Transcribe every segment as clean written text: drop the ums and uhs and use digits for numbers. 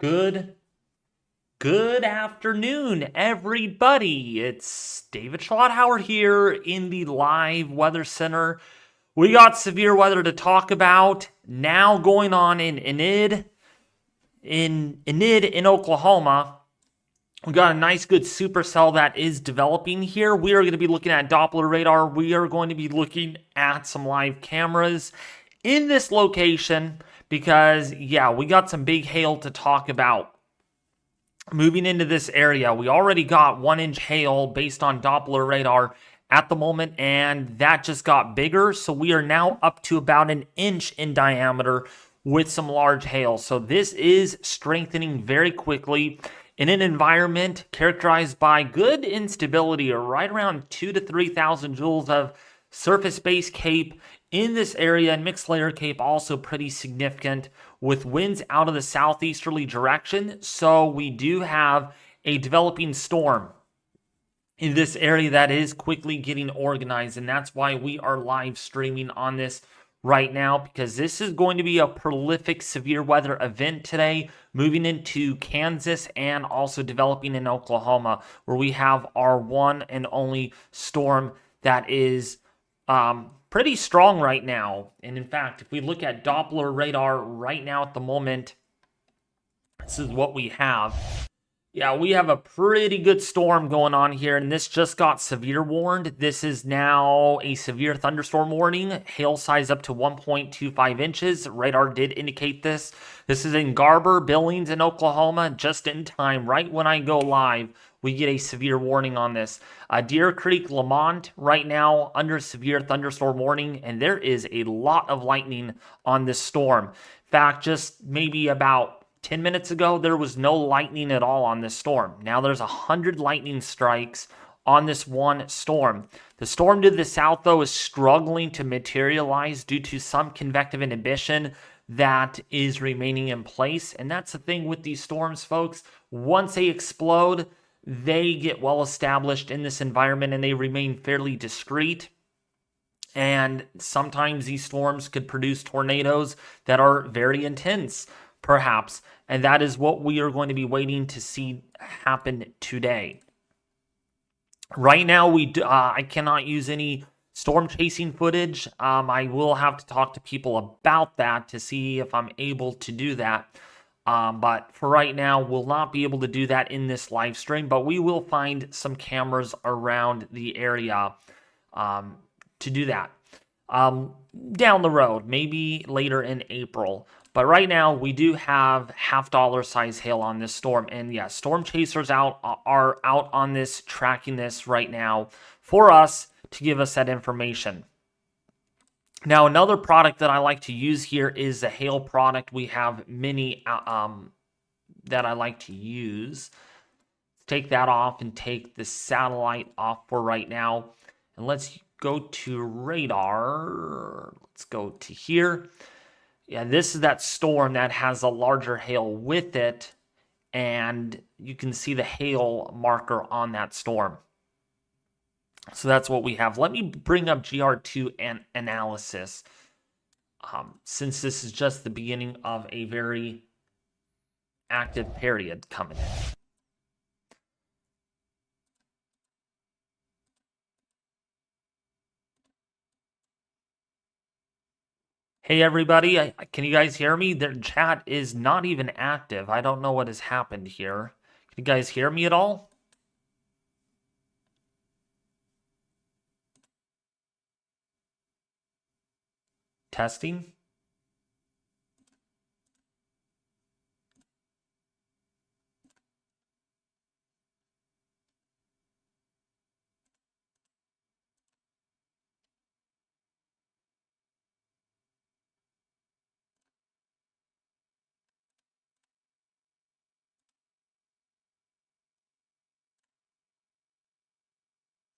Good afternoon, everybody. It's David Schlotthauer here in the live weather center. We got severe weather to talk about now going on in Enid in Oklahoma. We got a nice good supercell that is developing here. We are going to be looking at Doppler radar. We are going to be looking at some live cameras in this location because, yeah, we got some big hail to talk about. Moving into this area, we already got 1-inch hail based on Doppler radar at the moment, and that just got bigger. So we are now up to about 1 inch in diameter with some large hail. So this is strengthening very quickly in an environment characterized by good instability, or right around 2,000 to 3,000 joules of surface-based CAPE in this area, and mixed layer CAPE also pretty significant with winds out of the southeasterly direction. So we do have a developing storm in this area that is quickly getting organized, and that's why we are live streaming on this right now, because this is going to be a prolific severe weather event today, moving into Kansas and also developing in Oklahoma, where we have our one and only storm that is pretty strong right now. And in fact, if we look at Doppler radar right now at the moment, this is what we have. Yeah, we have a pretty good storm going on here, and this just got severe warned. This is now a severe thunderstorm warning. Hail size up to 1.25 inches. Radar did indicate this. This is in Garber, Billings, in Oklahoma, just in time. Right when I go live, we get a severe warning on this. Deer Creek, Lamont, right now under severe thunderstorm warning, and there is a lot of lightning on this storm. In fact, just maybe about 10 minutes ago, there was no lightning at all on this storm. Now there's 100 lightning strikes on this one storm. The storm to the south, though, is struggling to materialize due to some convective inhibition that is remaining in place. And that's the thing with these storms, folks. Once they explode, they get well established in this environment and they remain fairly discreet. And sometimes these storms could produce tornadoes that are very intense, perhaps. And that is what we are going to be waiting to see happen today. Right now, I cannot use any storm chasing footage. I will have to talk to people about that to see if I'm able to do that. But for right now, we'll not be able to do that in this live stream, but we will find some cameras around the area to do that down the road, maybe later in April. But right now, we do have $half size hail on this storm. And yeah, storm chasers are out on this, tracking this right now for us to give us that information. Now, another product that I like to use here is the hail product. We have many that I like to use. Take that off and take the satellite off for right now. And let's go to radar. Let's go to here. Yeah, this is that storm that has a larger hail with it, and you can see the hail marker on that storm. So that's what we have. Let me bring up GR2 and analysis, since this is just the beginning of a very active period coming in. Hey everybody, can you guys hear me? The chat is not even active. I don't know what has happened here. Can you guys hear me at all? Testing.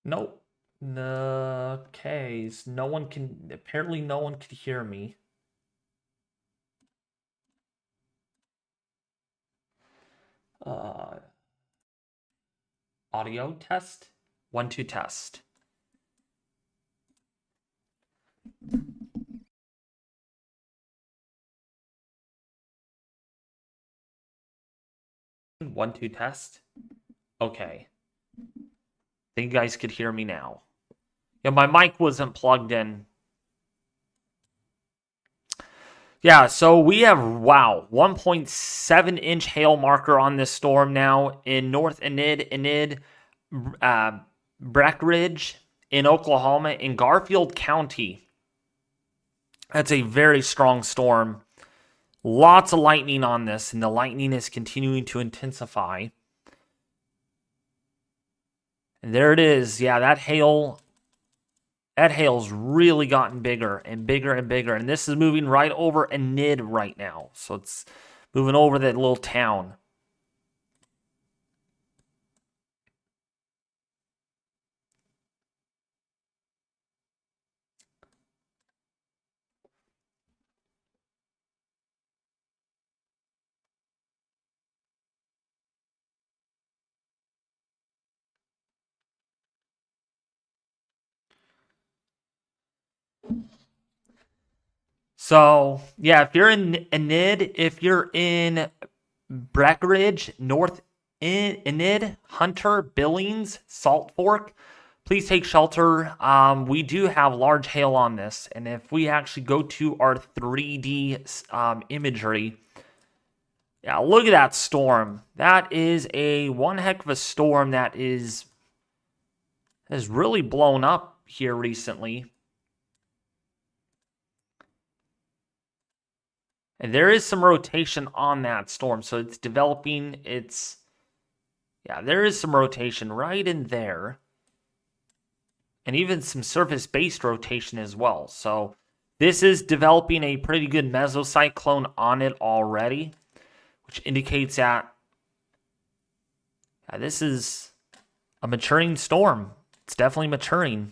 Nope. Okay, so apparently no one could hear me. Audio test. 1, 2 test. 1, 2 test. Okay. Think you guys could hear me now. Yeah, my mic wasn't plugged in. Yeah, so we have, wow, 1.7-inch hail marker on this storm now in North Enid, Breckenridge in Oklahoma, in Garfield County. That's a very strong storm. Lots of lightning on this, and the lightning is continuing to intensify. And there it is. Yeah, that hail's really gotten bigger and bigger and bigger. And this is moving right over Enid right now. So it's moving over that little town. So, yeah, if you're in Enid, if you're in Breckenridge, North Enid, Hunter, Billings, Salt Fork, please take shelter. We do have large hail on this, and if we actually go to our 3D imagery, yeah, look at that storm. That is one heck of a storm that has really blown up here recently. And there is some rotation on that storm, so it's developing. Yeah, there is some rotation right in there. And even some surface-based rotation as well. So this is developing a pretty good mesocyclone on it already, which indicates that this is a maturing storm. It's definitely maturing.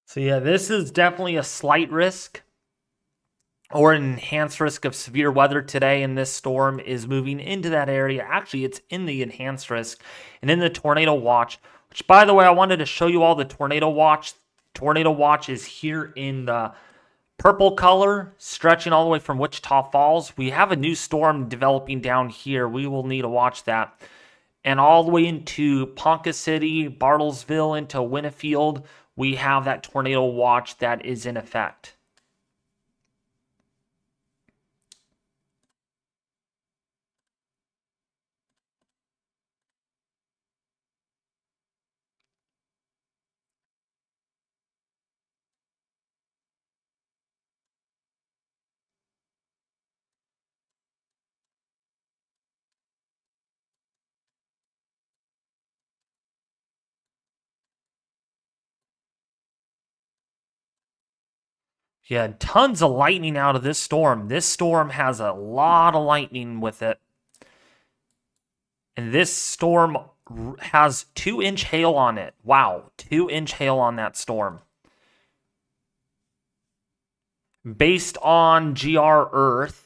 So yeah, this is definitely a slight risk or an enhanced risk of severe weather today, and this storm is moving into that area. Actually, it's in the enhanced risk and in the tornado watch, which, by the way, I wanted to show you all the tornado watch. Tornado watch is here in the purple color, stretching all the way from Wichita Falls. We have a new storm developing down here. We will need to watch that. And all the way into Ponca City, Bartlesville, into Winnefield, we have that tornado watch that is in effect. Yeah, tons of lightning out of this storm. This storm has a lot of lightning with it. And this storm has 2-inch hail on it. Wow, 2-inch hail on that storm. Based on GR Earth,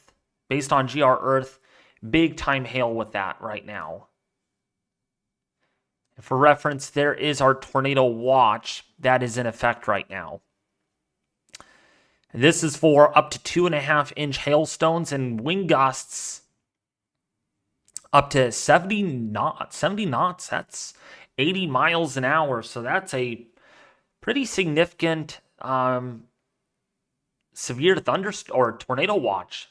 big time hail with that right now. For reference, there is our tornado watch that is in effect right now. This is for up to 2.5-inch hailstones and wind gusts up to 70 knots. 70 knots, that's 80 miles an hour. So that's a pretty significant severe thunderstorm or tornado watch.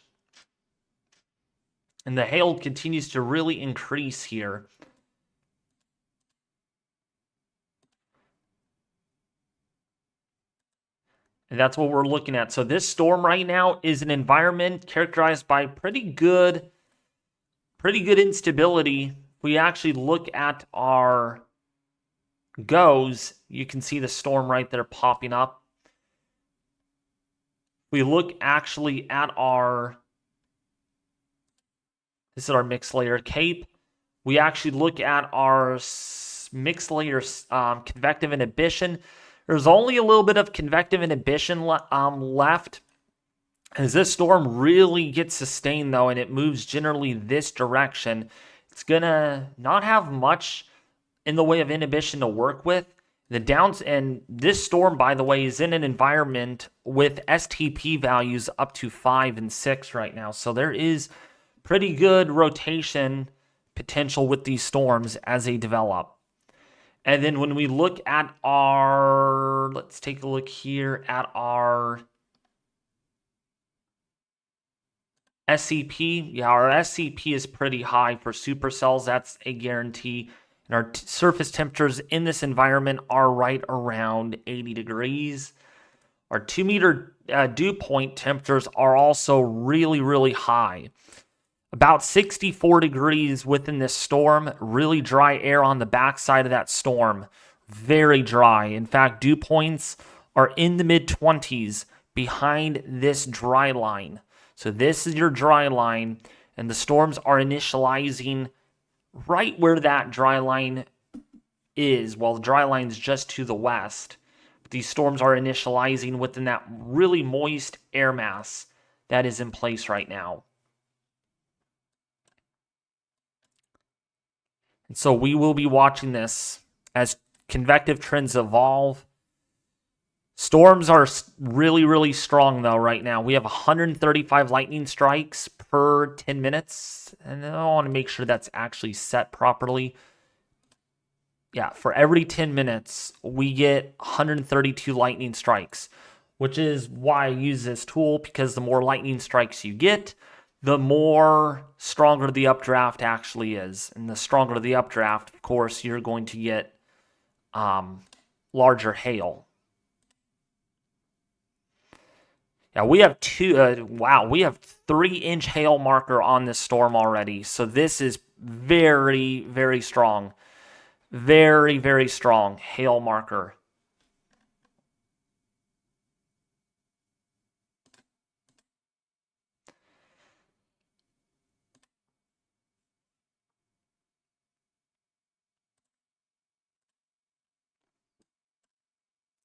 And the hail continues to really increase here. And that's what we're looking at. So this storm right now is an environment characterized by pretty good instability. We actually look at our goes, you can see the storm right there popping up. We look actually at this is our mixed layer cape. We actually look at our mixed layer convective inhibition. There's only a little bit of convective inhibition left. As this storm really gets sustained, though, and it moves generally this direction, it's going to not have much in the way of inhibition to work with. And this storm, by the way, is in an environment with STP values up to 5 and 6 right now. So there is pretty good rotation potential with these storms as they develop. And then when we look at let's take a look here at our SCP. Yeah, our SCP is pretty high for supercells. That's a guarantee. And our surface temperatures in this environment are right around 80 degrees. Our 2 meter dew point temperatures are also really, really high. About 64 degrees within this storm. Really dry air on the backside of that storm. Very dry. In fact, dew points are in the mid-20s behind this dry line. So this is your dry line, and the storms are initializing right where that dry line is. Well, the dry line is just to the west. But these storms are initializing within that really moist air mass that is in place right now. And so we will be watching this as convective trends evolve. Storms are really, really strong, though, right now. We have 135 lightning strikes per 10 minutes. And I want to make sure that's actually set properly. Yeah, for every 10 minutes, we get 132 lightning strikes, which is why I use this tool, because the more lightning strikes you get, the more stronger the updraft actually is. And the stronger the updraft, of course, you're going to get larger hail. Yeah, we have we have 3-inch hail marker on this storm already. So this is very, very strong. Very, very strong hail marker.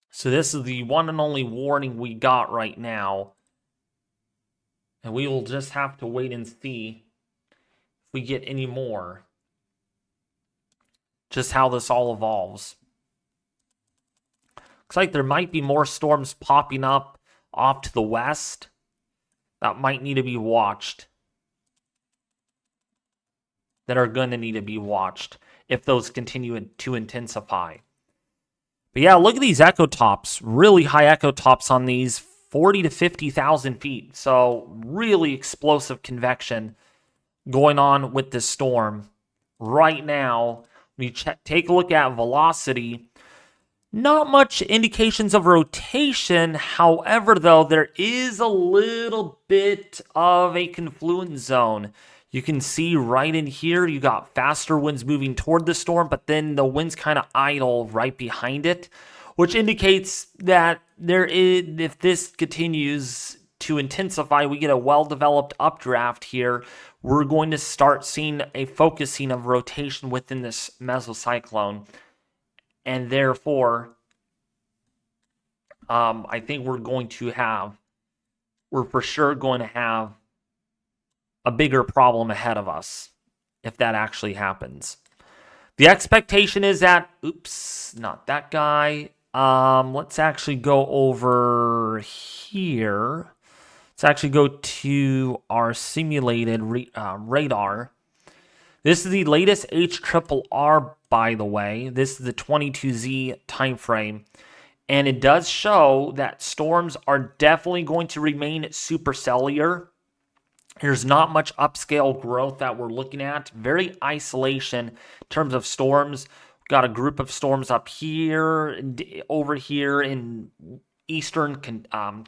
So this is the one and only warning we got right now. And we will just have to wait and see if we get any more. Just how this all evolves. Looks like there might be more storms popping up off to the west that might need to be watched. That are going to need to be watched if those continue to intensify. But yeah, look at these echo tops. Really high echo tops on these, 40 to 50,000 feet. So really explosive convection going on with this storm. Right now, when you take a look at velocity, not much indications of rotation. However, though, there is a little bit of a confluence zone. You can see right in here, you got faster winds moving toward the storm, but then the winds kind of idle right behind it, which indicates that if this continues to intensify, we get a well-developed updraft here. We're going to start seeing a focusing of rotation within this mesocyclone, and therefore, I think we're for sure going to have a bigger problem ahead of us if that actually happens. The expectation is that, not that guy. Let's actually go over here. Let's actually go to our simulated radar. This is the latest HRRR, by the way. This is the 22Z time frame. And it does show that storms are definitely going to remain supercellular. There's not much upscale growth that we're looking at. Very isolation in terms of storms. We've got a group of storms up here, and over here in eastern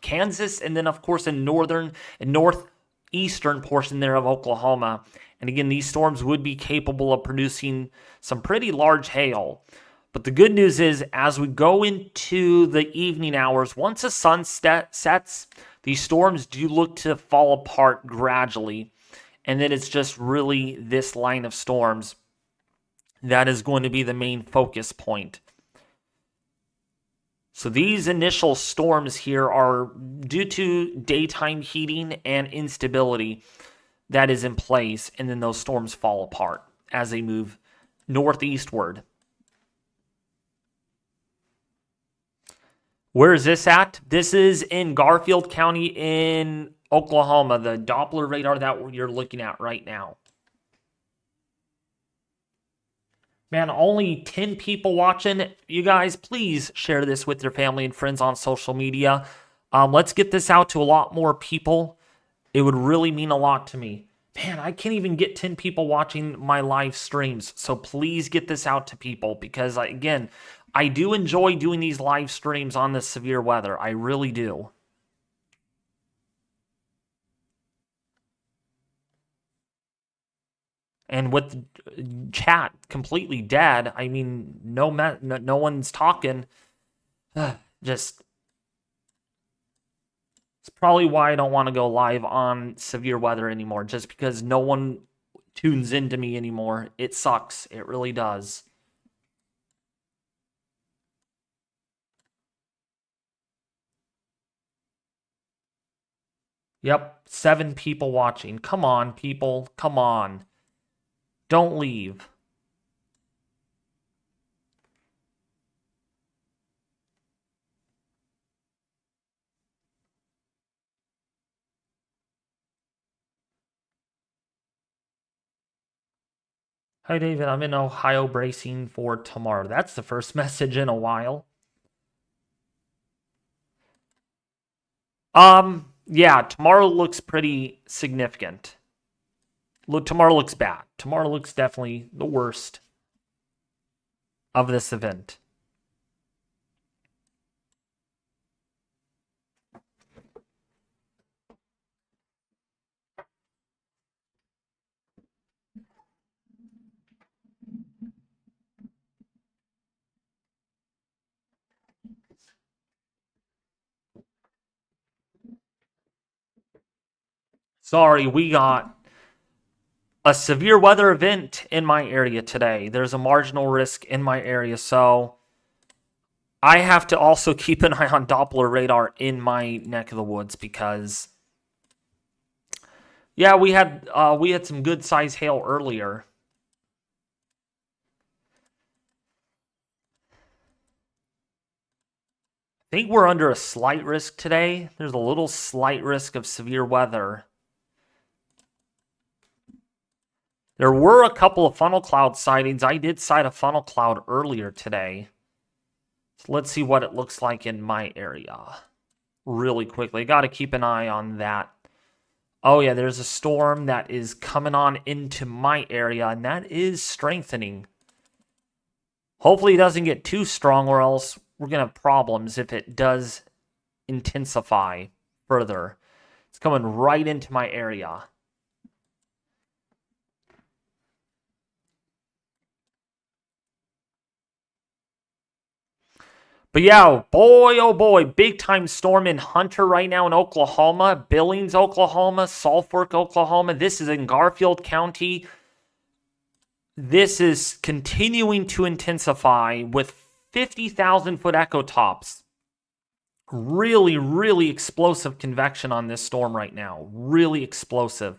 Kansas, and then of course in northern and northeastern portion there of Oklahoma. And again, these storms would be capable of producing some pretty large hail. But the good news is, as we go into the evening hours, once the sun sets, these storms do look to fall apart gradually. And then it's just really this line of storms that is going to be the main focus point. So these initial storms here are due to daytime heating and instability that is in place, and then those storms fall apart as they move northeastward. Where is this at? This is in Garfield County in Oklahoma, the Doppler radar that you're looking at right now. Man, only 10 people watching. You guys, please share this with your family and friends on social media. Let's get this out to a lot more people. It would really mean a lot to me. Man, I can't even get 10 people watching my live streams. So please get this out to people because, again, I do enjoy doing these live streams on this severe weather. I really do. And with chat completely dead, I mean, no one's talking. Just, it's probably why I don't want to go live on severe weather anymore. Just because no one tunes into me anymore. It sucks. It really does. Yep, 7 people watching. Come on, people. Come on. Don't leave. Hi, David. I'm in Ohio bracing for tomorrow. That's the first message in a while. Yeah, tomorrow looks pretty significant. Look, tomorrow looks bad. Tomorrow looks definitely the worst of this event. Sorry, we got a severe weather event in my area today. There's a marginal risk in my area, so I have to also keep an eye on Doppler radar in my neck of the woods because, yeah, we had some good size hail earlier. I think we're under a slight risk today. There's a little slight risk of severe weather. There were a couple of funnel cloud sightings. I did sight a funnel cloud earlier today. So let's see what it looks like in my area really quickly. Got to keep an eye on that. Oh, yeah, there's a storm that is coming on into my area, and that is strengthening. Hopefully it doesn't get too strong, or else we're going to have problems if it does intensify further. It's coming right into my area. But yeah, boy, oh boy, big time storm in Hunter right now in Oklahoma, Billings, Oklahoma, Salt Fork, Oklahoma. This is in Garfield County. This is continuing to intensify with 50,000 foot echo tops. Really, really explosive convection on this storm right now. Really explosive.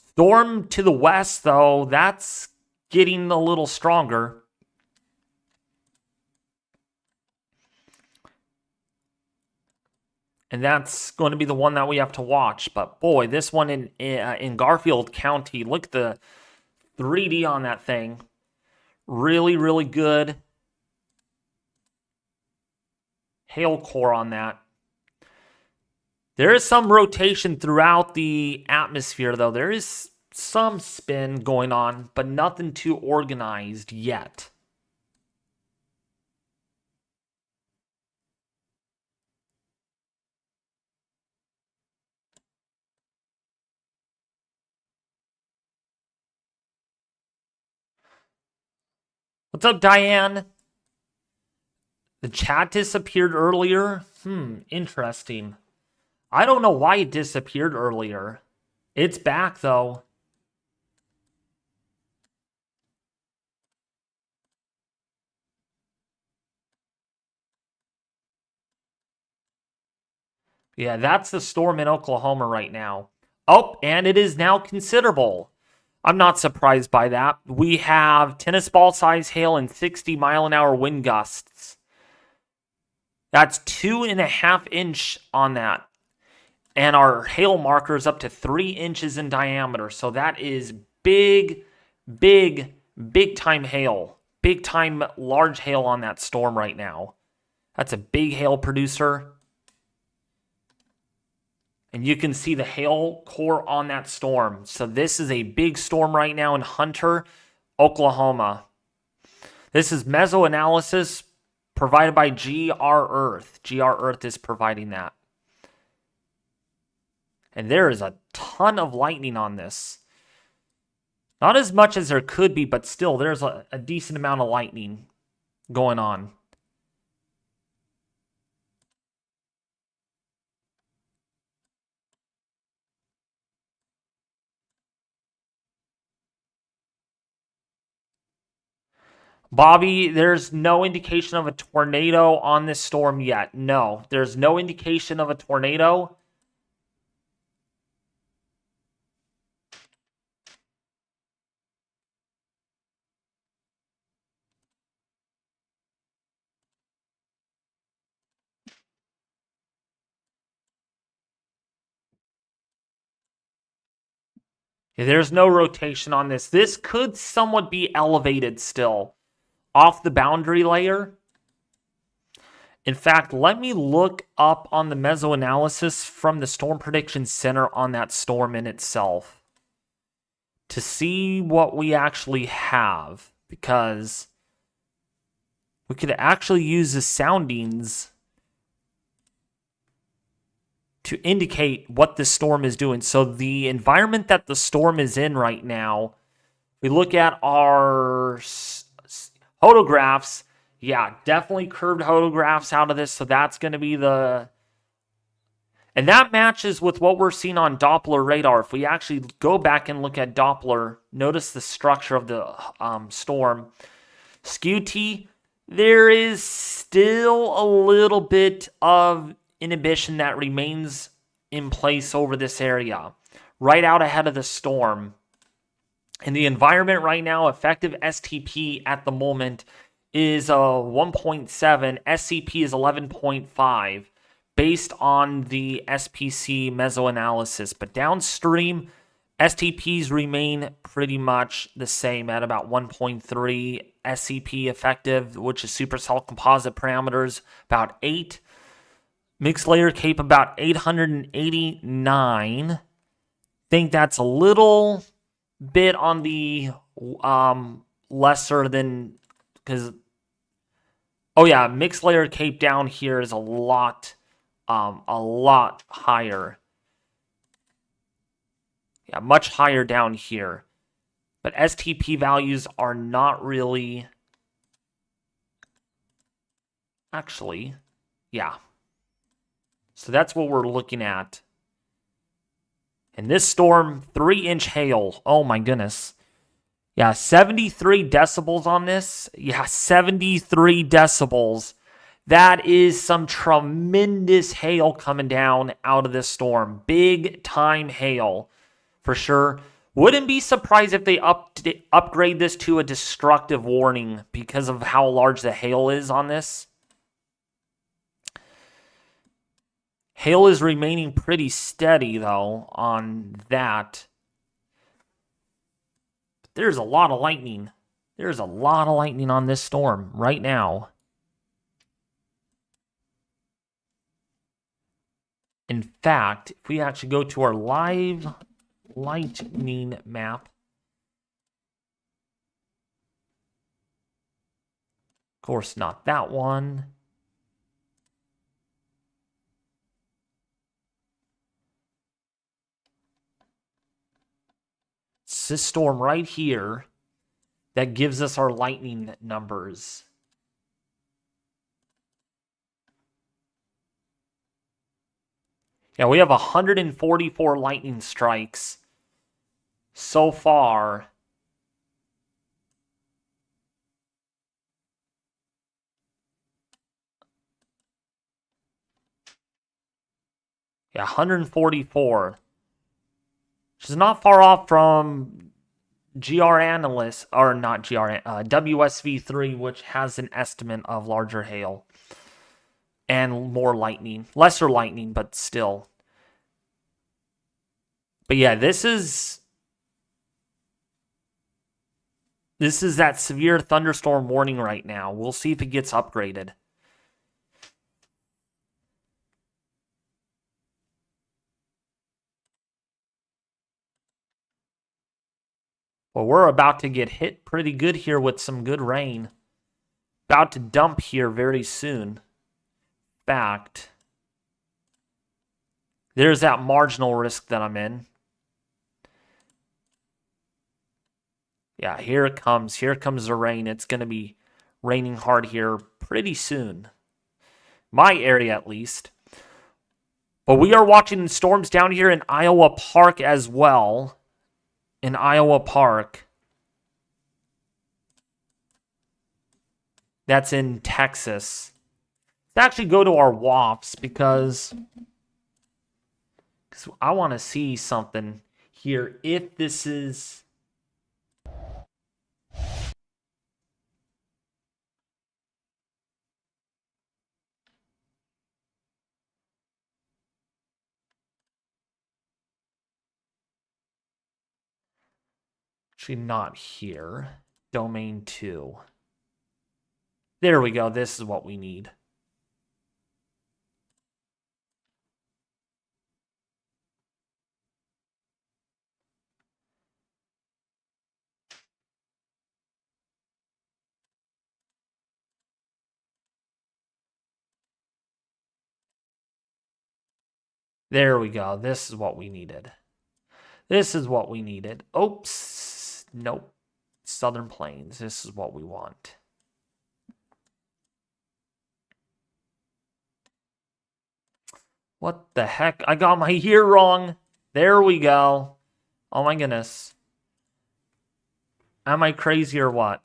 Storm to the west, though, that's getting a little stronger. And that's going to be the one that we have to watch. But boy, this one in Garfield County, look at the 3D on that thing. Really, really good hail core on that. There is some rotation throughout the atmosphere, though. There is some spin going on, but nothing too organized yet. What's up, Diane? The chat disappeared earlier. Interesting. I don't know why it disappeared earlier. It's back, though. Yeah, that's the storm in Oklahoma right now. Oh, and it is now considerable. I'm not surprised by that. We have tennis ball size hail and 60-mile-an-hour wind gusts. That's 2.5 inch on that. And our hail marker is up to 3 inches in diameter. So that is big, big, big time hail. Big time large hail on that storm right now. That's a big hail producer. And you can see the hail core on that storm. So this is a big storm right now in Hunter, Oklahoma. This is mesoanalysis provided by GR Earth. GR Earth is providing that. And there is a ton of lightning on this. Not as much as there could be, but still, there's a decent amount of lightning going on. Bobby, there's no indication of a tornado on this storm yet. No, there's no indication of a tornado. There's no rotation on this. This could somewhat be elevated still off the boundary layer. In fact, let me look up on the mesoanalysis from the Storm Prediction Center on that storm in itself to see what we actually have, because we could actually use the soundings to indicate what the storm is doing. So the environment that the storm is in right now, we look at our photographs. Yeah, definitely curved photographs out of this. So that's going to be the... And that matches with what we're seeing on Doppler radar. If we actually go back and look at Doppler, notice the structure of the storm. Skew-T, there is still a little bit of inhibition that remains in place over this area, right out ahead of the storm. And the environment right now, effective STP at the moment is 1.7, SCP is 11.5, based on the SPC mesoanalysis. But downstream, STPs remain pretty much the same at about 1.3, SCP effective, which is supercell composite parameters, about 8. Mixed layer CAPE about 889. Think that's a little bit on the lesser than, because, oh yeah, mixed layer CAPE down here is a lot higher. Yeah, much higher down here. But STP values are not really, actually, yeah. So that's what we're looking at. And this storm, 3-inch hail. Oh my goodness. Yeah, 73 decibels on this. Yeah, 73 decibels. That is some tremendous hail coming down out of this storm. Big time hail, for sure. Wouldn't be surprised if they upgrade this to a destructive warning because of how large the hail is on this. Hail is remaining pretty steady, though, on that. There's a lot of lightning. There's a lot of lightning on this storm right now. In fact, if we actually go to our live lightning map, of course, not that one. It's this storm right here that gives us our lightning numbers. Yeah, we have 144 lightning strikes so far. Yeah, 144. Which is not far off from GR Analyst, or not GR, WSV3, which has an estimate of larger hail and more lightning. Lesser lightning, but still. But yeah, this is that severe thunderstorm warning right now. We'll see if it gets upgraded. Well, we're about to get hit pretty good here with some good rain. About to dump here very soon. In fact, there's that marginal risk that I'm in. Yeah, here it comes. Here comes the rain. It's going to be raining hard here pretty soon. My area, at least. But we are watching storms down here in Iowa Park as well. In Iowa Park. That's in Texas. Let's actually go to our WAFs because I want to see something here. If this is... Actually, not here. Domain 2. There we go. This is what we need. There we go. This is what we needed. This is what we needed. Oops. Nope. Southern Plains. This is what we want. What the heck? I got my year wrong. There we go. Oh my goodness. Am I crazy or what?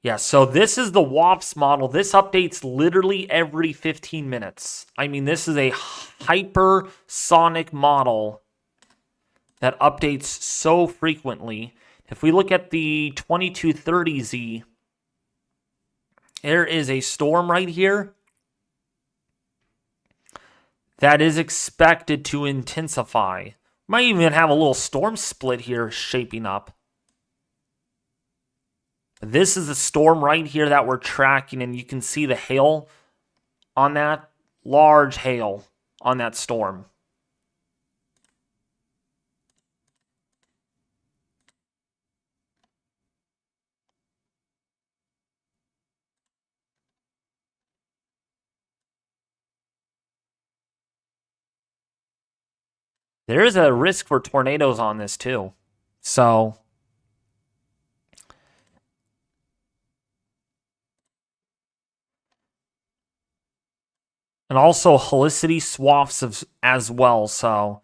Yeah, so this is the WAFs model. This updates literally every 15 minutes. I mean, this is a hypersonic model that updates so frequently. If we look at the 2230Z, there is a storm right here that is expected to intensify. Might even have a little storm split here shaping up. This is the storm right here that we're tracking, and you can see the hail on that. Large hail on that storm. There is a risk for tornadoes on this too. So... and also helicity swaths as well, so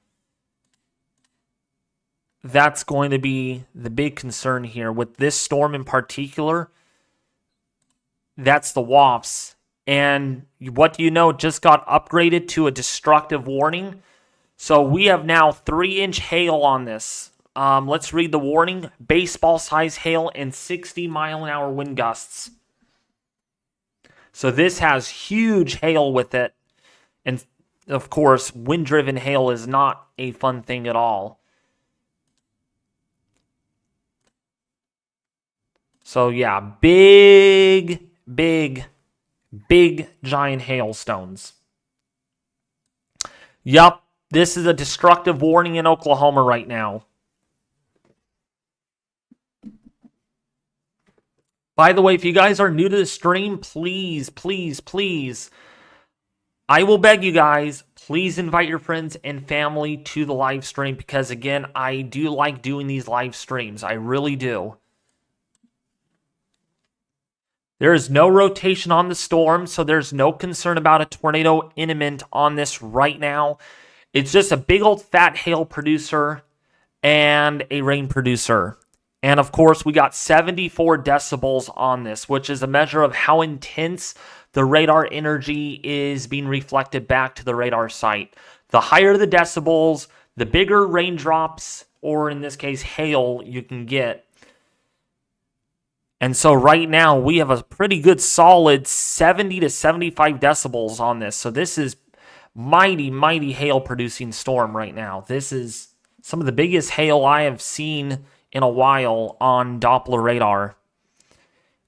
that's going to be the big concern here. With this storm in particular, that's the WAFs. And what do you know? It just got upgraded to a destructive warning. So we have now 3-inch hail on this. Let's read the warning. Baseball-size hail and 60-mile-an-hour wind gusts. So this has huge hail with it. And, of course, wind-driven hail is not a fun thing at all. So, yeah, big giant hailstones. Yup, this is a destructive warning in Oklahoma right now. By the way, if you guys are new to the stream, please, I will beg you guys, please invite your friends and family to the live stream because, again, I do like doing these live streams. I really do. There is no rotation on the storm, so there's no concern about a tornado imminent on this right now. It's just a big old fat hail producer and a rain producer. And of course, we got 74 decibels on this, which is a measure of how intense the radar energy is being reflected back to the radar site. The higher the decibels, the bigger raindrops, or in this case, hail, you can get. And so right now, we have a pretty good solid 70 to 75 decibels on this. So this is mighty, mighty hail-producing storm right now. This is some of the biggest hail I have seen in a while on Doppler radar.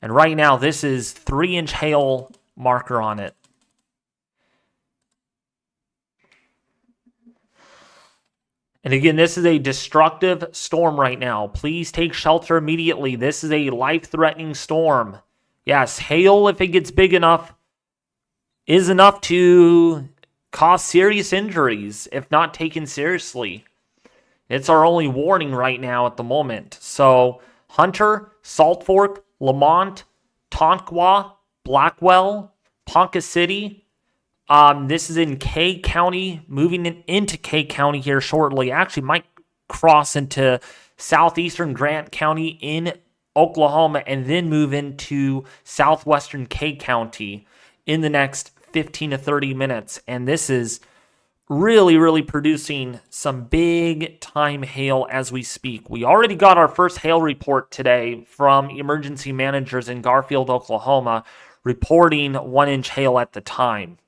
And right now, this is 3-inch hail marker on it. And again, this is a destructive storm right now. Please take shelter immediately. This is a life-threatening storm. Yes, hail, if it gets big enough, is enough to cause serious injuries if not taken seriously. It's our only warning right now at the moment. So, Hunter, Salt Fork, Lamont, Tonkawa, Blackwell, Ponca City. This is in K County, moving into K County here shortly. Actually, might cross into southeastern Grant County in Oklahoma and then move into southwestern K County in the next 15 to 30 minutes. And this is really, really producing some big time hail as we speak. We already got our first hail report today from emergency managers in Garfield, Oklahoma, reporting 1-inch hail at the time.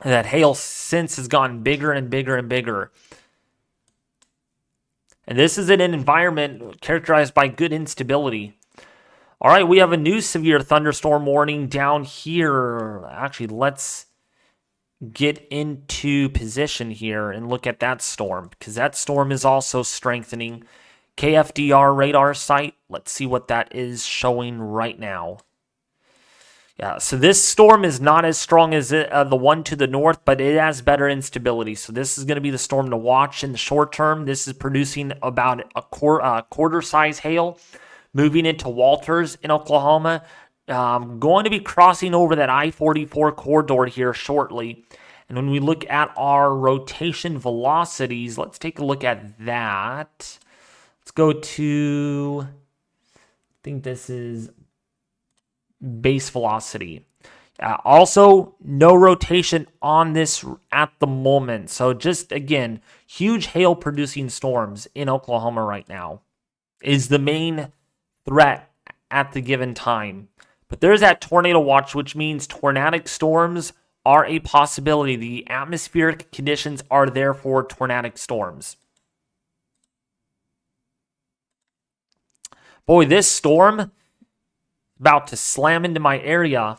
And that hail since has gotten bigger and bigger and bigger. And this is in an environment characterized by good instability. All right, we have a new severe thunderstorm warning down here. Actually, let's get into position here and look at that storm, because that storm is also strengthening. KFDR radar site. Let's see what that is showing right now. Yeah, so this storm is not as strong as the one to the north, but it has better instability. So this is going to be the storm to watch in the short term. This is producing about a quarter-size hail, moving into Walters in Oklahoma. Going to be crossing over that I-44 corridor here shortly. And when we look at our rotation velocities, let's take a look at that. Let's go to, I think this is base velocity. Also, no rotation on this at the moment. So just, again, huge hail producing storms in Oklahoma right now is the main threat at the given time. But there's that tornado watch, which means tornadic storms are a possibility. The atmospheric conditions are there for tornadic storms. Boy, this storm about to slam into my area,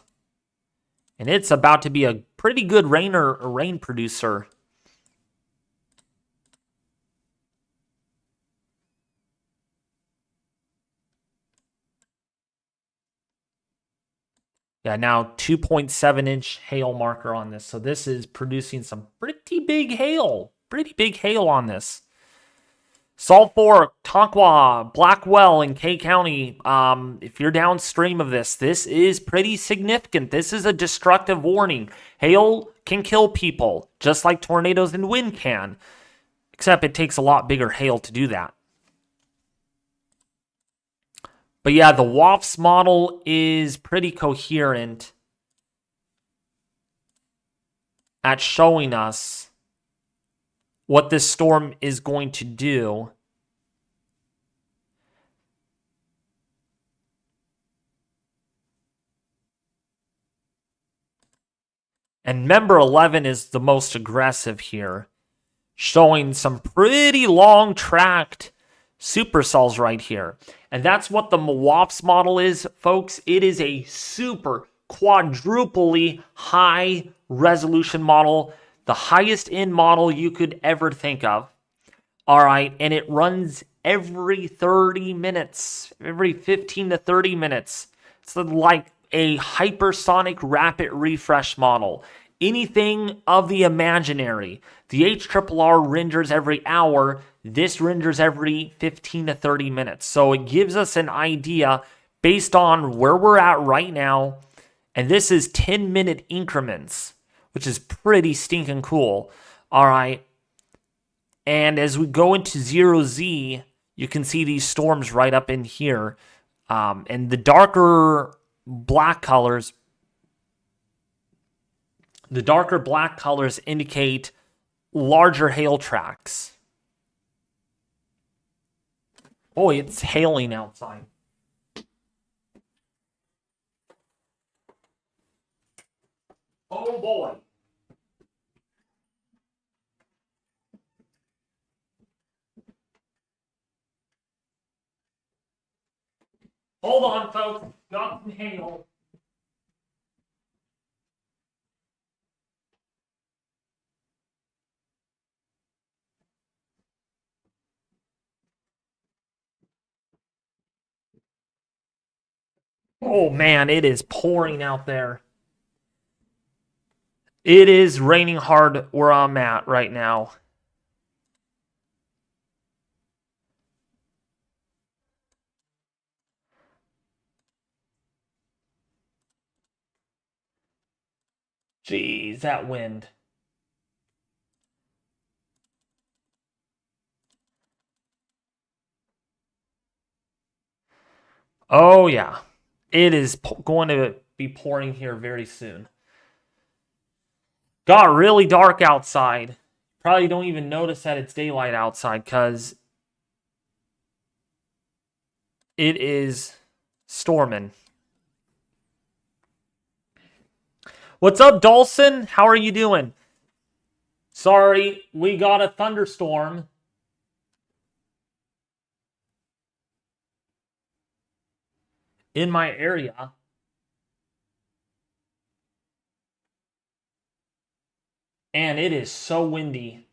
and it's about to be a pretty good rain producer. Yeah, now 2.7-inch hail marker on this. So this is producing some pretty big hail on this. Salt Fork, Tonkawa, Blackwell, and K County, if you're downstream of this, this is pretty significant. This is a destructive warning. Hail can kill people, just like tornadoes and wind can, except it takes a lot bigger hail to do that. But yeah, the WAFS model is pretty coherent at showing us what this storm is going to do. And member 11 is the most aggressive here, showing some pretty long tracked supercells right here. And that's what the WAFS model is, folks. It is a super quadruply high resolution model, the highest end model you could ever think of. All right, and it runs every 30 minutes, every 15 to 30 minutes. It's like a hypersonic rapid refresh model. Anything of the imaginary. The HRRR renders every hour. This renders every 15 to 30 minutes. So it gives us an idea based on where we're at right now, and this is 10-minute increments, which is pretty stinking cool. All right. And as we go into 0Z, you can see these storms right up in here. And the darker black colors indicate larger hail tracks. Oh, it's hailing outside. Oh boy. Hold on, folks. Got some hail. Oh man, it is pouring out there. It is raining hard where I'm at right now. Jeez, that wind. Oh yeah. It is going to be pouring here very soon. Got really dark outside. Probably don't even notice that it's daylight outside because it is storming. What's up, Dawson? How are you doing? Sorry, we got a thunderstorm. In my area. And it is so windy.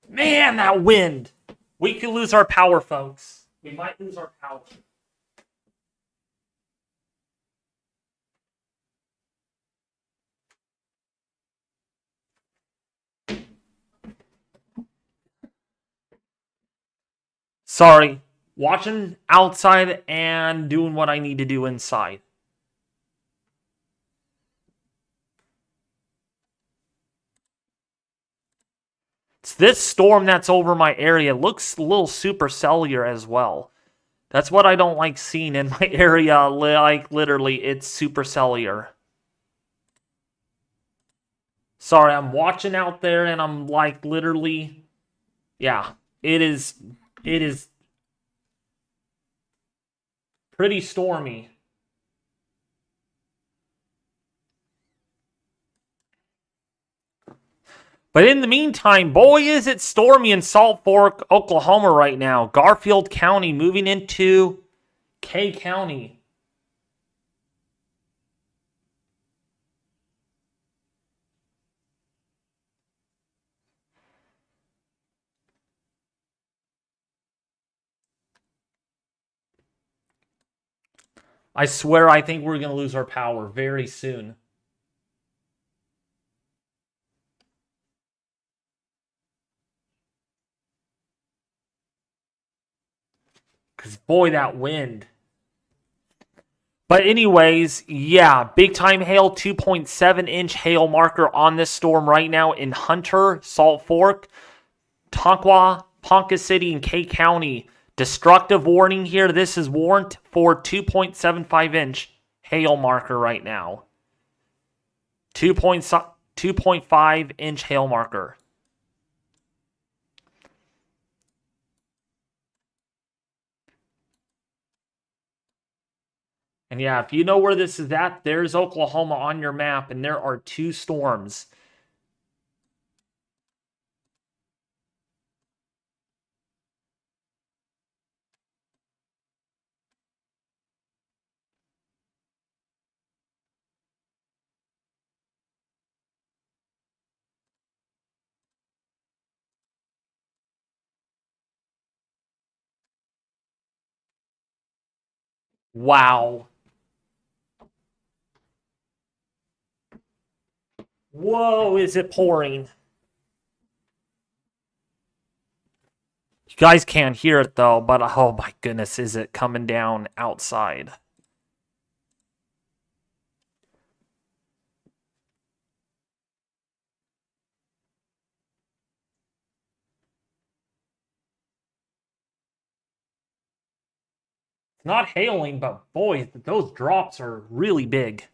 Man, that wind. We could lose our power, folks. We might lose our power. Sorry. Watching outside and doing what I need to do inside. It's this storm that's over my area. It looks a little supercellular as well. That's what I don't like seeing in my area. Like, literally, it's supercellular. Sorry, I'm watching out there and I'm like, literally... Yeah, it is pretty stormy. But in the meantime, boy, is it stormy in Salt Fork, Oklahoma right now. Garfield County moving into K County. I swear I think we're going to lose our power very soon. Because, boy, that wind. But anyways, yeah, big time hail, 2.7-inch hail marker on this storm right now in Hunter, Salt Fork, Tonkawa, Ponca City, and K County. Destructive warning here. This is warrant for 2.75-inch hail marker right now. 2.5-inch hail marker. And yeah, if you know where this is at, there's Oklahoma on your map, and there are two storms. Wow. Whoa, is it pouring? You guys can't hear it though, but oh my goodness, is it coming down outside? It's not hailing, but boy, those drops are really big.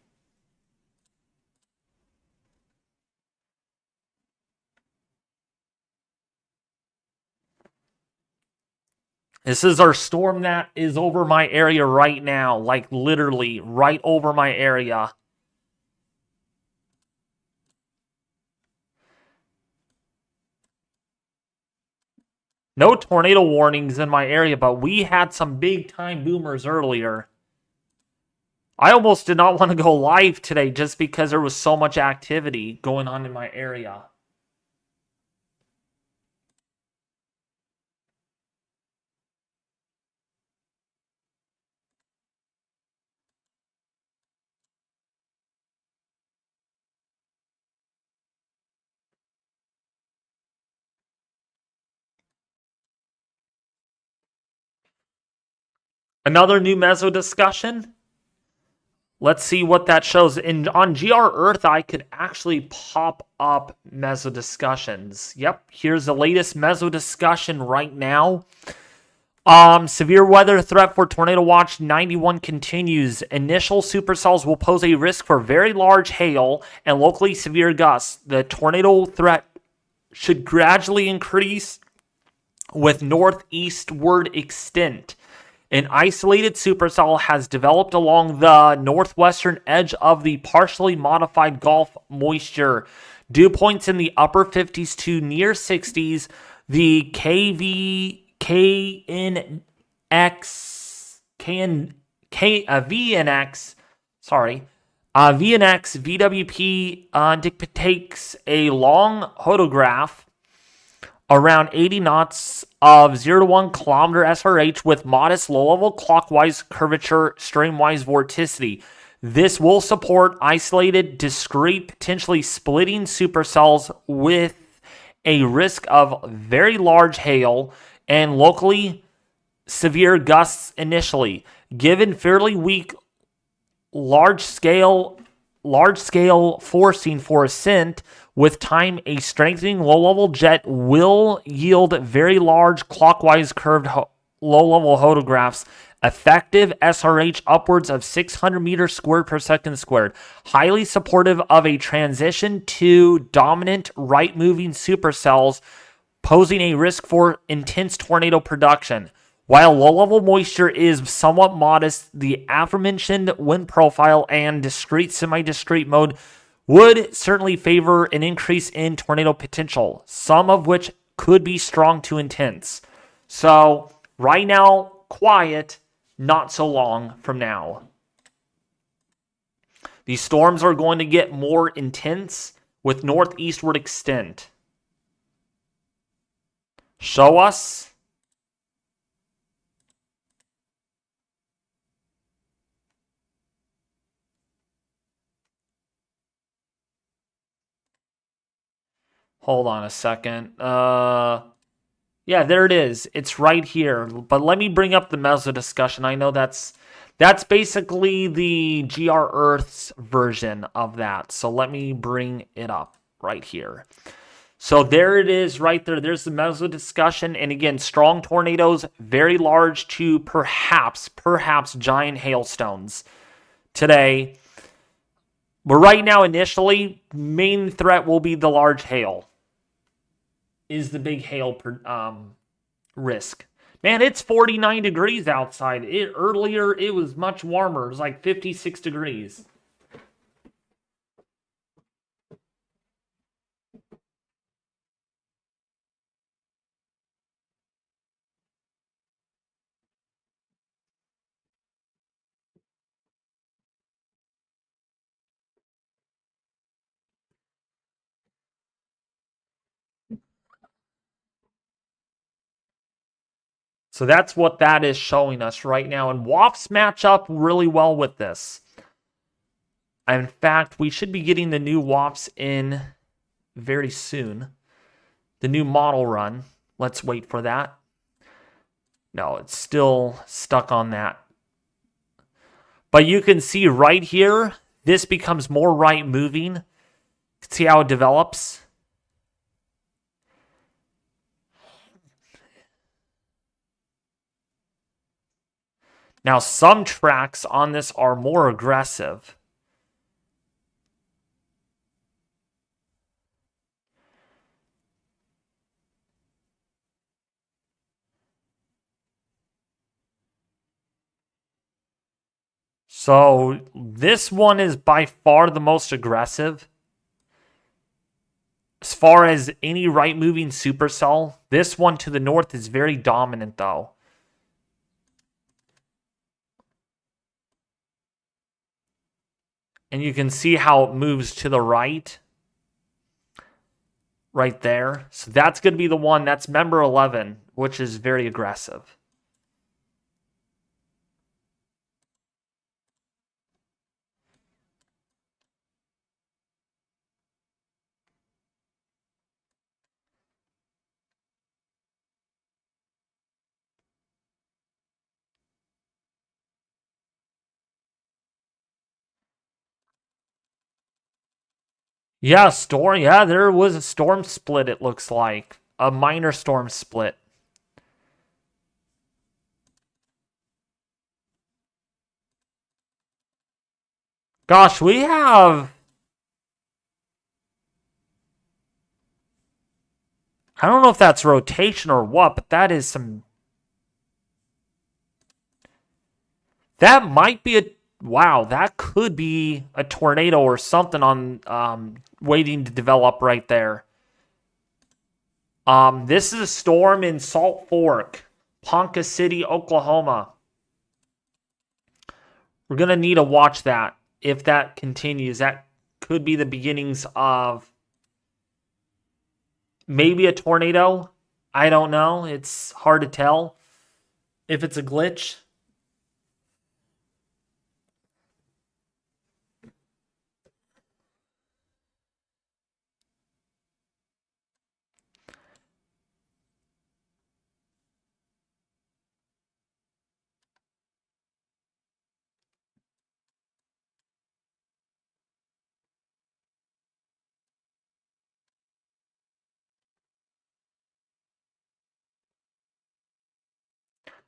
This is our storm that is over my area right now, like literally right over my area. No tornado warnings in my area, but we had some big time boomers earlier. I almost did not want to go live today just because there was so much activity going on in my area. Another new meso discussion. Let's see what that shows. On GR Earth, I could actually pop up meso discussions. Yep, here's the latest meso discussion right now. Severe weather threat for Tornado Watch 91 continues. Initial supercells will pose a risk for very large hail and locally severe gusts. The tornado threat should gradually increase with northeastward extent. An isolated supercell has developed along the northwestern edge of the partially modified Gulf moisture. Dew points in the upper 50s to near 60s. The VNX VWP dictates a long photograph around 80 knots of 0 to 1 kilometer SRH with modest low-level clockwise curvature, streamwise vorticity. This will support isolated, discrete, potentially splitting supercells with a risk of very large hail and locally severe gusts initially. Given fairly weak large-scale forcing for ascent, with time, a strengthening low-level jet will yield very large clockwise curved low-level photographs. Effective SRH upwards of 600 meters squared per second squared. Highly supportive of a transition to dominant right-moving supercells, posing a risk for intense tornado production. While low-level moisture is somewhat modest, the aforementioned wind profile and discrete, semi-discrete mode would certainly favor an increase in tornado potential, some of which could be strong to intense. So, right now, quiet, not so long from now. These storms are going to get more intense with northeastward extent. Show us. Hold on a second. Yeah, there it is. It's right here. But let me bring up the meso discussion. I know that's basically the GR Earth's version of that. So let me bring it up right here. So there it is right there. There's the meso discussion. And again, strong tornadoes, very large to perhaps giant hailstones today. But right now, initially, main threat will be the large hail. Is the big hail risk. Man, it's 49 degrees outside. Earlier, it was much warmer. It was like 56 degrees. So that's what that is showing us right now. And WAFs match up really well with this. In fact, we should be getting the new WAFs in very soon. The new model run. Let's wait for that. No, it's still stuck on that. But you can see right here, this becomes more right moving. See how it develops? Now, some tracks on this are more aggressive. So this one is by far the most aggressive. As far as any right moving supercell, this one to the north is very dominant though. And you can see how it moves to the right. Right there. So that's going to be the one. That's member 11, which is very aggressive. Yeah, storm. Yeah, there was a storm split, it looks like. A minor storm split. Gosh, we have... I don't know if that's rotation or what, but that is some... That might be a... Wow, that could be a tornado or something on waiting to develop right there. This is a storm in Salt Fork, Ponca City, Oklahoma. We're going to need to watch that. If that continues, that could be the beginnings of maybe a tornado. I don't know. It's hard to tell if it's a glitch.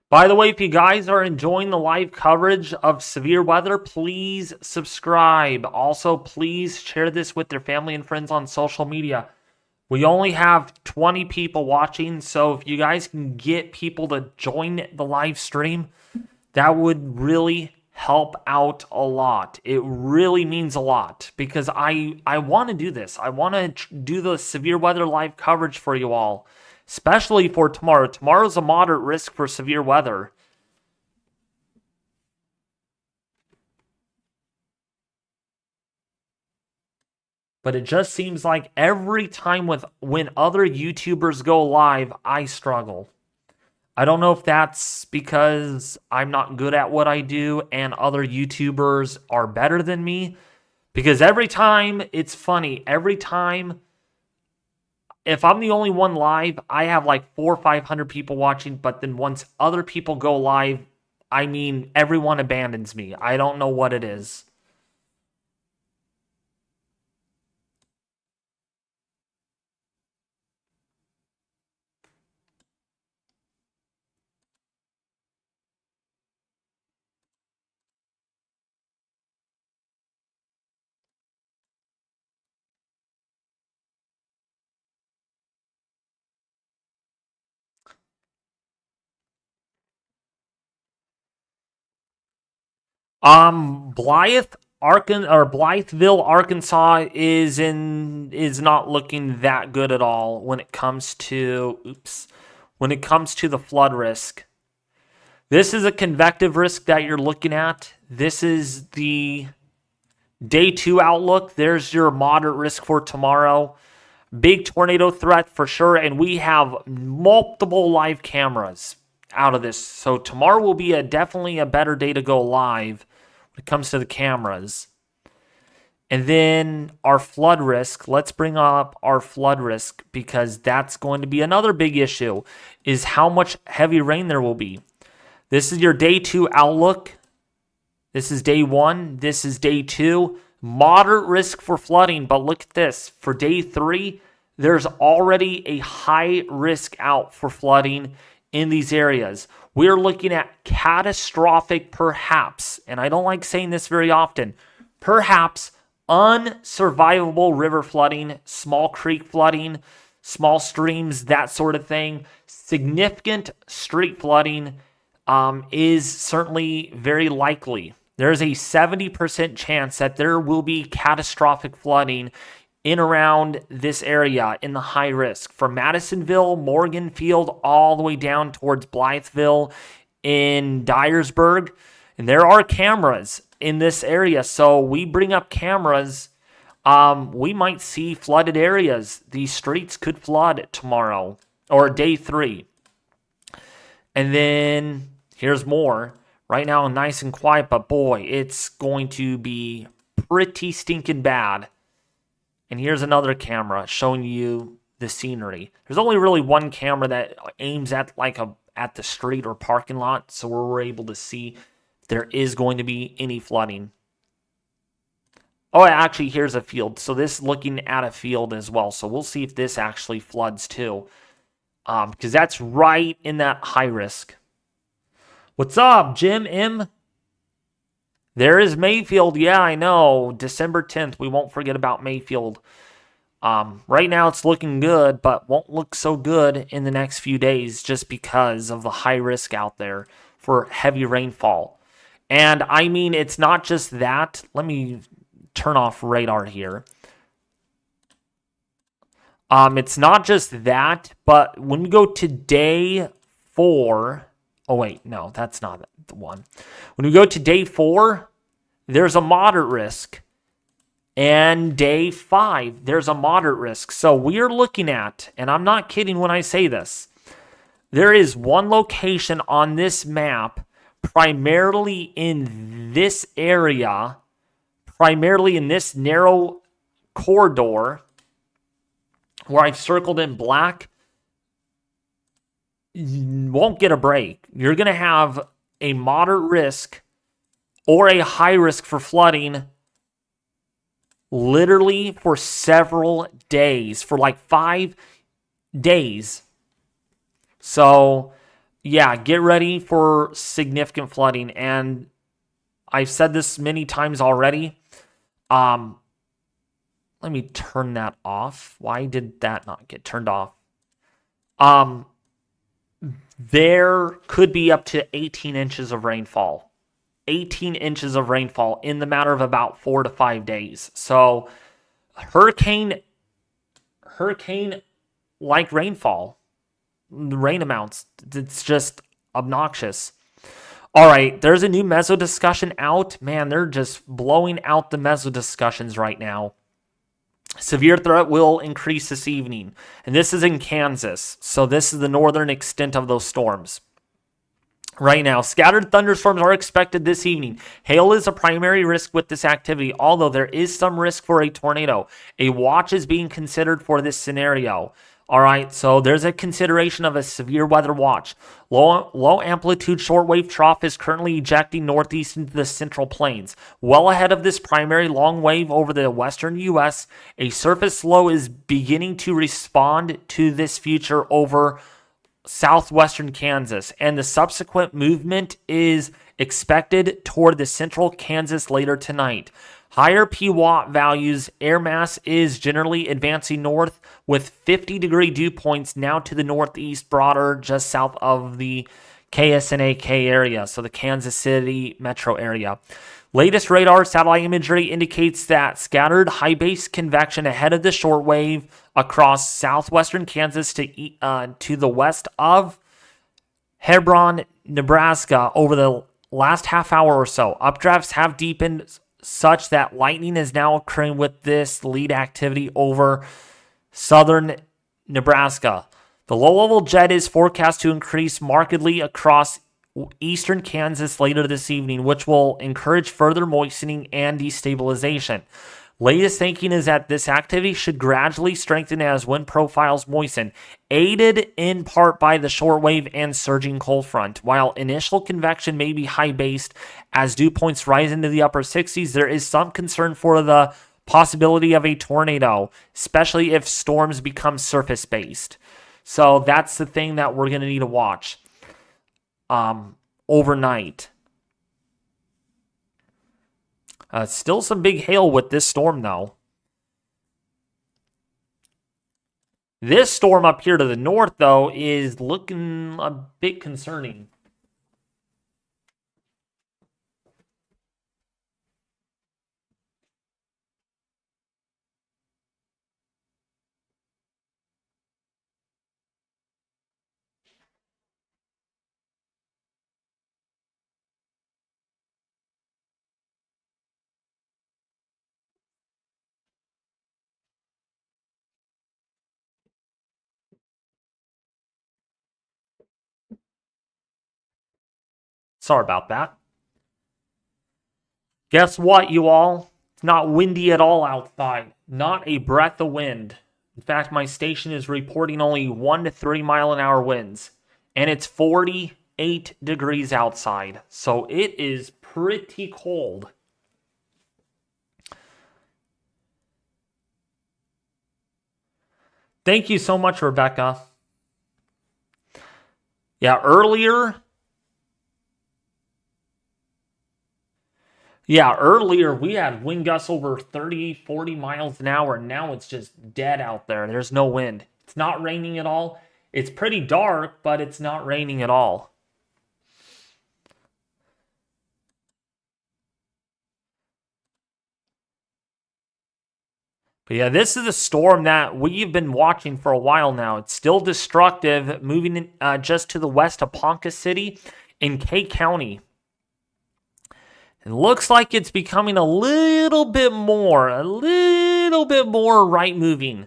By the way, if you guys are enjoying the live coverage of severe weather, please subscribe. Also, please share this with your family and friends on social media. We only have 20 people watching, so if you guys can get people to join the live stream, that would really help out a lot. It really means a lot because I want to do this. I want to do the severe weather live coverage for you all. Especially for tomorrow. Tomorrow's a moderate risk for severe weather. But it just seems like every time when other YouTubers go live, I struggle. I don't know if that's because I'm not good at what I do and other YouTubers are better than me. Because every time, it's funny, every time... If I'm the only one live, I have like 400 or 500 people watching, but then once other people go live, I mean, everyone abandons me. I don't know what it is. Blytheville, Arkansas is not looking that good at all when it comes to the flood risk. This is a convective risk that you're looking at. This is the day 2 outlook. There's your moderate risk for tomorrow. Big tornado threat for sure, and we have multiple live cameras out of this. So tomorrow will be definitely a better day to go live when it comes to the cameras. And then our flood risk, let's bring up our flood risk because that's going to be another big issue, is how much heavy rain there will be. This is your day 2 outlook. This is day 1. This is day 2. Moderate risk for flooding, but look at this. For day 3, there's already a high risk out for flooding in these areas. We're looking at catastrophic, perhaps, and I don't like saying this very often, perhaps unsurvivable river flooding, small creek flooding, small streams, that sort of thing. Significant street flooding is certainly very likely. There's a 70% chance that there will be catastrophic flooding in around this area in the high risk. From Madisonville, Morganfield, all the way down towards Blytheville in Dyersburg. And there are cameras in this area, so we bring up cameras. We might see flooded areas. These streets could flood tomorrow or day 3. And then here's more. Right now, nice and quiet, but boy, it's going to be pretty stinking bad. And here's another camera showing you the scenery. There's only really one camera that aims at at the street or parking lot, so we're able to see if there is going to be any flooding. Oh, actually, here's a field. So this is looking at a field as well. So we'll see if this actually floods too, because that's right in that high risk. What's up, Jim M? There is Mayfield. Yeah, I know. December 10th. We won't forget about Mayfield. Right now it's looking good, but won't look so good in the next few days just because of the high risk out there for heavy rainfall. And I mean, it's not just that. Let me turn off radar here. It's not just that, but when we go to day 4... Oh, wait, no, that's not the one. When we go to day 4, there's a moderate risk. And day 5, there's a moderate risk. So we're looking at, and I'm not kidding when I say this, there is one location on this map, primarily in this area, primarily in this narrow corridor, where I've circled in black, you won't get a break. You're going to have a moderate risk or a high risk for flooding literally for several days, for like 5 days. So, yeah, get ready for significant flooding. And I've said this many times already. Let me turn that off. Why did that not get turned off? There could be up to 18 inches of rainfall. 18 inches of rainfall in the matter of about 4 to 5 days. So, hurricane-like rainfall, the rain amounts, it's just obnoxious. All right, there's a new meso discussion out. Man, they're just blowing out the meso discussions right now. Severe threat will increase this evening. And this is in Kansas. So this is the northern extent of those storms. Right now, scattered thunderstorms are expected this evening. Hail is a primary risk with this activity, although there is some risk for a tornado. A watch is being considered for this scenario. All right, so there's a consideration of a severe weather watch. Low amplitude shortwave trough is currently ejecting northeast into the central plains. Well ahead of this primary long wave over the western U.S., a surface low is beginning to respond to this feature over southwestern Kansas, and the subsequent movement is expected toward the central Kansas later tonight. Higher P-watt values, air mass is generally advancing north with 50-degree dew points now to the northeast, broader just south of the KSNAK area, so the Kansas City metro area. Latest radar satellite imagery indicates that scattered high base convection ahead of the shortwave across southwestern Kansas to the west of Hebron, Nebraska over the last half hour or so. Updrafts have deepened such that lightning is now occurring with this lead activity over southern Nebraska. The low-level jet is forecast to increase markedly across eastern Kansas later this evening, which will encourage further moistening and destabilization. Latest thinking is that this activity should gradually strengthen as wind profiles moisten, aided in part by the shortwave and surging cold front. While initial convection may be high-based as dew points rise into the upper 60s, there is some concern for the possibility of a tornado, especially if storms become surface-based. So that's the thing that we're going to need to watch overnight. Still some big hail with this storm, though. This storm up here to the north, though, is looking a bit concerning. Sorry about that. Guess what, you all? It's not windy at all outside. Not a breath of wind. In fact, my station is reporting only 1 to 3 mile an hour winds. And it's 48 degrees outside. So it is pretty cold. Thank you so much, Rebecca. Yeah, earlier we had wind gusts over 30, 40 miles an hour. And now it's just dead out there. There's no wind. It's not raining at all. It's pretty dark, but it's not raining at all. But yeah, this is a storm that we've been watching for a while now. It's still destructive, moving just to the west of Ponca City in Kay County. It looks like it's becoming a little bit more right moving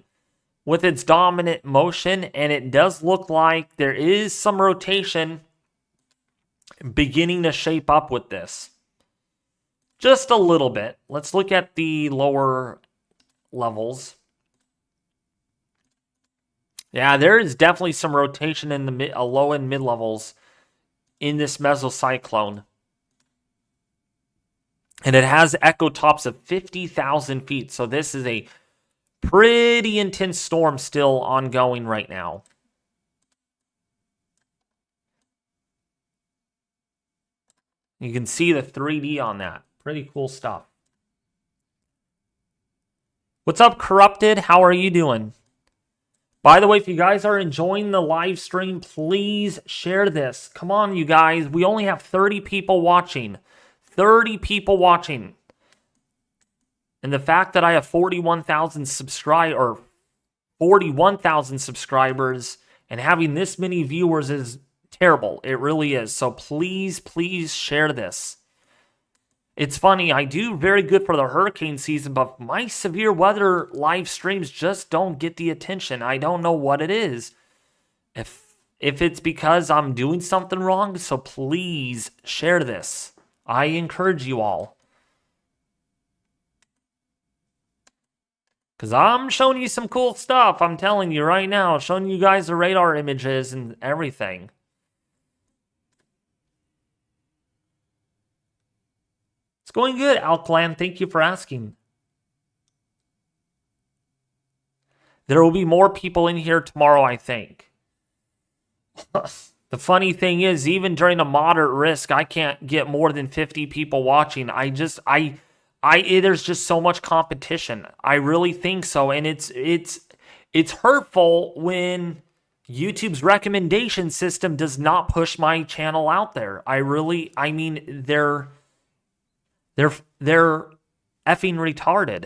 with its dominant motion, and it does look like there is some rotation beginning to shape up with this. Just a little bit. Let's look at the lower levels. Yeah, there is definitely some rotation in the low and mid levels in this mesocyclone. And it has echo tops of 50,000 feet. So this is a pretty intense storm still ongoing right now. You can see the 3D on that. Pretty cool stuff. What's up, Corrupted? How are you doing? By the way, if you guys are enjoying the live stream, please share this. Come on, you guys. We only have 30 people watching. 30 people watching. And the fact that I have 41,000 subscribers and having this many viewers is terrible. It really is. So please, please share this. It's funny, I do very good for the hurricane season, but my severe weather live streams just don't get the attention. I don't know what it is. If it's because I'm doing something wrong, so please share this. I encourage you all. Because I'm showing you some cool stuff. I'm telling you right now. Showing you guys the radar images and everything. It's going good, Alkalan. Thank you for asking. There will be more people in here tomorrow, I think. The funny thing is, even during a moderate risk, I can't get more than 50 people watching. There's just so much competition. I really think so, and it's hurtful when YouTube's recommendation system does not push my channel out there. I mean, they're effing retarded.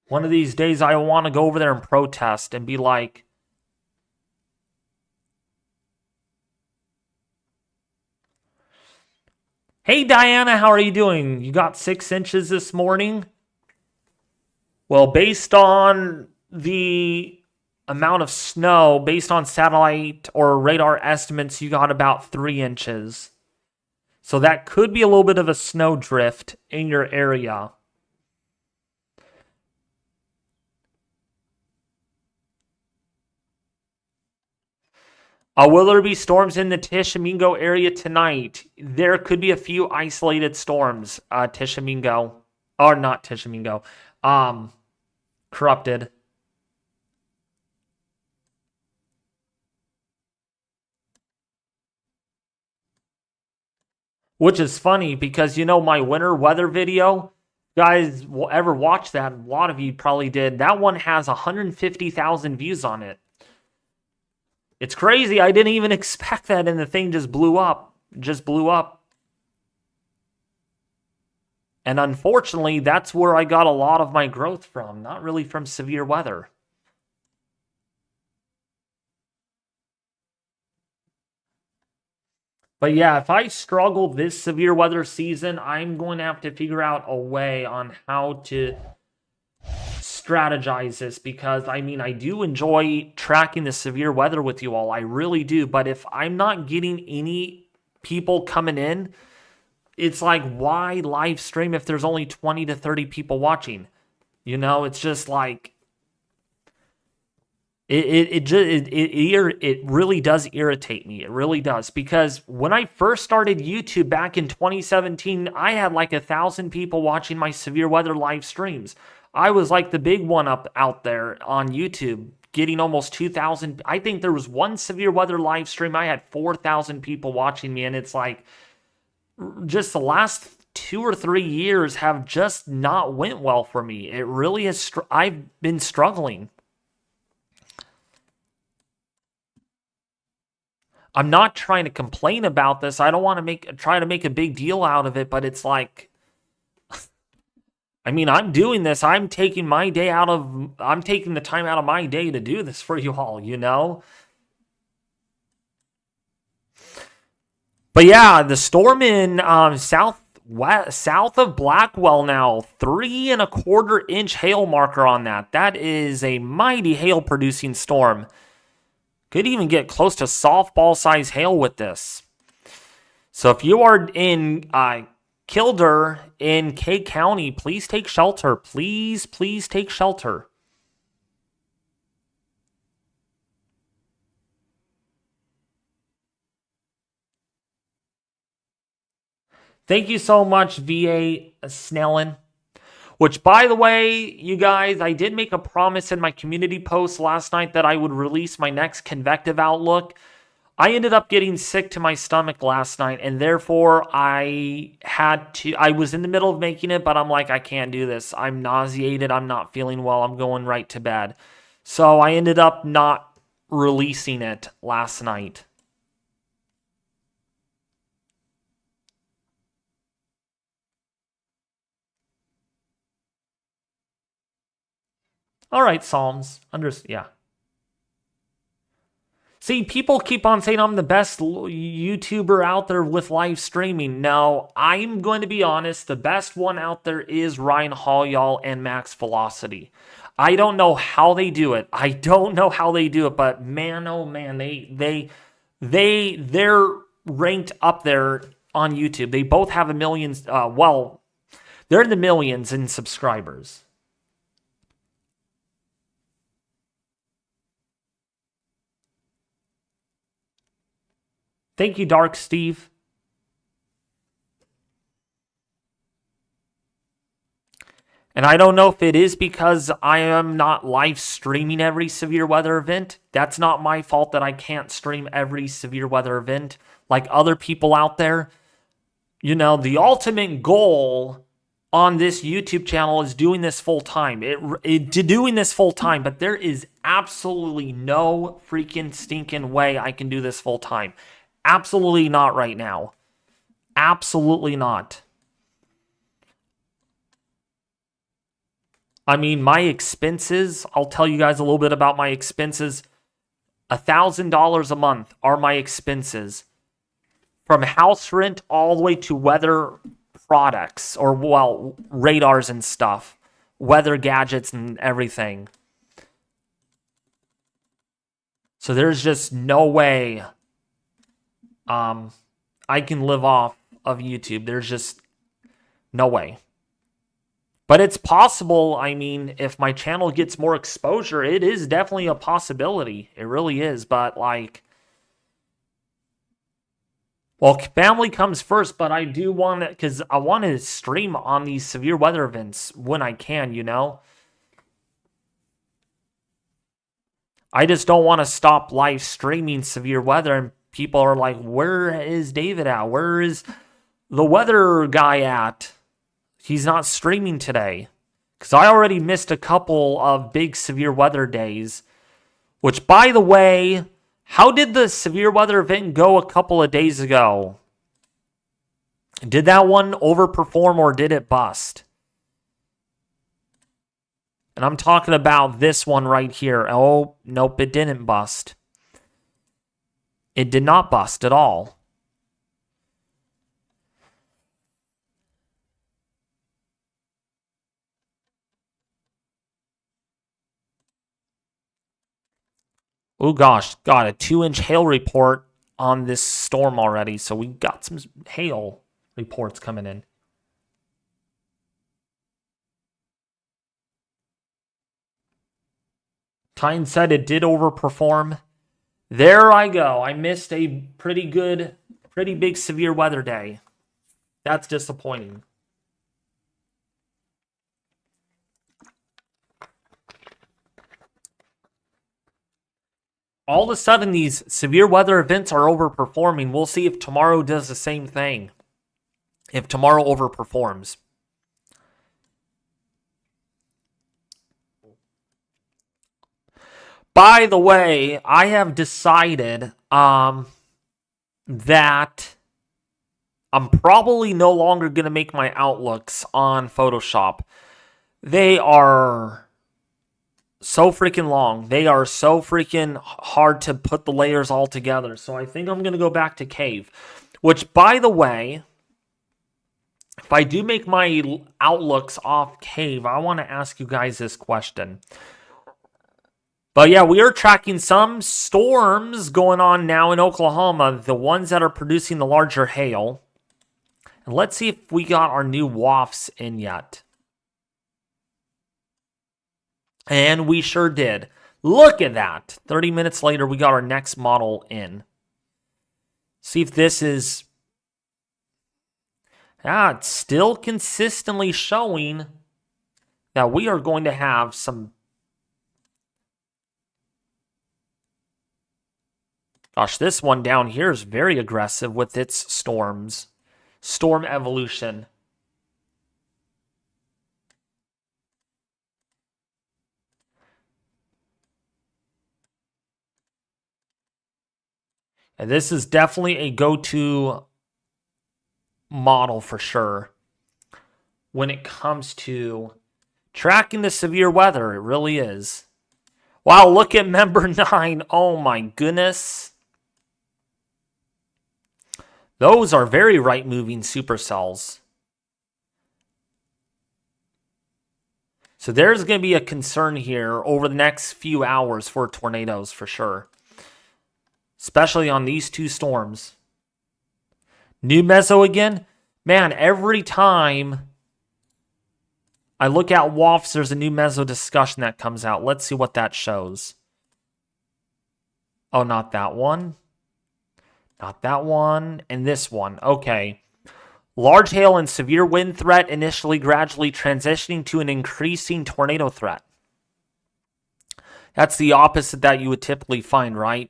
One of these days, I want to go over there and protest and be like, hey, Diana, how are you doing? You got 6 inches this morning? Well, based on the amount of snow, based on satellite or radar estimates, you got about 3 inches. So that could be a little bit of a snow drift in your area. Will there be storms in the Tishomingo area tonight? There could be a few isolated storms, Tishomingo. Or not Tishomingo. Corrupted. Which is funny because, you know, my winter weather video, guys will ever watch that, a lot of you probably did. That one has 150,000 views on it. It's crazy. I didn't even expect that, and the thing just blew up. Just blew up. And unfortunately, that's where I got a lot of my growth from, not really from severe weather. But yeah, if I struggle this severe weather season, I'm going to have to figure out a way on how to strategize this, because I mean, I do enjoy tracking the severe weather with you all. I really do. But if I'm not getting any people coming in, it's like, why live stream if there's only 20 to 30 people watching? You know, it's just like, it really does irritate me. It really does. Because when I first started YouTube back in 2017, I had like 1,000 people watching my severe weather live streams. I was like the big one out there on YouTube, getting almost 2,000. I think there was one severe weather live stream, I had 4,000 people watching me, and it's like, just the last 2 or 3 years have just not went well for me. It really is. I've been struggling. I'm not trying to complain about this. I don't want to try to make a big deal out of it, but it's like, I mean, I'm doing this. I'm taking the time out of my day to do this for you all, you know? But yeah, the storm in south of Blackwell now, 3¼ inch hail marker on that. That is a mighty hail producing storm. Could even get close to softball size hail with this. So if you are in Kildare in K County, please take shelter. Please take shelter. Thank you so much, VA Snellen. Which, by the way, you guys, I did make a promise in my community post last night that I would release my next convective outlook. I ended up getting sick to my stomach last night, and therefore I was in the middle of making it, but I'm like, I can't do this. I'm nauseated. I'm not feeling well. I'm going right to bed. So I ended up not releasing it last night. All right, Psalms. Yeah. See, people keep on saying I'm the best YouTuber out there with live streaming. No, I'm going to be honest. The best one out there is Ryan Hall and Max Velocity. I don't know how they do it. But man, oh man, they're ranked up there on YouTube. They both have a million. They're in the millions in subscribers. Thank you, Dark Steve. And I don't know if it is because I am not live streaming every severe weather event. That's not my fault that I can't stream every severe weather event like other people out there. You know, the ultimate goal on this YouTube channel is doing this full time. But there is absolutely no freaking stinking way I can do this full time. Absolutely not right now. Absolutely not. I mean, my expenses, I'll tell you guys a little bit about my expenses. $1,000 a month are my expenses. From house rent all the way to weather products, or, well, radars and stuff. Weather gadgets and everything. So there's just no way I can live off of YouTube. There's just no way. But it's possible. I mean, if my channel gets more exposure, it is definitely a possibility. It really is. But like, well, family comes first, but I do want to, because I want to stream on these severe weather events when I can, you know? I just don't want to stop live streaming severe weather, and people are like, where is David at? Where is the weather guy at? He's not streaming today. Because I already missed a couple of big severe weather days. Which, by the way, how did the severe weather event go a couple of days ago? Did that one overperform or did it bust? And I'm talking about this one right here. Oh, nope, it didn't bust. It did not bust at all. Oh gosh, got a 2-inch hail report on this storm already. So we got some hail reports coming in. Tyne said it did overperform. There I go. I missed a pretty big severe weather day. That's disappointing. All of a sudden, these severe weather events are overperforming. We'll see if tomorrow does the same thing. If tomorrow overperforms. By the way, I have decided that I'm probably no longer going to make my outlooks on Photoshop. They are so freaking long. They are so freaking hard to put the layers all together. So I think I'm going to go back to Cave. Which, by the way, if I do make my outlooks off Cave, I want to ask you guys this question. But yeah, we are tracking some storms going on now in Oklahoma, the ones that are producing the larger hail. And let's see if we got our new wafts in yet. And we sure did. Look at that. 30 minutes later, we got our next model in. See if this is... Yeah, it's still consistently showing that we are going to have some... Gosh, this one down here is very aggressive with its storms. Storm evolution. And this is definitely a go-to model for sure when it comes to tracking the severe weather. It really is. Wow, look at member 9. Oh my goodness. Those are very right-moving supercells. So there's going to be a concern here over the next few hours for tornadoes for sure. Especially on these two storms. New meso again? Man, every time I look at WAFs, there's a new meso discussion that comes out. Let's see what that shows. Oh, not that one. Not that one. And this one. Okay. Large hail and severe wind threat initially gradually transitioning to an increasing tornado threat. That's the opposite that you would typically find, right?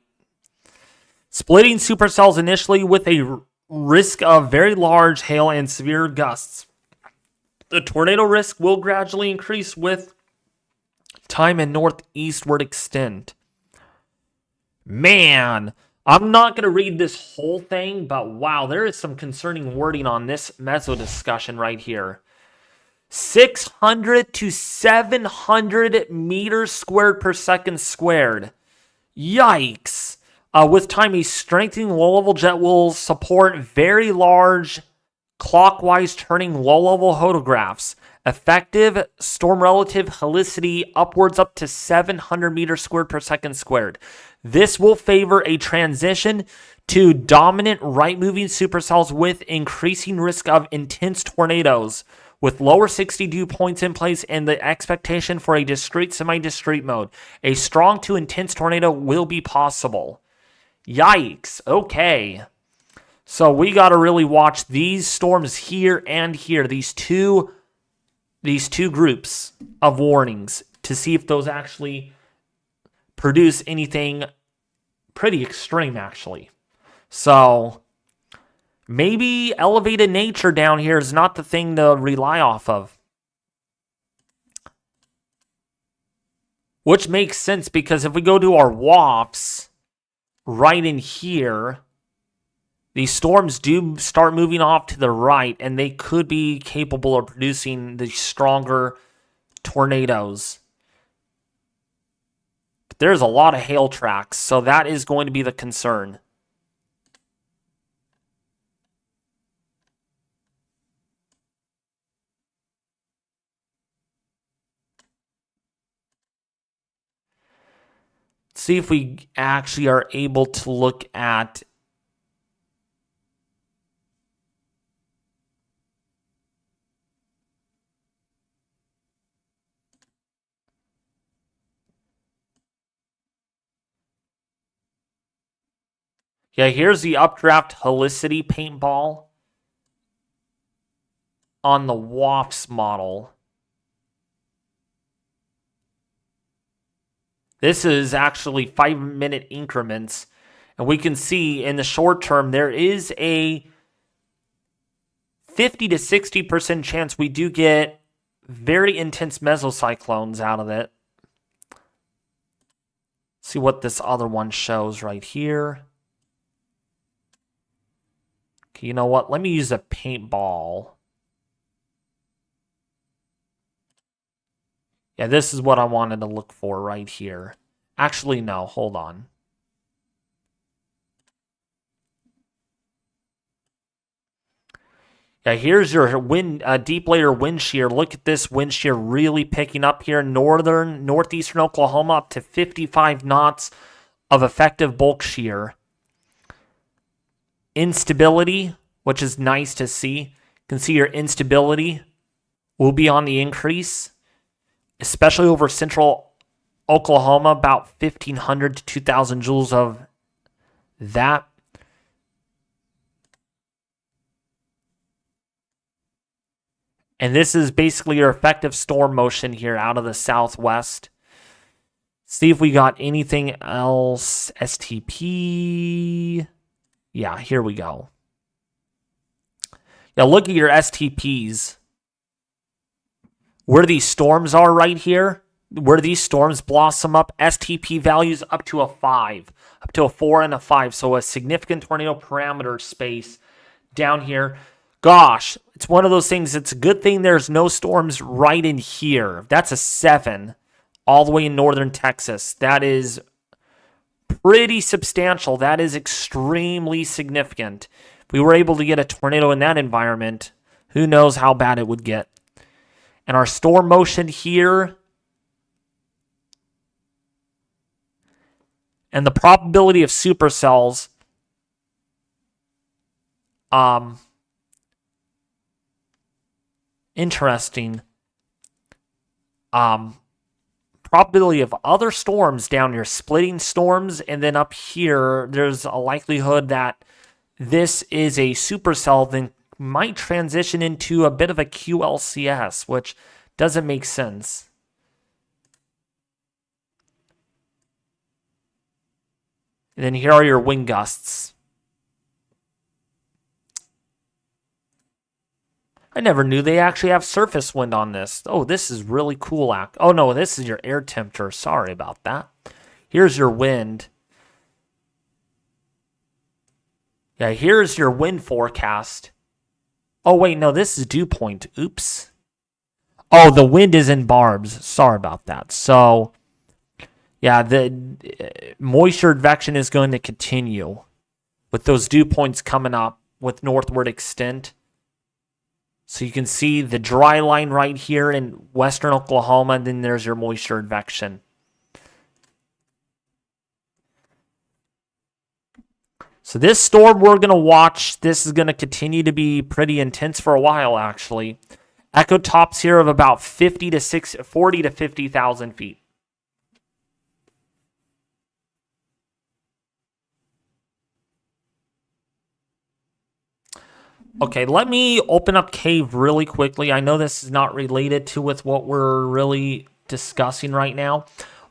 Splitting supercells initially with a risk of very large hail and severe gusts. The tornado risk will gradually increase with time and northeastward extent. Man, I'm not going to read this whole thing, but wow, there is some concerning wording on this meso discussion right here. 600 to 700 meters squared per second squared. Yikes. With time, a strengthening low-level jet will support very large clockwise turning low-level photographs Effective storm relative helicity upwards up to 700 meters squared per second squared. This will favor a transition to dominant right-moving supercells with increasing risk of intense tornadoes, with lower 60 dew points in place and the expectation for a discrete, semi-discrete mode. A strong to intense tornado will be possible. Yikes. Okay. So we got to really watch these storms here and here, these two groups of warnings, to see if those actually produce anything pretty extreme, actually. So maybe elevated nature down here is not the thing to rely off of. Which makes sense, because if we go to our WAFs right in here, these storms do start moving off to the right, and they could be capable of producing the stronger tornadoes. But there's a lot of hail tracks, so that is going to be the concern. See if we actually are able to look at here's the updraft helicity paintball on the WAFs model. This is actually 5-minute increments, and we can see in the short term there is a 50 to 60% chance we do get very intense mesocyclones out of it. See what this other one shows right here. Okay, you know what? Let me use a paintball. Yeah, this is what I wanted to look for right here. Actually, no, hold on. Yeah, here's your deep layer wind shear. Look at this wind shear really picking up here. Northeastern Oklahoma up to 55 knots of effective bulk shear. Instability, which is nice to see. You can see your instability will be on the increase, especially over central Oklahoma, about 1,500 to 2,000 joules of that. And this is basically your effective storm motion here out of the southwest. See if we got anything else. STP. Yeah, here we go. Now look at your STPs. Where these storms are right here, where these storms blossom up, STP values up to a 5, up to a 4 and a 5. So a significant tornado parameter space down here. Gosh, it's one of those things. It's a good thing there's no storms right in here. That's a 7 all the way in northern Texas. That is pretty substantial. That is extremely significant. If we were able to get a tornado in that environment, who knows how bad it would get. And our storm motion here, and the probability of supercells, interesting. Probability of other storms down here, splitting storms, and then up here, there's a likelihood that this is a supercell, then might transition into a bit of a QLCS, which doesn't make sense. And then here are your wind gusts. I never knew they actually have surface wind on this. Oh, this is really cool. Oh, no, this is your air temperature. Sorry about that. Here's your wind. Yeah, here's your wind forecast. Oh, wait, no, this is dew point. Oops. Oh, the wind is in barbs. Sorry about that. So, yeah, the moisture advection is going to continue with those dew points coming up with northward extent. So you can see the dry line right here in western Oklahoma, and then there's your moisture advection. So this storm we're going to watch, this is going to continue to be pretty intense for a while, actually. Echo tops here of about 40 to 50,000 feet. Okay, let me open up Cave really quickly. I know this is not related to with what we're really discussing right now,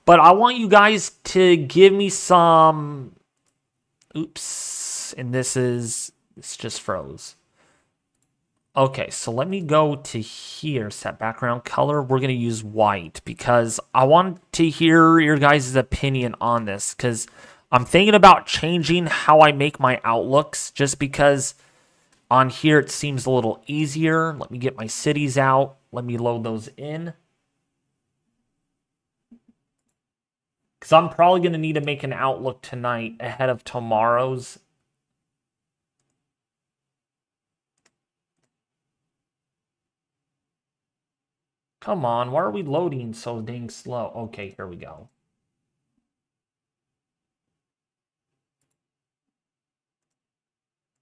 but I want you guys to give me some... Oops, and this just froze. Okay, so let me go to here, set background color. We're going to use white because I want to hear your guys' opinion on this because I'm thinking about changing how I make my outlooks just because on here it seems a little easier. Let me get my cities out. Let me load those in. Because I'm probably going to need to make an outlook tonight ahead of tomorrow's. Come on, why are we loading so dang slow? Okay, here we go.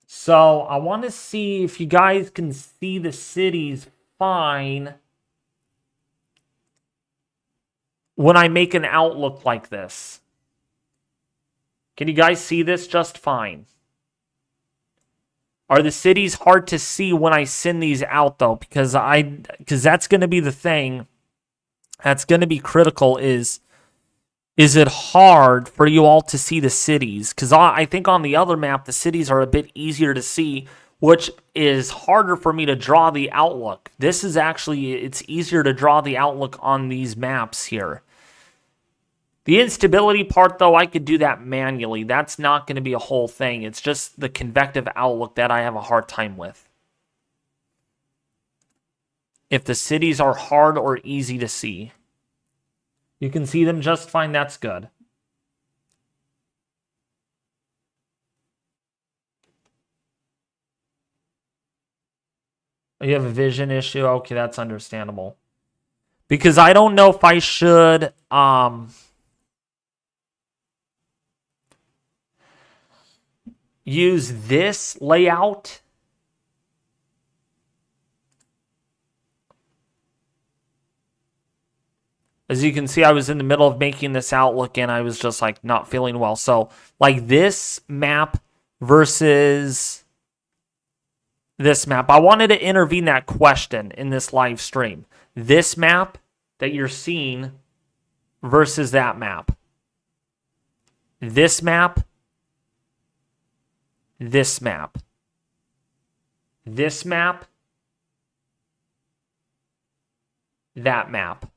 So I want to see if you guys can see the cities fine when I make an outlook like this. Can you guys see this just fine? Are the cities hard to see when I send these out, though? Because that's going to be the thing that's going to be critical is it hard for you all to see the cities? Because I think on the other map, the cities are a bit easier to see, which is harder for me to draw the outlook. This is actually, it's easier to draw the outlook on these maps here. The instability part, though, I could do that manually. That's not going to be a whole thing. It's just the convective outlook that I have a hard time with. If the cities are hard or easy to see. You can see them just fine. That's good. You have a vision issue? Okay, that's understandable. Because I don't know if I should... use this layout. As you can see, I was in the middle of making this outlook and I was just like not feeling well. So like this map versus this map. I wanted to intervene that question in this live stream. This map that you're seeing versus that map. This map. This map. This map. That map.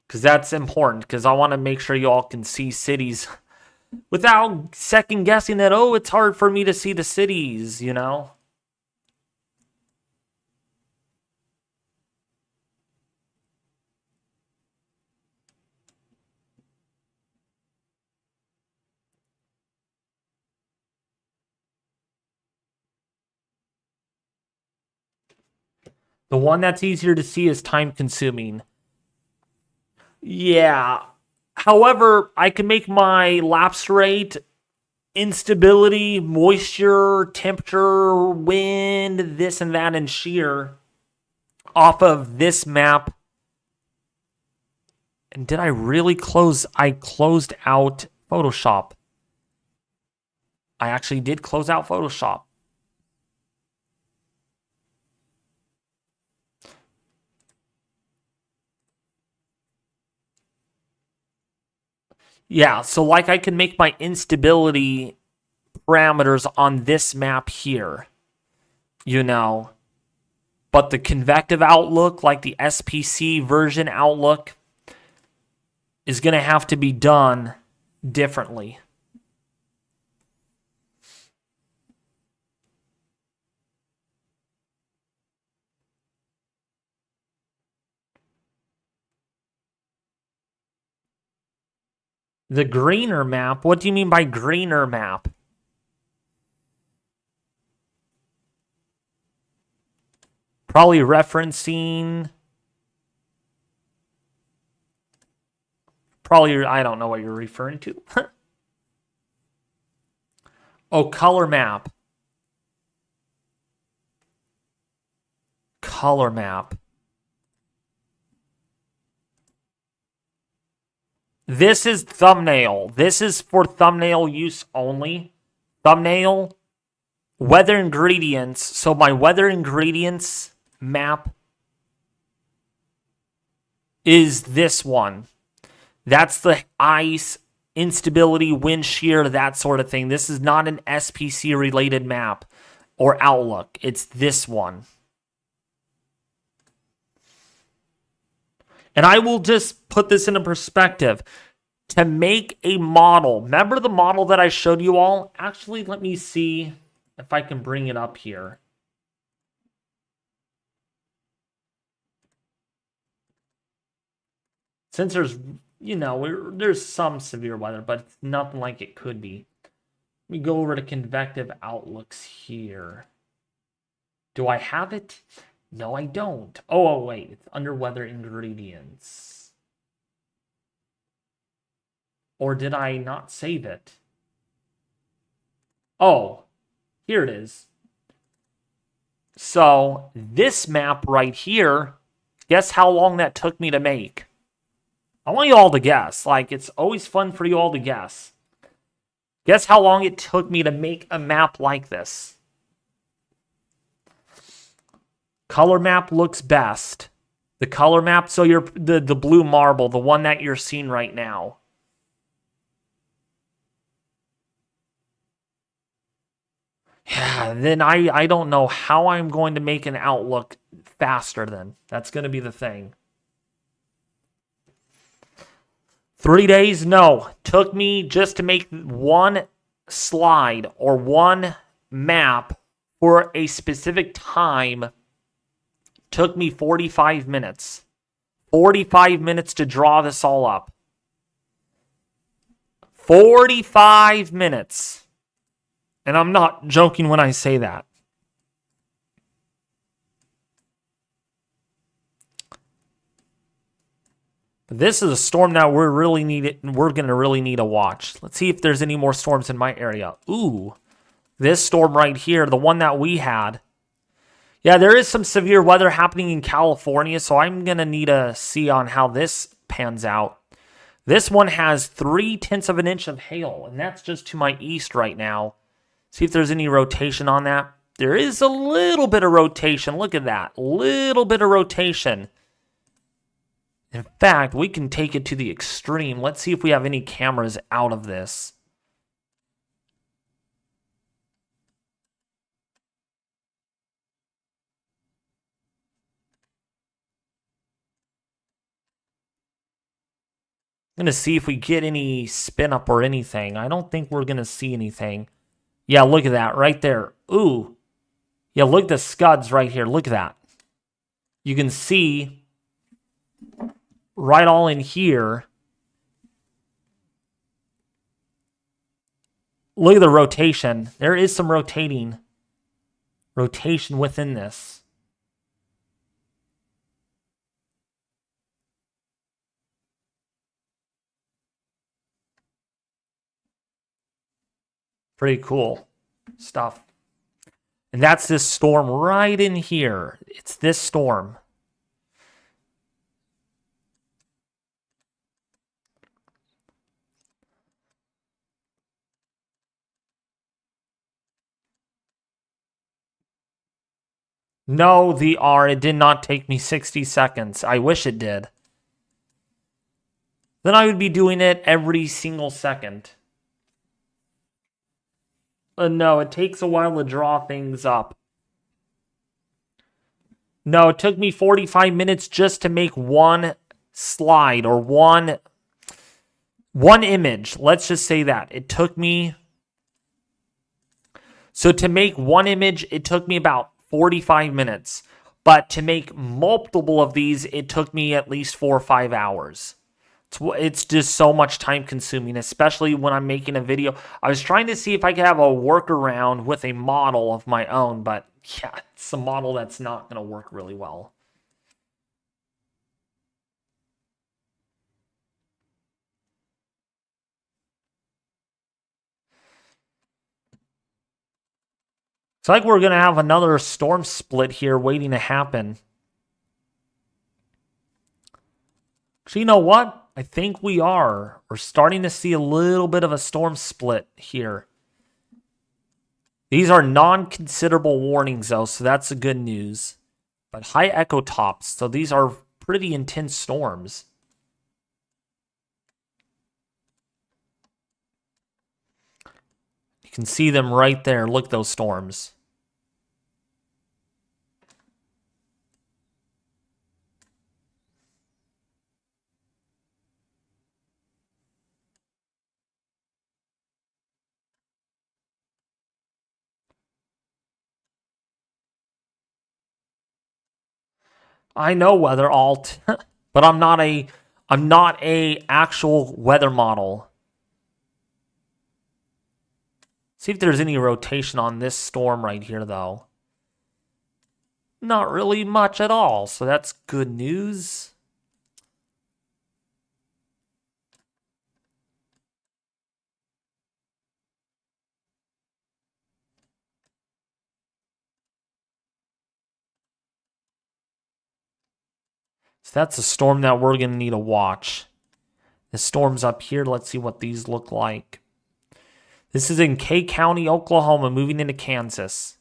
Because that's important. Because I want to make sure you all can see cities without second guessing that, oh, it's hard for me to see the cities, you know? The one that's easier to see is time consuming. Yeah. However, I can make my lapse rate, instability, moisture, temperature, wind, this and that, and shear off of this map. And did I really close? I closed out Photoshop. I actually did close out Photoshop. Yeah, so like I can make my instability parameters on this map here, you know. But the convective outlook, like the SPC version outlook, is going to have to be done differently. The greener map? What do you mean by greener map? Probably referencing... Probably, I don't know what you're referring to. Oh, color map. Color map. This is thumbnail. This is for thumbnail use only. Thumbnail. Weather ingredients. So my weather ingredients map is this one. That's the ice, instability, wind shear, that sort of thing. This is not an SPC related map or outlook. It's this one. And I will just put this into perspective. To make a model, remember the model that I showed you all? Actually, let me see if I can bring it up here. Since there's, you know, there's some severe weather, but it's nothing like it could be. Let me go over to convective outlooks here. Do I have it? No, I don't. Oh, wait. It's under weather ingredients. Or did I not save it? Oh, here it is. So this map right here, guess how long that took me to make? I want you all to guess. Like, it's always fun for you all to guess. Guess how long it took me to make a map like this. Color map looks best. The color map, so you're the blue marble, the one that you're seeing right now. Yeah, then I don't know how I'm going to make an outlook faster then. That's going to be the thing. 3 days? No. Took me just to make one slide or one map for a specific time. Took me 45 minutes. 45 minutes to draw this all up. 45 minutes. And I'm not joking when I say that. But this is a storm that we're going to really need to watch. Let's see if there's any more storms in my area. Ooh, this storm right here, the one that we had. Yeah, there is some severe weather happening in California, so I'm going to need to see on how this pans out. This one has 3/10 of an inch of hail, and that's just to my east right now. See if there's any rotation on that. There is a little bit of rotation. Look at that. Little bit of rotation. In fact, we can take it to the extreme. Let's see if we have any cameras out of this. I'm going to see if we get any spin up or anything. I don't think we're going to see anything. Yeah, look at that right there. Ooh. Yeah, look at the scuds right here. Look at that. You can see right all in here. Look at the rotation. There is some rotation within this. Pretty cool stuff. And that's this storm right in here. It's this storm. No, it did not take me 60 seconds. I wish it did. Then I would be doing it every single second. No, it takes a while to draw things up. No, it took me 45 minutes just to make one slide or one image. Let's just say that. It took me... So to make one image, it took me about 45 minutes. But to make multiple of these, it took me at least 4 or 5 hours. It's just so much time consuming, especially when I'm making a video. I was trying to see if I could have a workaround with a model of my own, but yeah, it's a model that's not going to work really well. It's like we're going to have another storm split here waiting to happen. So you know what? I think we are. We're starting to see a little bit of a storm split here. These are non-considerable warnings, though, so that's the good news. But high echo tops, so these are pretty intense storms. You can see them right there. Look at those storms. I know weather alt, but I'm not a actual weather model. See if there's any rotation on this storm right here, though. Not really much at all, so that's good news. So that's a storm that we're going to need to watch. The storms up here, let's see what these look like. This is in Kay County, Oklahoma, moving into Kansas.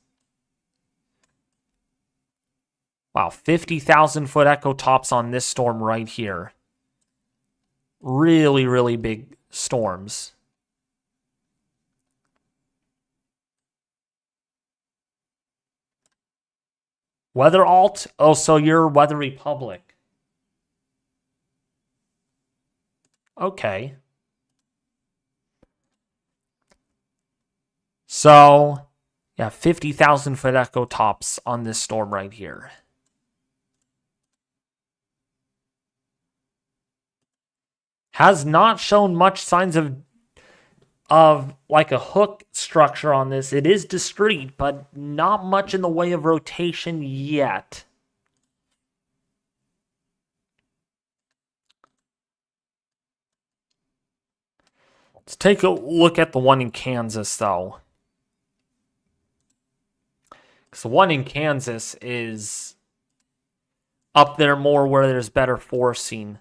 Wow, 50,000 foot echo tops on this storm right here. Really, really big storms. Weather alt? Oh, so you're Weather Republic. Okay. So, yeah, 50,000 foot echo tops on this storm right here. Has not shown much signs of like a hook structure on this. It is discrete, but not much in the way of rotation yet. Let's take a look at the one in Kansas, though. Because the one in Kansas is up there more where there's better forcing.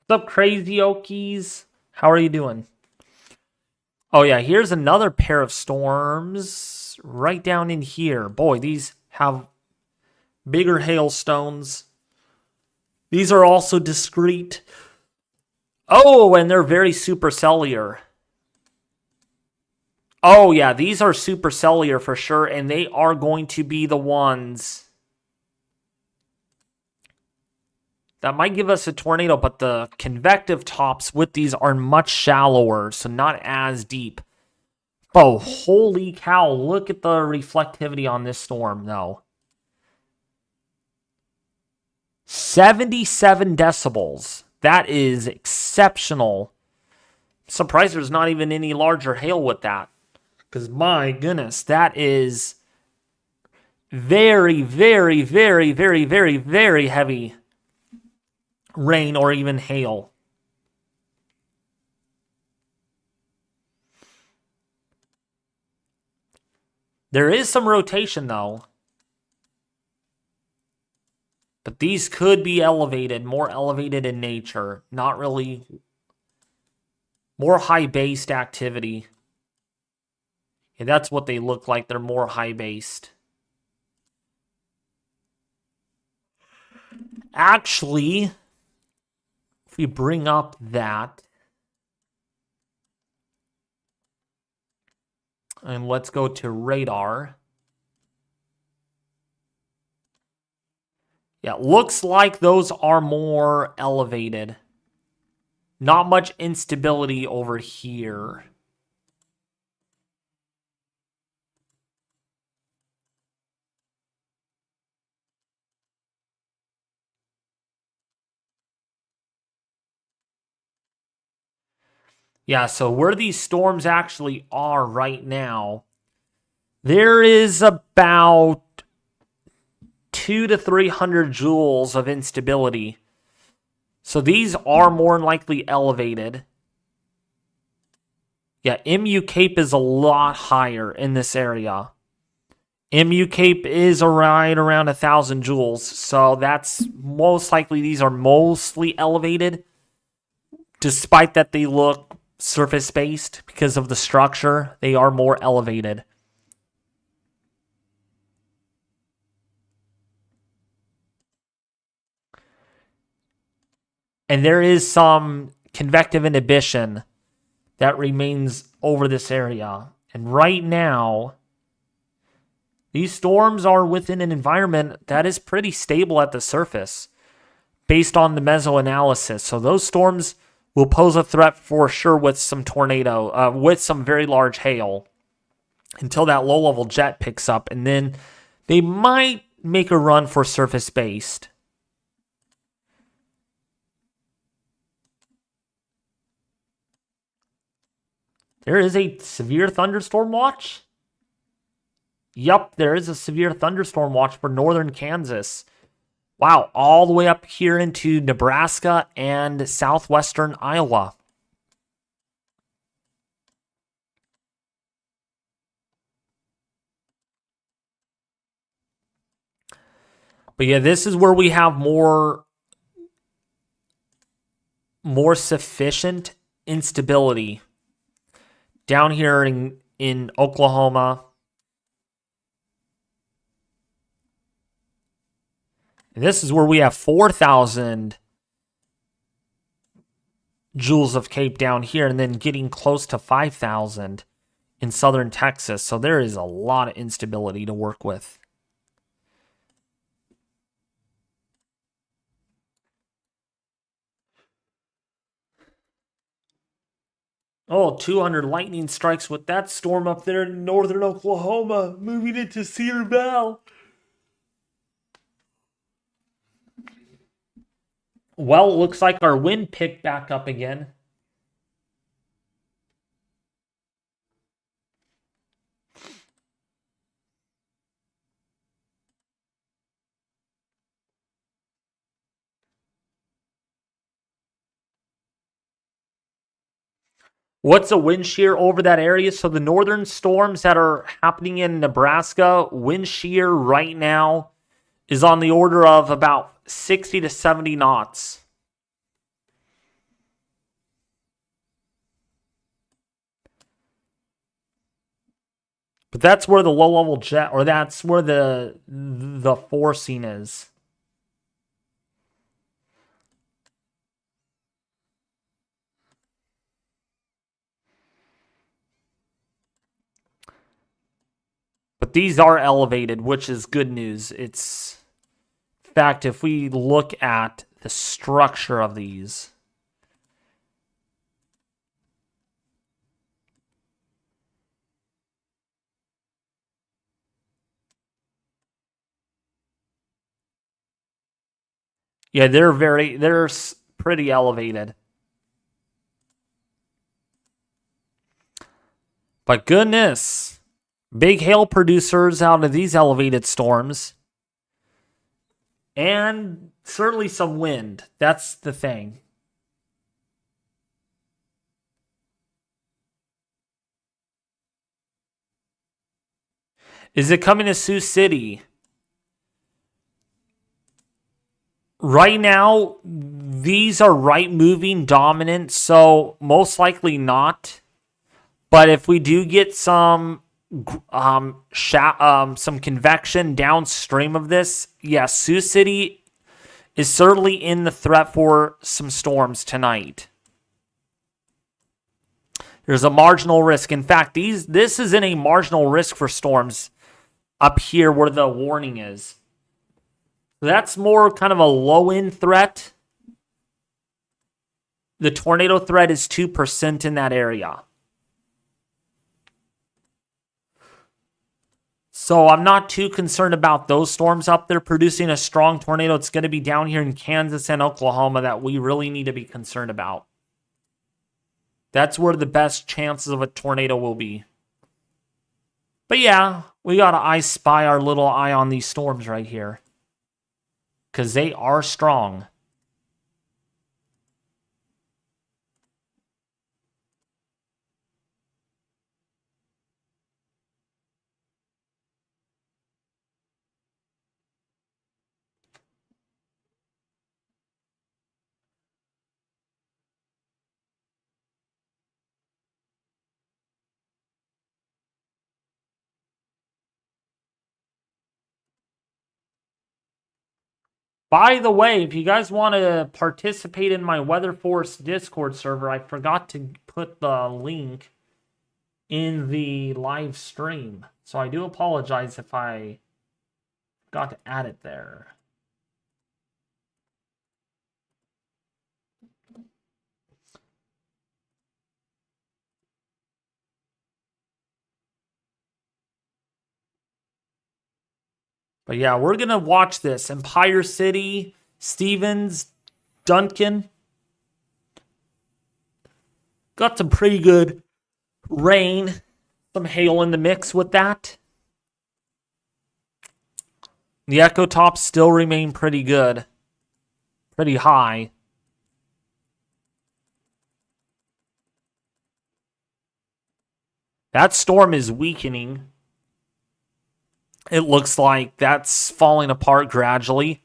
What's up, Crazy Okies? How are you doing? Oh, yeah, here's another pair of storms right down in here. Boy, these have bigger hailstones. These are also discrete. Oh, and they're very supercellular. Oh, yeah, these are supercellular for sure, and they are going to be the ones that might give us a tornado, but the convective tops with these are much shallower, so not as deep. Oh, holy cow, look at the reflectivity on this storm, though. 77 decibels. That is exceptional. Surprised there's not even any larger hail with that. Because my goodness, that is very, very, very, very, very, very heavy rain or even hail. There is some rotation, though. But these could be elevated, more elevated in nature. Not really. More high-based activity. Yeah, that's what they look like. They're more high-based. Actually, if we bring up that, and let's go to radar. Yeah, looks like those are more elevated. Not much instability over here. Yeah, so where these storms actually are right now, there is about 200 to 300 joules of instability. So these are more than likely elevated. Yeah, MU Cape is a lot higher in this area. MU Cape is right around 1,000 joules. So that's most likely, these are mostly elevated, despite that they look surface-based because of the structure. They are more elevated. And there is some convective inhibition that remains over this area. And right now, these storms are within an environment that is pretty stable at the surface based on the mesoanalysis. So those storms will pose a threat for sure with some tornado, with some very large hail until that low-level jet picks up. And then they might make a run for surface-based. There is a severe thunderstorm watch. Yep, there is a severe thunderstorm watch for northern Kansas. Wow, all the way up here into Nebraska and southwestern Iowa. But yeah, this is where we have more sufficient instability. Down here in Oklahoma. And this is where we have 4,000 joules of Cape down here, and then getting close to 5,000 in southern Texas. So there is a lot of instability to work with. Oh, 200 lightning strikes with that storm up there in northern Oklahoma, moving into Cedar Valley. Well, it looks like our wind picked back up again. What's a wind shear over that area? So the northern storms that are happening in Nebraska, wind shear right now is on the order of about 60 to 70 knots. But that's where the low-level jet, or that's where the forcing is. But these are elevated, which is good news. It's, in fact, if we look at the structure of these, yeah, they're pretty elevated. But goodness, big hail producers out of these elevated storms. And certainly some wind. That's the thing. Is it coming to Sioux City? Right now, these are right moving dominant, so most likely not. But if we do get some convection downstream of this, yes, Sioux City is certainly in the threat for some storms tonight. There's a marginal risk. In fact, this is in a marginal risk for storms up here where the warning is. That's more kind of a low-end threat. The tornado threat is 2% in that area. So I'm not too concerned about those storms up there producing a strong tornado. It's going to be down here in Kansas and Oklahoma that we really need to be concerned about. That's where the best chances of a tornado will be. But yeah, we got to I spy our little eye on these storms right here. Because they are strong. By the way, if you guys want to participate in my Weather Force Discord server, I forgot to put the link in the live stream. So I do apologize if I forgot to add it there. But yeah, we're going to watch this. Empire City, Stevens, Duncan. Got some pretty good rain. Some hail in the mix with that. The echo tops still remain pretty good. Pretty high. That storm is weakening. It looks like that's falling apart gradually.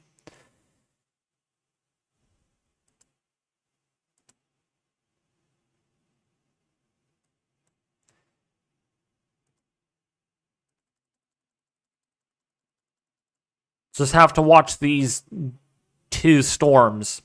Just have to watch these two storms.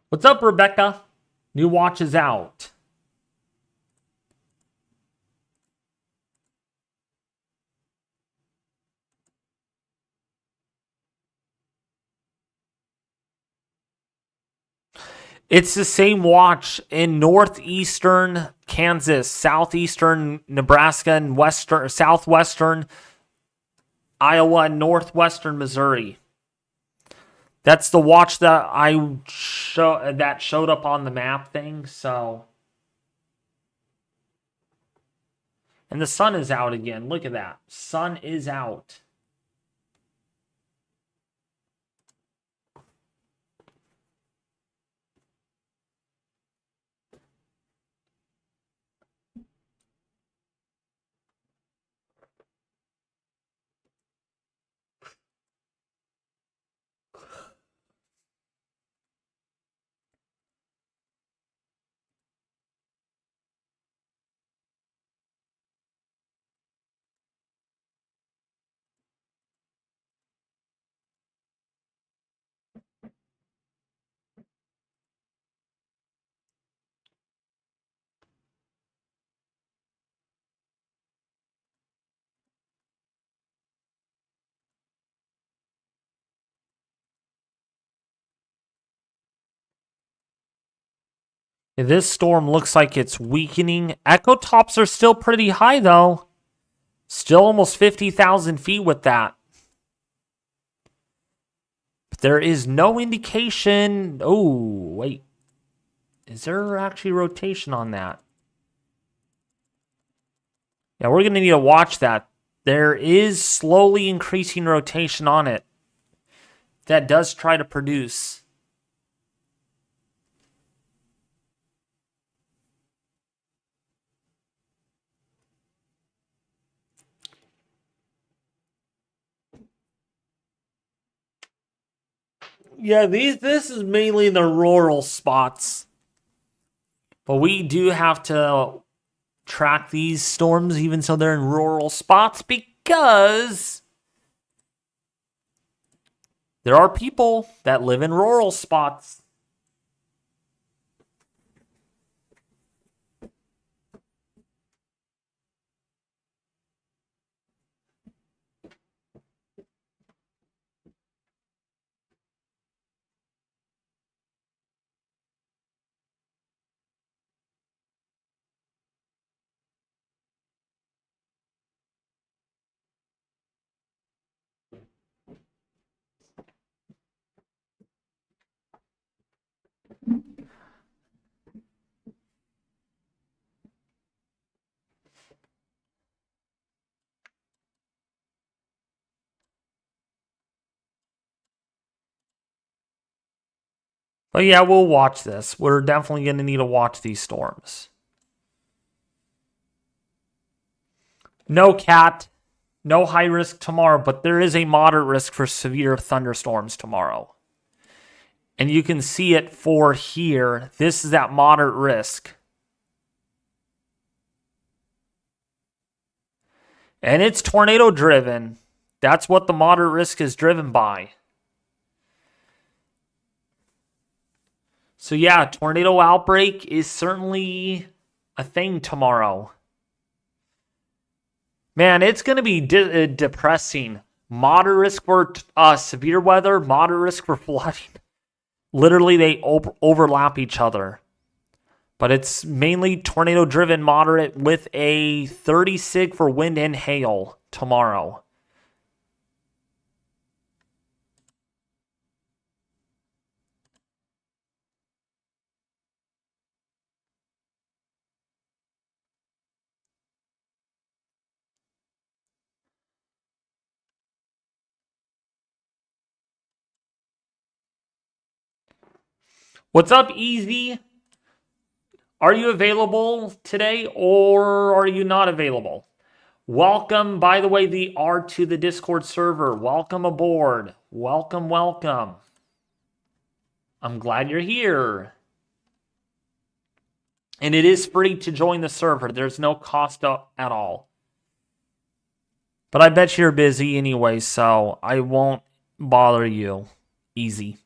What's up, Rebecca? New watch is out. It's the same watch in northeastern Kansas, southeastern Nebraska, and southwestern Iowa, and northwestern Missouri. That's the watch that that showed up on the map thing. So, and the sun is out again. Look at that. Sun is out. This storm looks like it's weakening. Echo tops are still pretty high, though. Still almost 50,000 feet with that. But there is no indication. Oh, wait. Is there actually rotation on that? Yeah, we're going to need to watch that. There is slowly increasing rotation on it. That does try to produce. Yeah, this is mainly in the rural spots. But we do have to track these storms even so they're in rural spots because there are people that live in rural spots. But yeah, we'll watch this. We're definitely going to need to watch these storms. No cat, no high risk tomorrow, but there is a moderate risk for severe thunderstorms tomorrow. And you can see it for here. This is at moderate risk. And it's tornado driven. That's what the moderate risk is driven by. So yeah, tornado outbreak is certainly a thing tomorrow. Man, it's going to be depressing. Moderate risk for severe weather, moderate risk for flooding. Literally, they overlap each other. But it's mainly tornado-driven moderate with a 30 sig for wind and hail tomorrow. What's up, Easy? Are you available today or are you not available? Welcome, by the way, the R to the Discord server. Welcome aboard. Welcome, welcome. I'm glad you're here. And it is free to join the server. There's no cost at all. But I bet you're busy anyway, so I won't bother you. Easy.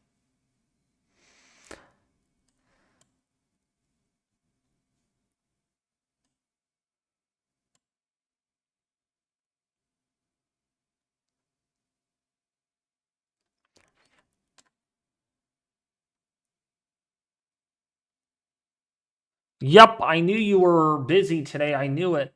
Yep, I knew you were busy today. I knew it.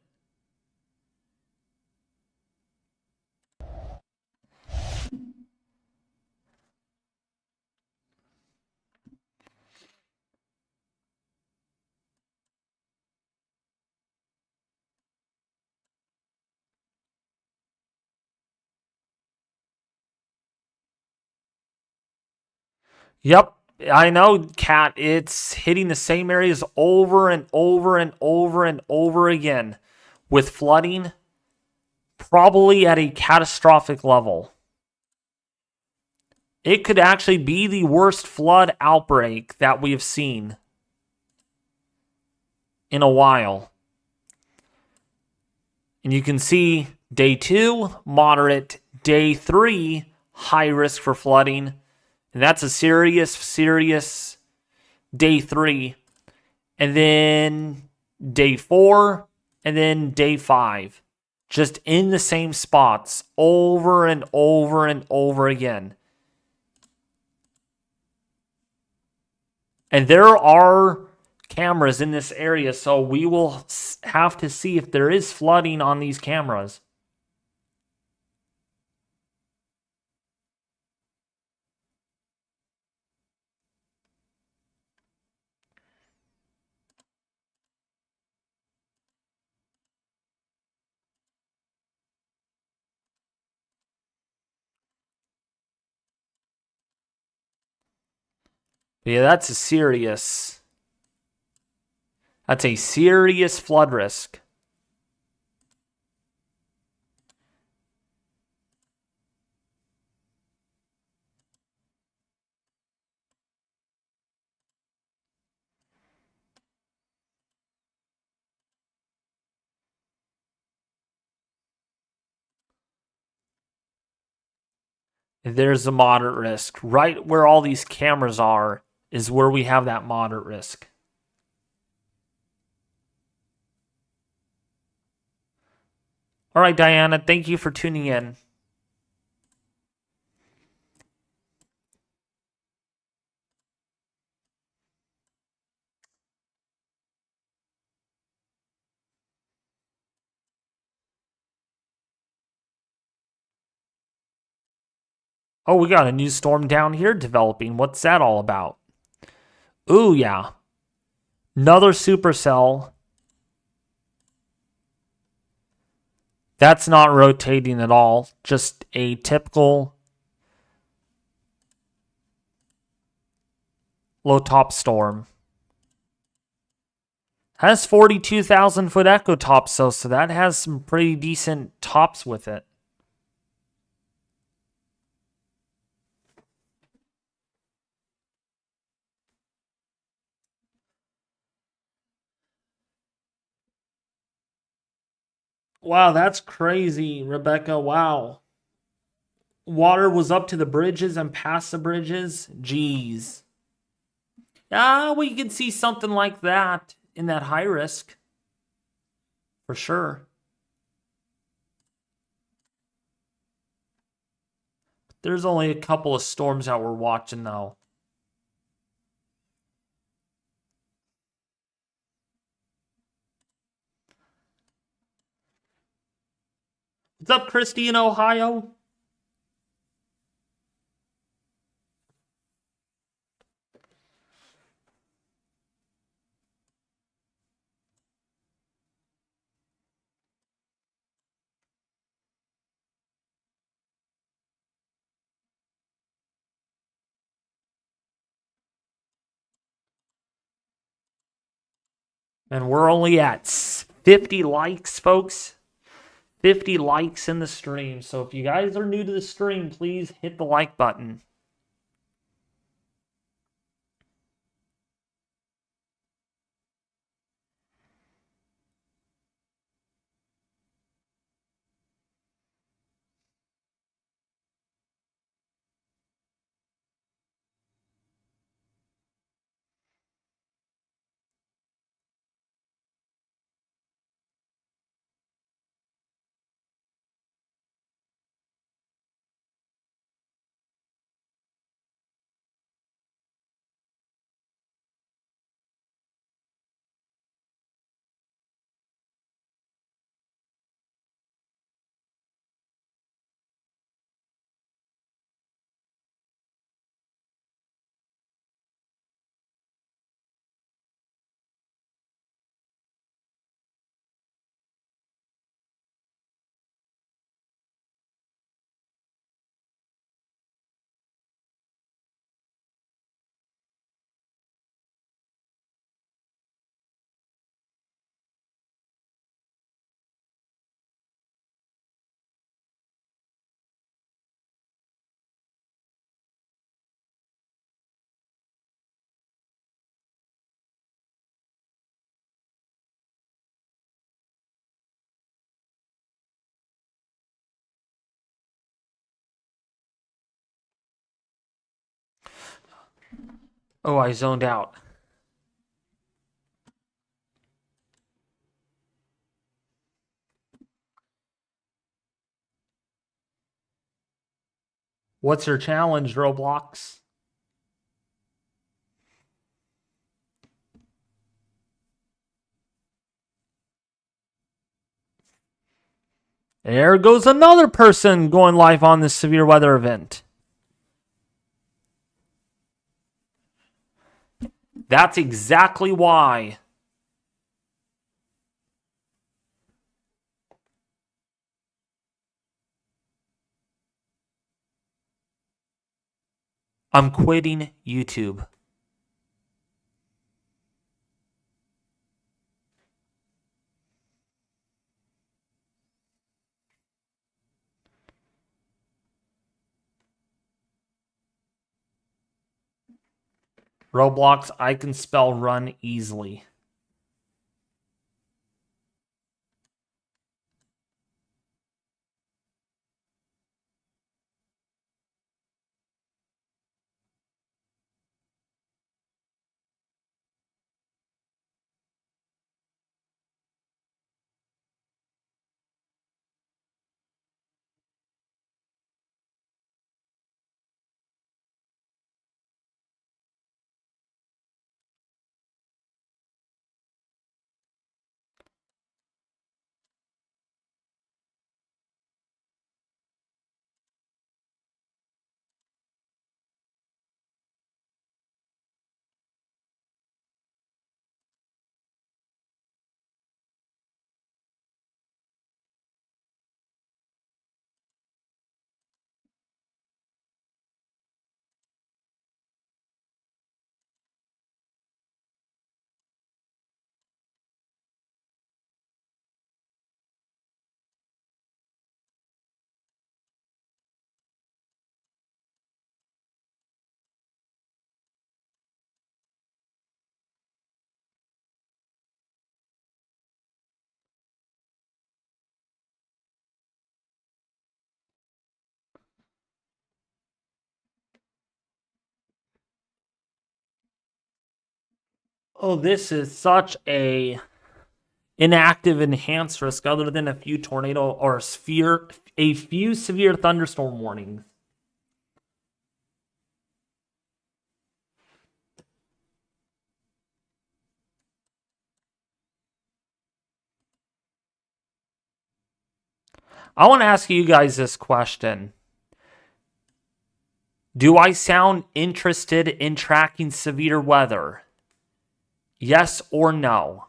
Yep, I know, Cat. It's hitting the same areas over and over and over and over again with flooding, probably at a catastrophic level. It could actually be the worst flood outbreak that we have seen in a while. And you can see day 2, moderate. Day 3, high risk for flooding. And that's a serious day 3. And then day 4. And then day 5. Just in the same spots over and over and over again. And there are cameras in this area, so we will have to see if there is flooding on these cameras. Yeah, that's a serious flood risk. There's a moderate risk. Right where all these cameras are is where we have that moderate risk. All right, Diana, thank you for tuning in. Oh, we got a new storm down here developing. What's that all about? Ooh, yeah. Another supercell. That's not rotating at all. Just a typical low top storm. Has 42,000 foot echo tops, so that has some pretty decent tops with it. Wow, that's crazy, Rebecca. Wow. Water was up to the bridges and past the bridges. Jeez. We can see something like that in that high risk. For sure. There's only a couple of storms that we're watching, though. What's up, Christy in Ohio? And we're only at 50 likes, folks. 50 likes in the stream. So if you guys are new to the stream, please hit the like button. Oh, I zoned out. What's your challenge, Roblox? There goes another person going live on this severe weather event. That's exactly why. I'm quitting YouTube. Roblox, I can spell run easily. Oh, this is such a inactive enhanced risk other than a few tornado or a few severe thunderstorm warnings. I want to ask you guys this question. Do I sound interested in tracking severe weather? Yes or no?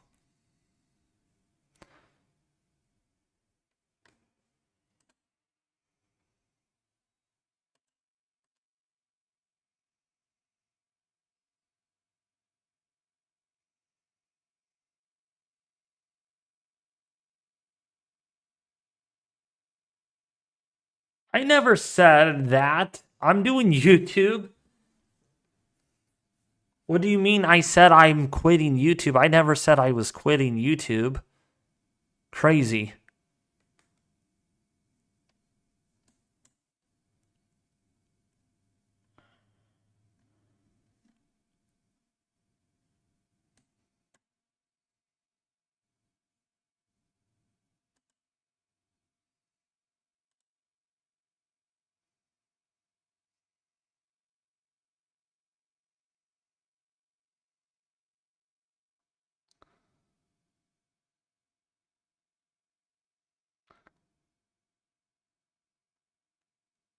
I never said that. I'm doing YouTube. What do you mean I said I'm quitting YouTube? I never said I was quitting YouTube. Crazy.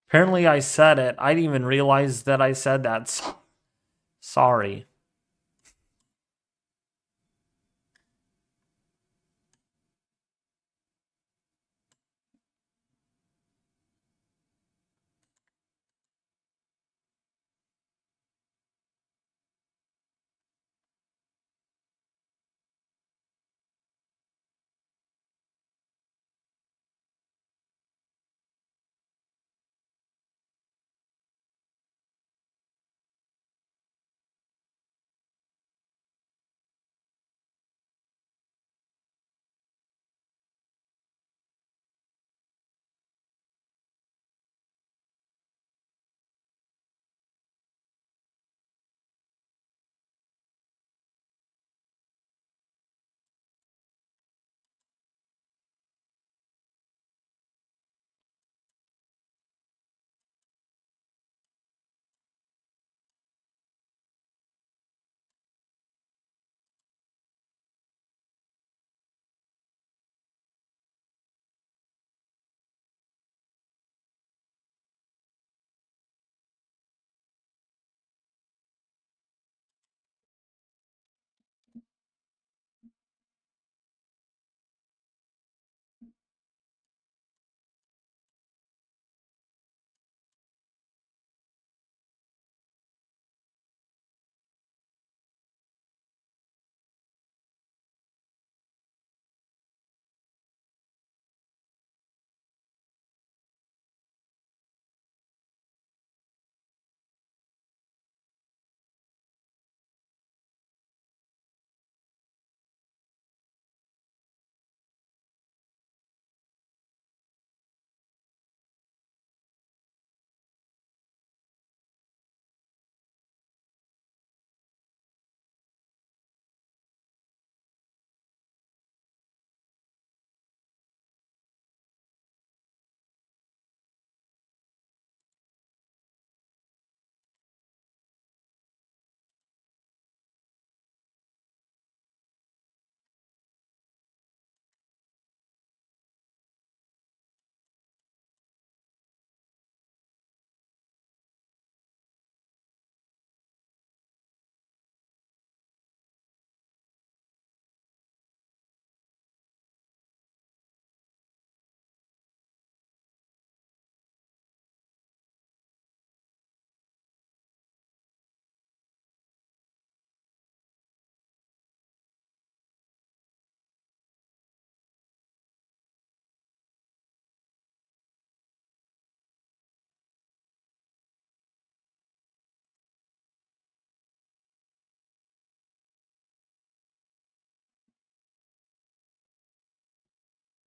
Apparently I said it. I didn't even realize that I said that. Sorry.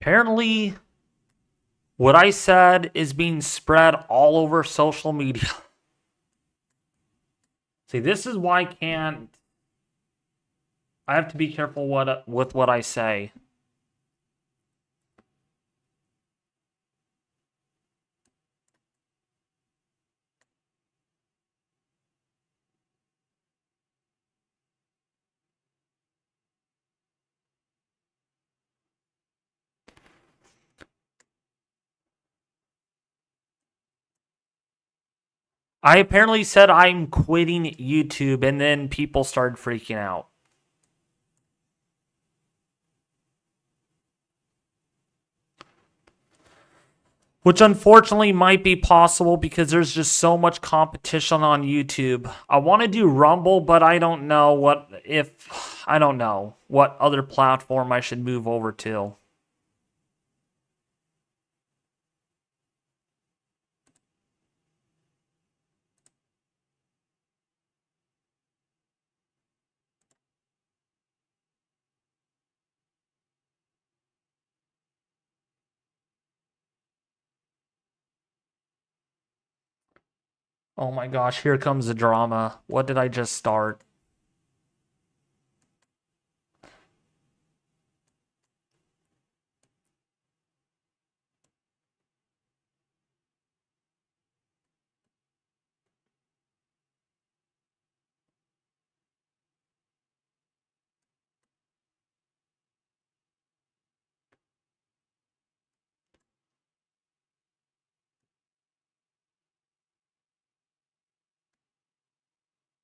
Apparently, what I said is being spread all over social media. See, this is why I can't I have to be careful with what I say. I apparently said I'm quitting YouTube, and then people started freaking out. Which unfortunately might be possible because there's just so much competition on YouTube. I want to do Rumble, but I don't know I don't know what other platform I should move over to. Oh my gosh, here comes the drama. What did I just start?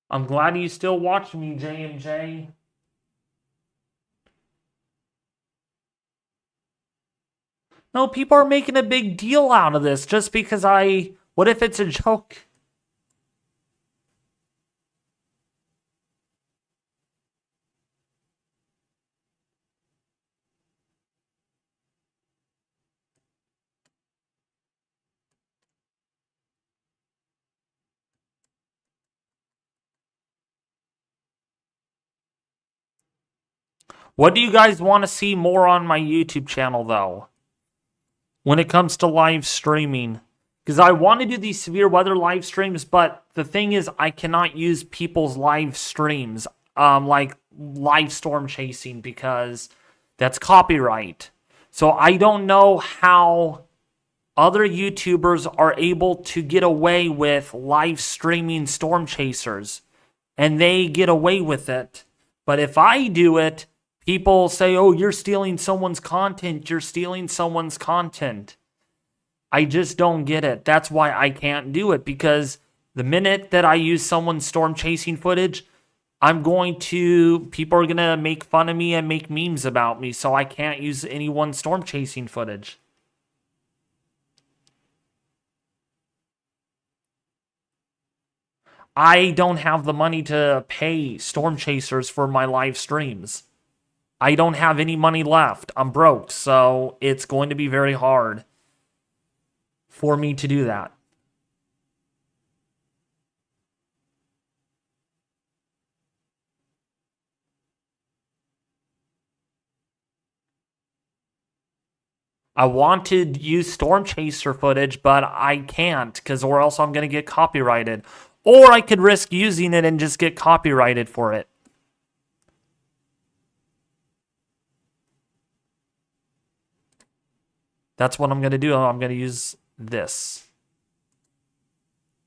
I'm glad you still watch me, JMJ. No, people are making a big deal out of this just because what if it's a joke? What do you guys want to see more on my YouTube channel, though? When it comes to live streaming? Because I want to do these severe weather live streams, but the thing is, I cannot use people's live streams, like live storm chasing, because that's copyright. So I don't know how other YouTubers are able to get away with live streaming storm chasers, and they get away with it. But if I do it, people say, oh, you're stealing someone's content. You're stealing someone's content. I just don't get it. That's why I can't do it, because the minute that I use someone's storm chasing footage, people are going to make fun of me and make memes about me, so I can't use anyone's storm chasing footage. I don't have the money to pay storm chasers for my live streams. I don't have any money left. I'm broke, so it's going to be very hard for me to do that. I want to use storm chaser footage, but I can't, or else I'm going to get copyrighted. Or I could risk using it and just get copyrighted for it. That's what I'm going to do. I'm going to use this.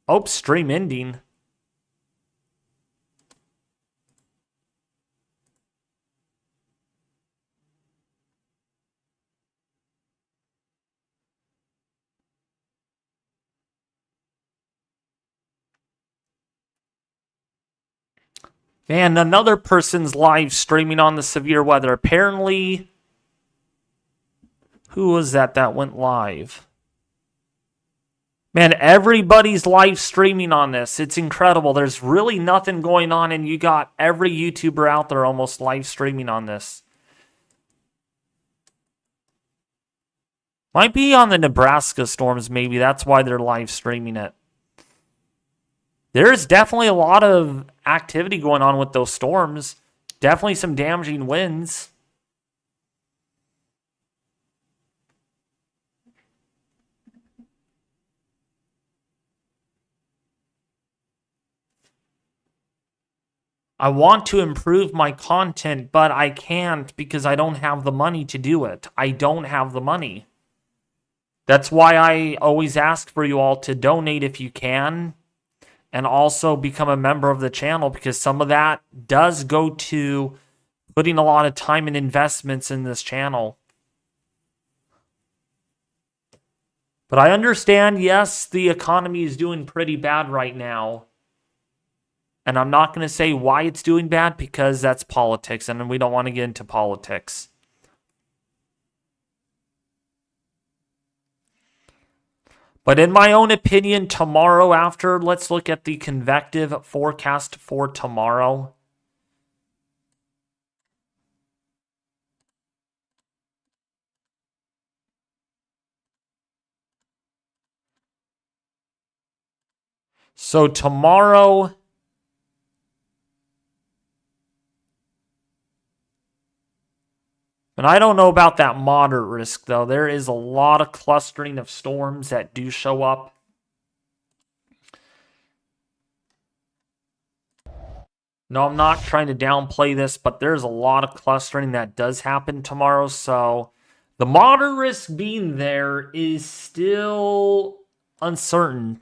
Oh, stream ending. Man, another person's live streaming on the severe weather. Apparently, who was that went live? Man, everybody's live streaming on this. It's incredible. There's really nothing going on, and you got every YouTuber out there almost live streaming on this. Might be on the Nebraska storms, maybe. That's why they're live streaming it. There's definitely a lot of activity going on with those storms. Definitely some damaging winds. I want to improve my content, but I can't because I don't have the money to do it. I don't have the money. That's why I always ask for you all to donate if you can, and also become a member of the channel, because some of that does go to putting a lot of time and investments in this channel. But I understand, yes, the economy is doing pretty bad right now. And I'm not going to say why it's doing bad, because that's politics, and we don't want to get into politics. But in my own opinion, tomorrow after, let's look at the convective forecast for tomorrow. So tomorrow, and I don't know about that moderate risk, though. There is a lot of clustering of storms that do show up. No, I'm not trying to downplay this, but there's a lot of clustering that does happen tomorrow. So the moderate risk being there is still uncertain.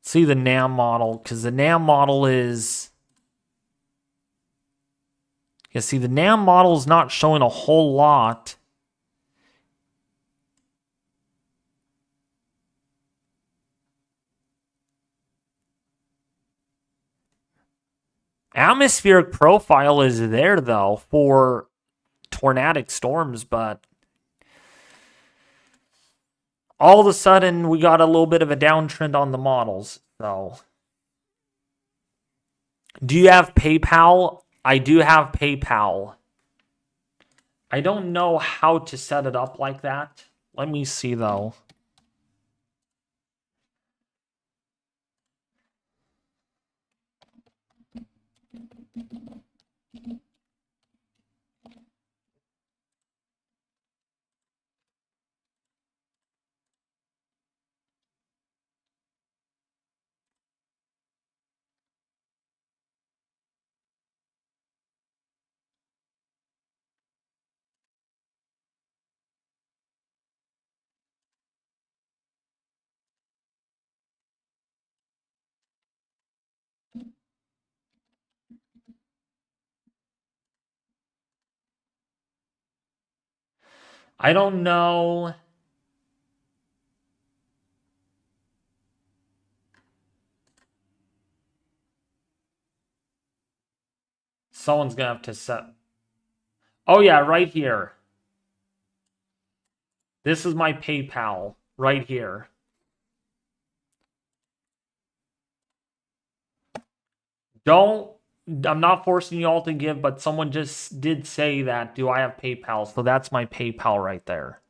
See the NAM model, because the NAM model is... Yeah, see, the NAM model is not showing a whole lot. Atmospheric profile is there, though, for tornadic storms, but all of a sudden we got a little bit of a downtrend on the models. So, do you have PayPal? I do have PayPal. I don't know how to set it up like that. Let me see, though. I don't know. Someone's going to have to set... Oh, yeah, right here. This is my PayPal right here. I'm not forcing you all to give, but someone just did say that, do I have PayPal? So that's my PayPal right there.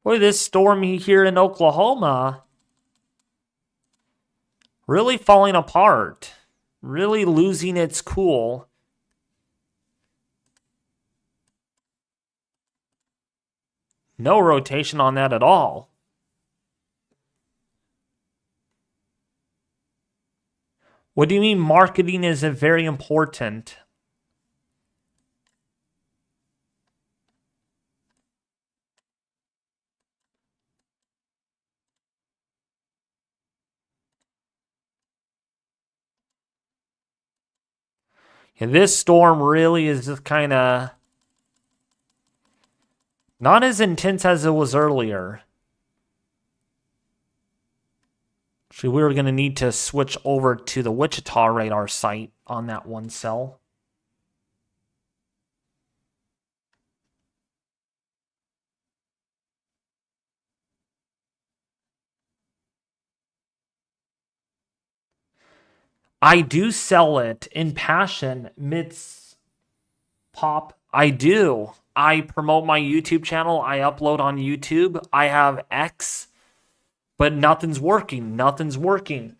Boy, this storm here in Oklahoma really falling apart. Really losing its cool. No rotation on that at all. What do you mean marketing is very important? And this storm really is just kind of not as intense as it was earlier. Actually, we were going to need to switch over to the Wichita radar site on that one cell. I do sell it in passion, Mitz Pop. I do. I promote my YouTube channel. I upload on YouTube. I have X, but nothing's working. Nothing's working.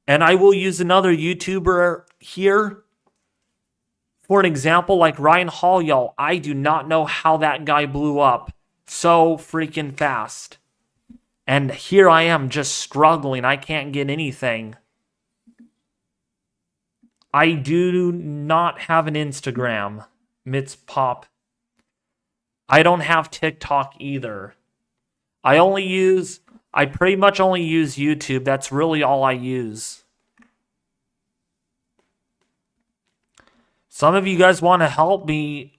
And I will use another YouTuber here. For an example, like Ryan Hall, y'all, I do not know how that guy blew up so freaking fast. And here I am just struggling. I can't get anything. I do not have an Instagram. Mitz Pop. I don't have TikTok either. I pretty much only use YouTube. That's really all I use. Some of you guys want to help me,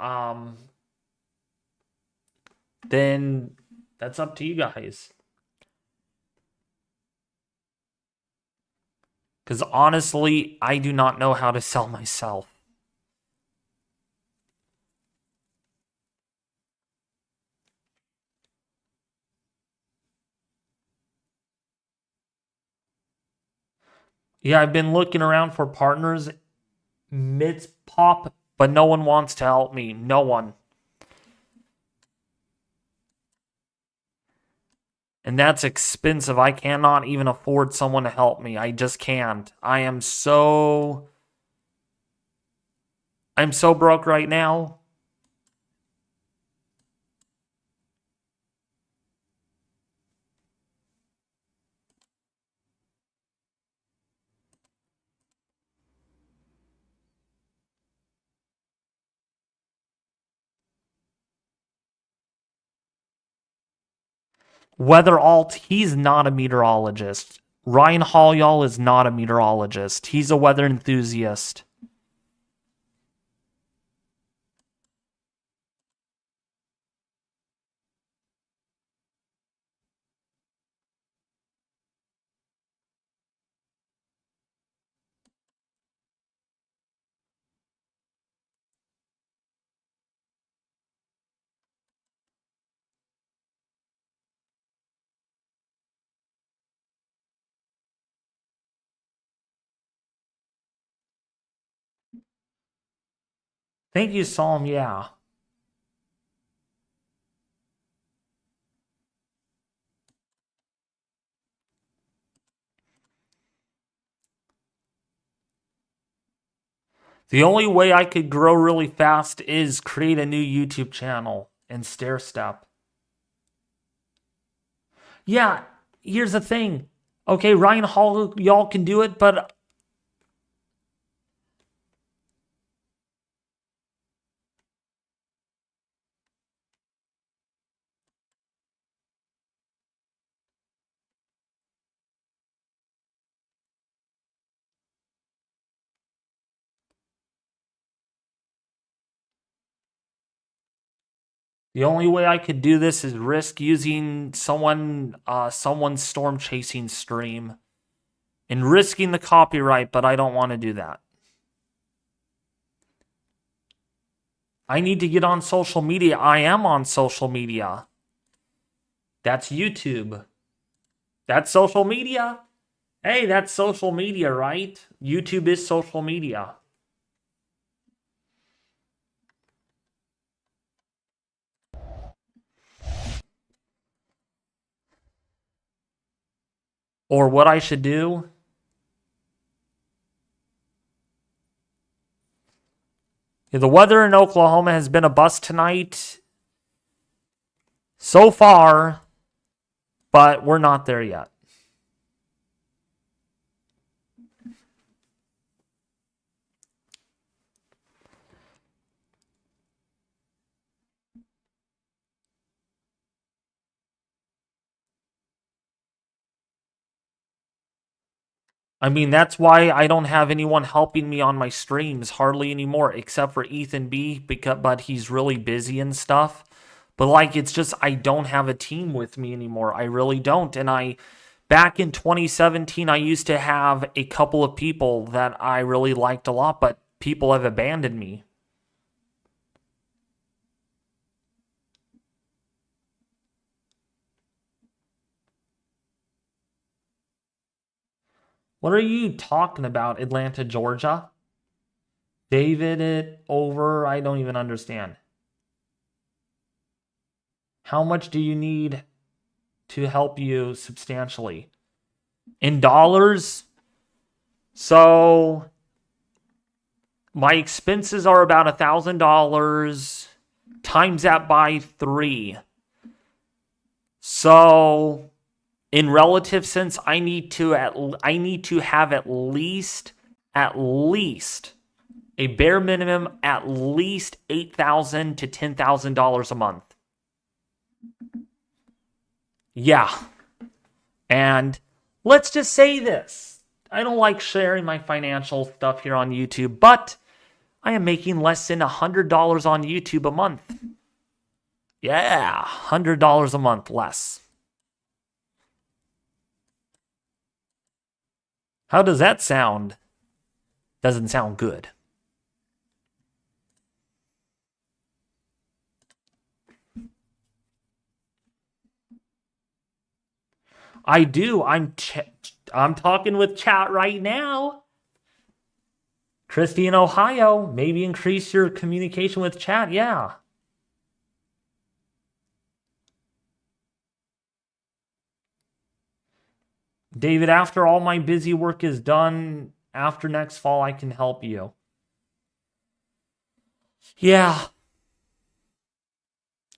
then that's up to you guys. Because honestly, I do not know how to sell myself. Yeah, I've been looking around for partners mid pop, but no one wants to help me. No one. And that's expensive. I cannot even afford someone to help me. I just can't. I'm so broke right now. Weather Alt, he's not a meteorologist. Ryan Hall, y'all, is not a meteorologist. He's a weather enthusiast. Thank you, Psalm. Yeah. The only way I could grow really fast is create a new YouTube channel and stair step. Yeah, here's the thing. Okay, Ryan Hall, y'all can do it, but the only way I could do this is risk using someone's storm chasing stream and risking the copyright, but I don't want to do that. I need to get on social media. I am on social media. That's YouTube. That's social media. Hey, that's social media, right? YouTube is social media. Or what I should do. The weather in Oklahoma has been a bust tonight so far, but we're not there yet. I mean, that's why I don't have anyone helping me on my streams hardly anymore, except for Ethan B, but he's really busy and stuff. But like, it's just I don't have a team with me anymore. I really don't. And back in 2017, I used to have a couple of people that I really liked a lot, but people have abandoned me. What are you talking about, Atlanta, Georgia? David it over. I don't even understand. How much do you need to help you substantially? In dollars? So my expenses are about $1,000. Times that by 3. So in relative sense, I need to have at least a bare minimum at least $8,000 to $10,000 a month. Yeah. And let's just say this. I don't like sharing my financial stuff here on YouTube, but I am making less than $100 on YouTube a month. Yeah, $100 a month less. How does that sound? Doesn't sound good. I do. I'm talking with chat right now. Christy in Ohio, maybe increase your communication with chat. Yeah. David, after all my busy work is done, after next fall, I can help you. Yeah.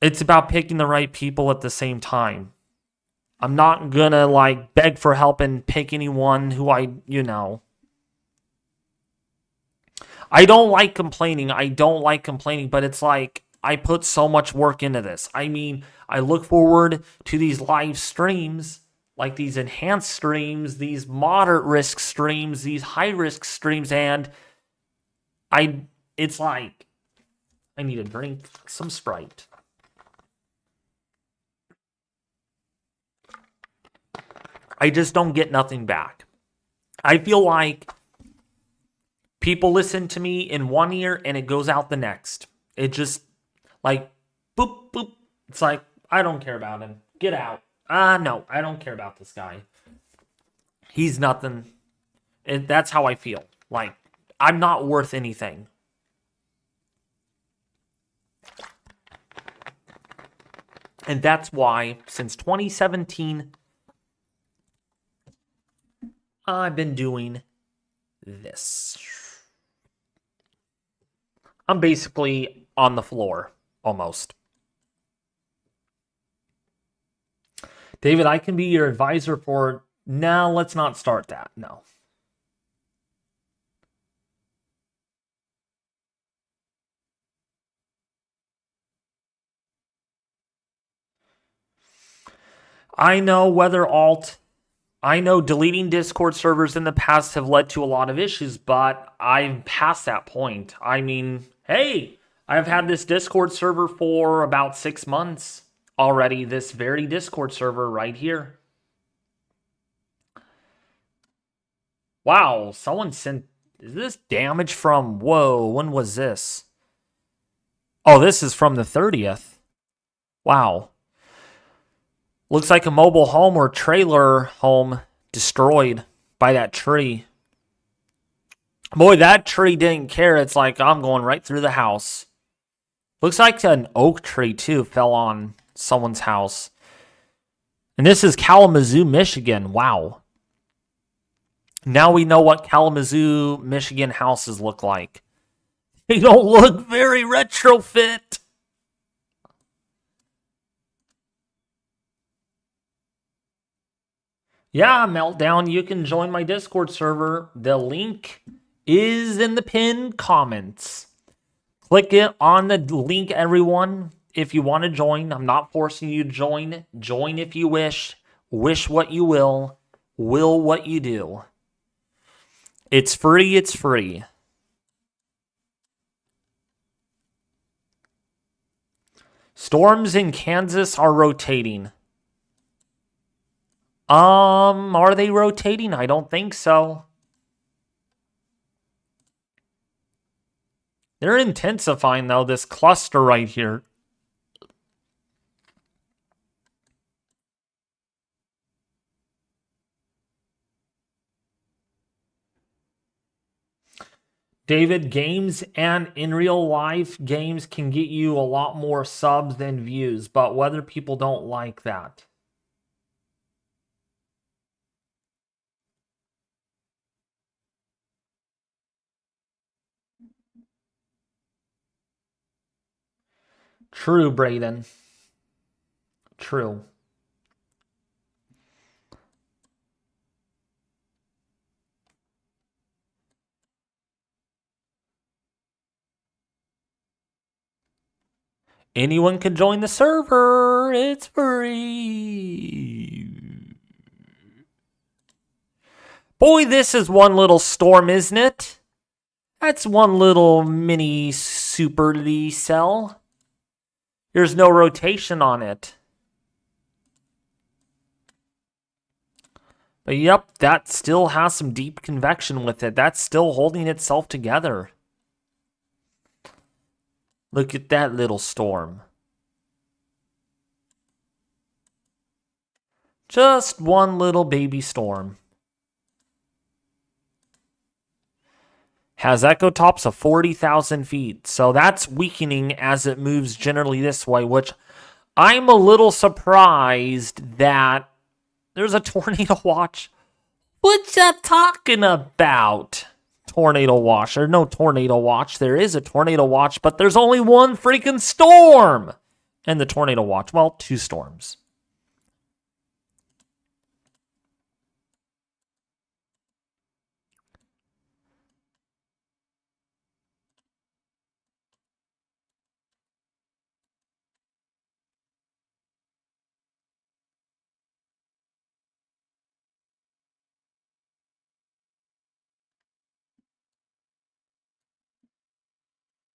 It's about picking the right people at the same time. I'm not gonna beg for help and pick anyone who I don't like complaining. But it's like I put so much work into this. I mean, I look forward to these live streams, like these enhanced streams, these moderate risk streams, these high risk streams, and it's like I need to drink some Sprite. I just don't get nothing back. I feel like people listen to me in one ear and it goes out the next. It just boop, boop. It's like, I don't care about him. Get out. No, I don't care about this guy. He's nothing. That's how I feel. Like, I'm not worth anything. And that's why, since 2017, I've been doing this. I'm basically on the floor, almost. David, I can be your advisor for... No, let's not start that. No. I know deleting Discord servers in the past have led to a lot of issues, but I'm past that point. I mean, hey, I've had this Discord server for about 6 months already, this very Discord server right here. Wow, someone sent... Is this damage from... Whoa, when was this? Oh, this is from the 30th. Wow. Looks like a mobile home or trailer home destroyed by that tree. Boy, that tree didn't care. It's like, I'm going right through the house. Looks like an oak tree, too, fell on someone's house. And this is Kalamazoo, Michigan. Wow. Now we know what Kalamazoo, Michigan houses look like. They don't look very retrofit. Yeah, Meltdown, you can join my Discord server. The link is in the pinned comments. Click it on the link, everyone, if you want to join. I'm not forcing you to join. Join if you wish. Wish what you will what you do. It's free, it's free. Storms in Kansas are rotating. Are they rotating? I don't think so. They're intensifying, though, this cluster right here. David, games and in real life, games can get you a lot more subs than views, but whether people don't like that. True, Braden. True. Anyone can join the server. It's free. Boy, this is one little storm, isn't it? That's one little mini super cell. There's no rotation on it. But yep, that still has some deep convection with it. That's still holding itself together. Look at that little storm. Just one little baby storm. Has echo tops of 40,000 feet. So that's weakening as it moves generally this way, which I'm a little surprised that there's a tornado watch. What you talking about? Tornado watch. There's no tornado watch. There is a tornado watch, but there's only one freaking storm in the tornado watch. Well, 2 storms.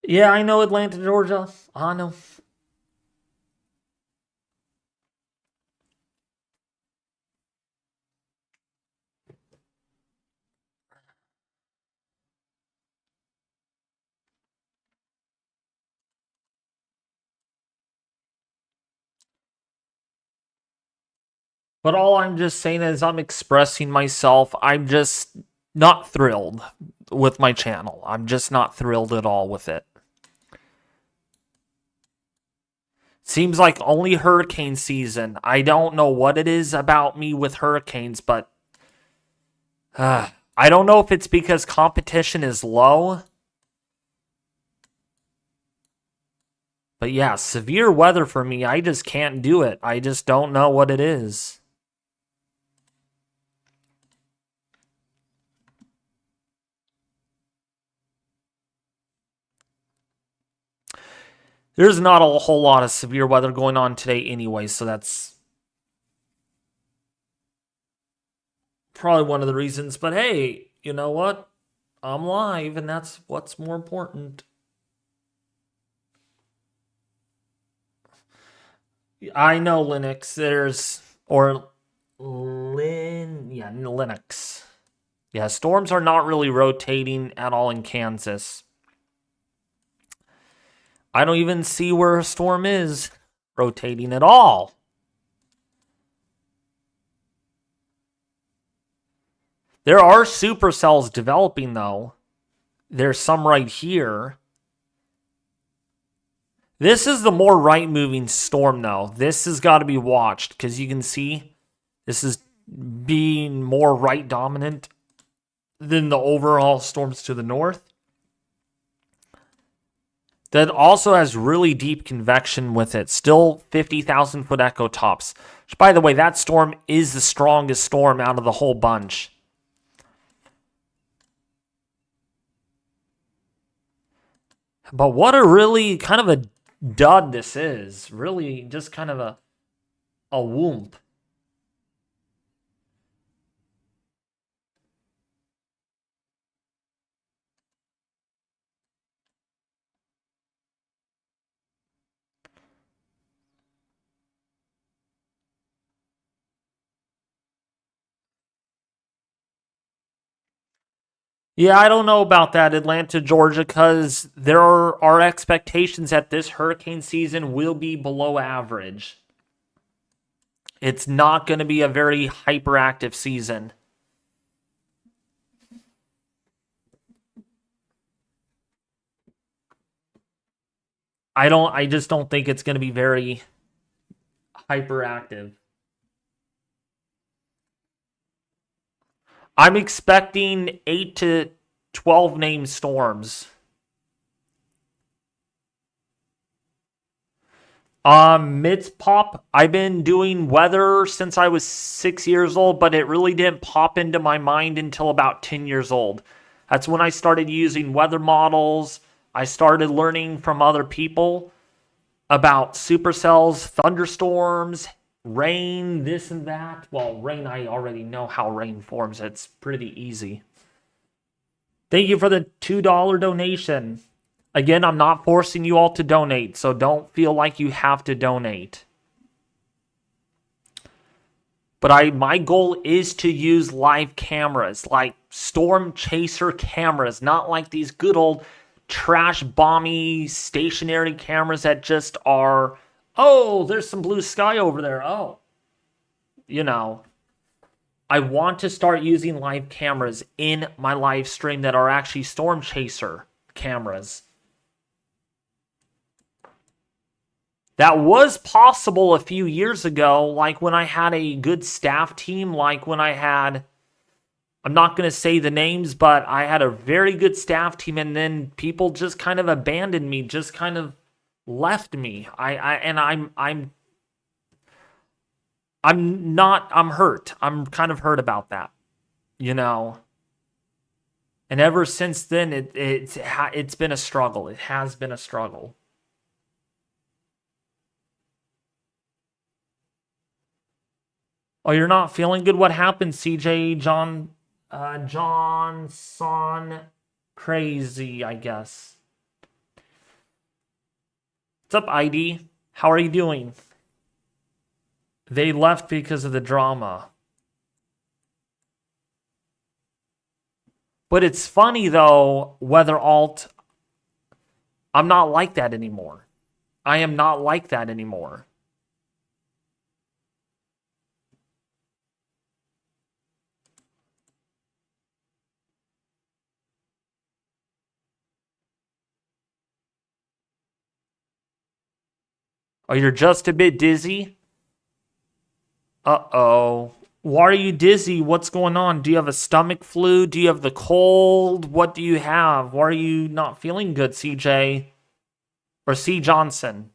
Yeah, I know Atlanta, Georgia. I know. But all I'm just saying is I'm expressing myself. I'm just not thrilled with my channel. I'm just not thrilled at all with it. Seems like only hurricane season. I don't know what it is about me with hurricanes, but I don't know if it's because competition is low. But yeah, severe weather for me, I just can't do it. I just don't know what it is. There's not a whole lot of severe weather going on today anyway, so that's probably one of the reasons. But hey, you know what? I'm live, and that's what's more important. I know Linux. Linux. Yeah, storms are not really rotating at all in Kansas. I don't even see where a storm is rotating at all. There are supercells developing, though. There's some right here. This is the more right-moving storm, though. This has got to be watched, because you can see this is being more right-dominant than the overall storms to the north. That also has really deep convection with it. Still 50,000-foot echo tops. Which, by the way, that storm is the strongest storm out of the whole bunch. But what a really kind of a dud this is. Really just kind of a whoomp. Yeah, I don't know about that, Atlanta, Georgia, because there are expectations that this hurricane season will be below average. It's not going to be a very hyperactive season. I just don't think it's going to be very hyperactive. I'm expecting 8 to 12 named storms. Mids pop. I've been doing weather since I was 6 years old, but it really didn't pop into my mind until about 10 years old. That's when I started using weather models. I started learning from other people about supercells, thunderstorms, rain, this and that. Well, rain, I already know how rain forms. It's pretty easy. Thank you for the $2 donation. Again, I'm not forcing you all to donate, so don't feel like you have to donate. But my goal is to use live cameras, like storm chaser cameras, not like these good old trash bomby stationary cameras that just are, oh, there's some blue sky over there. Oh, you know, I want to start using live cameras in my live stream that are actually storm chaser cameras. That was possible a few years ago, like when I had a good staff team, like when I had, I'm not going to say the names, but I had a very good staff team, and then people just kind of abandoned me, just kind of left me. I'm hurt. I'm kind of hurt about that, you know. And ever since then, it's been a struggle. It has been a struggle. Oh, you're not feeling good? What happened, CJ? Johnson crazy, I guess. What's up, ID? How are you doing? They left because of the drama. But it's funny, though, Weather Alt, I'm not like that anymore. I am not like that anymore. Oh, you're just a bit dizzy? Uh-oh. Why are you dizzy? What's going on? Do you have a stomach flu? Do you have the cold? What do you have? Why are you not feeling good, CJ? Or C. Johnson?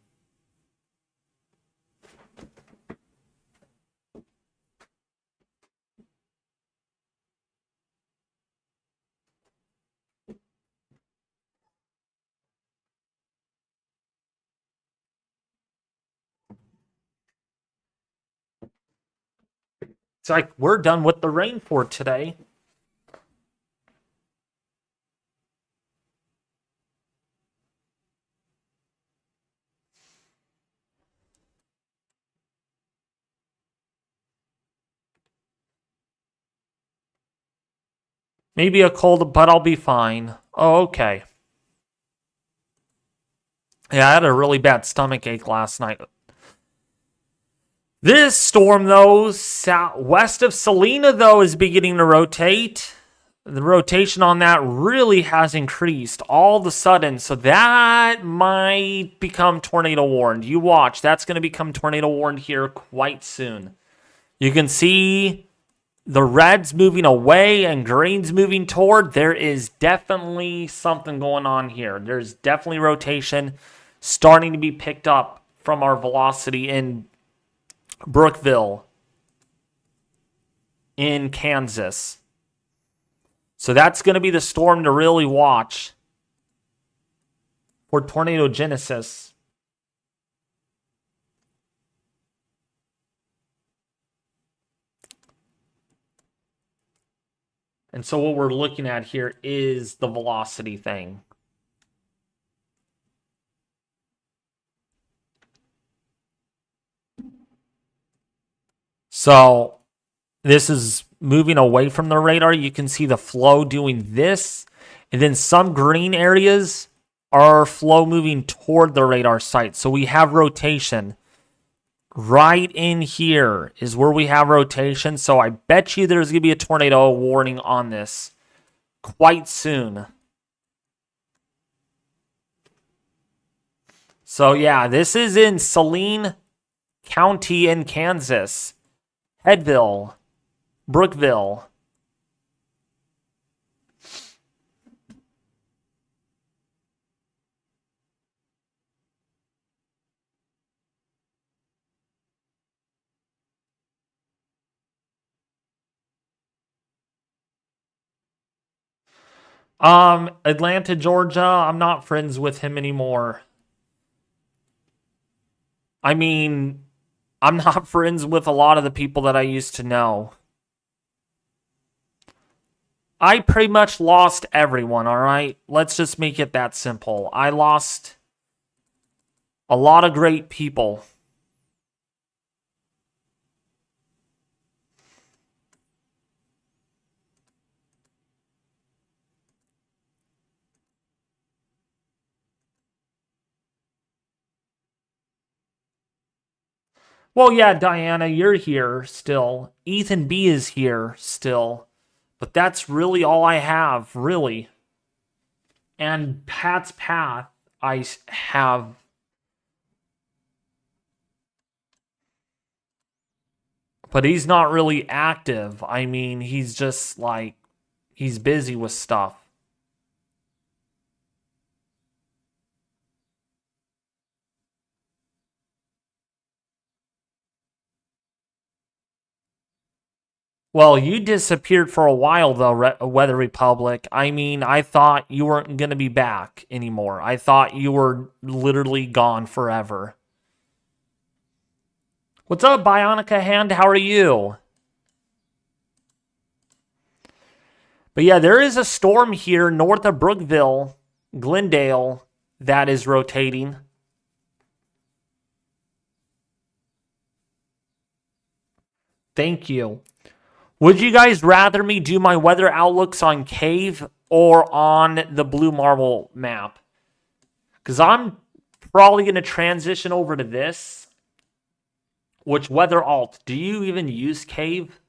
It's like we're done with the rain for today. Maybe a cold, but I'll be fine. Oh, okay. Yeah, I had a really bad stomach ache last night. This storm, though, west of Selena, though, is beginning to rotate. The rotation on that really has increased all of a sudden, so that might become tornado warned. You watch, that's going to become tornado warned here quite soon. You can see the red's moving away and green's moving toward. There is definitely something going on here. There's definitely rotation starting to be picked up from our velocity in Brookville in Kansas. So that's going to be the storm to really watch for tornado genesis. And so what we're looking at here is the velocity thing. So this is moving away from the radar. You can see the flow doing this. And then some green areas are flow moving toward the radar site. So we have rotation. Right in here is where we have rotation. So I bet you there's going to be a tornado warning on this quite soon. So yeah, this is in Saline County in Kansas. Headville, Brookville. Atlanta, Georgia, I'm not friends with him anymore. I mean, I'm not friends with a lot of the people that I used to know. I pretty much lost everyone, all right? Let's just make it that simple. I lost a lot of great people. Well, yeah, Diana, you're here still. Ethan B is here still. But that's really all I have, really. And Pat's Path, I have. But he's not really active. I mean, he's just like, he's busy with stuff. Well, you disappeared for a while, though, Weather Republic. I mean, I thought you weren't going to be back anymore. I thought you were literally gone forever. What's up, Bionica Hand? How are you? But yeah, there is a storm here north of Brookville, Glendale, that is rotating. Thank you. Would you guys rather me do my weather outlooks on Cave or on the Blue Marble map? Because I'm probably going to transition over to this. Which weather alt? Do you even use Cave?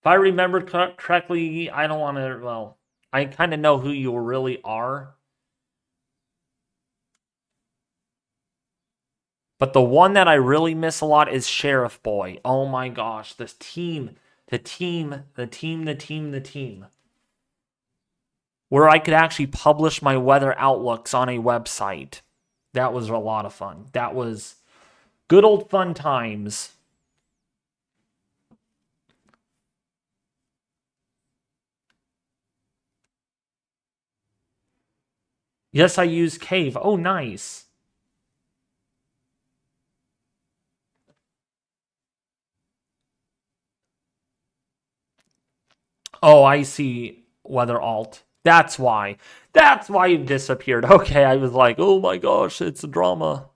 If I remember correctly, I don't want to, well, I kind of know who you really are. But the one that I really miss a lot is Sheriff Boy. Oh my gosh, this team, the team. Where I could actually publish my weather outlooks on a website. That was a lot of fun. That was good old fun times. Yes, I use Cave. Oh, nice. Oh, I see weather alt. That's why. That's why you disappeared. Okay, I was like, oh my gosh, it's a drama.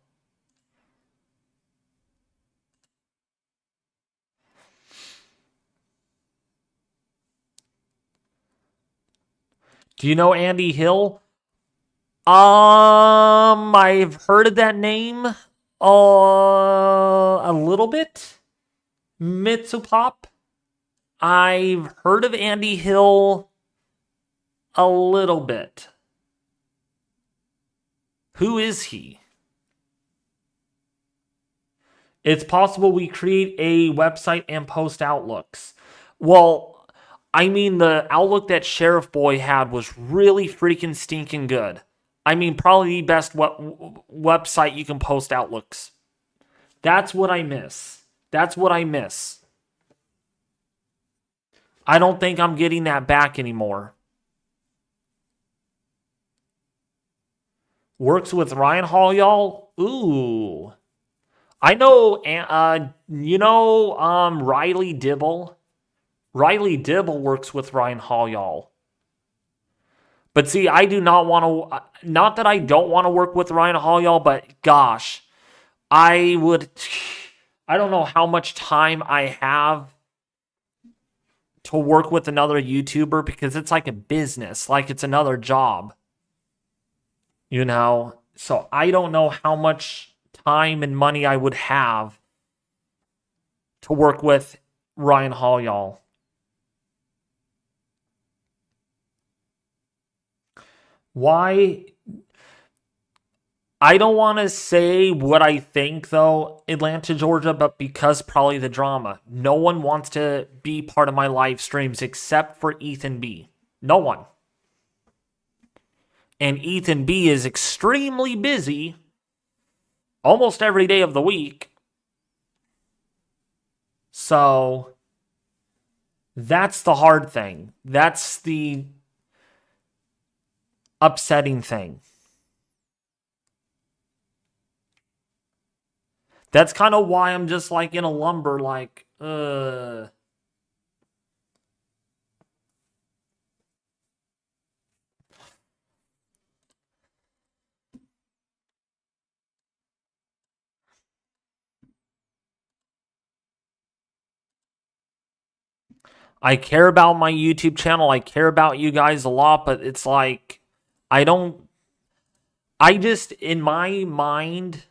Do you know Andy Hill? I've heard of that name. A little bit. Mitsupop. I've heard of Andy Hill a little bit. Who is he? It's possible we create a website and post outlooks. Well, I mean, the outlook that Sheriff Boy had was really freaking stinking good. I mean, probably the best website you can post outlooks. That's what I miss. That's what I miss. I don't think I'm getting that back anymore. Works with Ryan Hall, y'all? Ooh. I know, Riley Dibble? Riley Dibble works with Ryan Hall, y'all. But see, I do not want to, not that I don't want to work with Ryan Hall, y'all, but gosh, I don't know how much time I have to work with another YouTuber because it's like a business, like it's another job. So I don't know how much time and money I would have to work with Ryan Hall, y'all. Why? I don't want to say what I think, though, Atlanta, Georgia, but because probably the drama. No one wants to be part of my live streams except for Ethan B. No one. And Ethan B is extremely busy almost every day of the week. So That's the hard thing. That's the upsetting thing. That's kind of why I'm just like in a lumber, like, I care about my YouTube channel. I care about you guys a lot, but it's like, I don't, I just, in my mind,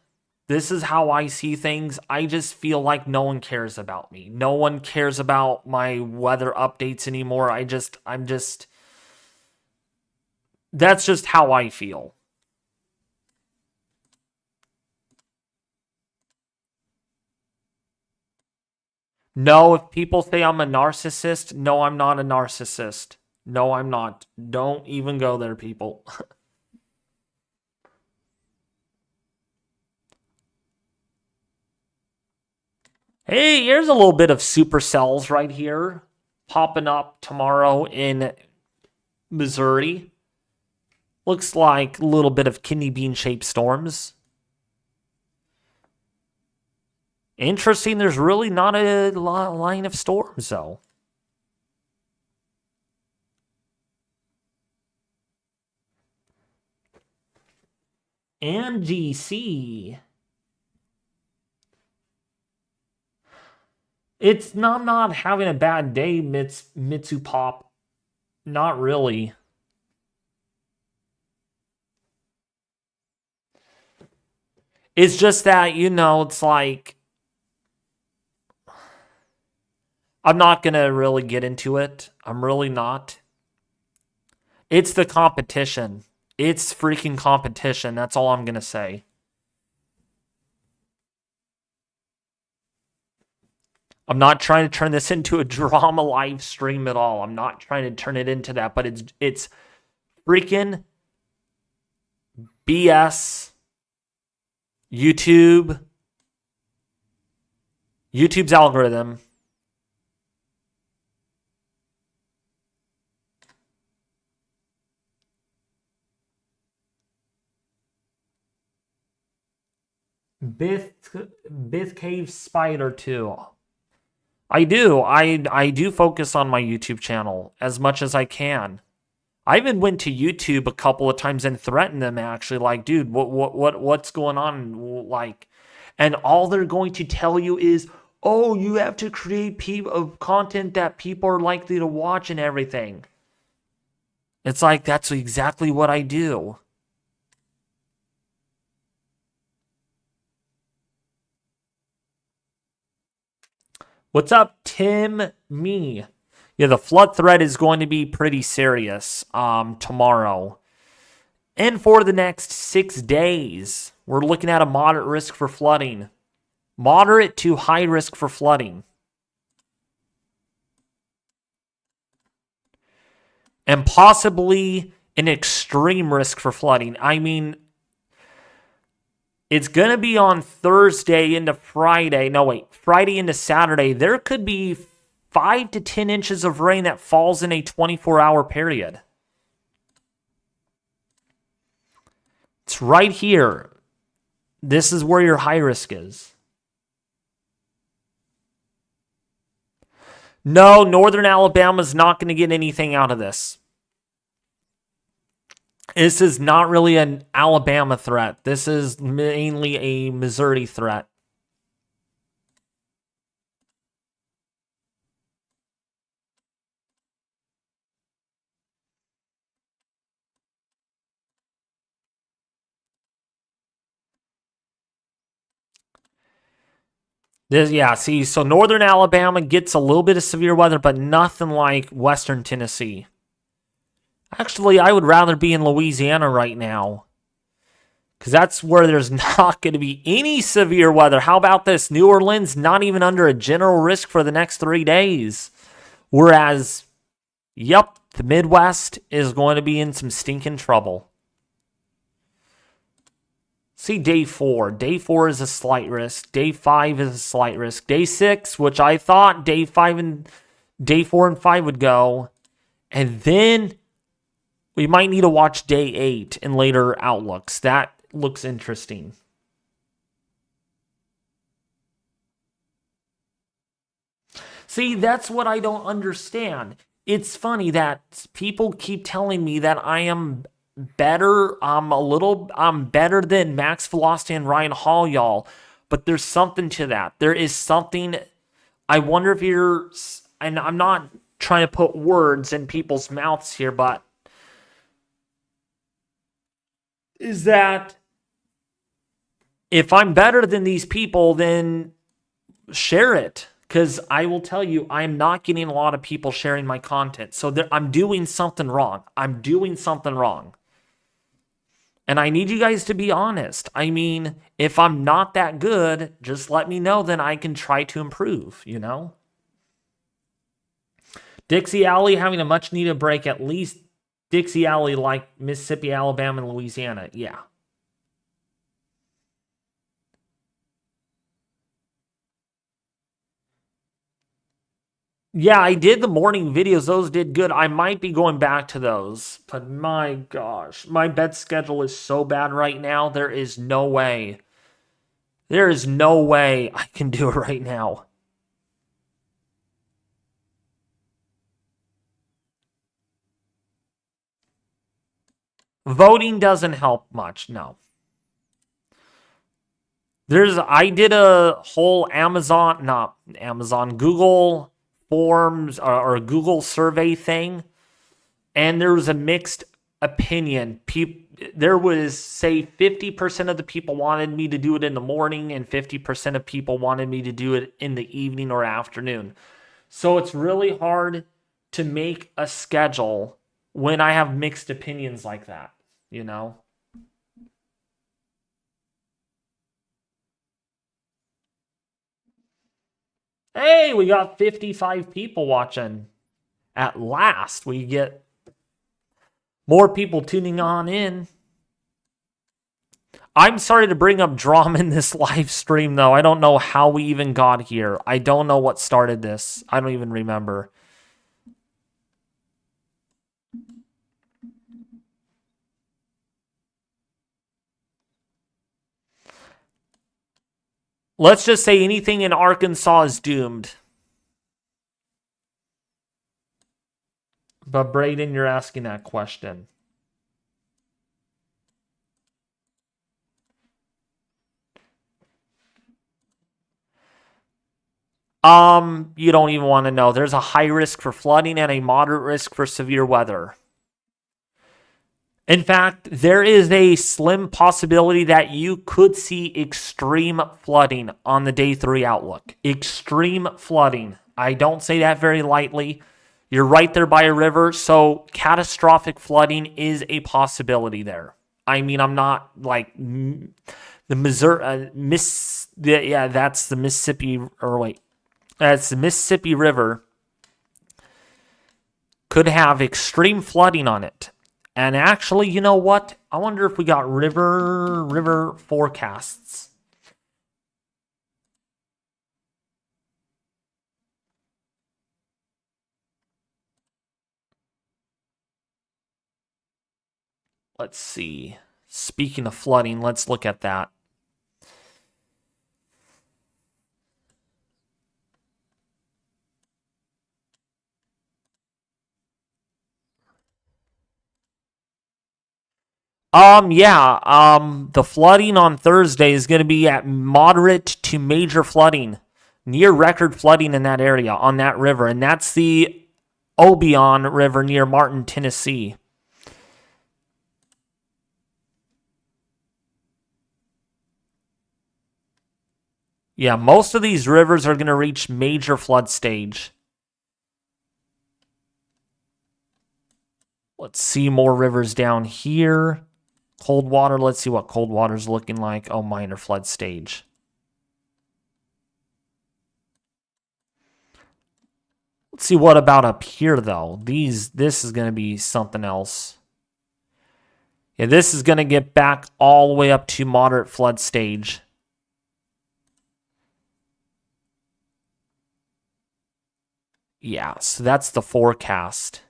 this is how I see things. I just feel like no one cares about me. No one cares about my weather updates anymore. That's just how I feel. No, if people say I'm a narcissist, no, I'm not a narcissist. No, I'm not. Don't even go there, people. Hey, here's a little bit of supercells right here popping up tomorrow in Missouri. Looks like a little bit of kidney bean shaped storms. Interesting, there's really not a line of storms, though. And GC. It's not having a bad day, Mitsu Pop. Not really. It's just that, it's like, I'm not going to really get into it. I'm really not. It's the competition. It's freaking competition. That's all I'm going to say. I'm not trying to turn this into a drama live stream at all. I'm not trying to turn it into that, but it's freaking BS. YouTube's algorithm. Bith Cave Spider 2. I do. I do focus on my YouTube channel as much as I can. I even went to YouTube a couple of times and threatened them, actually, like, dude, what's going on? Like, and all they're going to tell you is, oh, you have to create content that people are likely to watch and everything. It's like, that's exactly what I do. What's up, Tim? Me. Yeah, the flood threat is going to be pretty serious tomorrow. And for the next 6 days, we're looking at a moderate risk for flooding. Moderate to high risk for flooding. And possibly an extreme risk for flooding. I mean, it's going to be on Thursday into Friday. No, wait. Friday into Saturday. There could be 5 to 10 inches of rain that falls in a 24-hour period. It's right here. This is where your high risk is. No, Northern Alabama is not going to get anything out of this. This is not really an Alabama threat. This is mainly a Missouri threat. So Northern Alabama gets a little bit of severe weather, but nothing like Western Tennessee. Actually, I would rather be in Louisiana right now, because that's where there's not going to be any severe weather. How about this? New Orleans, not even under a general risk for the next 3 days. Whereas, the Midwest is going to be in some stinking trouble. See, day 4. Day 4 is a slight risk. Day 5 is a slight risk. Day 6, which I thought day 5 and day 4 and 5 would go. And then we might need to watch day 8 in later outlooks. That looks interesting. See, that's what I don't understand. It's funny that people keep telling me that I am better. I'm better than Max Velocity and Ryan Hall, y'all. But there's something to that. There is something. I wonder if you're, and I'm not trying to put words in people's mouths here, but is that if I'm better than these people, then share it. Because I will tell you, I'm not getting a lot of people sharing my content. So I'm doing something wrong. I'm doing something wrong. And I need you guys to be honest. I mean, if I'm not that good, just let me know, then I can try to improve, you know? Dixie Alley having a much needed break, at least Dixie Alley like Mississippi, Alabama, and Louisiana. Yeah. Yeah, I did the morning videos. Those did good. I might be going back to those. But my gosh, my bed schedule is so bad right now. There is no way. There is no way I can do it right now. Voting doesn't help much, no. I did a whole Google Forms or Google survey thing, and there was a mixed opinion. There was, say, 50% of the people wanted me to do it in the morning, and 50% of people wanted me to do it in the evening or afternoon. So it's really hard to make a schedule when I have mixed opinions like that, you know? Hey, we got 55 people watching. At last, we get more people tuning on in. I'm sorry to bring up drama in this live stream, though. I don't know how we even got here. I don't know what started this. I don't even remember. Let's just say anything in Arkansas is doomed. But Braden, you're asking that question. You don't even want to know. There's a high risk for flooding and a moderate risk for severe weather. In fact, there is a slim possibility that you could see extreme flooding on the day 3 outlook. Extreme flooding. I don't say that very lightly. You're right there by a river, so catastrophic flooding is a possibility there. I mean, I'm not like the Missouri, that's the Mississippi, that's the Mississippi River could have extreme flooding on it. And actually, you know what? I wonder if we got river forecasts. Let's see. Speaking of flooding, let's look at that. The flooding on Thursday is going to be at moderate to major flooding, near record flooding in that area on that river, and that's the Obion River near Martin, Tennessee. Yeah, most of these rivers are going to reach major flood stage. Let's see more rivers down here. Coldwater, let's see what Coldwater's looking like. Oh, minor flood stage. Let's see what about up here, though. This is going to be something else. Yeah, this is going to get back all the way up to moderate flood stage. Yeah, so that's the forecast.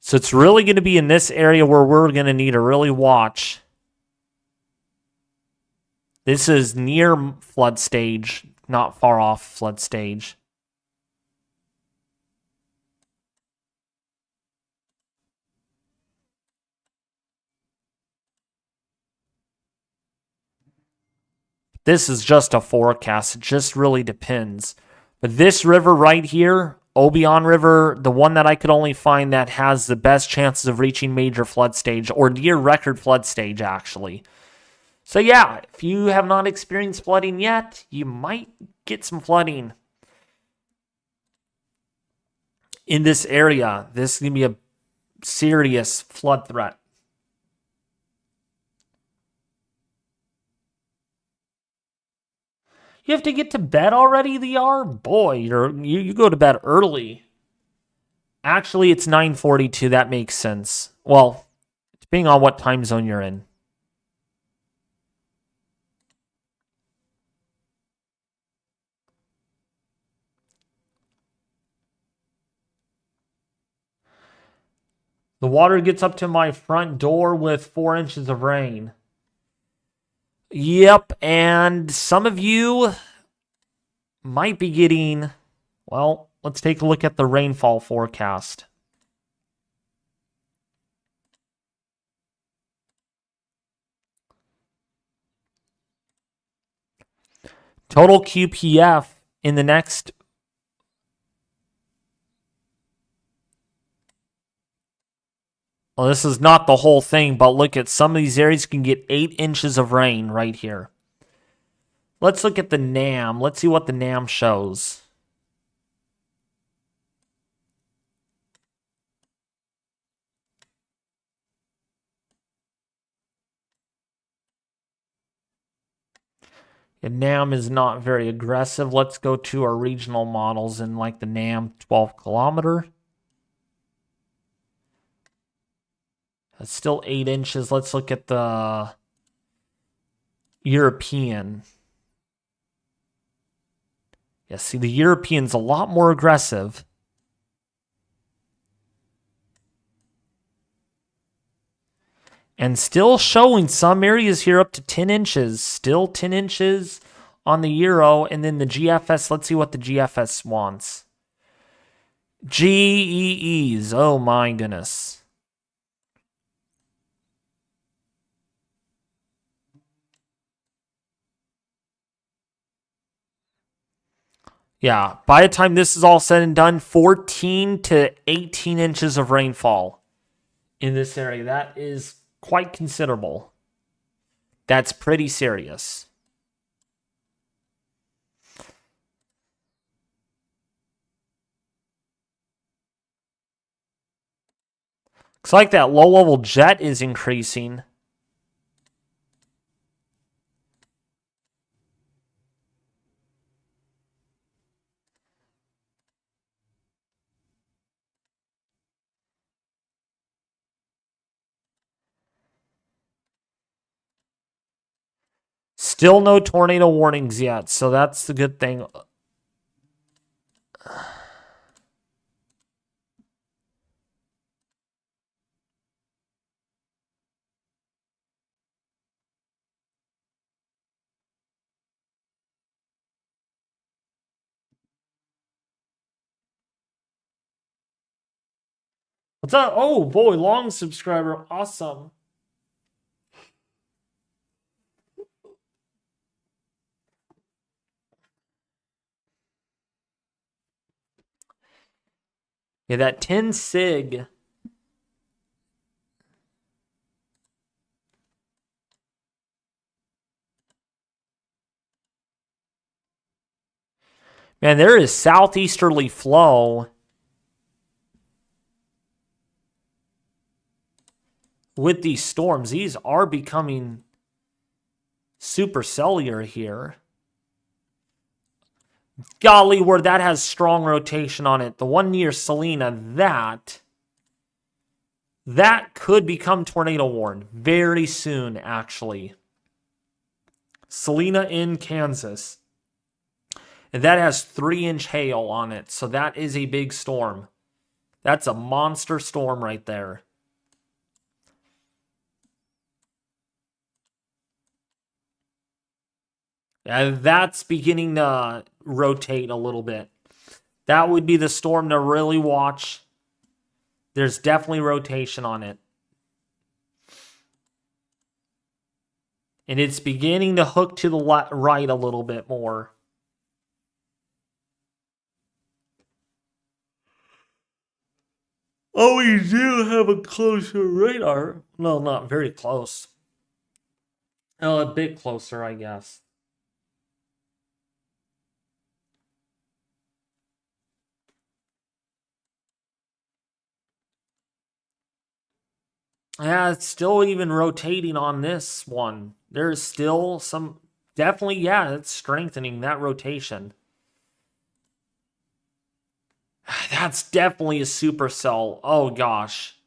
So it's really going to be in this area where we're going to need to really watch. This is near flood stage, not far off flood stage. This is just a forecast. It just really depends. But this river right here, Obion River, the one that I could only find that has the best chances of reaching major flood stage or near record flood stage, actually. So yeah, if you have not experienced flooding yet, you might get some flooding in this area. This is going to be a serious flood threat. You have to get to bed already, Liar? Boy, you go to bed early. Actually, it's 9:42. That makes sense. Well, depending on what time zone you're in. The water gets up to my front door with 4 inches of rain. Yep, and some of you might be getting, well, let's take a look at the rainfall forecast. Total QPF in the next well, this is not the whole thing, but look at some of these areas can get 8 inches of rain right here. Let's look at the NAM. Let's see what the NAM shows. And NAM is not very aggressive. Let's go to our regional models in like the NAM 12 kilometer. It's still 8 inches. Let's look at the European. Yeah, see, the European's a lot more aggressive. And still showing some areas here up to 10 inches. Still 10 inches on the Euro. And then the GFS, let's see what the GFS wants. GEEs, oh my goodness. Yeah, by the time this is all said and done, 14 to 18 inches of rainfall in this area. That is quite considerable. That's pretty serious. Looks like that low-level jet is increasing. Still no tornado warnings yet, so that's the good thing. What's up? Oh boy, long subscriber. Awesome. Yeah, that 10 sig. Man, there is southeasterly flow with these storms. These are becoming supercellular here. Golly, where that has strong rotation on it. The one near Selena, that could become tornado warned very soon, actually. Selena in Kansas. And that has 3-inch hail on it. So that is a big storm. That's a monster storm right there. And that's beginning to rotate a little bit. That would be the storm to really watch. There's definitely rotation on it. And it's beginning to hook to the right a little bit more. Oh, we do have a closer radar. No, not very close. Oh, a bit closer, I guess. Yeah, it's still even rotating on this one. There's still some, definitely, yeah, it's strengthening that rotation. That's definitely a supercell. Oh, gosh.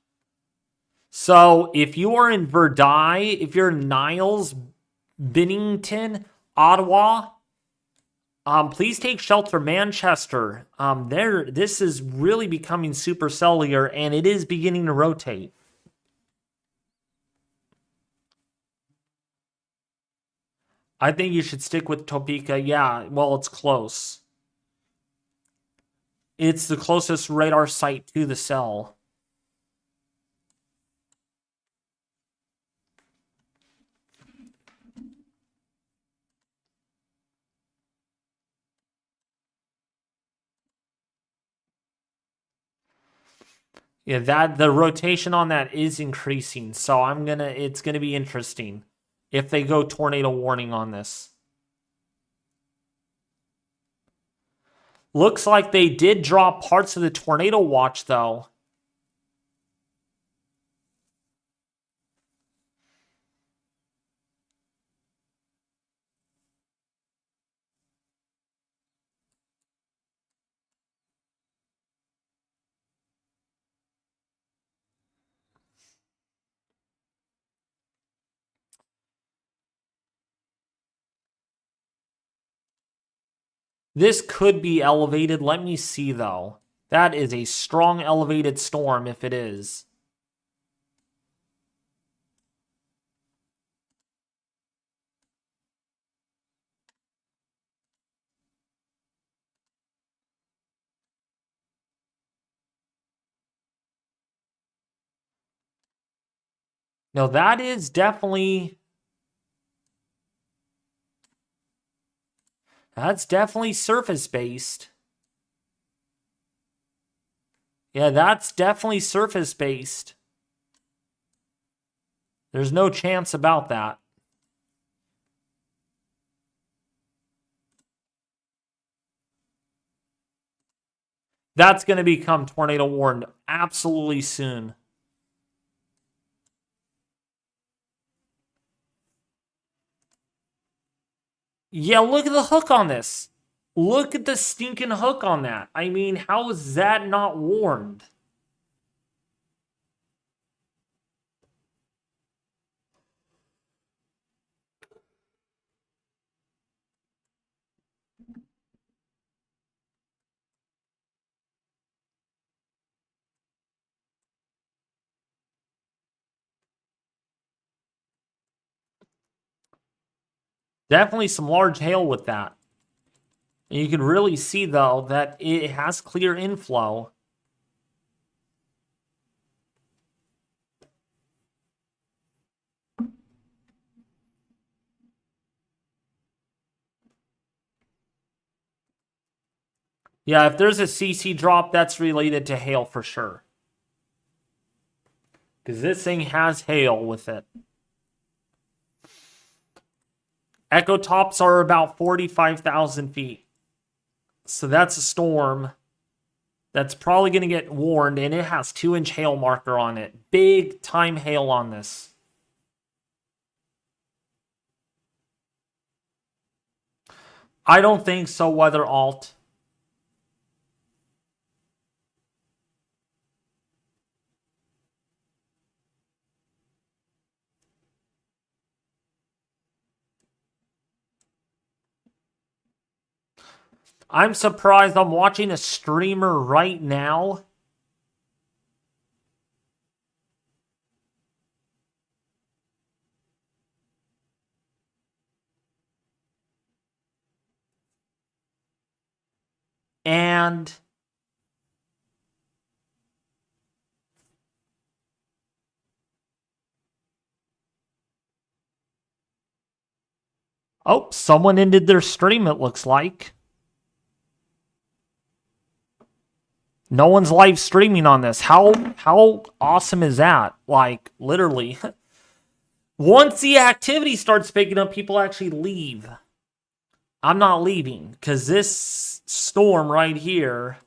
So if you are in Verdi, if you're in Niles, Bennington, Ottawa, please take shelter. Manchester, this is really becoming supercellular, and it is beginning to rotate. I think you should stick with Topeka. Yeah, well, it's close. It's the closest radar site to the cell. Yeah, that the rotation on that is increasing, so it's gonna be interesting if they go tornado warning on this. Looks like they did drop parts of the tornado watch though. This could be elevated. Let me see though. That is a strong elevated storm if it is. No, that is definitely. That's definitely surface based. Yeah, that's definitely surface based. There's no chance about that. That's going to become tornado warned absolutely soon. Yeah, look at the hook on this. Look at the stinking hook on that. I mean, how is that not warned? Definitely some large hail with that. And you can really see, though, that it has clear inflow. Yeah, if there's a CC drop, that's related to hail for sure. Because this thing has hail with it. Echo tops are about 45,000 feet. So that's a storm that's probably going to get warned, and it has 2-inch hail marker on it. Big time hail on this. I don't think so, weather alt. I'm surprised. I'm watching a streamer right now. And oh, someone ended their stream, it looks like. No one's live streaming on this. How awesome is that? Like, literally. Once the activity starts picking up, people actually leave. I'm not leaving, because this storm right here,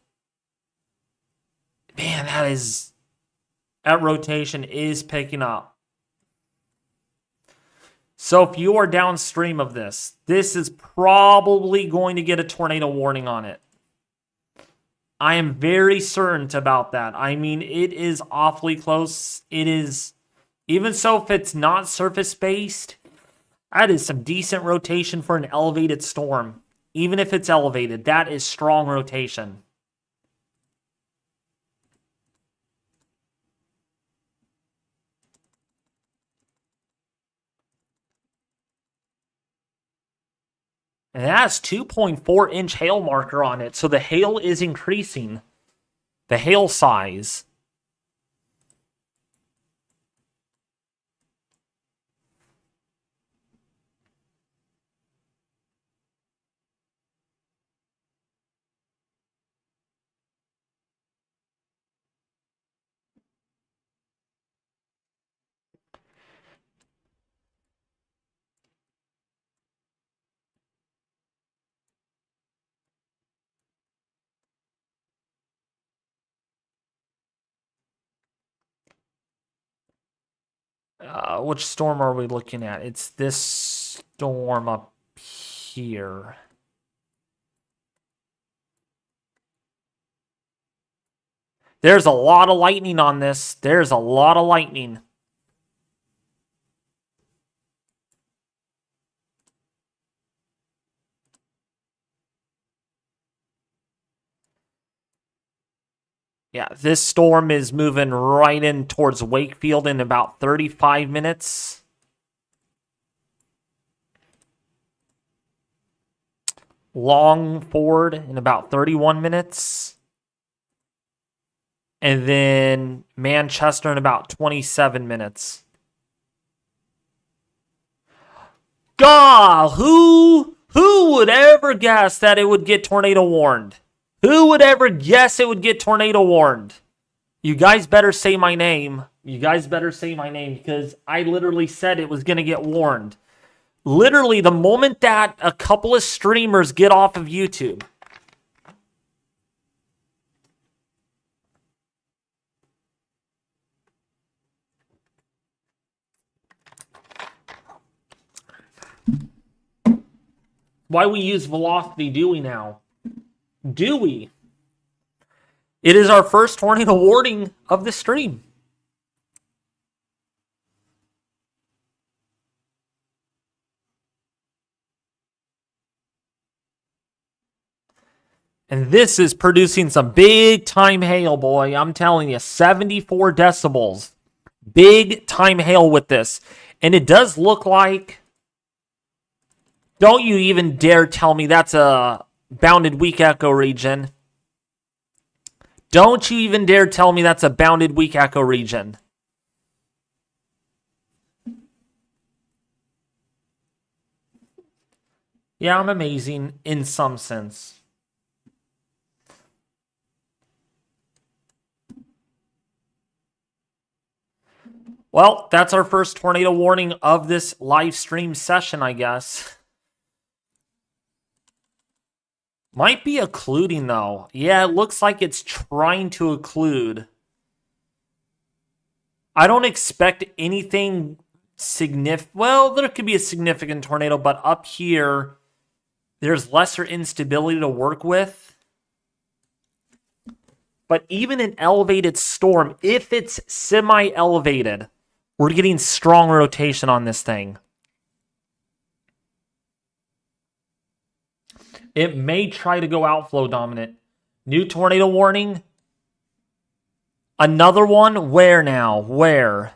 man, that rotation is picking up. So if you are downstream of this, this is probably going to get a tornado warning on it. I am very certain about that. I mean, it is awfully close. It is, even so if it's not surface-based, that is some decent rotation for an elevated storm. Even if it's elevated, that is strong rotation. And that has 2.4-inch hail marker on it, so the hail is increasing. The hail size. Which storm are we looking at? It's this storm up here. There's a lot of lightning on this. There's a lot of lightning. Yeah, this storm is moving right in towards Wakefield in about 35 minutes. Longford in about 31 minutes. And then Manchester in about 27 minutes. God, who would ever guess that it would get tornado warned? Who would ever guess it would get tornado warned? You guys better say my name. You guys better say my name, because I literally said it was going to get warned. Literally, the moment that a couple of streamers get off of YouTube. Why we use velocity, do we now? Do we? It is our first tornado warning of the stream. And this is producing some big time hail, boy. I'm telling you, 74 decibels. Big time hail with this. And it does look like... Don't you even dare tell me that's a bounded weak echo region. Don't you even dare tell me that's a bounded weak echo region. Yeah, I'm amazing in some sense. Well, that's our first tornado warning of this live stream session, I guess. Might be occluding, though. Yeah, it looks like it's trying to occlude. I don't expect anything significant. Well, there could be a significant tornado, but up here, there's lesser instability to work with. But even an elevated storm, if it's semi-elevated, we're getting strong rotation on this thing. It may try to go outflow dominant. New tornado warning. Another one? Where now? Where?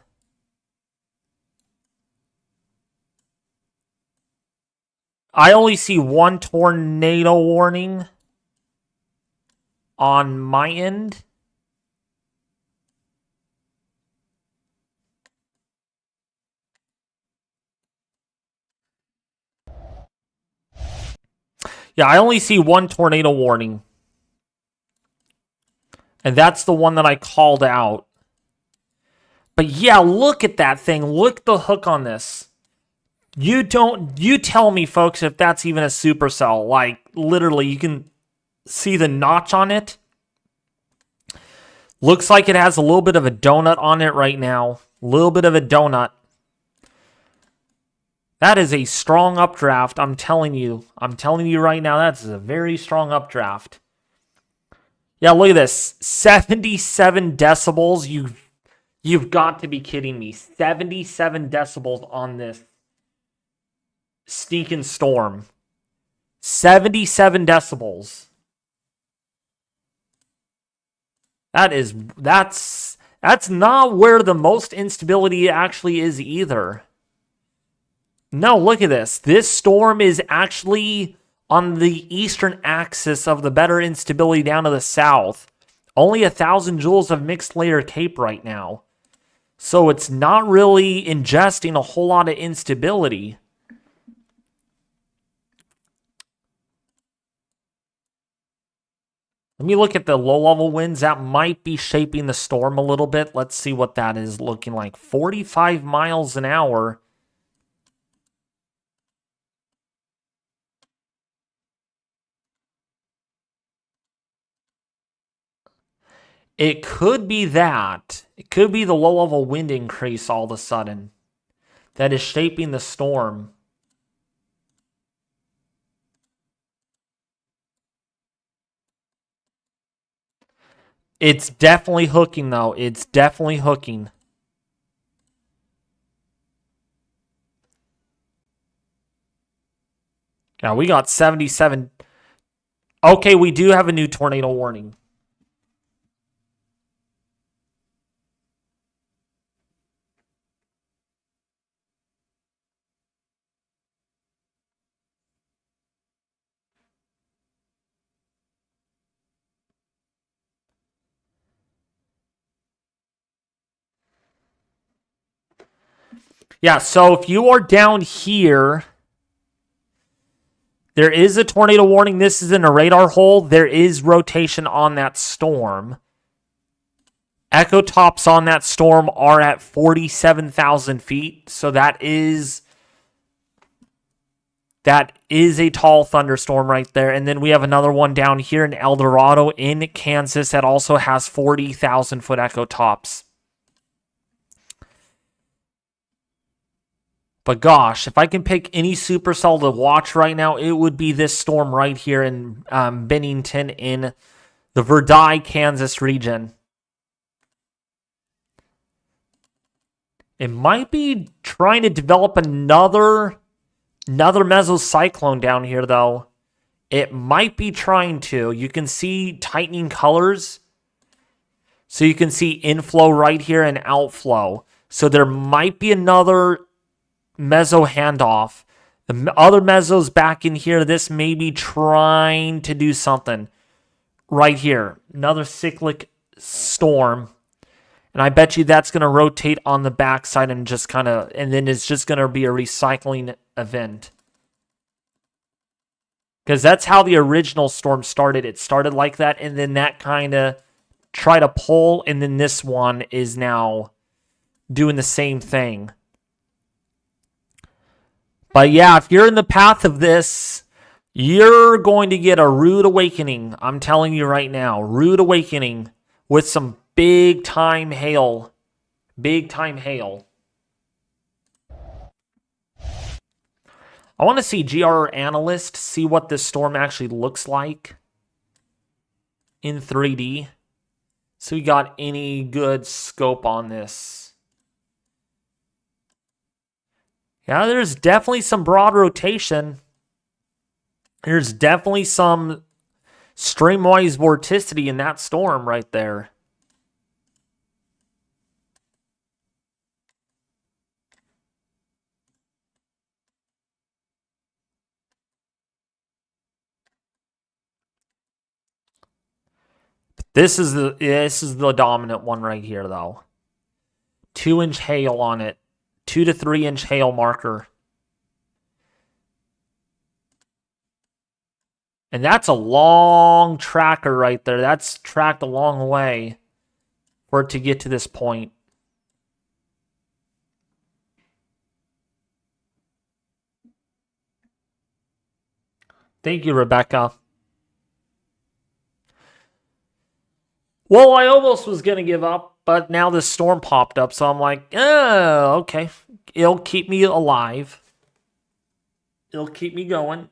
I only see one tornado warning on my end. Yeah, I only see one tornado warning. And that's the one that I called out. But yeah, look at that thing. Look at the hook on this. You tell me, folks, if that's even a supercell. Like, literally, you can see the notch on it. Looks like it has a little bit of a donut on it right now. A little bit of a donut. That is a strong updraft, I'm telling you. I'm telling you right now, that's a very strong updraft. Yeah, look at this. 77 decibels. You've got to be kidding me. 77 decibels on this stinking storm. 77 decibels. That's not where the most instability actually is either. No, look at this. This storm is actually on the eastern axis of the better instability down to the south. Only 1,000 joules of mixed layer cape right now. So it's not really ingesting a whole lot of instability. Let me look at the low-level winds. That might be shaping the storm a little bit. Let's see what that is looking like. 45 miles an hour. It could be that. It could be the low-level wind increase all of a sudden that is shaping the storm. It's definitely hooking, though. It's definitely hooking. Now, we got 77. Okay, we do have a new tornado warning. Yeah, so if you are down here, there is a tornado warning. This is in a radar hole. There is rotation on that storm. Echo tops on that storm are at 47,000 feet. So that is a tall thunderstorm right there. And then we have another one down here in El Dorado in Kansas that also has 40,000 foot echo tops. But gosh, if I can pick any supercell to watch right now, it would be this storm right here in Bennington in the Verdi, Kansas region. It might be trying to develop another mesocyclone down here, though. It might be trying to. You can see tightening colors. So you can see inflow right here and outflow. So there might be another meso handoff. The other meso's back in here. This may be trying to do something right here. Another cyclic storm. And I bet you that's going to rotate on the backside and just kind of, and then it's just going to be a recycling event. Because that's how the original storm started. It started like that, and then that kind of tried to pull, and then this one is now doing the same thing. But yeah, if you're in the path of this, you're going to get a rude awakening. I'm telling you right now, rude awakening with some big time hail. Big time hail. I want to see GR Analyst, see what this storm actually looks like in 3D. So we got any good scope on this. Yeah, there's definitely some broad rotation. There's definitely some streamwise vorticity in that storm right there. This is the dominant one right here, though. 2-inch hail on it. 2 to 3-inch hail marker. And that's a long tracker right there. That's tracked a long way for it to get to this point. Thank you, Rebecca. Well, I almost was going to give up, but now this storm popped up, so I'm like, oh, okay. It'll keep me alive. It'll keep me going.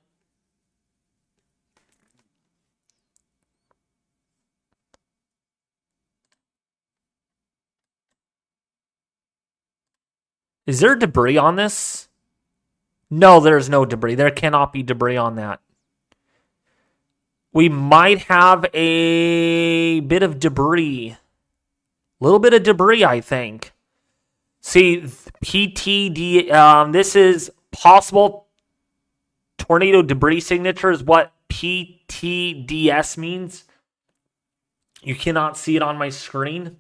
Is there debris on this? No, there's no debris. There cannot be debris on that. We might have a bit of debris. A little bit of debris, I think. See, PTD, this is possible tornado debris signature is what PTDS means. You cannot see it on my screen.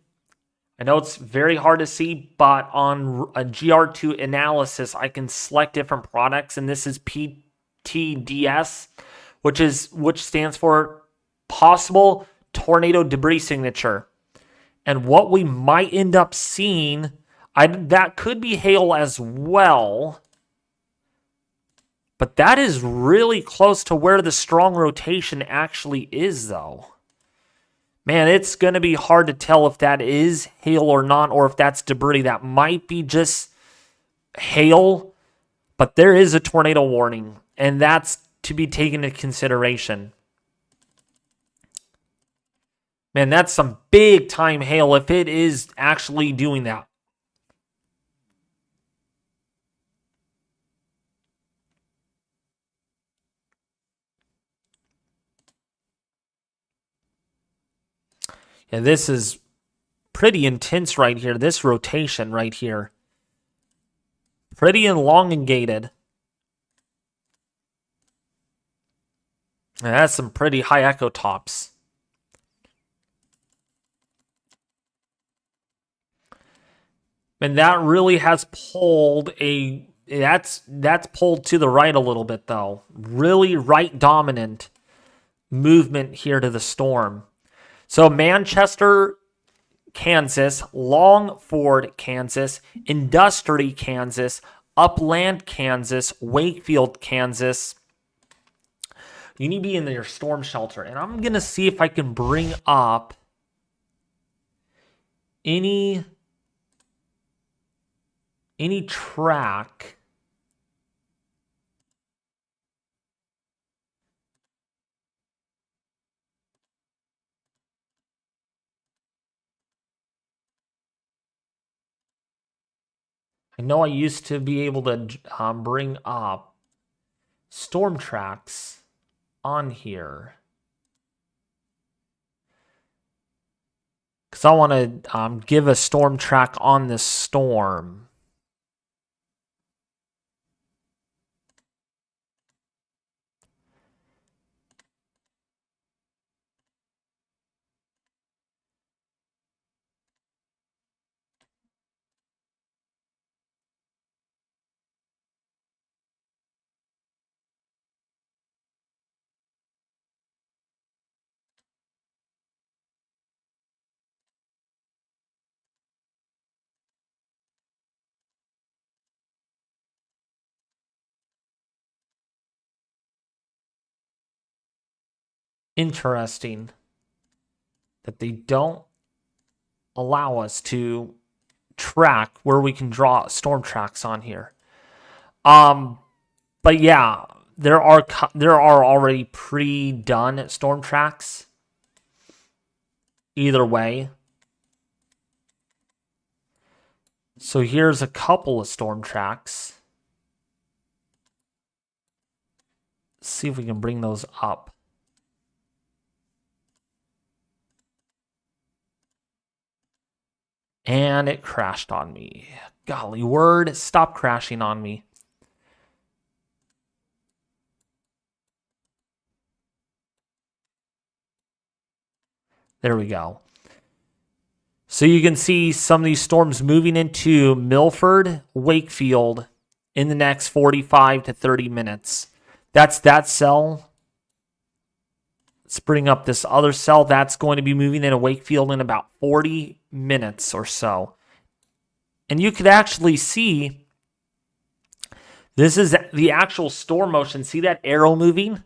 I know it's very hard to see, but on a GR2 analysis, I can select different products, and this is PTDS, which stands for possible tornado debris signature. And what we might end up seeing, that could be hail as well, but that is really close to where the strong rotation actually is, though. Man, it's going to be hard to tell if that is hail or not, or if that's debris. That might be just hail, but there is a tornado warning, and that's to be taken into consideration. Man, that's some big time hail if it is actually doing that. Yeah, this is pretty intense right here. This rotation right here. Pretty elongated. And that's some pretty high echo tops. And that really has pulled that's pulled to the right a little bit, though. Really right dominant movement here to the storm. So Manchester, Kansas, Longford, Kansas, Industry, Kansas, Upland, Kansas, Wakefield, Kansas. You need to be in your storm shelter. And I'm going to see if I can bring up any track I know I used to be able to bring up storm tracks on here. Because I want to give a storm track on this storm. Interesting that they don't allow us to track where we can draw storm tracks on here. But yeah, there are already pre-done storm tracks. Either way. So here's a couple of storm tracks. see if we can bring those up. And it crashed on me. Golly word, stop crashing on me. There we go. So you can see some of these storms moving into Milford, Wakefield in the next 45 to 30 minutes. That's that cell. Let's bring up this other cell. That's going to be moving into Wakefield in about 40 minutes or so. And you could actually see, this is the actual storm motion. See that arrow moving?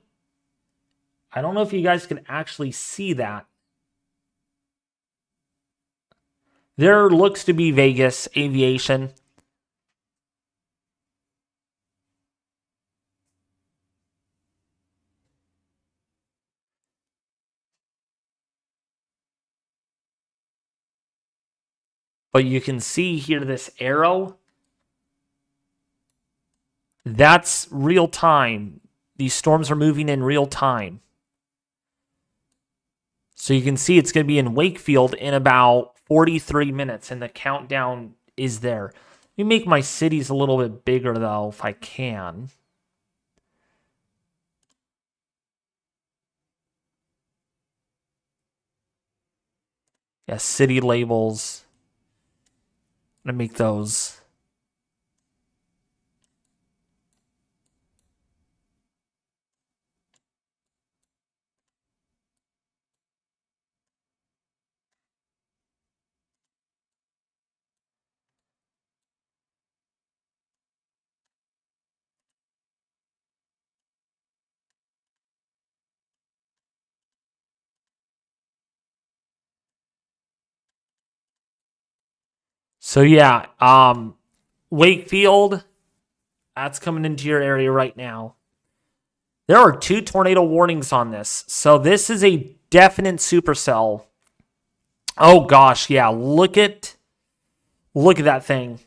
I don't know if you guys can actually see that. There looks to be Vegas aviation. But you can see here this arrow. That's real time. These storms are moving in real time. So you can see it's going to be in Wakefield in about 43 minutes, and the countdown is there. Let me make my cities a little bit bigger, though, if I can. Yeah, city labels. I'm going to make those. So yeah, Wakefield, that's coming into your area right now. There are 2 tornado warnings on this. So this is a definite supercell. Oh gosh, yeah, look at that thing.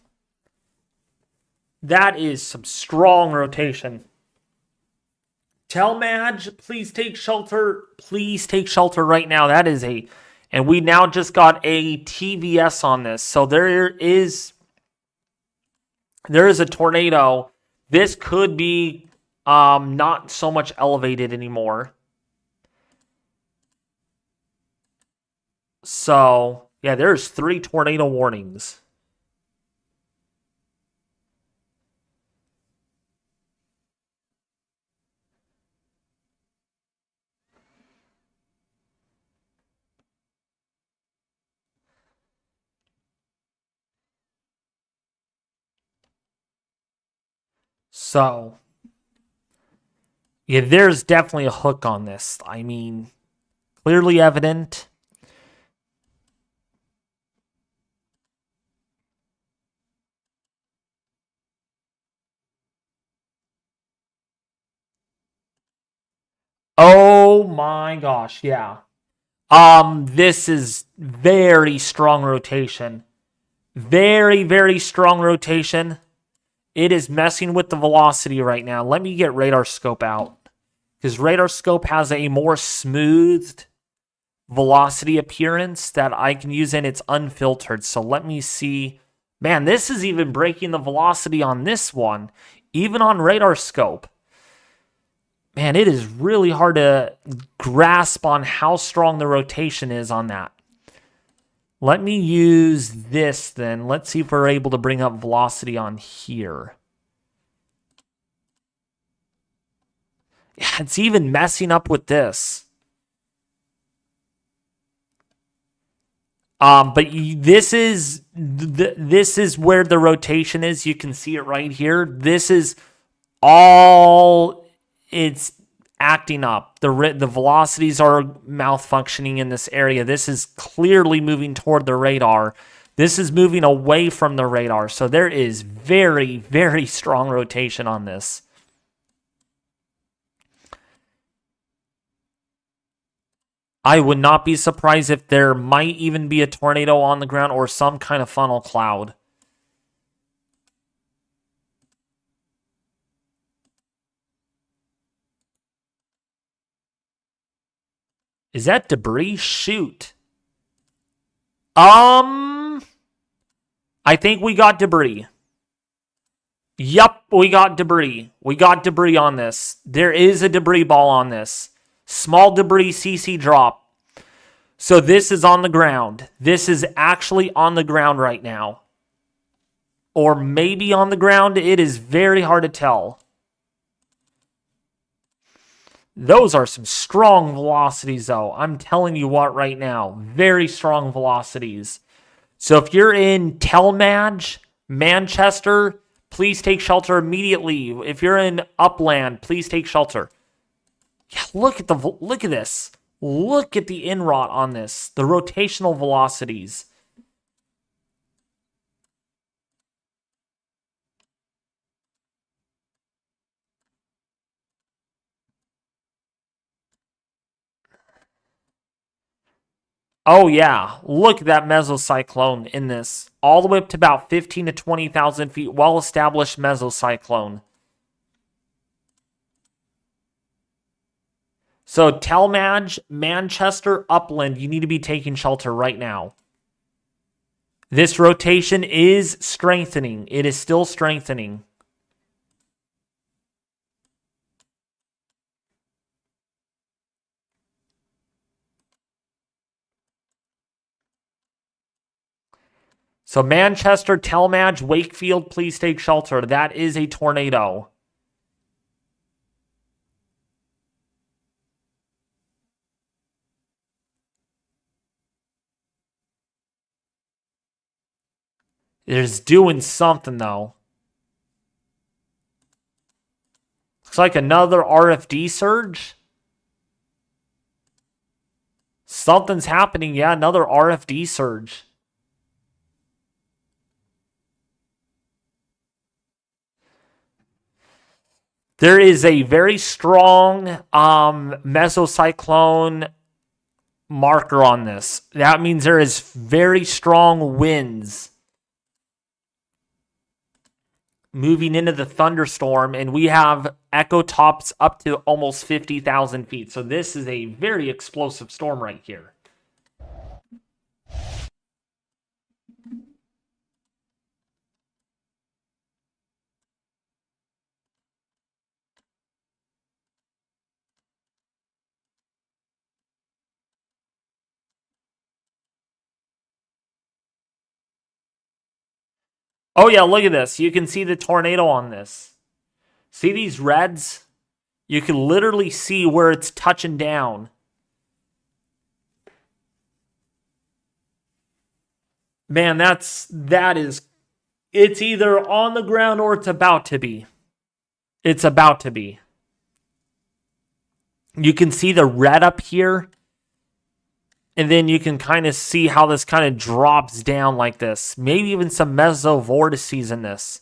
That is some strong rotation. Tell Madge, please take shelter. Please take shelter right now. That is a... And we now just got a TVS on this. So there is a tornado. This could be not so much elevated anymore. So, yeah, there's 3 tornado warnings. So, yeah, there's definitely a hook on this. I mean, clearly evident. Oh my gosh, yeah. This is very strong rotation. Very, very strong rotation. It is messing with the velocity right now. Let me get radar scope out, because radar scope has a more smoothed velocity appearance that I can use, and it's unfiltered. So let me see. Man, this is even breaking the velocity on this one, even on radar scope. Man, it is really hard to grasp on how strong the rotation is on that. Let me use this then. Let's see if we're able to bring up velocity on here. Yeah, it's even messing up with this. But this is where the rotation is. You can see it right here. This is all it's acting up. The velocities are malfunctioning in this area. This is clearly moving toward the radar. This is moving away from the radar. So there is very, very strong rotation on this. I would not be surprised if there might even be a tornado on the ground or some kind of funnel cloud. Is that debris? Shoot. I think we got debris. Yup, we got debris. We got debris on this. There is a debris ball on this. Small debris CC drop. So this is on the ground. This is actually on the ground right now. Or maybe on the ground. It is very hard to tell. Those are some strong velocities, though. I'm telling you what right now. Very strong velocities. So if you're in Telmage, Manchester, please take shelter immediately. If you're in Upland, please take shelter. Yeah, look at this. Look at the inrot on this. The rotational velocities. Oh yeah, look at that mesocyclone in this. All the way up to about 15 to 20,000 feet. Well-established mesocyclone. So Telmage, Manchester, Upland, you need to be taking shelter right now. This rotation is strengthening. It is still strengthening. So Manchester, Telmage, Wakefield, please take shelter. That is a tornado. It is doing something, though. Looks like another RFD surge. Something's happening. Yeah, another RFD surge. There is a very strong mesocyclone marker on this. That means there is very strong winds moving into the thunderstorm, and we have echo tops up to almost 50,000 feet. So this is a very explosive storm right here. Oh yeah, look at this. You can see the tornado on this. See these reds? You can literally see where it's touching down. Man, it's either on the ground or it's about to be. It's about to be. You can see the red up here. And then you can kind of see how this kind of drops down like this. Maybe even some mesovortices in this.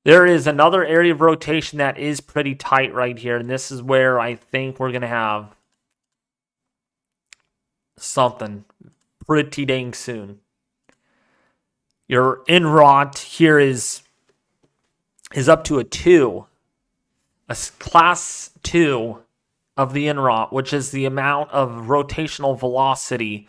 There is another area of rotation that is pretty tight right here. And this is where I think we're going to have something pretty dang soon. Your inrot here is up to a 2. A class 2 of the inrot, which is the amount of rotational velocity.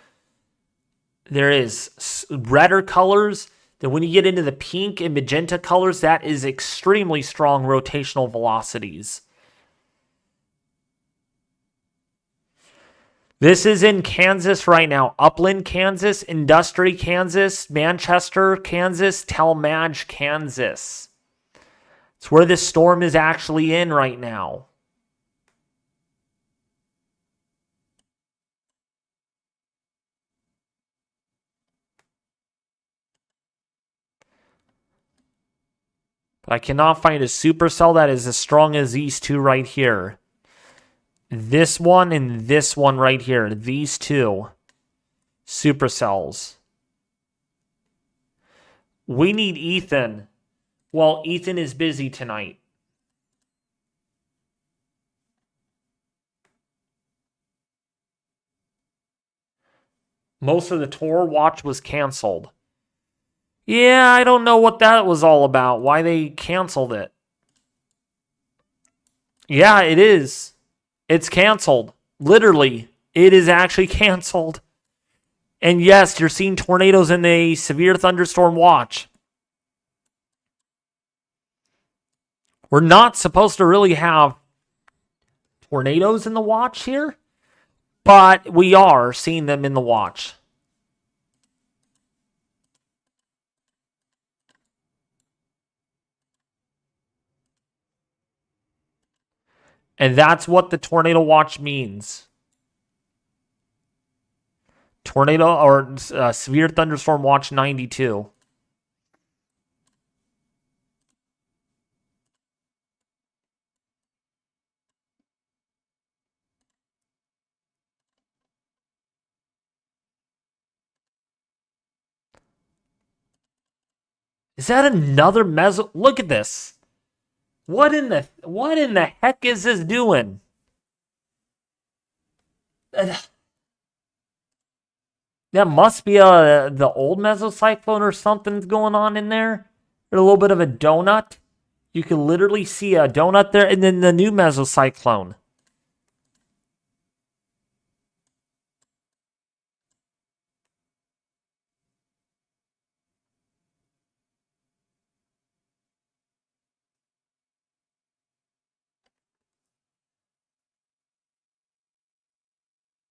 There is redder colors. Then when you get into the pink and magenta colors, that is extremely strong rotational velocities. This is in Kansas right now. Upland, Kansas, Industry, Kansas, Manchester, Kansas, Telmage, Kansas. It's where this storm is actually in right now. But I cannot find a supercell that is as strong as these two right here. This one and this one right here. These two supercells. We need Ethan. Well, Ethan is busy tonight. Most of the tour watch was canceled. Yeah, I don't know what that was all about. Why they canceled it. Yeah, it is. It's canceled. Literally, it is actually canceled. And yes, you're seeing tornadoes in a severe thunderstorm watch. We're not supposed to really have tornadoes in the watch here, but we are seeing them in the watch. And that's what the tornado watch means. Tornado or severe thunderstorm watch 92. Is that another meso? Look at this. What in the heck is this doing? That must be the old mesocyclone or something's going on in there. A little bit of a donut. You can literally see a donut there, and then the new mesocyclone.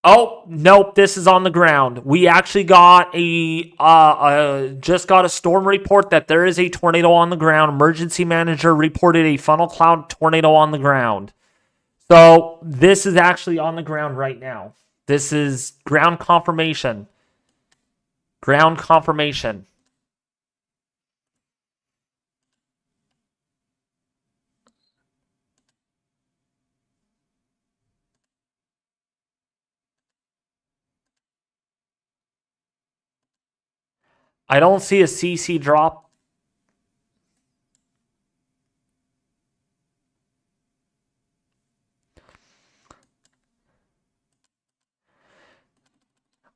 Oh, nope, this is on the ground. We actually got just got a storm report that there is a tornado on the ground. Emergency manager reported a funnel cloud tornado on the ground. So this is actually on the ground right now. This is ground confirmation. Ground confirmation. I don't see a CC drop.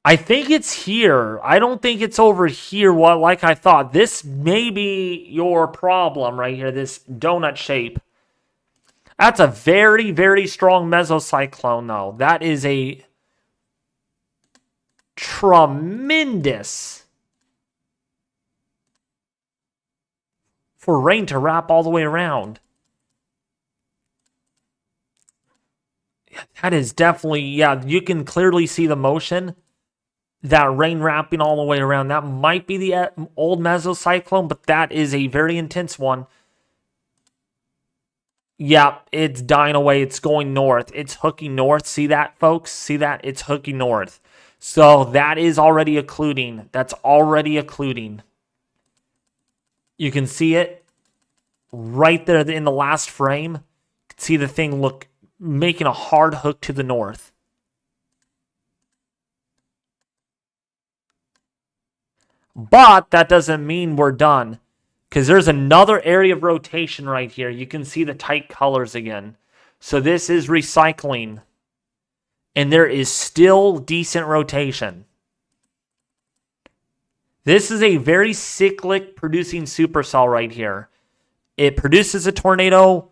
I think it's here. I don't think it's over here. What, like I thought. This may be your problem right here. This donut shape. That's a very, very strong mesocyclone, though. That is a tremendous for rain to wrap all the way around. That is definitely, yeah, you can clearly see the motion. That rain wrapping all the way around. That might be the old mesocyclone, but that is a very intense one. Yeah, it's dying away. It's going north. It's hooking north. See that, folks? See that? It's hooking north. So that is already occluding. That's already occluding. You can see it right there in the last frame. You can see the thing making a hard hook to the north. But that doesn't mean we're done, because there's another area of rotation right here. You can see the tight colors again. So this is recycling. And there is still decent rotation. This is a very cyclic producing supercell right here. It produces a tornado,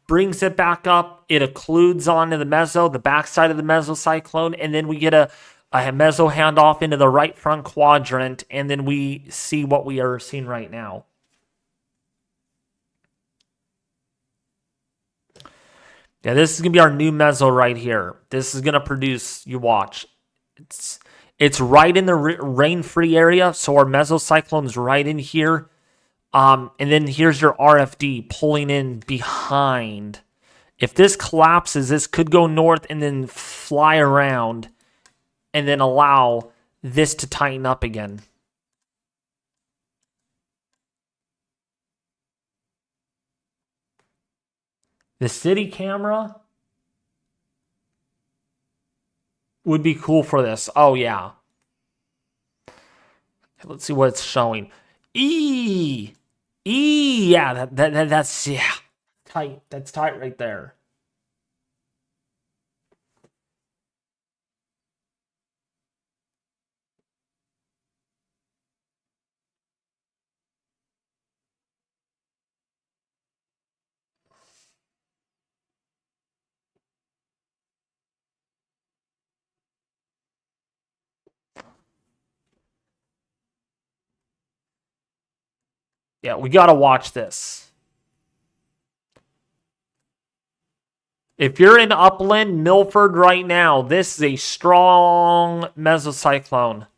brings it back up, it occludes onto the backside of the mesocyclone, and then we get a meso handoff into the right front quadrant, and then we see what we are seeing right now. Yeah, this is going to be our new meso right here. This is going to produce, you watch. It's right in the rain-free area, so our mesocyclone's right in here. And then here's your RFD pulling in behind. If this collapses, this could go north and then fly around and then allow this to tighten up again. The city camera would be cool for this. Oh, yeah. Let's see what it's showing. Yeah, that's, yeah, tight. That's tight right there. Yeah, we got to watch this. If you're in Upland, Milford right now, this is a strong mesocyclone.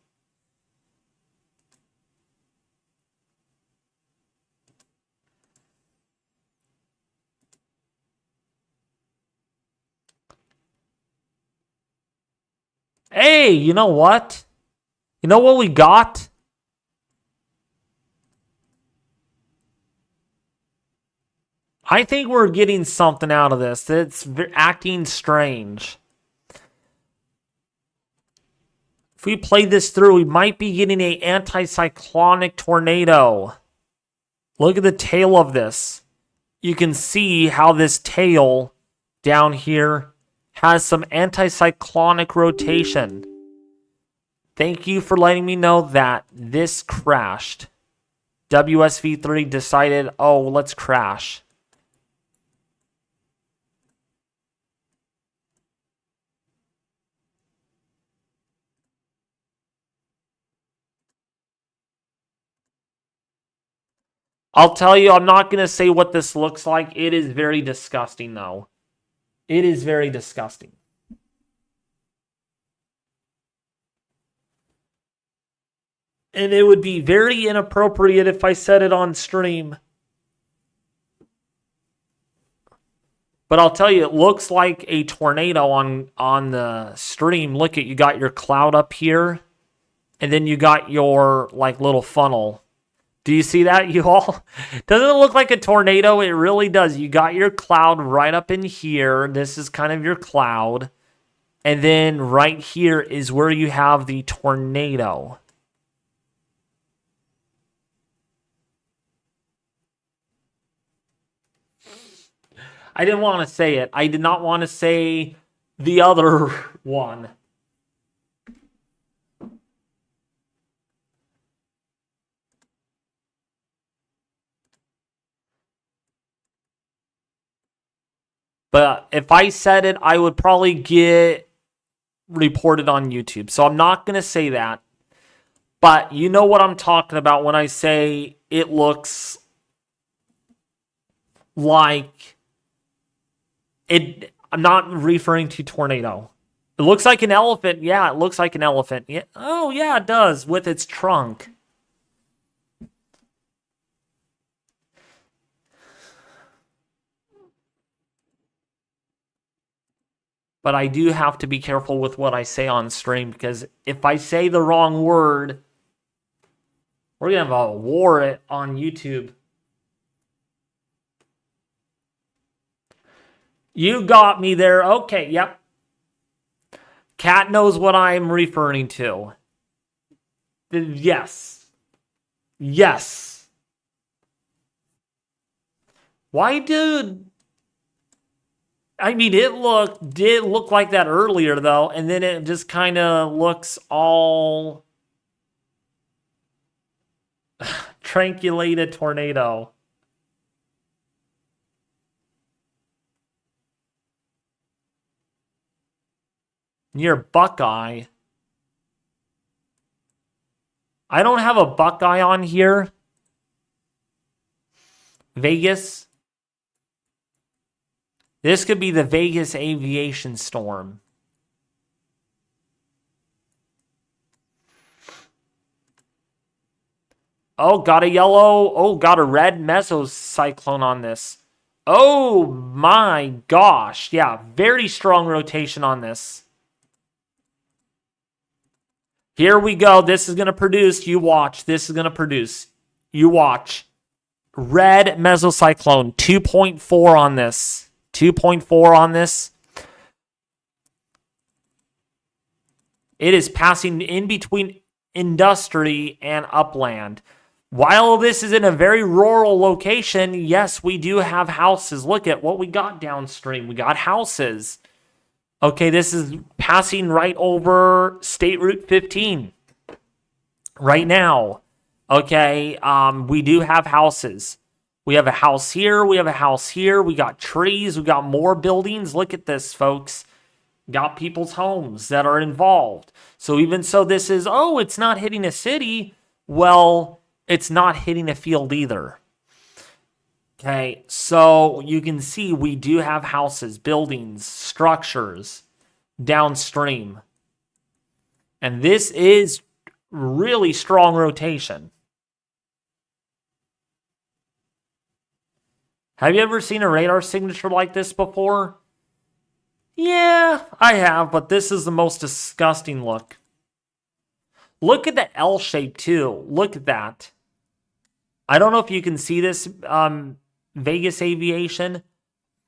Hey, you know what? You know what we got? I think we're getting something out of this. It's acting strange. If we play this through, we might be getting an anticyclonic tornado. Look at the tail of this. You can see how this tail down here has some anticyclonic rotation. Thank you for letting me know that this crashed. WSV3 decided, oh, let's crash. I'll tell you, I'm not going to say what this looks like. It is very disgusting, though. It is very disgusting. And it would be very inappropriate if I said it on stream. But I'll tell you, it looks like a tornado on the stream. Look at, you got your cloud up here. And then you got your, like, little funnel. Do you see that, you all? Doesn't it look like a tornado? It really does. You got your cloud right up in here. This is kind of your cloud. And then right here is where you have the tornado. I didn't want to say it. I did not want to say the other one. But if I said it, I would probably get reported on YouTube. So I'm not going to say that. But you know what I'm talking about when I say it looks like it. I'm not referring to tornado. It looks like an elephant. Yeah, it looks like an elephant. Yeah. Oh, yeah, it does with its trunk. But I do have to be careful with what I say on stream, because if I say the wrong word, we're going to have a war on YouTube. You got me there. Okay, yep. Cat knows what I'm referring to. Yes. Yes. Why did... I mean, it did look like that earlier, though, and then it just kind of looks all tranquilated tornado. Near Buckeye. I don't have a Buckeye on here. Vegas. This could be the Vegas aviation storm. Oh, got a yellow. Oh, got a red mesocyclone on this. Oh my gosh. Yeah, very strong rotation on this. Here we go. This is going to produce. You watch. This is going to produce. You watch. Red mesocyclone. 2.4 on this. 2.4 on this. It is passing in between industry and upland. While this is in a very rural location, yes, we do have houses. Look at what we got downstream. We got houses. Okay, this is passing right over State Route 15 right now. Okay, we do have houses. We have a house here. We have a house here. We got trees. We got more buildings. Look at this, folks. Got people's homes that are involved. So even so, this is, oh, it's not hitting a city. Well, it's not hitting a field either. Okay, so you can see we do have houses, buildings, structures downstream. And this is really strong rotation. Have you ever seen a radar signature like this before? Yeah, I have, but this is the most disgusting look. Look at the L shape too. Look at that. I don't know if you can see this, Vegas Aviation,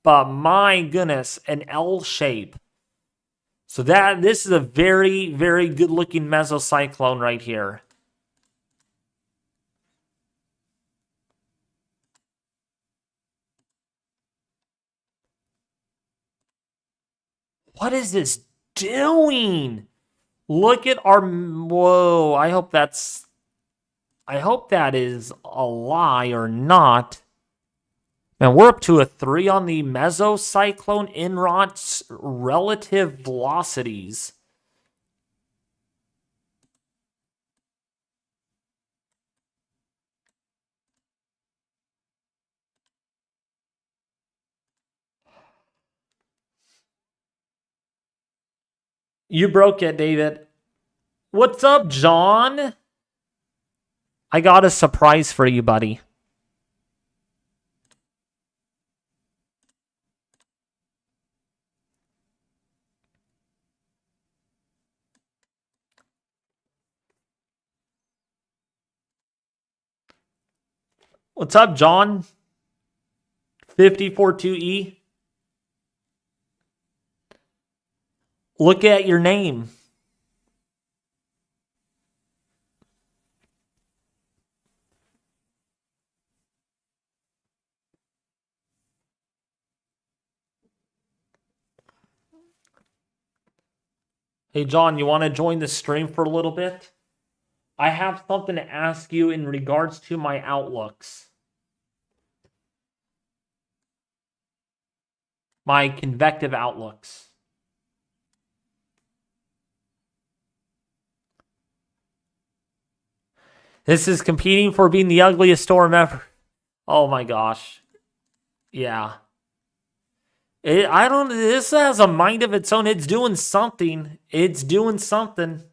but my goodness, an L shape. So this is a very, very good looking mesocyclone right here. What is this doing? Look at our, whoa, I hope that is a lie or not. Man, we're up to a 3 on the mesocyclone inrot's relative velocities. You broke it, David. What's up, John? I got a surprise for you, buddy. What's up, John? 542E. Look at your name. Hey, John, you want to join the stream for a little bit? I have something to ask you in regards to my outlooks. My convective outlooks. This is competing for being the ugliest storm ever. Oh my gosh. Yeah. This has a mind of its own. It's doing something. It's doing something.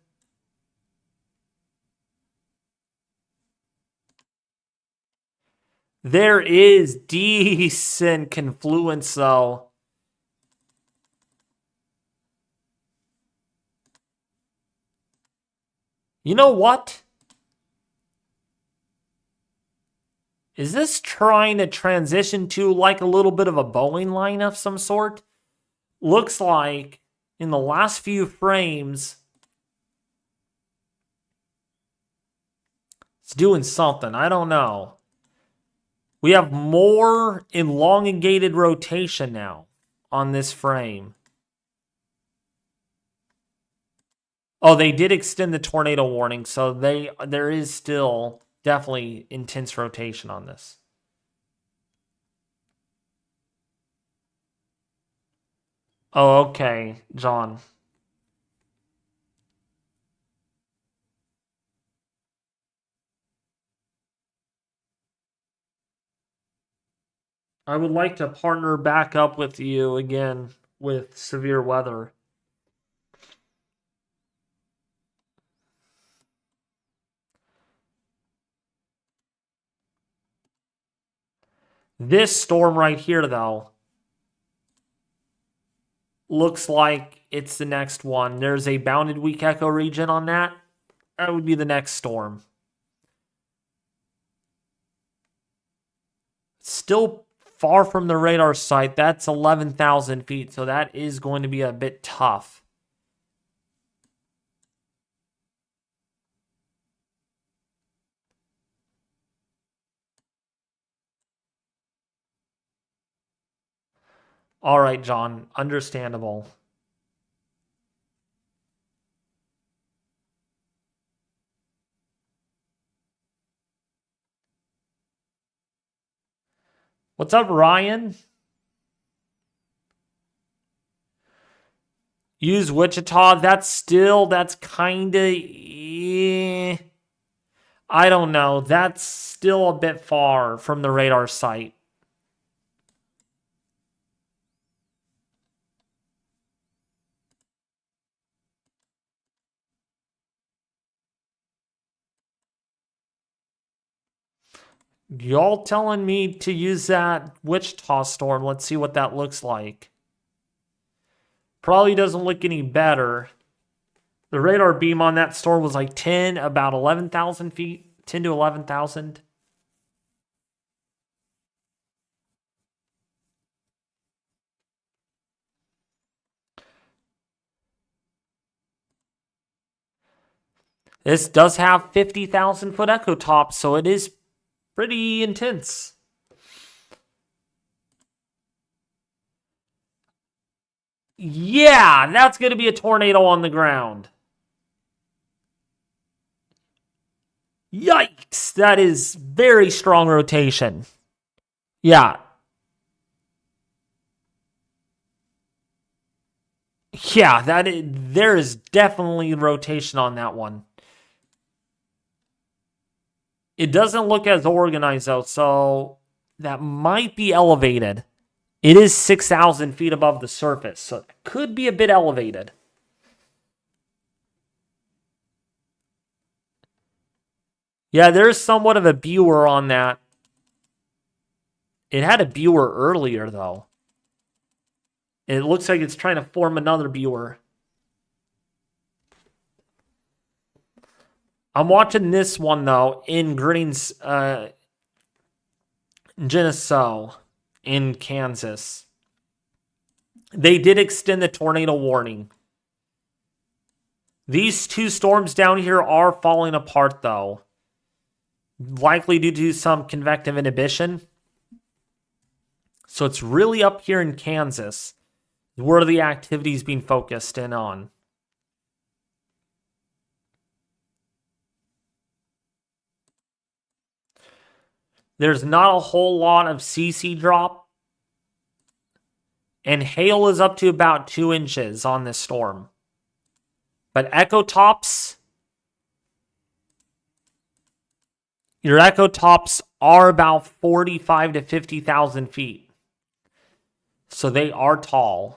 There is decent confluence, though. You know what? Is this trying to transition to like a little bit of a Boeing line of some sort? Looks like in the last few frames, it's doing something. I don't know. We have more elongated rotation now on this frame. Oh, they did extend the tornado warning, so there is still definitely intense rotation on this. Oh, okay, John. I would like to partner back up with you again with severe weather. This storm right here, though, looks like it's the next one. There's a bounded weak echo region on that. That would be the next storm. Still far from the radar site. That's 11,000 feet, so that is going to be a bit tough. All right, John. Understandable. What's up, Ryan? Use Wichita. That's kind of... I don't know. That's still a bit far from the radar site. Y'all telling me to use that Wichita storm. Let's see what that looks like. Probably doesn't look any better. The radar beam on that storm was like 10, about 11,000 feet. 10 to 11,000. This does have 50,000 foot echo top, so it is pretty intense. Yeah, that's going to be a tornado on the ground. Yikes, that is very strong rotation. Yeah. Yeah, there is definitely rotation on that one. It doesn't look as organized though, so that might be elevated. It is 6,000 feet above the surface, so it could be a bit elevated. Yeah, there's somewhat of a viewer on that. It had a viewer earlier, though. It looks like it's trying to form another viewer. I'm watching this one, though, in Green's Geneseo in Kansas. They did extend the tornado warning. These two storms down here are falling apart, though. Likely due to some convective inhibition. So it's really up here in Kansas where the activity is being focused in on. There's not a whole lot of CC drop. And hail is up to about 2 inches on this storm. But echo tops, your echo tops are about 45 to 50,000 feet. So they are tall.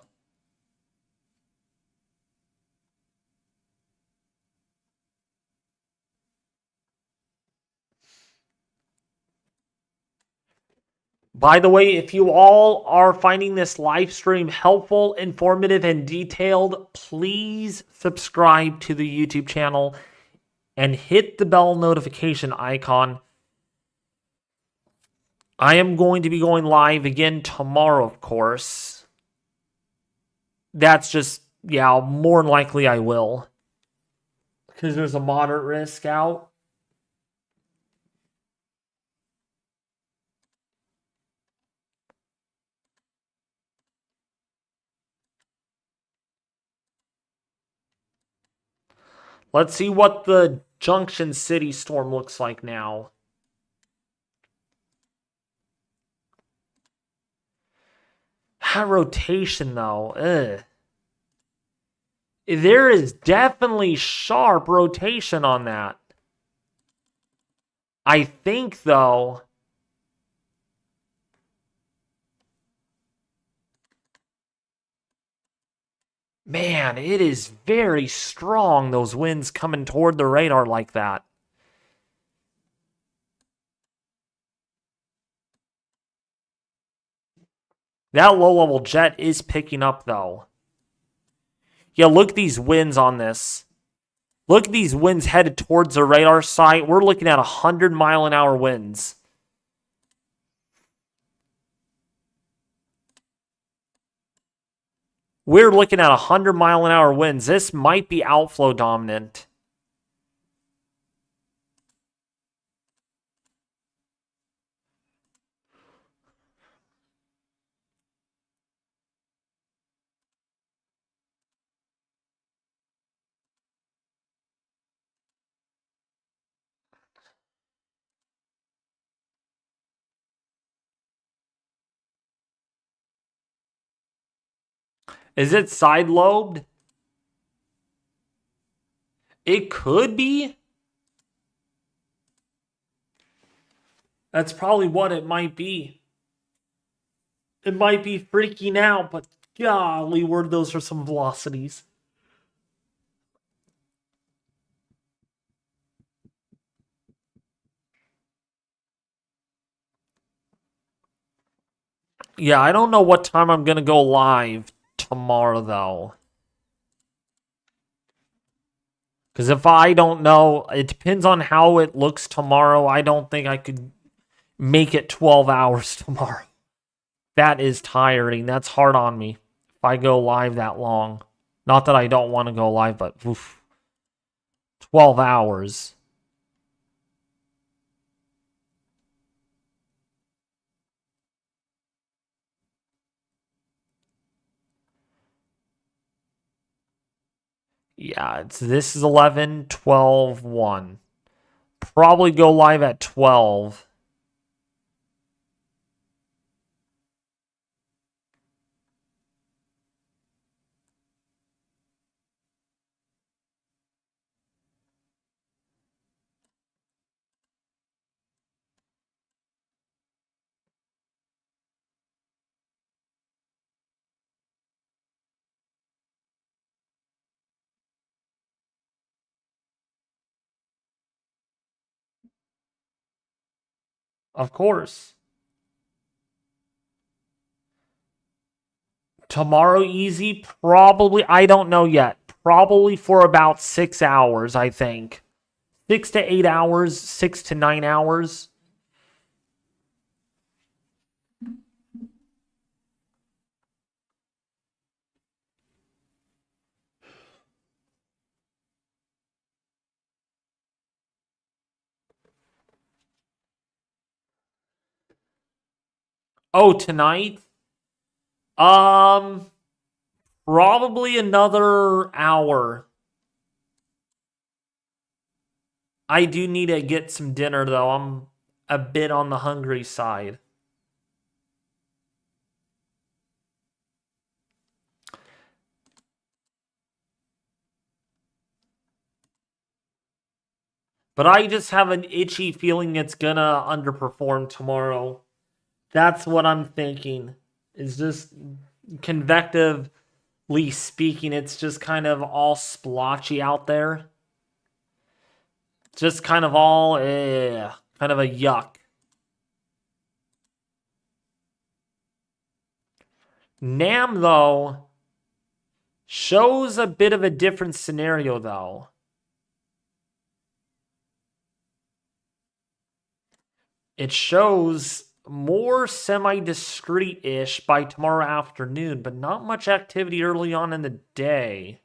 By the way, if you all are finding this live stream helpful, informative, and detailed, please subscribe to the YouTube channel and hit the bell notification icon. I am going to be going live again tomorrow, of course. That's just, yeah, more than likely I will. Because there's a moderate risk out. Let's see what the Junction City storm looks like now. That rotation, though. Ugh. There is definitely sharp rotation on that. I think, though, man, it is very strong, those winds coming toward the radar like that. That low-level jet is picking up, though. Yeah, look at these winds on this. Look at these winds headed towards the radar site. We're looking at 100-mile-an-hour winds. We're looking at 100-mile-an-hour winds. This might be outflow dominant. Is it side lobed? It could be. That's probably what it might be. It might be freaking out, but golly, word, those are some velocities. Yeah, I don't know what time I'm going to go live tomorrow, though. Because if I don't know, it depends on how it looks tomorrow. I don't think I could make it 12 hours tomorrow. That is tiring. That's hard on me if I go live that long. Not that I don't want to go live, but oof, 12 hours. Yeah, this is 11, 12, 1. Probably go live at 12. Of course. Tomorrow easy, probably, I don't know yet. Probably for about 6 hours, I think. 6 to 8 hours, 6 to 9 hours. Oh, tonight? Um, Probably another hour. I do need to get some dinner though. I'm a bit on the hungry side. But I just have an itchy feeling it's gonna underperform tomorrow. That's what I'm thinking. Is just convectively speaking, it's just kind of all splotchy out there. Just kind of all kind of a yuck. Nam though shows a bit of a different scenario though. It shows more semi-discreet-ish by tomorrow afternoon, but not much activity early on in the day.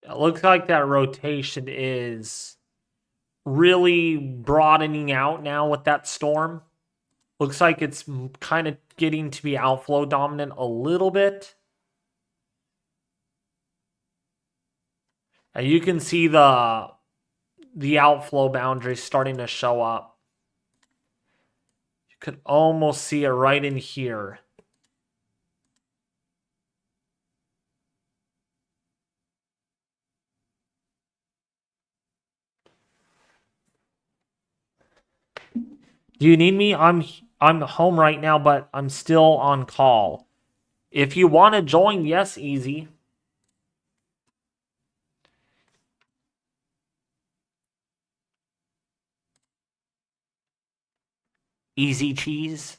It looks like that rotation is really broadening out now with that storm. Looks like it's kind of getting to be outflow dominant a little bit. And you can see the outflow boundary starting to show up. You could almost see it right in here. Do you need me? I'm home right now, but I'm still on call. If you want to join, yes, easy. Easy cheese.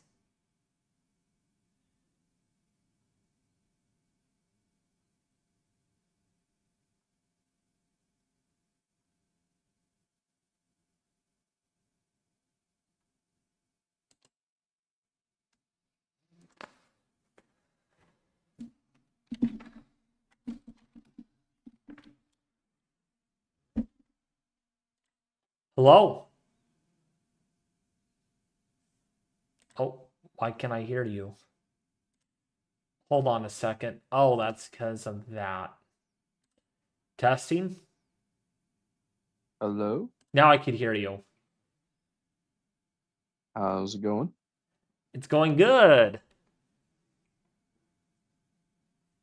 Hello? Oh, Why can't I hear you? Hold on a second. Oh, that's because of that. Testing? Hello? Now I can hear you. How's it going? It's going good.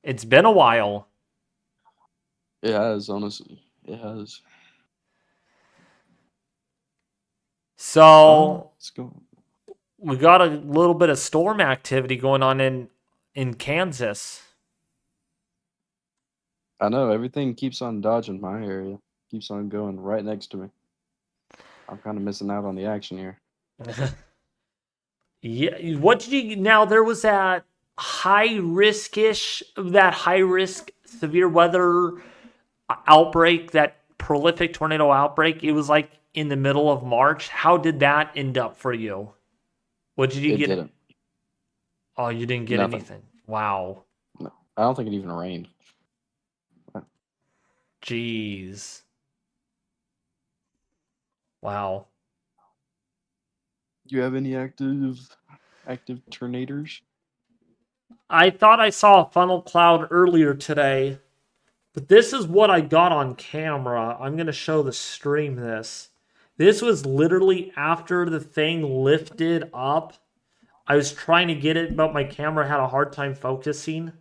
It's been a while. It has, honestly. It has. So It's going. we got a little bit of storm activity going on in Kansas. I know, everything keeps on dodging my area. Keeps on going right next to me. I'm kind of missing out on the action here. Yeah, what did you now there was that high risk severe weather outbreak, that prolific tornado outbreak. It was like in the middle of March. How did that end up for you? What did you It get? didn't. Oh, you didn't get Nothing. anything. Wow. No. I don't think it even rained. Jeez. Wow. Do you have any active tornadoes? I thought I saw a funnel cloud earlier today, but this is what I got on camera. I'm going to show the stream this. This was literally after the thing lifted up. I was trying to get it, but my camera had a hard time focusing.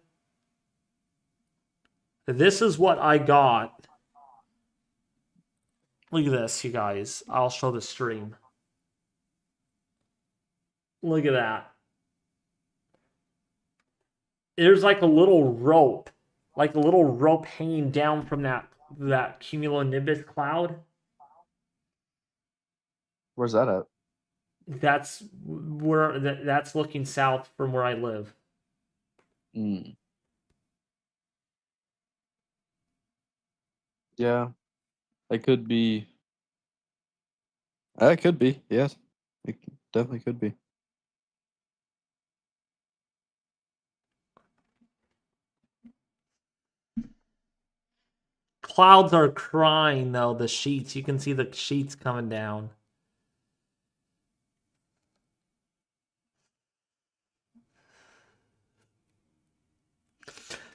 This is what I got. Look at this, you guys. I'll show the stream. Look at that. There's like a little rope hanging down from that cumulonimbus cloud. Where's that at? That's looking south from where I live. Mm. Yeah, it could be. It could be, yes. It definitely could be. Clouds are crying though, the sheets. You can see the sheets coming down.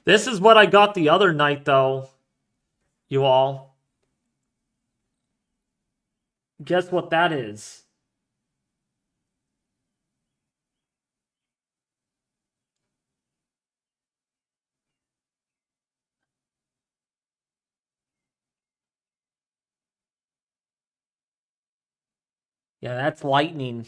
This is what I got the other night though, you all. Guess what that is? Yeah, that's lightning.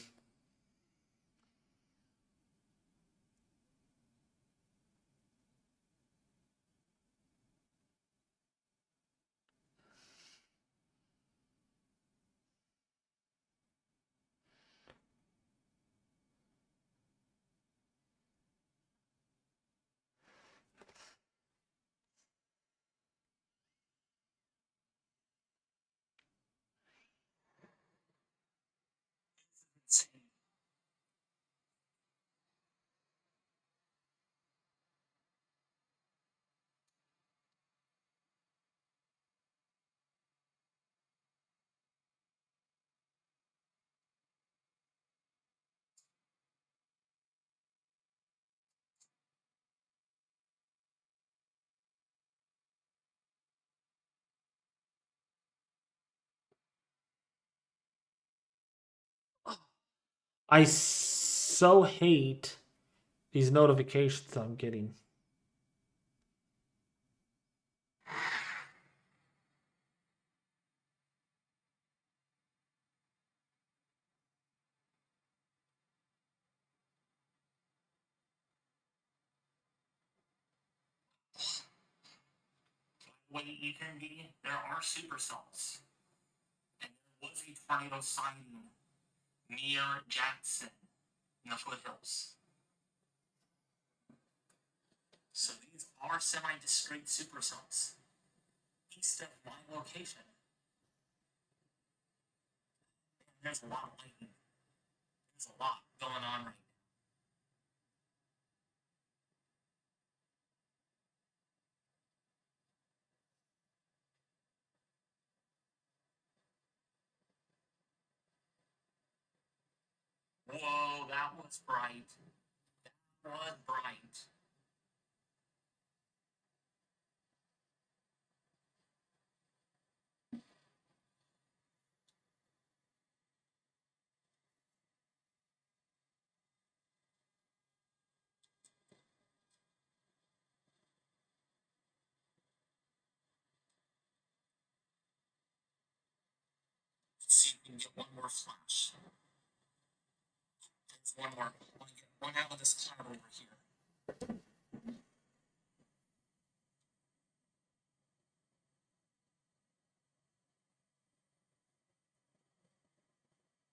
I so hate these notifications I'm getting. What you can be, there are supercells. And there was a tornado sighting near Jackson in the foothills. So these are semi-discrete supercells east of my location. And there's a lot of lightning. There's a lot going on right now. Whoa, that was was bright. That was bright. Let's see if we can get one more flash. There's one more. I want to get one out of this cloud over here.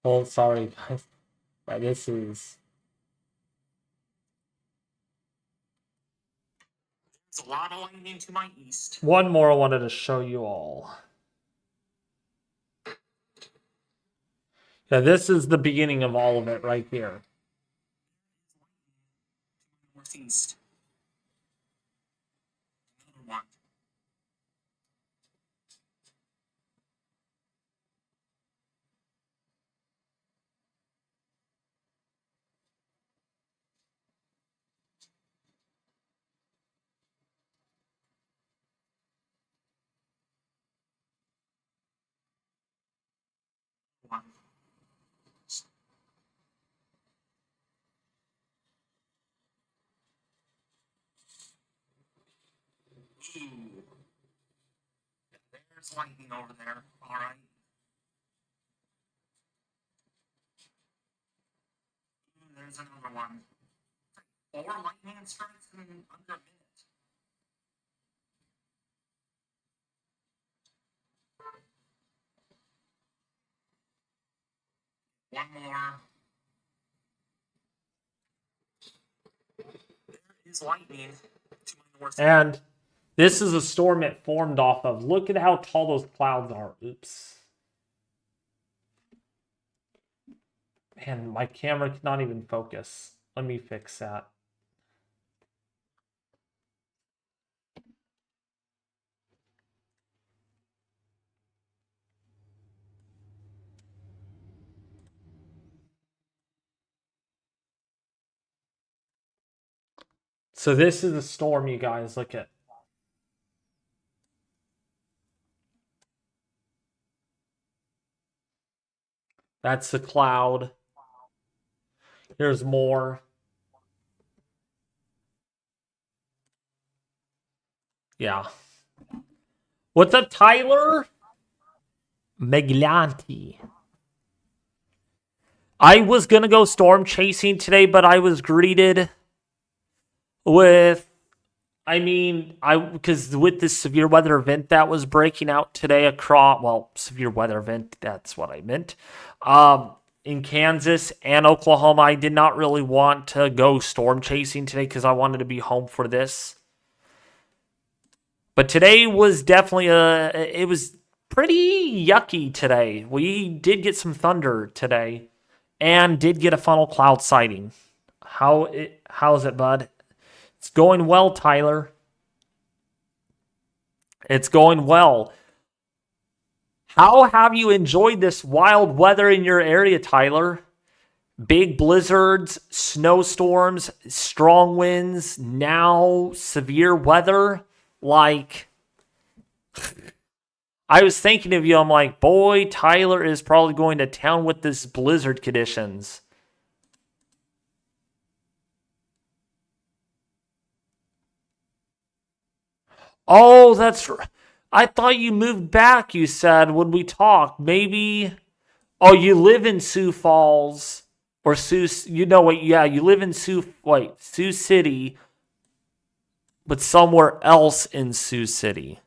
Oh, sorry, guys. But this is. There's a lot of lightning to my east. One more I wanted to show you all. Yeah, this is the beginning of all of it right here. Northeast. Another one. One. Ooh. There's lightning over there. All right. Ooh, there's another one. 4 lightning strikes in under a minute. One more. There is lightning to my north. And this is a storm it formed off of. Look at how tall those clouds are. Oops. Man, my camera cannot even focus. Let me fix that. So this is the storm, you guys. Look at. That's the cloud. Here's more. Yeah. What's up, Tyler? Meglanti. I was going to go storm chasing today, but I was greeted with, because with this severe weather event that was breaking out today across, well, severe weather event, that's what I meant, in Kansas and Oklahoma, I did not really want to go storm chasing today because I wanted to be home for this. But today was definitely it was pretty yucky today. We did get some thunder today and did get a funnel cloud sighting. How's it, bud? It's going well, Tyler. It's going well. How have you enjoyed this wild weather in your area, Tyler? Big blizzards, snowstorms, strong winds, now severe weather. Like, I was thinking of you. I'm like, boy, Tyler is probably going to town with this blizzard conditions. Oh, that's. I thought you moved back. You said when we talked, maybe. Oh, you live in Sioux Falls or Sioux. You know what? Yeah, you live in Sioux City, but somewhere else in Sioux City.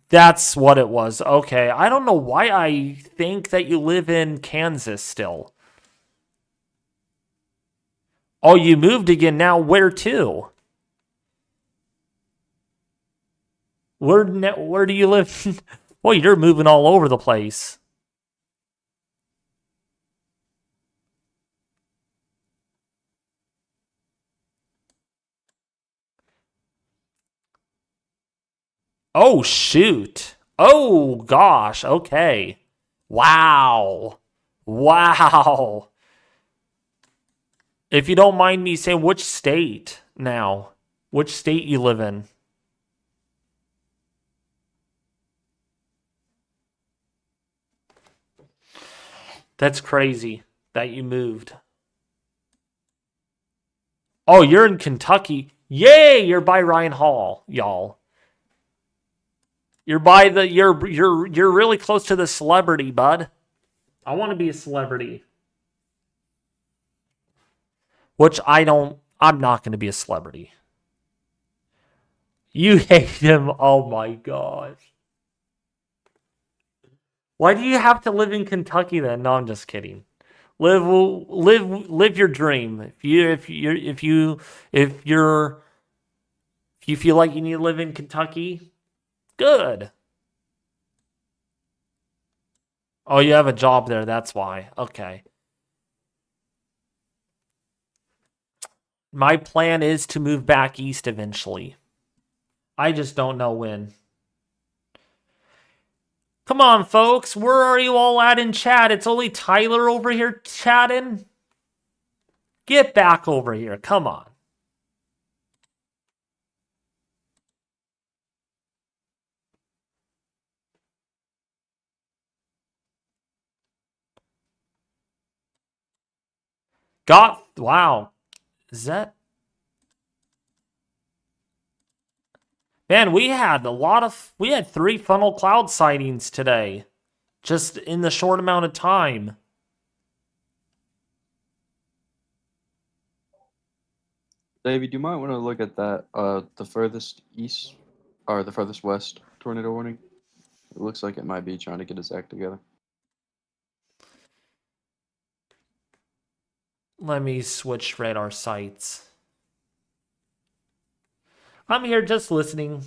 That's what it was. Okay. I don't know why I think that you live in Kansas still. Oh, you moved again now. Where to? Where do you live? Well, you're moving all over the place. Oh, shoot. Oh, gosh. Okay. Wow. Wow. If you don't mind me saying, which state now? Which state you live in? That's crazy that you moved. Oh, you're in Kentucky. Yay, you're by Ryan Hall, y'all. You're really close to the celebrity, bud. I want to be a celebrity. Which I'm not going to be a celebrity. You hate him. Oh my gosh. Why do you have to live in Kentucky then? No, I'm just kidding. Live your dream. If you feel like you need to live in Kentucky, good. Oh, you have a job there, that's why. Okay. My plan is to move back east eventually. I just don't know when. Come on, folks. Where are you all at in chat? It's only Tyler over here chatting. Get back over here. Come on. Wow. Is that? Man, we had 3 funnel cloud sightings today. Just in the short amount of time. David, you might want to look at that. The furthest east or the furthest west tornado warning. It looks like it might be trying to get its act together. Let me switch radar sites. I'm here just listening.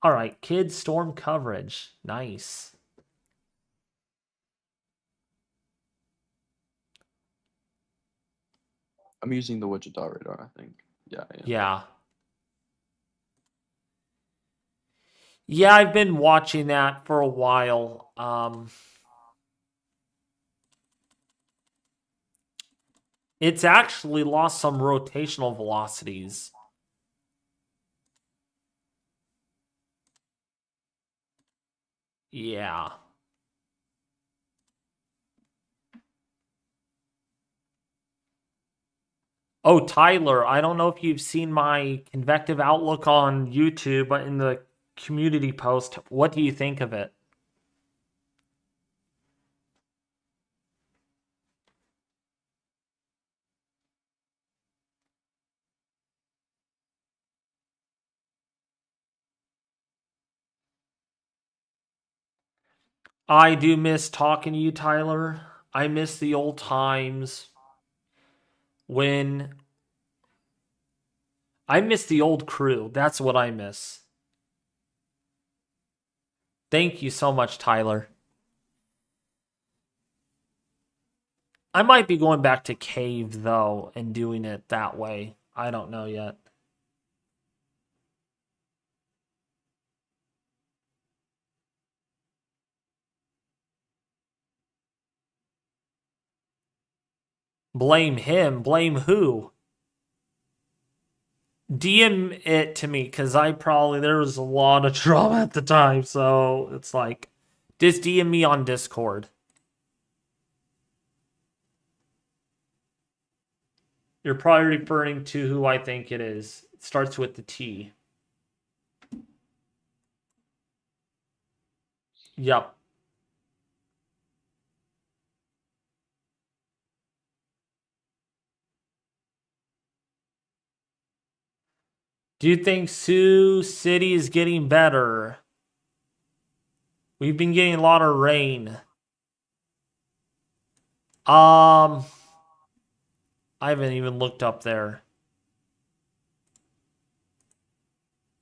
All right, kids storm coverage. Nice. I'm using the Wichita radar, I think. Yeah. Yeah. Yeah, I've been watching that for a while. It's actually lost some rotational velocities. Yeah. Oh, Tyler, I don't know if you've seen my convective outlook on YouTube, but in the community post, what do you think of it? I do miss talking to you, Tyler. I miss the old times when I miss the old crew. That's what I miss. Thank you so much, Tyler. I might be going back to cave though and doing it that way. I don't know yet. Blame him. Blame who? DM it to me because there was a lot of drama at the time. So it's like, just DM me on Discord. You're probably referring to who I think it is. It starts with the T. Yep. Do you think Sioux City is getting better? We've been getting a lot of rain. I haven't even looked up there.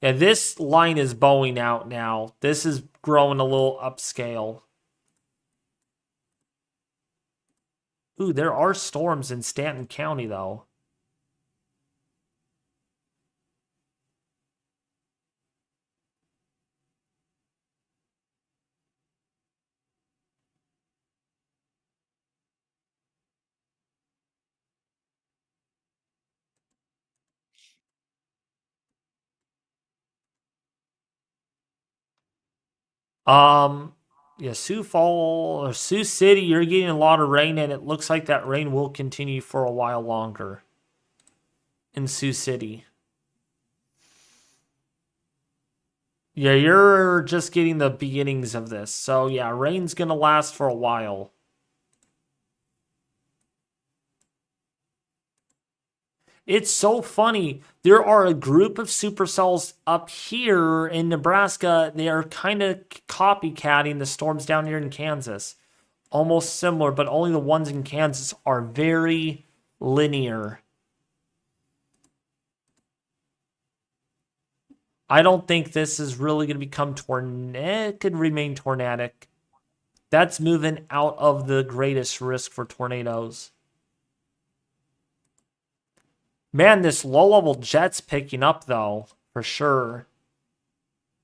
Yeah, this line is bowing out now. This is growing a little upscale. Ooh, there are storms in Stanton County, though. Yeah, Sioux Falls or Sioux City, you're getting a lot of rain, and it looks like that rain will continue for a while longer in Sioux City. Yeah, you're just getting the beginnings of this. So yeah, rain's gonna last for a while. It's so funny. There are a group of supercells up here in Nebraska. They are kind of copycatting the storms down here in Kansas. Almost similar, but only the ones in Kansas are very linear. I don't think this is really going to become tornadic. It could remain tornadic. That's moving out of the greatest risk for tornadoes. Man, this low-level jet's picking up, though, for sure.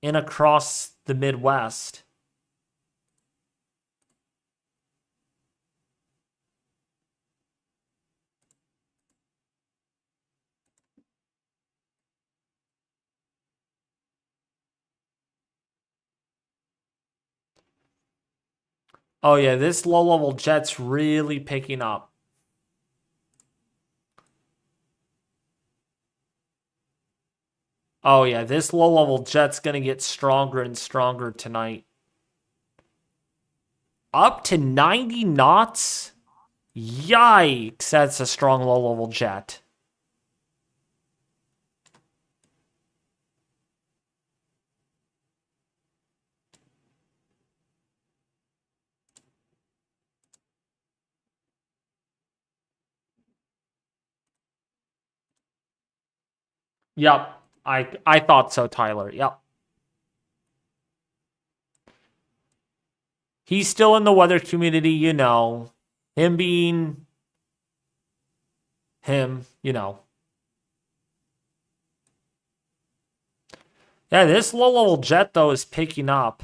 In across the Midwest. Oh, yeah, this low-level jet's really picking up. Oh, yeah, this low-level jet's going to get stronger and stronger tonight. Up to 90 knots? Yikes, that's a strong low-level jet. Yep, I thought so, Tyler. Yep. He's still in the weather community, you know. Him being him, you know. Yeah, this low-level jet, though, is picking up.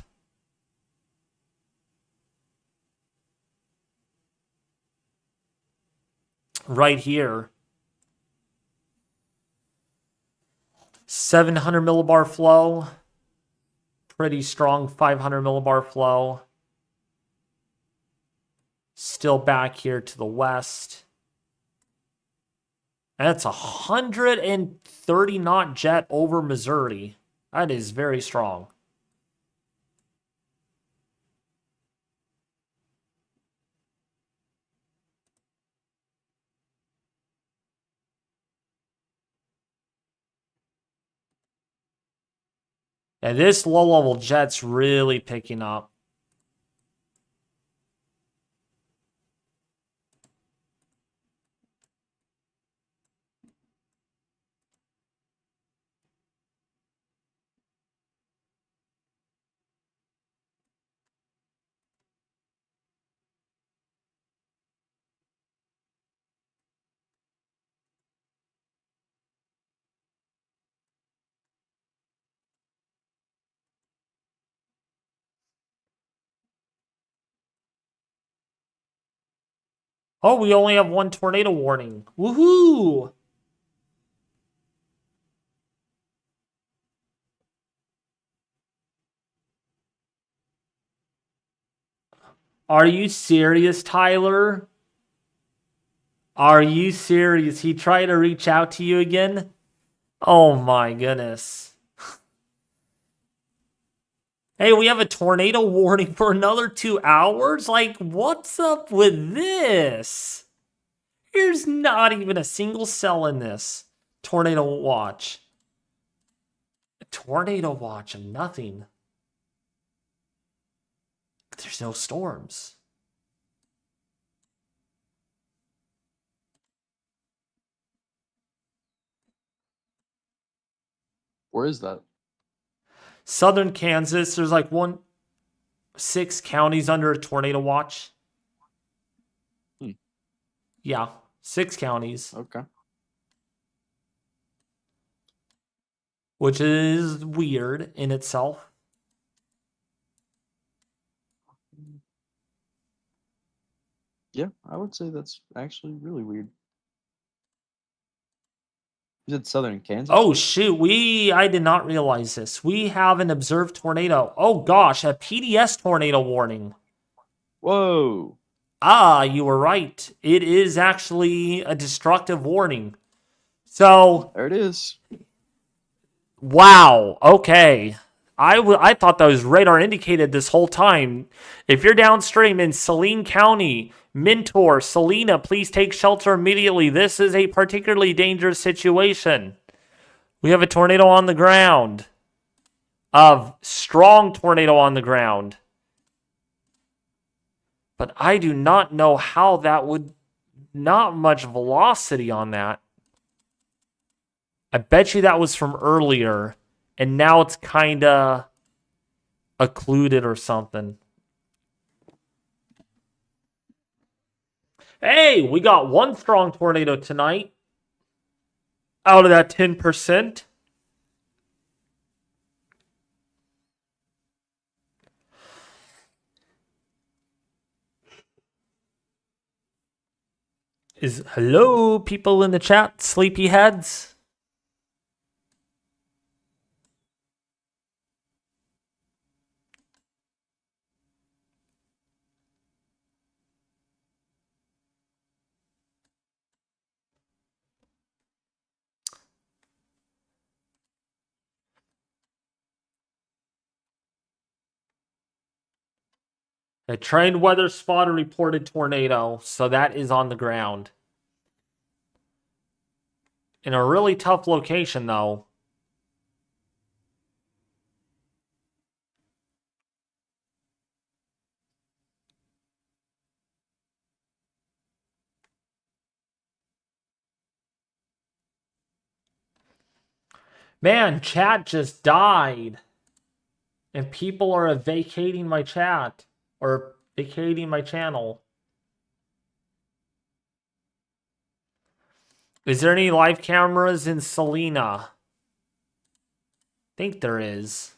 Right here. 700 millibar flow. Pretty strong 500 millibar flow. Still back here to the west. And it's a 130 knot jet over Missouri. That is very strong. And this low-level jet's really picking up. Oh, we only have one tornado warning. Woohoo! Are you serious, Tyler? Are you serious? He tried to reach out to you again? Oh my goodness. Hey, we have a tornado warning for another 2 hours? Like, what's up with this? There's not even a single cell in this tornado watch. A tornado watch of nothing. There's no storms. Where is that? Southern Kansas, there's like 6 counties under a tornado watch. Hmm. Yeah, 6 counties. Okay. Which is weird in itself. Yeah, I would say that's actually really weird. You said southern Kansas? Oh, shoot. I did not realize this. We have an observed tornado. Oh, gosh. A PDS tornado warning. Whoa. Ah, you were right. It is actually a destructive warning. So, There it is. wow. Okay. I thought that was radar indicated this whole time. If you're downstream in Saline County, Mentor, Salina, please take shelter immediately. This is a particularly dangerous situation. We have a tornado on the ground. A strong tornado on the ground. But I do not know how that would... Not much velocity on that. I bet you that was from earlier. And now it's kind of occluded or something. Hey, we got one strong tornado tonight. Out of that 10%. Hello, people in the chat, sleepyheads? A trained weather spotter reported tornado, so that is on the ground. In a really tough location, though. Man, chat just died. And people are vacating my chat. Or vacating my channel. Is there any live cameras in Salina? I think there is.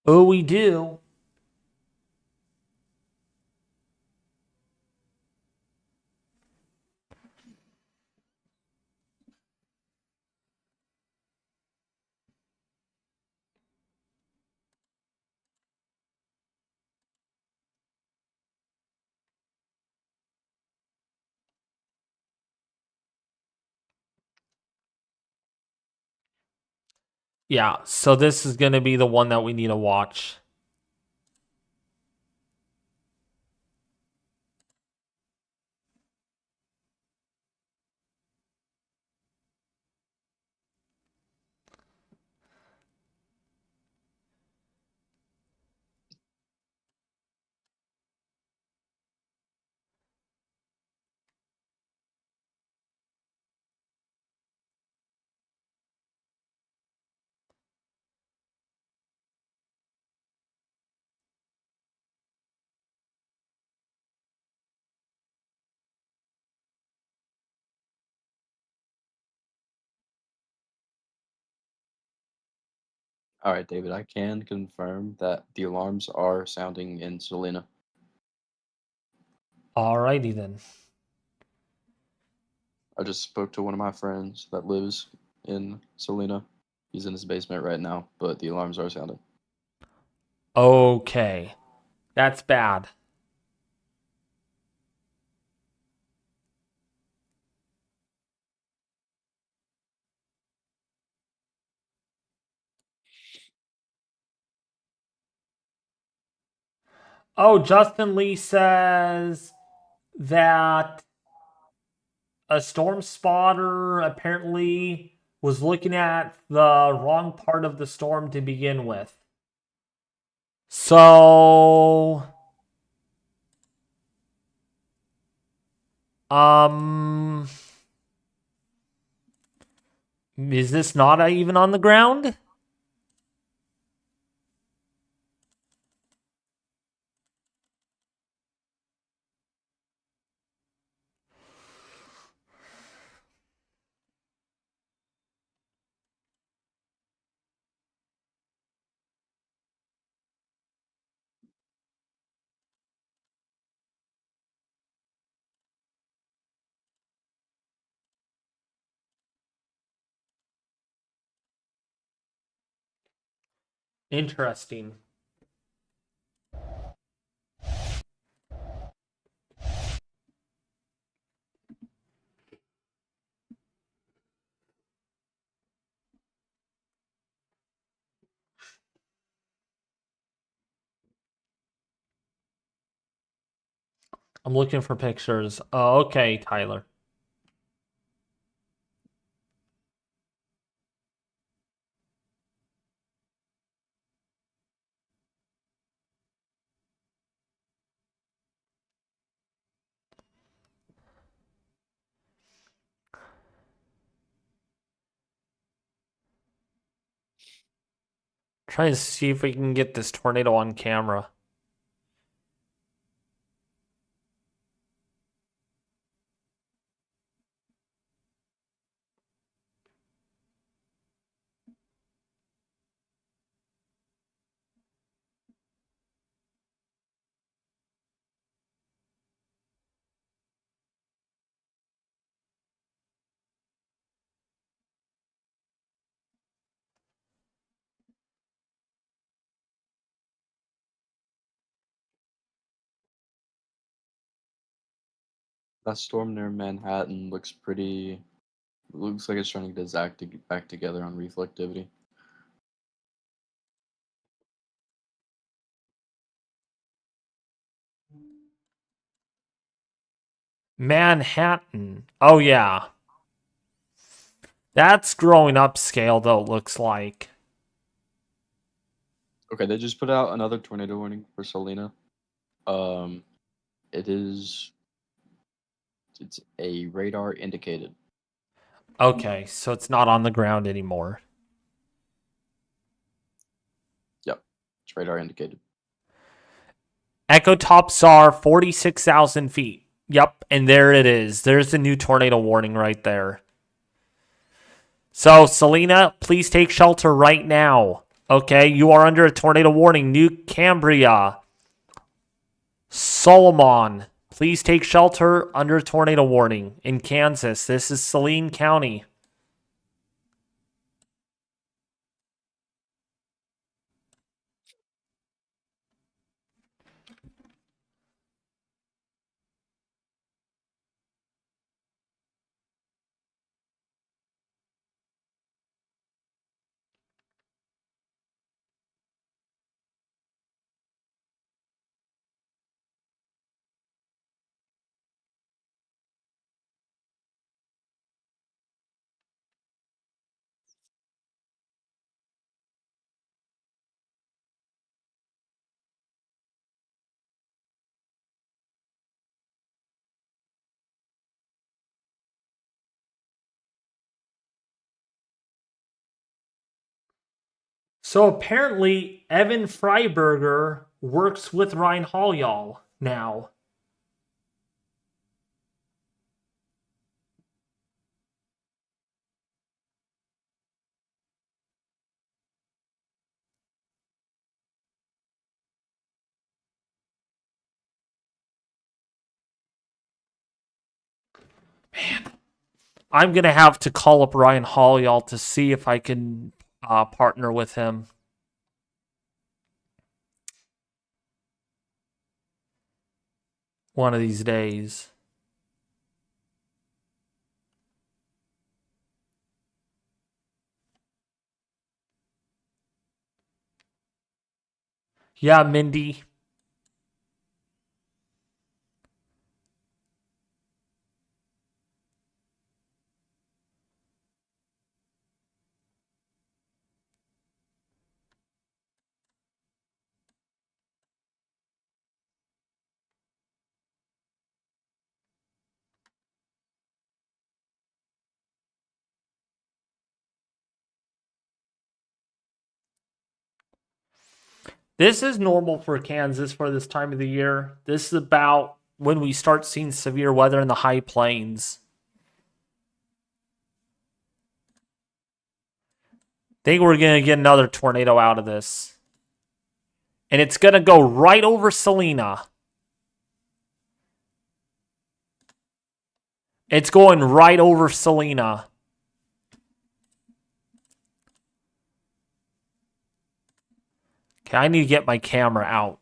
Oh, we do. Yeah, so this is going to be the one that we need to watch. All right, David, I can confirm that the alarms are sounding in Salina. Alrighty then. I just spoke to one of my friends that lives in Salina. He's in his basement right now, but the alarms are sounding. Okay. That's bad. Oh, Justin Lee says that a storm spotter apparently was looking at the wrong part of the storm to begin with. So, is this not even on the ground? Interesting. I'm looking for pictures. Oh, okay, Tyler. Trying to see if we can get this tornado on camera. That storm near Manhattan looks pretty. Looks like it's trying to get its act back together on reflectivity. Manhattan. Oh, yeah. That's growing up scale, though, it looks like. Okay, they just put out another tornado warning for Selena. It is. It's a radar indicated. Okay, so it's not on the ground anymore. Yep, it's radar indicated. Echo tops are 46,000 feet. Yep, and there it is. There's the new tornado warning right there. So, Selena, please take shelter right now. Okay, you are under a tornado warning. New Cambria. Solomon, please take shelter under a tornado warning in Kansas. This is Saline County. So apparently, Evan Freiberger works with Ryan Hall now. Man, I'm going to have to call up Ryan Hall to see if I can partner with him. One of these days. Yeah, Mindy. This is normal for Kansas for this time of the year. This is about when we start seeing severe weather in the high plains. Think we're going to get another tornado out of this. And it's going to go right over Salina. It's going right over Salina. Okay, I need to get my camera out.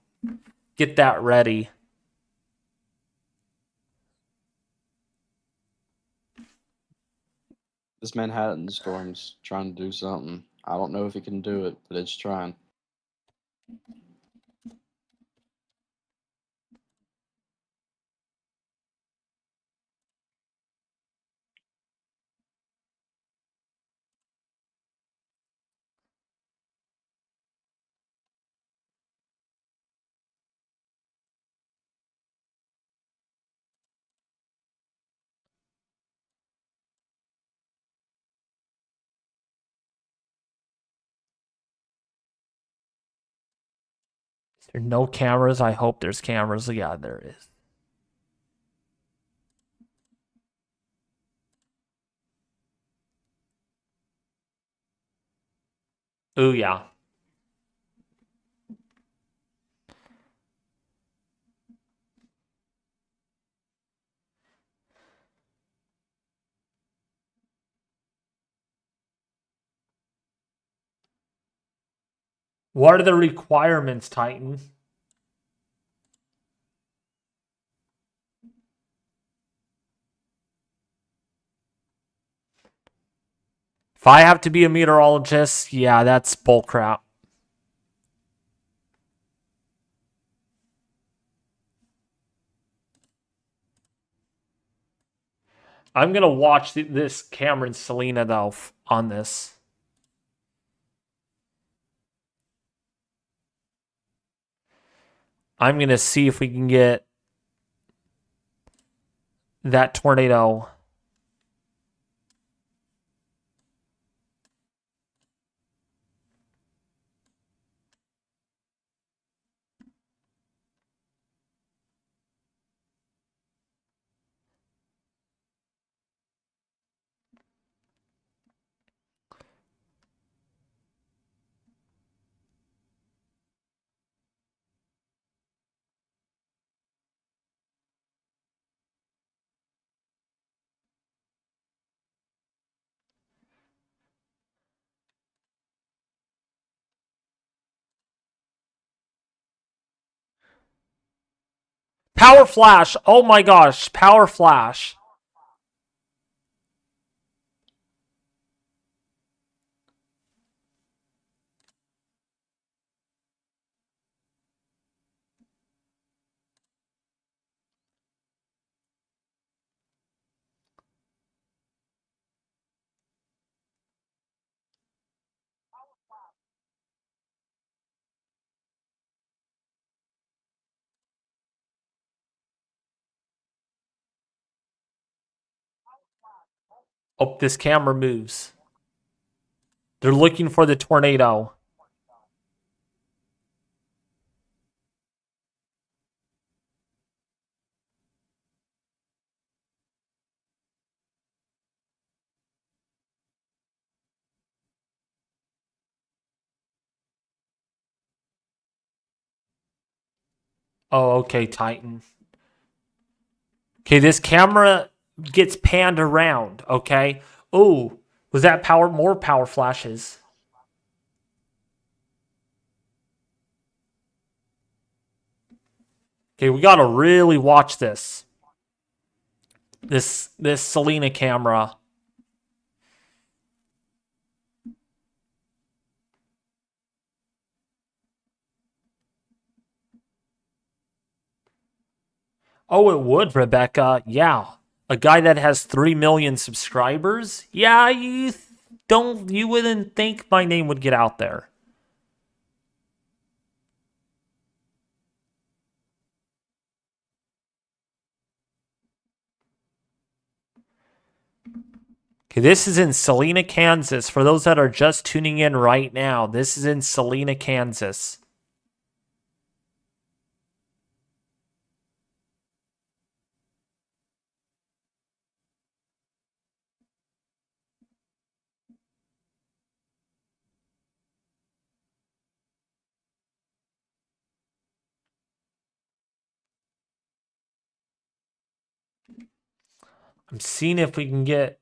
Get that ready. This Manhattan storm's trying to do something. I don't know if it can do it, but it's trying. Is there no cameras? I hope there's cameras. Yeah, there is. Ooh, yeah. What are the requirements, Titan? If I have to be a meteorologist, yeah, that's bullcrap. I'm going to watch this Cameron Selena, though, on this. I'm going to see if we can get that tornado. Power flash. Oh my gosh. Power flash. Oh, this camera moves. They're looking for the tornado. Oh, okay, Titan. Okay, this camera gets panned around, okay? Oh, was that more power flashes? Okay, we got to really watch this. This Selena camera. Oh, it would, Rebecca. Yeah. A guy that has 3 million subscribers? Yeah, you wouldn't think my name would get out there. Okay, this is in Salina, Kansas. For those that are just tuning in right now, this is in Salina, Kansas. I'm seeing if we can get.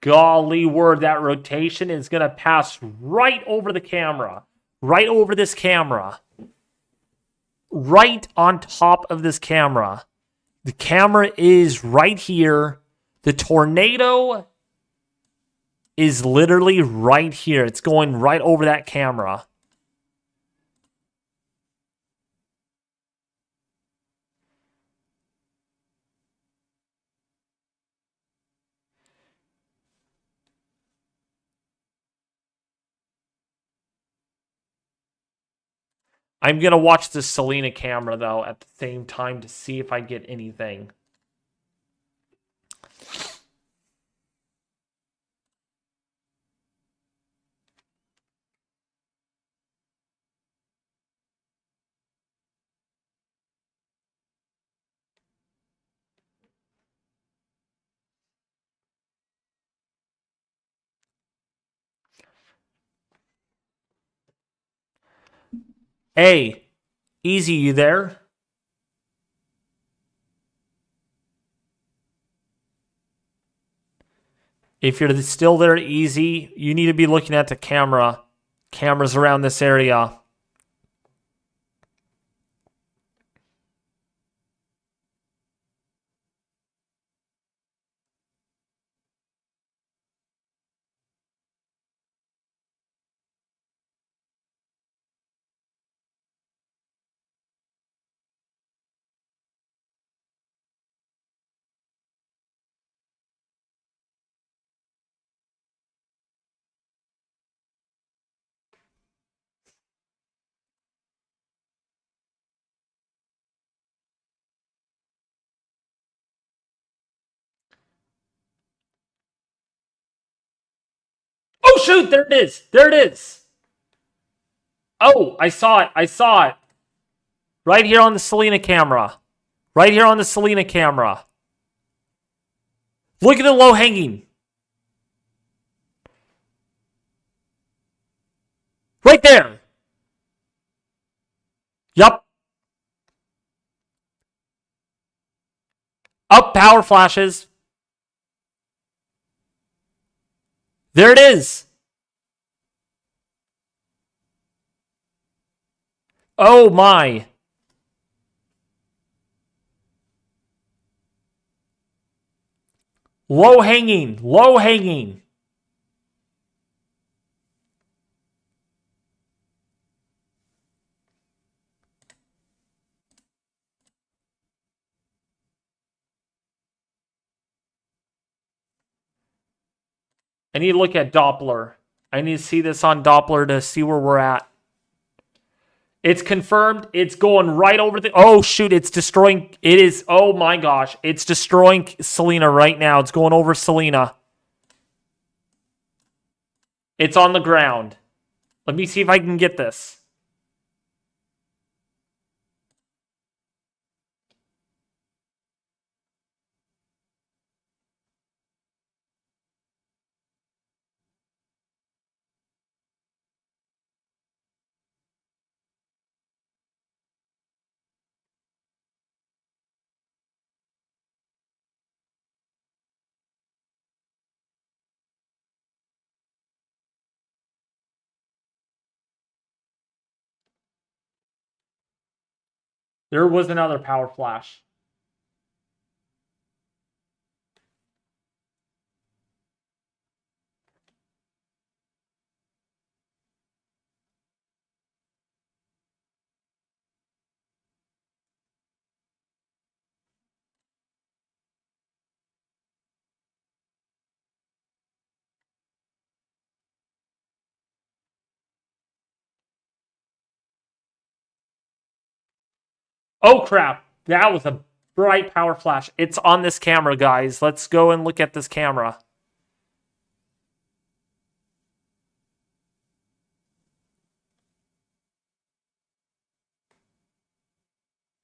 Golly word, that rotation is going to pass right over the camera. Right over this camera. Right on top of this camera. The camera is right here. The tornado is literally right here. It's going right over that camera. I'm going to watch the Selena camera, though, at the same time to see if I get anything. Hey, Easy, you there? If you're still there, Easy, you need to be looking at the camera. Cameras around this area. Oh, shoot, there it is. There it is. Oh, I saw it. I saw it. Right here on the Selena camera. Right here on the Selena camera. Look at the low hanging. Right there. Yup. Up, power flashes. There it is. Oh my. Low hanging. Low hanging. I need to look at Doppler. I need to see this on Doppler to see where we're at. It's confirmed. It's going right over the... Oh, shoot. It's destroying... It is... Oh, my gosh. It's destroying Selena right now. It's going over Selena. It's on the ground. Let me see if I can get this. There was another power flash. Oh, crap. That was a bright power flash. It's on this camera, guys. Let's go and look at this camera.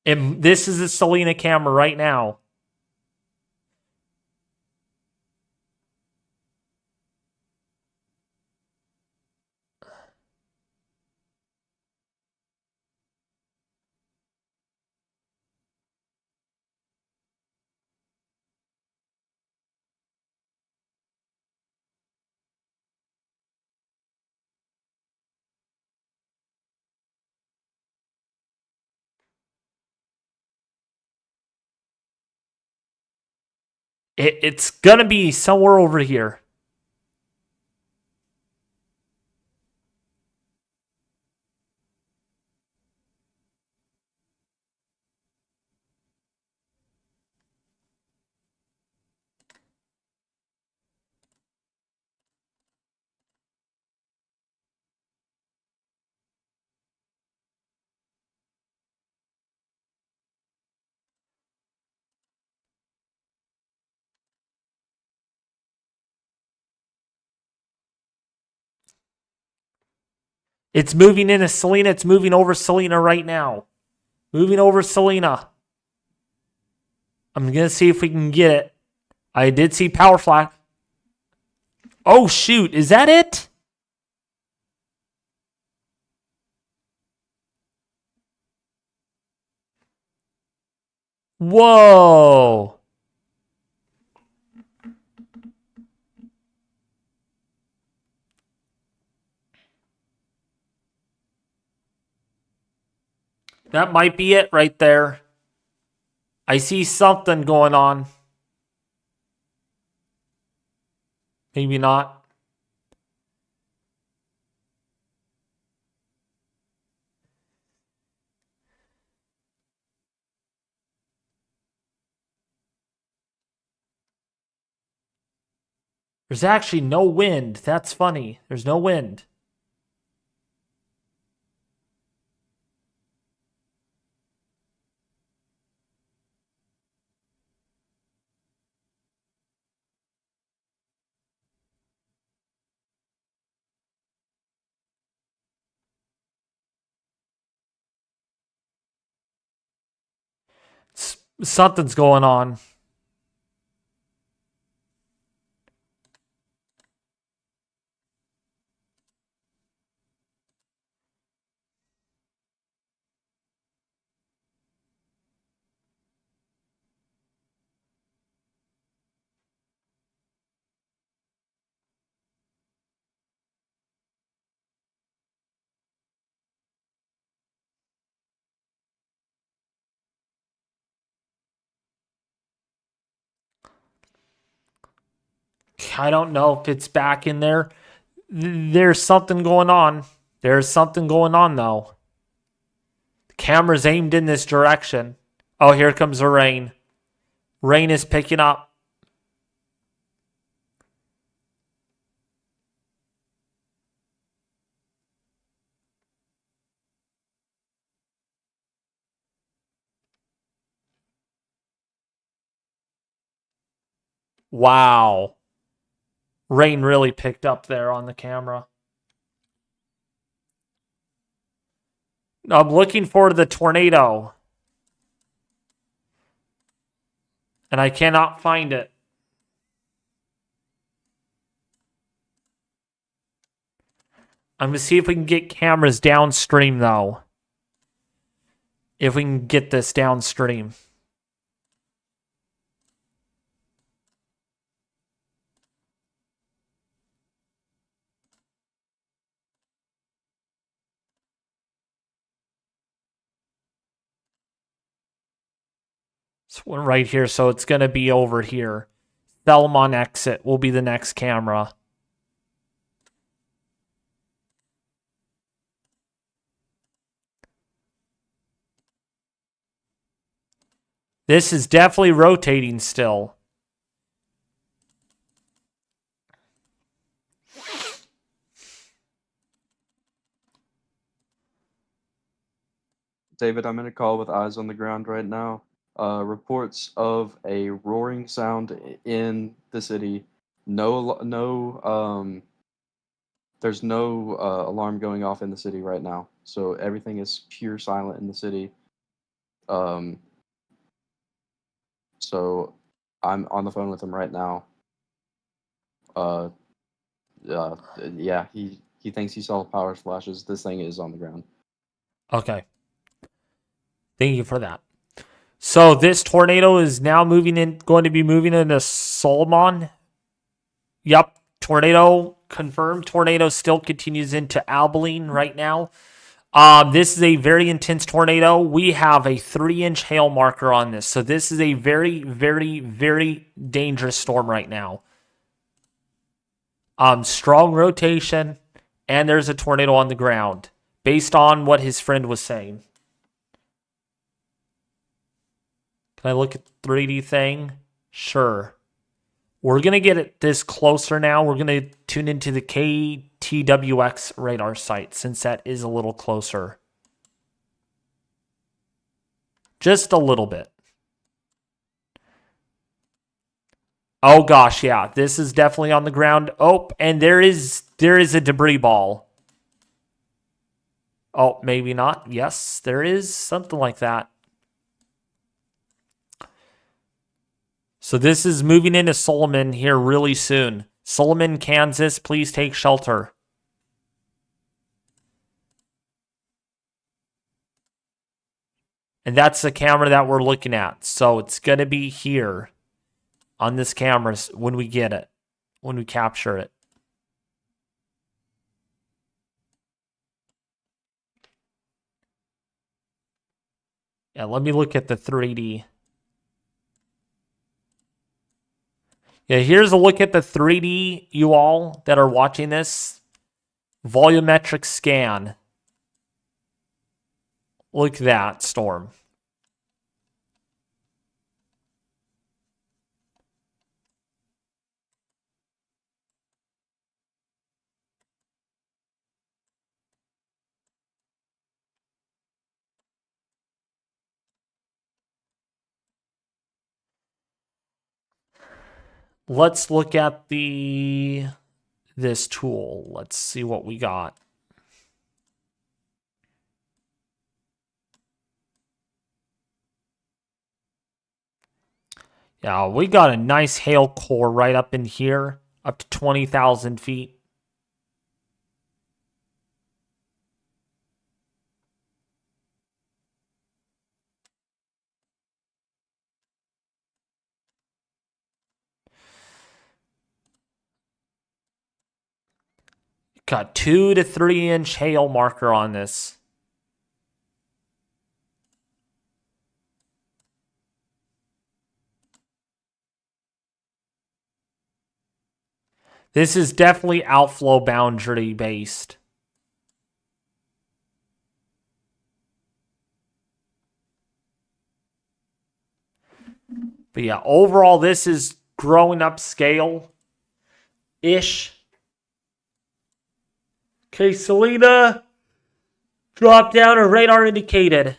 And this is a Selena camera right now. It's going to be somewhere over here. It's moving into Selena. It's moving over Selena right now. Moving over Selena. I'm going to see if we can get it. I did see power flash. Oh, shoot. Is that it? Whoa. That might be it right there. I see something going on. Maybe not. There's actually no wind. That's funny. There's no wind. Something's going on. I don't know if it's back in there. There's something going on. There's something going on, though. The camera's aimed in this direction. Oh, here comes the rain. Rain is picking up. Wow. Rain really picked up there on the camera. I'm looking for the tornado. And I cannot find it. I'm going to see if we can get cameras downstream, though. If we can get this downstream. It's right here, so it's going to be over here. Thelmon exit will be the next camera. This is definitely rotating still. David, I'm in a call with eyes on the ground right now. Reports of a roaring sound in the city. There's no alarm going off in the city right now. So everything is pure silent in the city. So I'm on the phone with him right now. Yeah, he thinks he saw power flashes. This thing is on the ground. Okay. Thank you for that. So this tornado is now going to be moving into Solomon. Yep. Tornado confirmed. Tornado still continues into Abilene right now. This is a very intense tornado. We have a 3-inch hail marker on this. So this is a very, very, very dangerous storm right now. Strong rotation, and there's a tornado on the ground, based on what his friend was saying. Can I look at the 3D thing? Sure. We're going to get it this closer now. We're going to tune into the KTWX radar site, since that is a little closer. Just a little bit. Oh gosh, yeah. This is definitely on the ground. Oh, and there is a debris ball. Oh, maybe not. Yes, there is something like that. So this is moving into Solomon here really soon. Solomon, Kansas, please take shelter. And that's the camera that we're looking at. So it's going to be here on this camera when we get it, when we capture it. Yeah, let me look at the 3D. Yeah, here's a look at the 3D, you all that are watching this. Volumetric scan. Look at that storm. Let's look at this tool. Let's see what we got. Yeah, we got a nice hail core right up in here, up to 20,000 feet. Got 2 to 3 inch hail marker on this. This is definitely outflow boundary based. But yeah, overall, this is growing up scale-ish. Okay, Selena, drop down or radar indicated.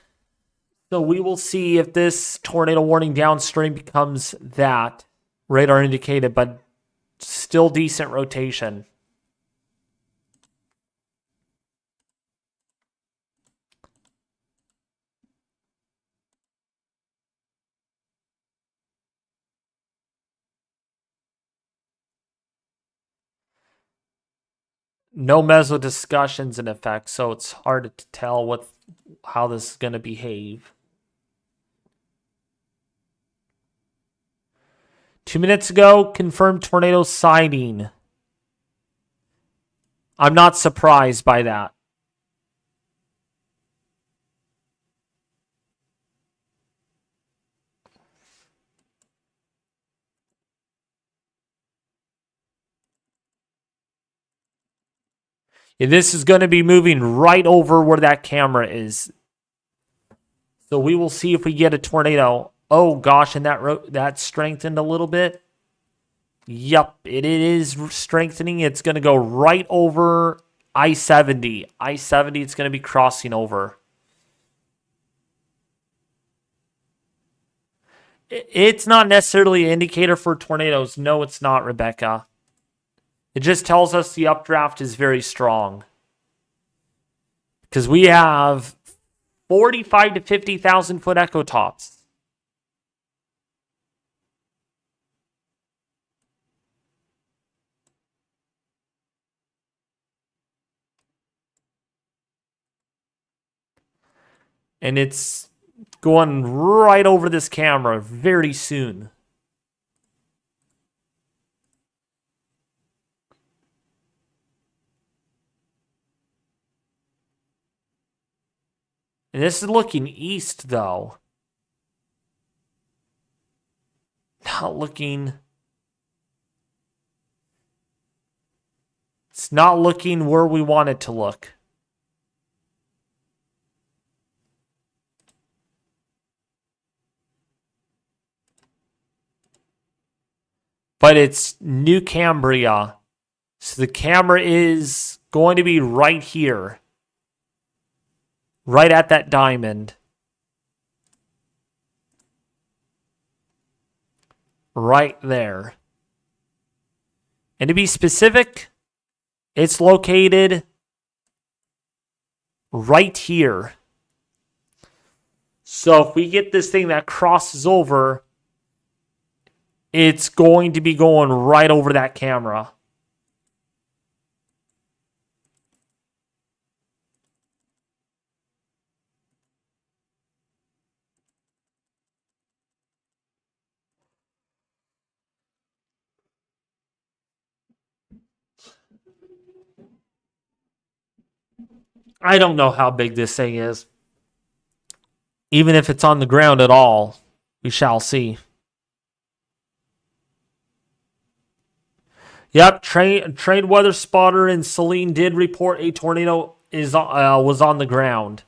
So we will see if this tornado warning downstream becomes that. Radar indicated, but still decent rotation. No meso discussions in effect, so it's hard to tell how this is going to behave. 2 minutes ago, confirmed tornado sighting. I'm not surprised by that. Yeah, this is going to be moving right over where that camera is. So we will see if we get a tornado. Oh gosh, and that strengthened a little bit. Yup, it is strengthening. It's going to go right over I-70. I-70, it's going to be crossing over. It's not necessarily an indicator for tornadoes. No, it's not, Rebecca. It just tells us the updraft is very strong. Because we have 45 to 50,000 foot echo tops. And it's going right over this camera very soon. And this is looking east, though. Not looking... It's not looking where we want it to look. But it's New Cambria. So the camera is going to be right here. Right at that diamond. Right there. And to be specific, it's located right here. So if we get this thing that crosses over, it's going to be going right over that camera. I don't know how big this thing is. Even if it's on the ground at all, we shall see. Yep, trained weather spotter in Saline did report a tornado was on the ground.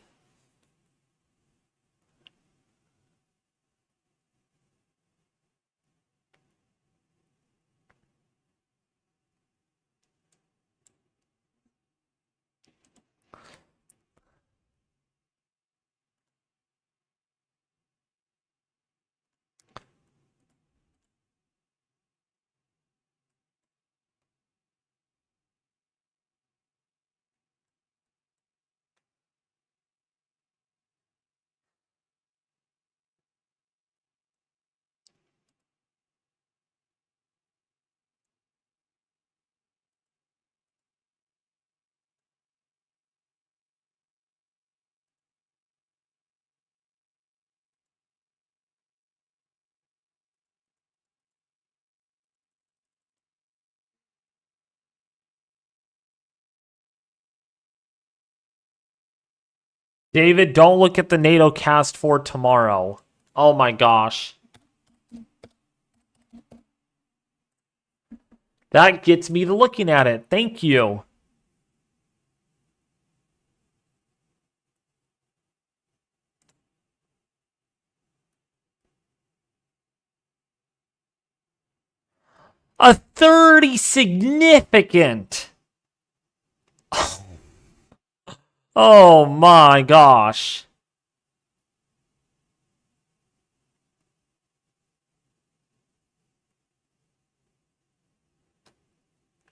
David, don't look at the NATO cast for tomorrow. Oh my gosh. That gets me to looking at it. Thank you. A 30 significant. Oh my gosh.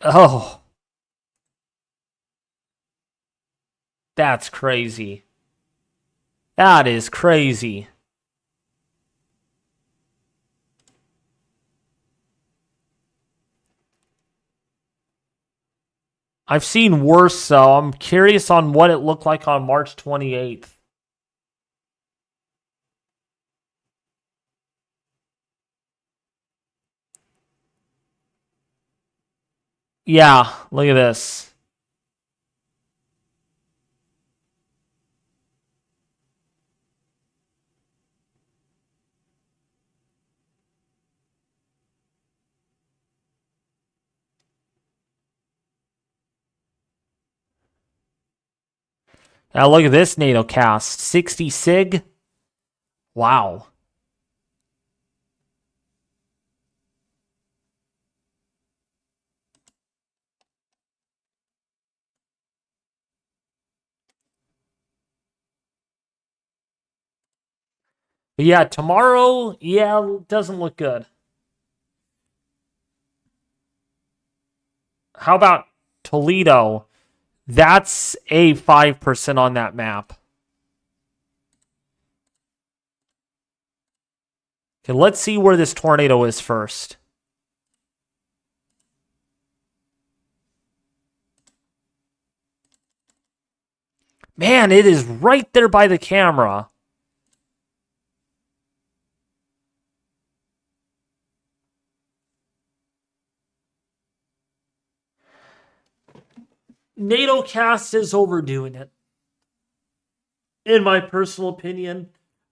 Oh. That's crazy. That is crazy. I've seen worse, so I'm curious on what it looked like on March 28th. Yeah, look at this. Now look at this NATO cast. 60 sig. Wow. But yeah, tomorrow, yeah, doesn't look good. How about Toledo? That's a 5% on that map. Okay, let's see where this tornado is first. Man, it is right there by the camera. NATO cast is overdoing it. in my personal opinion.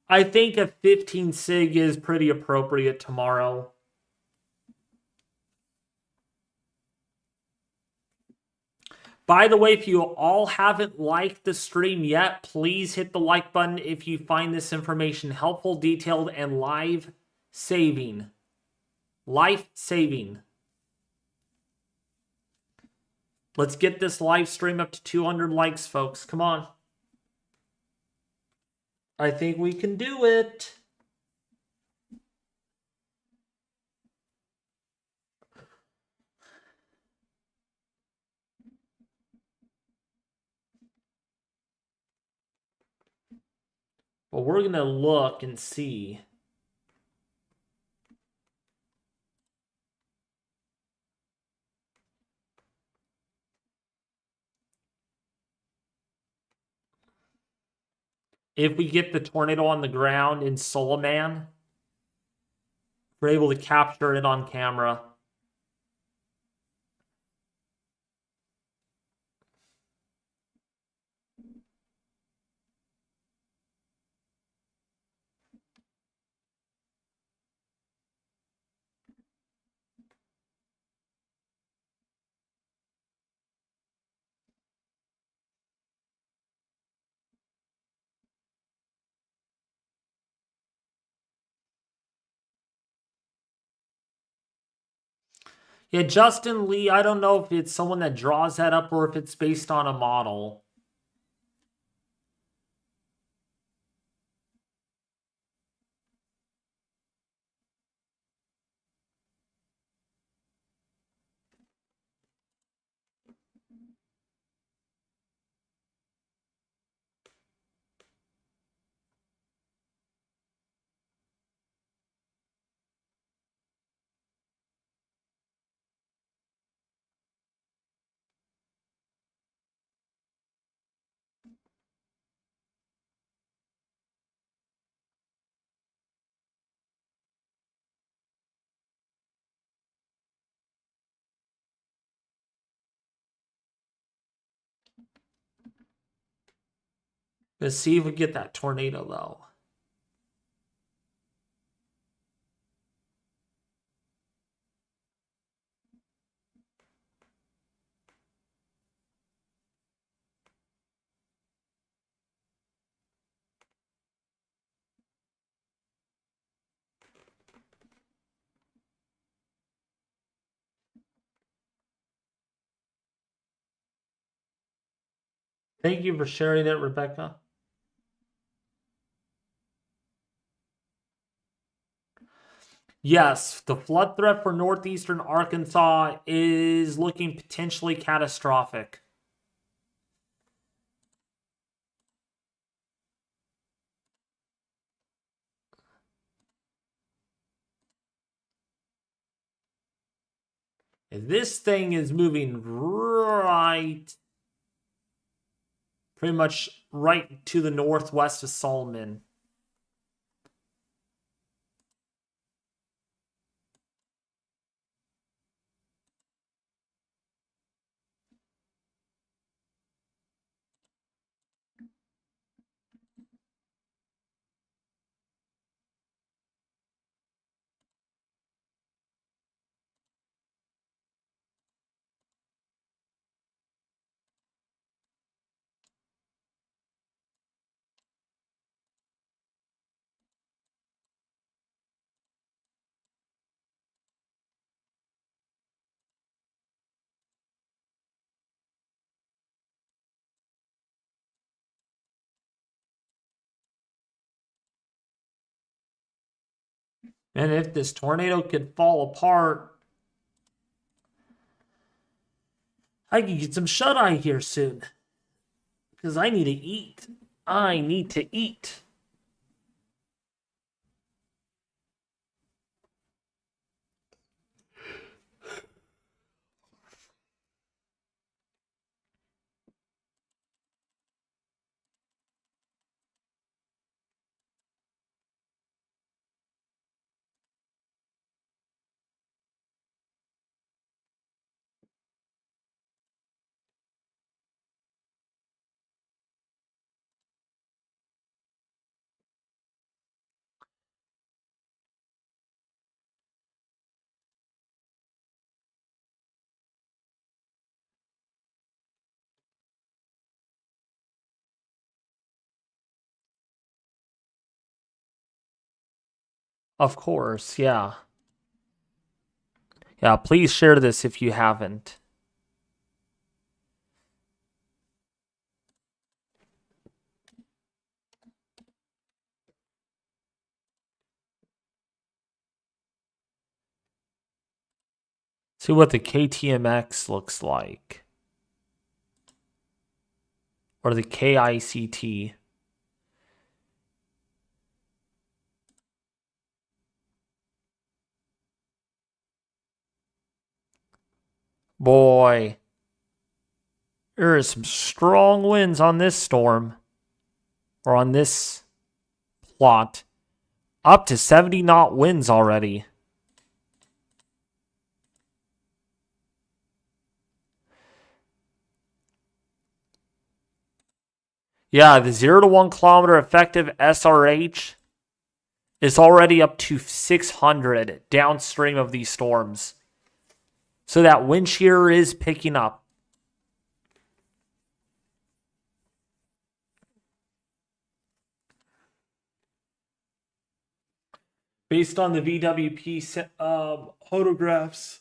I think a 15 sig is pretty appropriate tomorrow. By the way, if you all haven't liked the stream yet, please hit the like button if you find this information helpful, detailed, and life-saving. Life-saving. Let's get this live stream up to 200 likes, folks. Come on. I think we can do it. Well, we're going to look and see. If we get the tornado on the ground in Solomon, we're able to capture it on camera. Yeah, Justin Lee, I don't know if it's someone that draws that up or if it's based on a model. Let's see if we get that tornado, though. Thank you for sharing it, Rebecca. Yes, the flood threat for northeastern Arkansas is looking potentially catastrophic. And this thing is moving right, pretty much right to the northwest of Solomon. And if this tornado could fall apart, I can get some shut-eye here soon. Because I need to eat. I need to eat. Of course, yeah. Yeah, please share this if you haven't. See what the KTMX looks like. Or the KICT. Boy, there is some strong winds on this storm. Or on this plot. Up to 70 knot winds already. Yeah, the 0 to 1 kilometer effective SRH is already up to 600 downstream of these storms. So that wind shear is picking up. Based on the VWP photographs.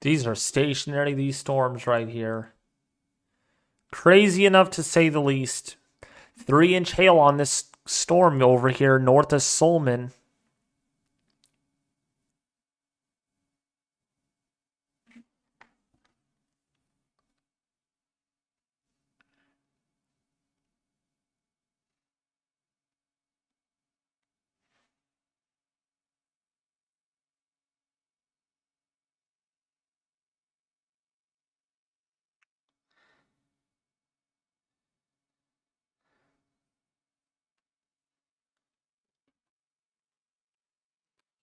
These are stationary, these storms right here. Crazy enough to say the least. 3-inch hail on this storm over here north of Solman.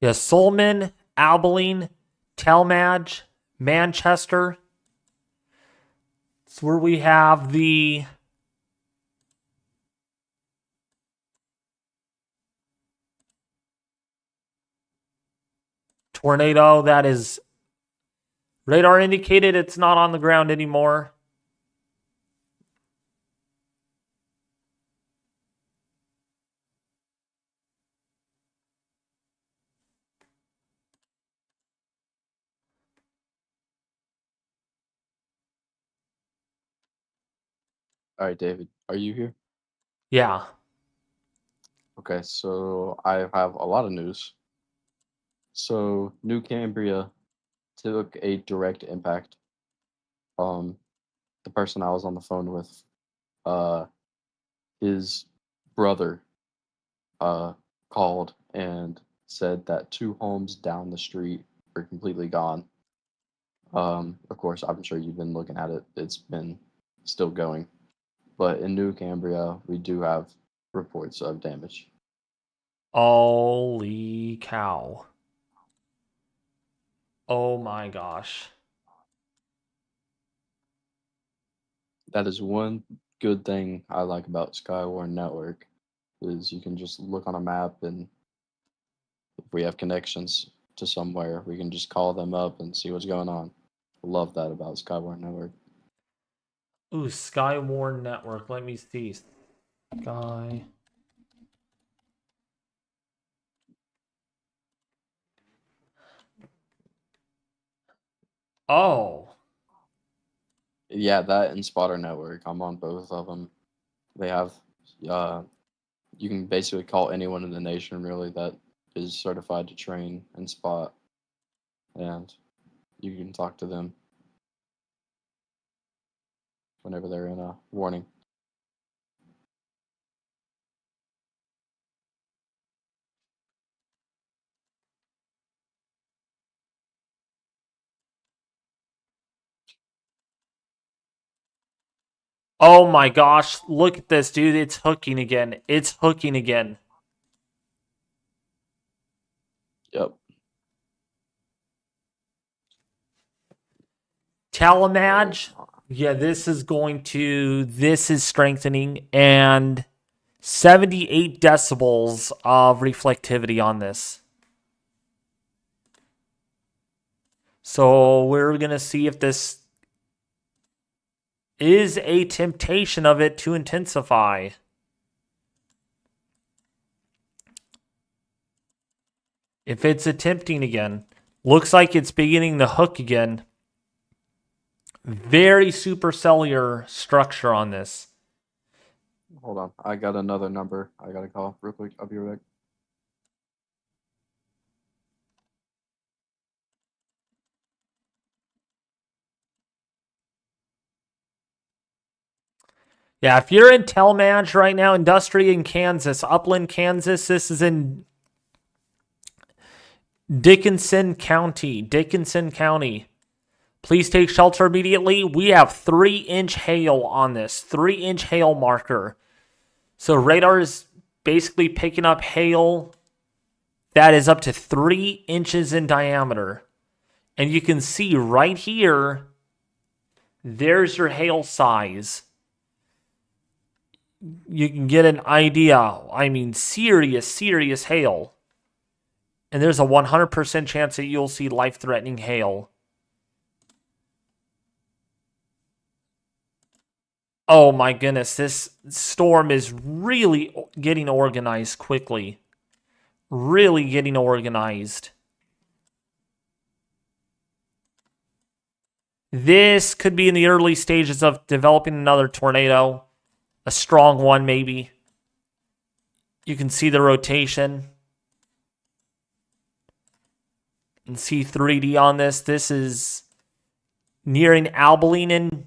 Yeah, Solman, Abilene, Talmadge, Manchester. It's where we have the tornado that is radar indicated. It's not on the ground anymore. All right, David, are you here? Yeah. Okay, so I have a lot of news. So New Cambria took a direct impact. Um, the person I was on the phone with, uh, his brother, called and said that 2 homes down the street are completely gone. Of course, I'm sure you've been looking at it. It's been still going, but in New Cambria, we do have reports of damage. Holy cow. Oh my gosh. That is one good thing I like about Skywarn Network is you can just look on a map, and if we have connections to somewhere, we can just call them up and see what's going on. Love that about Skywarn Network. Ooh, Skywarn Network. Let me see. Sky. Oh. Yeah, that and Spotter Network. I'm on both of them. They have, uh, you can basically call anyone in the nation really that is certified to train and spot, and you can talk to them whenever they're in a warning. Oh my gosh. Look at this, dude. It's hooking again. It's hooking again. Yep. Talamage. Yeah, this is strengthening, and 78 decibels of reflectivity on this. So we're going to see if this is a temptation of it to intensify. If it's attempting again, looks like it's beginning to hook again. Very supercellular structure on this. Hold on. I got another number I gotta call real quick. I'll be right back. Yeah, if you're in Telmage right now, Industry in Kansas, Upland, Kansas, this is in Dickinson County. Please take shelter immediately. We have 3-inch hail on this, 3-inch hail marker. So radar is basically picking up hail that is up to 3 inches in diameter. And you can see right here, there's your hail size. You can get an idea. I mean, serious hail. And there's a 100% chance that you'll see life-threatening hail. Oh my goodness, this storm is really getting organized quickly. Really getting organized. This could be in the early stages of developing another tornado. A strong one, maybe. You can see the rotation. And see 3D on this. This is nearing Abilene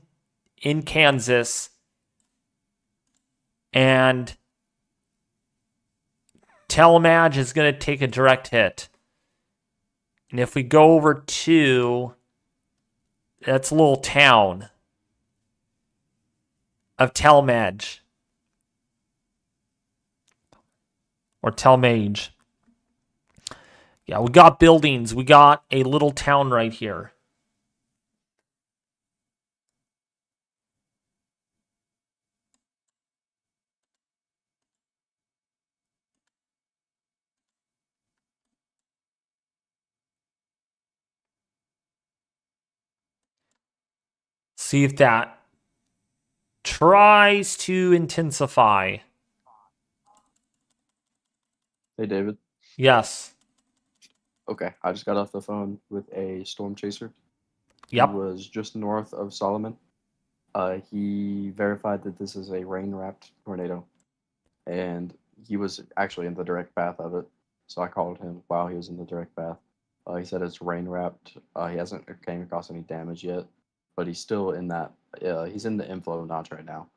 in Kansas. And Telemage is going to take a direct hit. And if we go over to, that's a little town of Telmage. Or Telmage. Yeah, we got buildings. We got a little town right here. See if that tries to intensify. Hey, David. Yes. Okay, I just got off the phone with a storm chaser. He Yep. was just north of Solomon. He verified that this is a rain-wrapped tornado, and he was actually in the direct path of it. So I called him while he was in the direct path. He said it's rain-wrapped. He hasn't came across any damage yet, but he's still in that. He's in the inflow notch right now.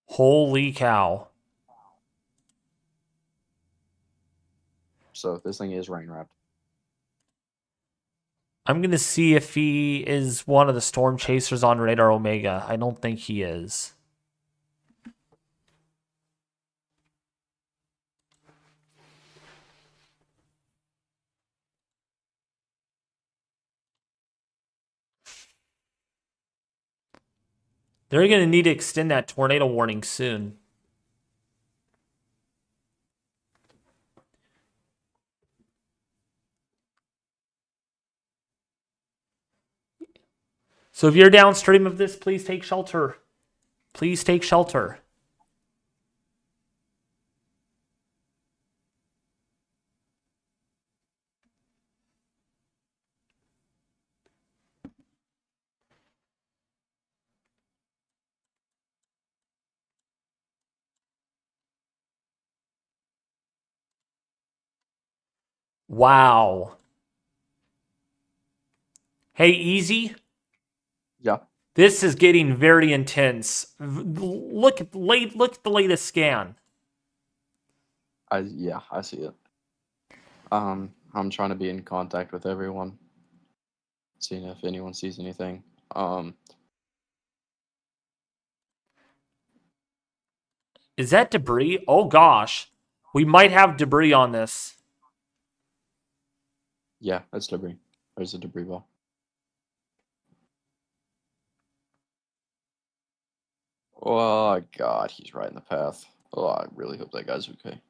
Holy cow. So this thing is rain-wrapped. I'm going to see if he is one of the storm chasers on Radar Omega. I don't think he is. They're going to need to extend that tornado warning soon. So if you're downstream of this, please take shelter. Please take shelter. Wow. Hey, Easy. Yeah. This is getting very intense. Look at the latest scan. I see it. I'm trying to be in contact with everyone, seeing if anyone sees anything. Is that debris? Oh gosh. We might have debris on this. Yeah, that's debris. There's a debris ball. Oh God, he's right in the path. Oh, I really hope that guy's okay.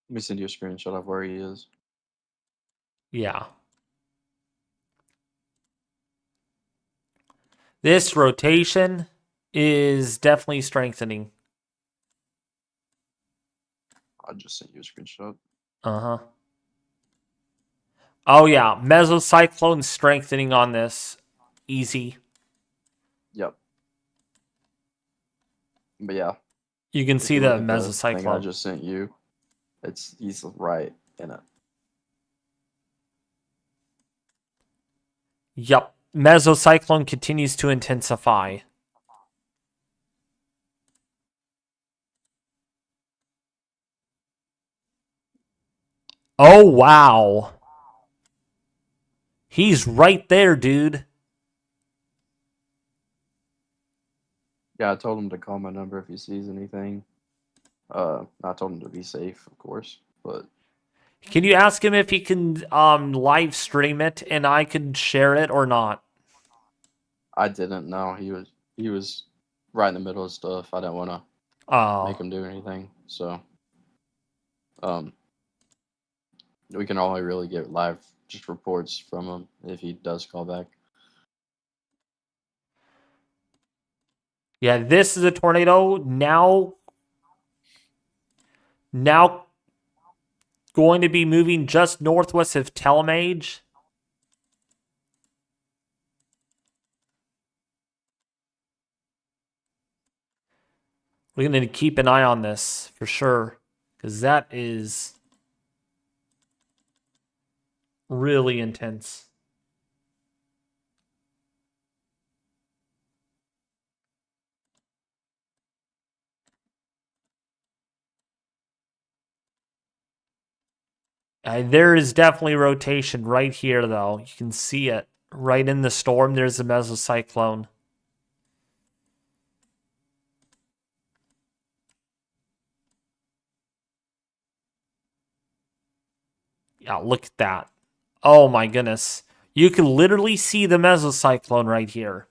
Let me send you a screenshot of where he is. Yeah. This rotation is definitely strengthening. I just sent you a screenshot. Uh-huh. Oh yeah, mesocyclone strengthening on this. Easy. Yep. But yeah, You can if see you the look at the thing I mesocyclone. just sent you, he's right in it. Yep. Mesocyclone continues to intensify. Oh wow. He's right there, dude. Yeah, I told him to call my number if he sees anything. I told him to be safe, of course, but Can you ask him if he can live stream it and I can share it or not? I didn't know he was right in the middle of stuff. I didn't want to make Oh. him do anything, so um, we can only really get live just reports from him if he does call back. Yeah, this is a tornado now going to be moving just northwest of Telemage. We're going to keep an eye on this for sure because that is really intense. There is definitely rotation right here, though. You can see it right in the storm. There's a mesocyclone. Yeah, look at that. Oh my goodness. You can literally see the mesocyclone right here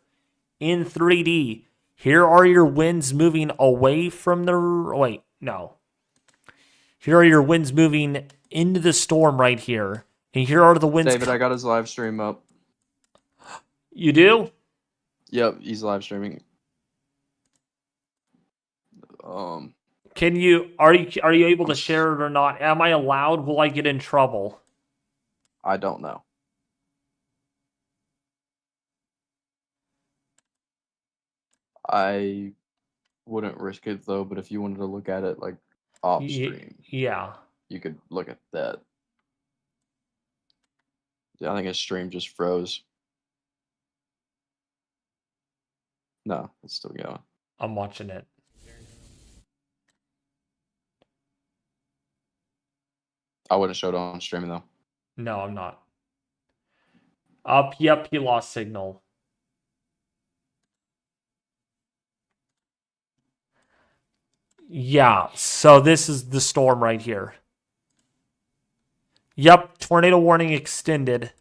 in 3D. Here are your winds moving away from the... Wait, no. Here are your winds moving into the storm right here. And here are the winds... David, I got his live stream up. You do? Yep, he's live streaming. Can you... Are you able to share it or not? Am I allowed? Will I get in trouble? I don't know. I wouldn't risk it though, but if you wanted to look at it like off stream, Yeah. you could look at that. Yeah, I think his stream just froze. No, it's still going. I'm watching it. I wouldn't show it on streaming though. No, I'm not. Up, yep, he lost signal. Yeah, so this is the storm right here. Yep, tornado warning extended.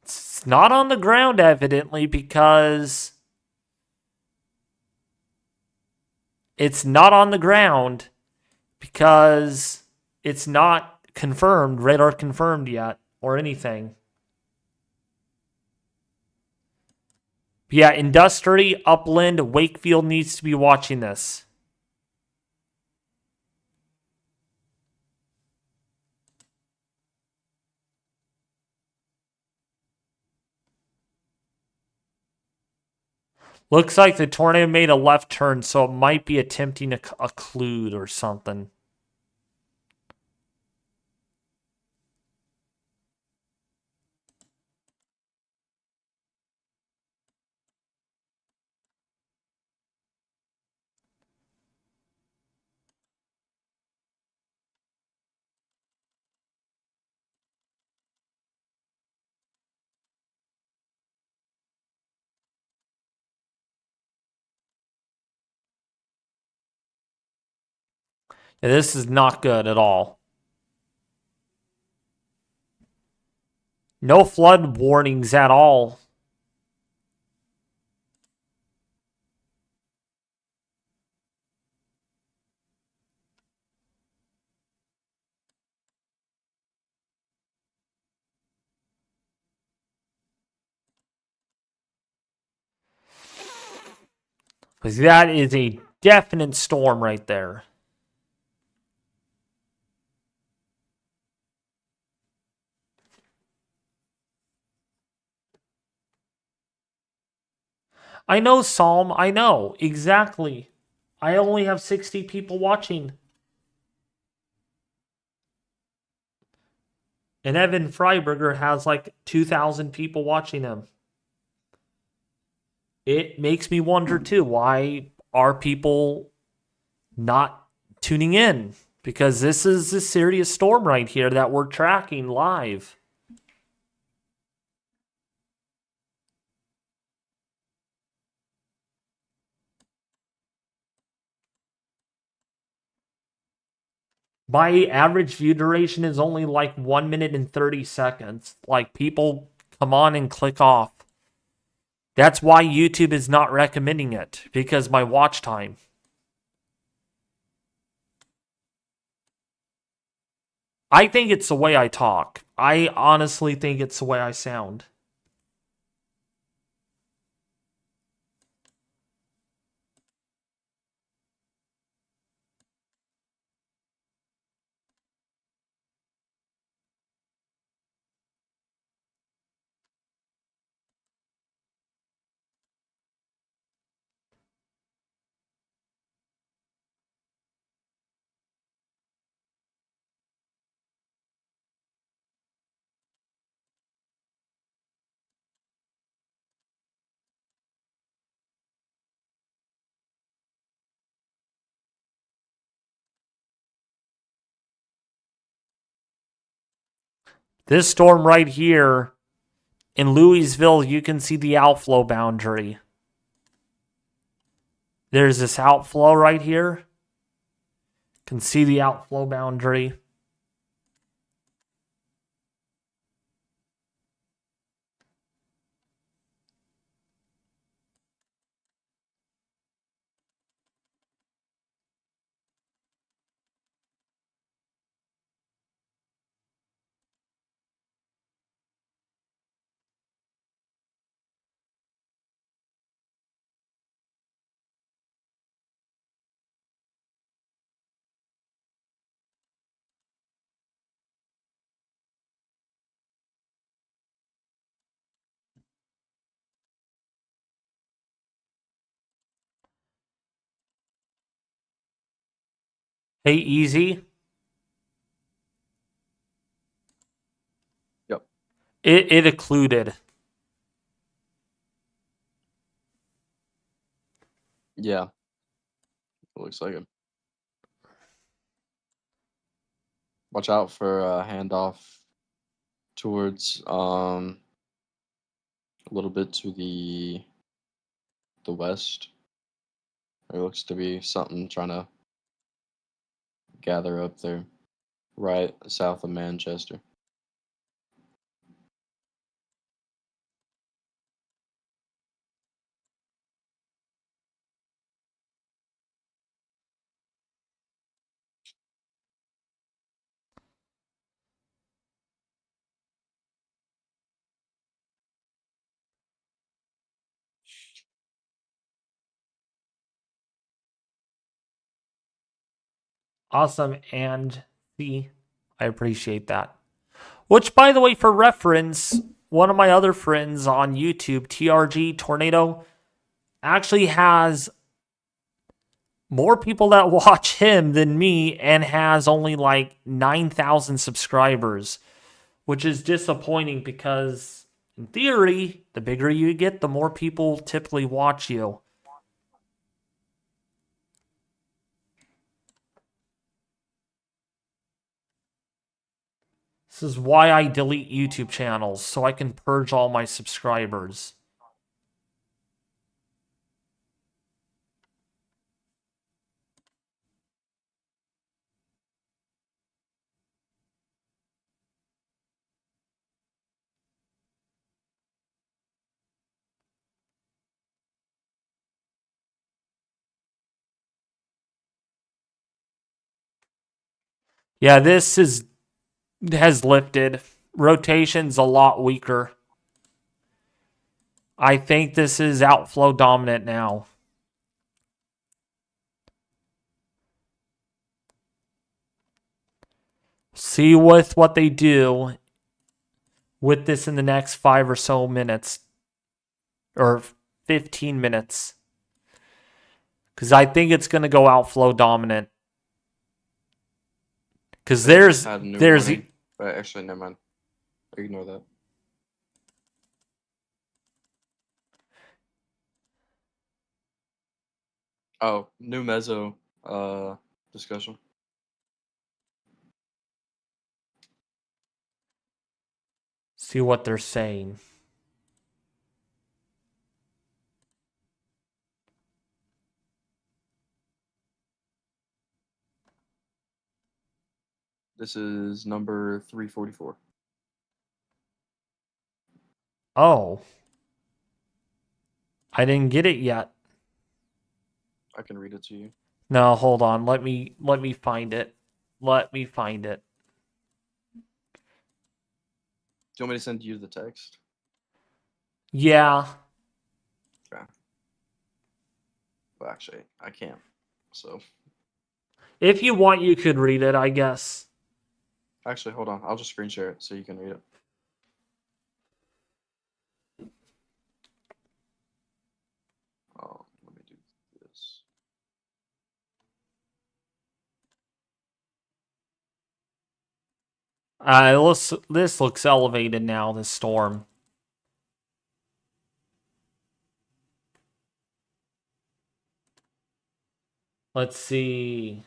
It's not on the ground, evidently, because it's not on the ground because it's not confirmed, radar confirmed yet, or anything. But yeah, Industry, Upland, Wakefield needs to be watching this. Looks like the tornado made a left turn, so it might be attempting a occlude or something. And this is not good at all. No flood warnings at all. Because that is a definite storm right there. I know, Psalm. I know. Exactly. I only have 60 people watching. And Evan Freiberger has like 2,000 people watching him. It makes me wonder too, why are people not tuning in? Because this is a serious storm right here that we're tracking live. My average view duration is only like 1 minute and 30 seconds. Like, people come on and click off. That's why YouTube is not recommending it, because my watch time. I think it's the way I talk. I honestly think it's the way I sound. This storm right here in Louisville, you can see the outflow boundary. There's this outflow right here. You can see the outflow boundary. Hey, easy. Yep. It occluded. Yeah. It looks like it. Watch out for handoff towards A little bit to the west. There looks to be something trying to gather up there, right south of Manchester. Awesome. And see, I appreciate that. Which, by the way, for reference, one of my other friends on YouTube, TRG Tornado, actually has more people that watch him than me and has only like 9,000 subscribers, which is disappointing because, in theory, the bigger you get, the more people typically watch you. This is why I delete YouTube channels, so I can purge all my subscribers. Yeah, this has lifted. Rotation's a lot weaker. I think this is outflow dominant now. See with what they do with this in the next 5 or so minutes. Or 15 minutes. Because I think it's going to go outflow dominant. Because there's warning, but actually, never mind. Ignore that. Oh, new meso discussion. See what they're saying. This is number 344. Oh. I didn't get it yet. I can read it to you. No, hold on. Let me find it. Let me find it. Do you want me to send you the text? Yeah. Okay. Well, actually, I can't. So. If you want, you could read it, I guess. Actually, hold on. I'll just screen share it so you can read it. Let me do this. This looks elevated now, this storm. Let's see.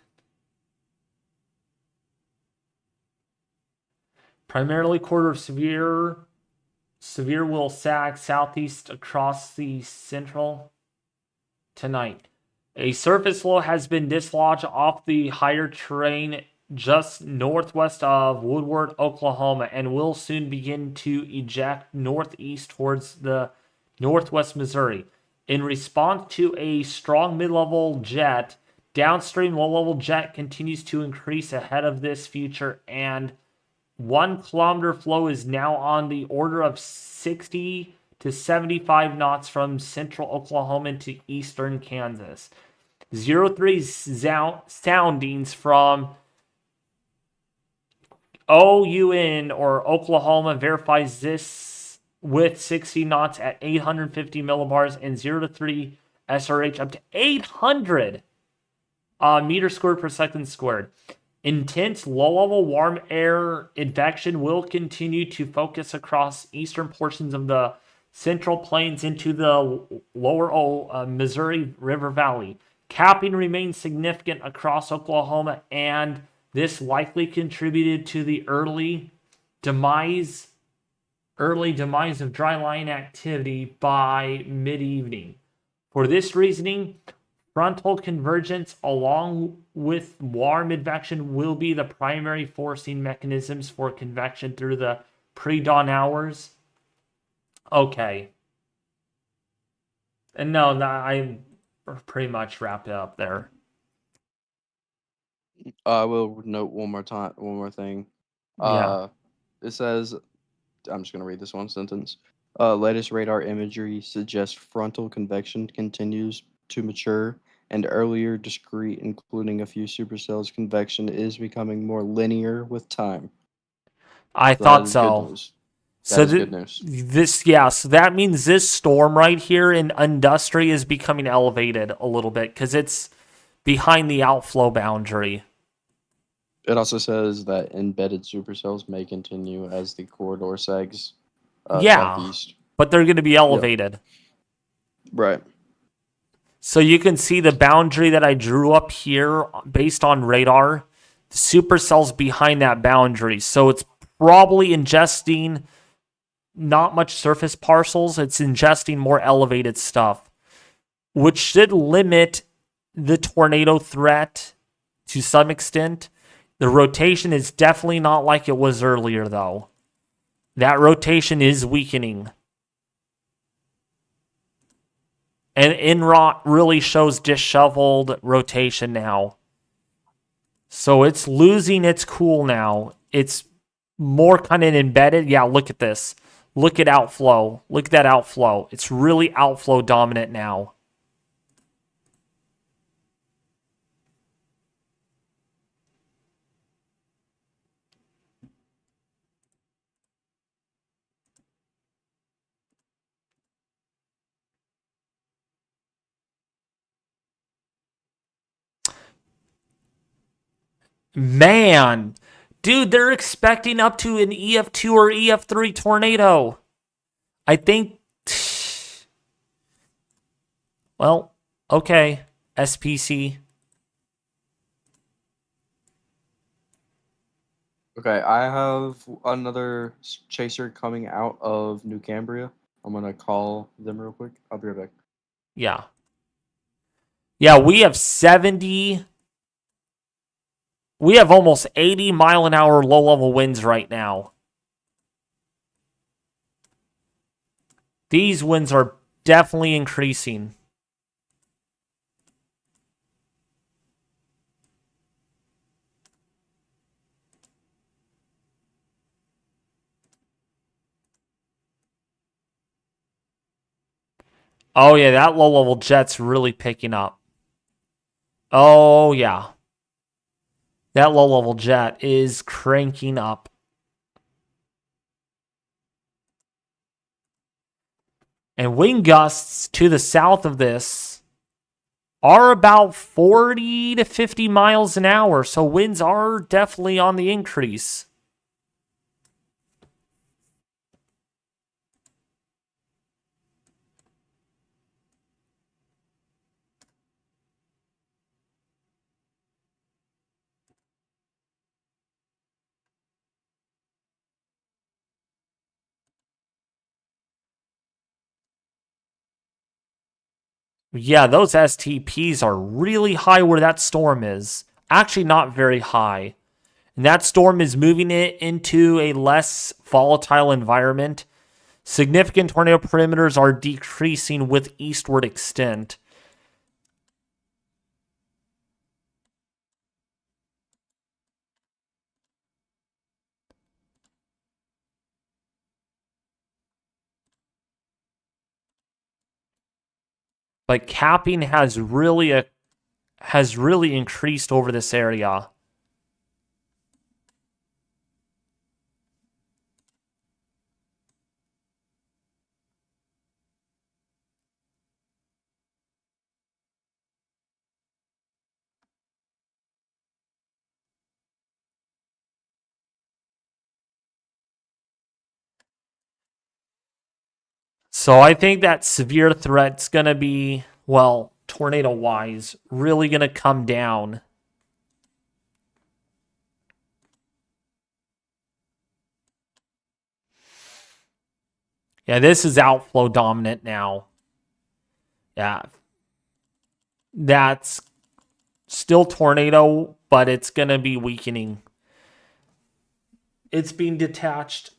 Primarily quarter of severe will sag southeast across the central tonight. A surface low has been dislodged off the higher terrain just northwest of Woodward, Oklahoma, and will soon begin to eject northeast towards the northwest Missouri. In response to a strong mid-level jet, downstream low-level jet continues to increase ahead of this future, and 1 kilometer flow is now on the order of 60 to 75 knots from central Oklahoma to eastern Kansas. 03 soundings from OUN or Oklahoma verifies this with 60 knots at 850 millibars and 0 to 3 SRH up to 800 meters squared per second squared. Intense low-level warm air advection will continue to focus across eastern portions of the Central Plains into the lower Missouri River Valley. Capping remains significant across Oklahoma, and this likely contributed to the early early demise of dry line activity by mid-evening. For this reasoning, frontal convergence along with warm advection will be the primary forcing mechanisms for convection through the pre-dawn hours. Okay. And no, I pretty much wrapped it up there. I will note one more thing. Yeah. It says, I'm just gonna read this one sentence. Latest radar imagery suggests frontal convection continues to mature, and earlier discrete, including a few supercells convection, is becoming more linear with time. I So that thought is good so. news. That So is good news. so that means this storm right here in Industry is becoming elevated a little bit because it's behind the outflow boundary. It also says that embedded supercells may continue as the corridor sags Yeah, southeast. but they're going to be Yep. elevated. Right. So you can see the boundary that I drew up here based on radar. The supercell's behind that boundary. So it's probably ingesting not much surface parcels. It's ingesting more elevated stuff, which should limit the tornado threat to some extent. The rotation is definitely not like it was earlier, though. That rotation is weakening. And Inrot really shows disheveled rotation now. So it's losing its cool now. It's more kind of embedded. Yeah, look at this. Look at outflow. Look at that outflow. It's really outflow dominant now. Man, dude, they're expecting up to an EF2 or EF3 tornado. I think. Well, okay. SPC. Okay, I have another chaser coming out of New Cambria. I'm gonna call them real quick. I'll be right back. Yeah. Yeah, we have 70. We have almost 80-mile-an-hour low-level winds right now. These winds are definitely increasing. Oh, yeah, that low-level jet's really picking up. Oh, yeah. That low-level jet is cranking up. And wind gusts to the south of this are about 40 to 50 miles an hour. So winds are definitely on the increase. Yeah, those STPs are really high where that storm is. Actually, not very high. And that storm is moving it into a less volatile environment. Significant tornado perimeters are decreasing with eastward extent. But capping has really increased over this area. So I think that severe threat's going to be, well, tornado-wise, really going to come down. Yeah, this is outflow dominant now. Yeah. That's still tornado, but it's going to be weakening. It's being detached.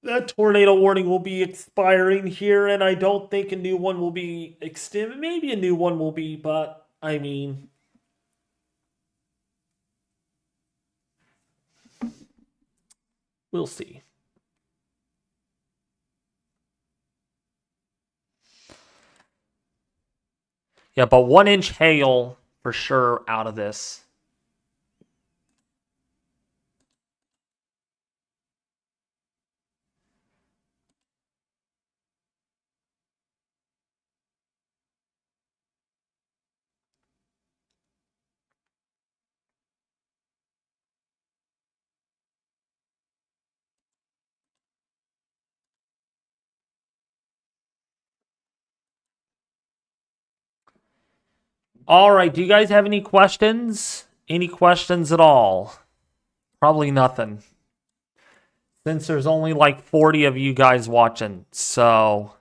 That tornado warning will be expiring here, and I don't think a new one will be extended. Maybe a new one will be, but I mean, we'll see. Yeah, but 1 inch hail for sure out of this. All right, do you guys have any questions? Any questions at all? Probably nothing. Since there's only like 40 of you guys watching, so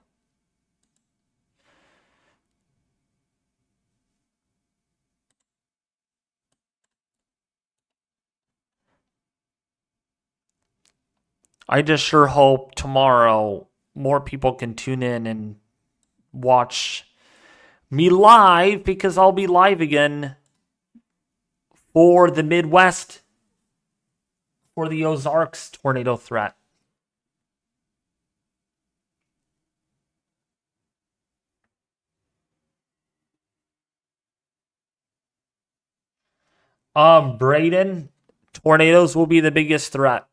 I just sure hope tomorrow more people can tune in and watch me live, because I'll be live again for the Midwest for the Ozarks tornado threat. Braden, tornadoes will be the biggest threat.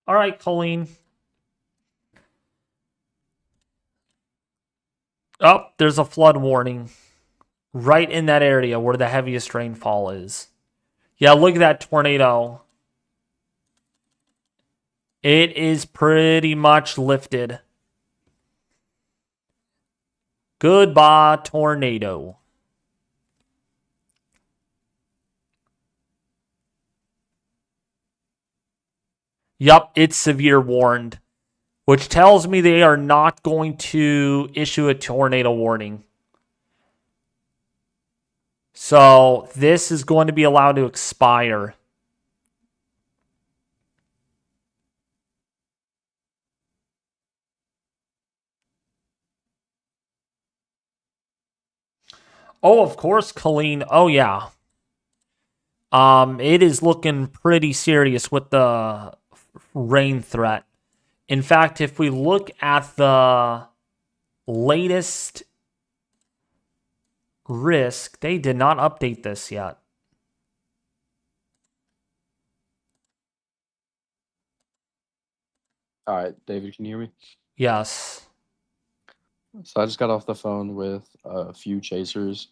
All right, Colleen. Oh, there's a flood warning right in that area where the heaviest rainfall is. Yeah, look at that tornado. It is pretty much lifted. Goodbye, tornado. Yup, it's severe warned, which tells me they are not going to issue a tornado warning. So this is going to be allowed to expire. Oh, of course, Colleen. Oh, yeah. It is looking pretty serious with the rain threat. In fact, if we look at the latest risk, they did not update this yet. All right, David, can you hear me? Yes. So I just got off the phone with a few chasers.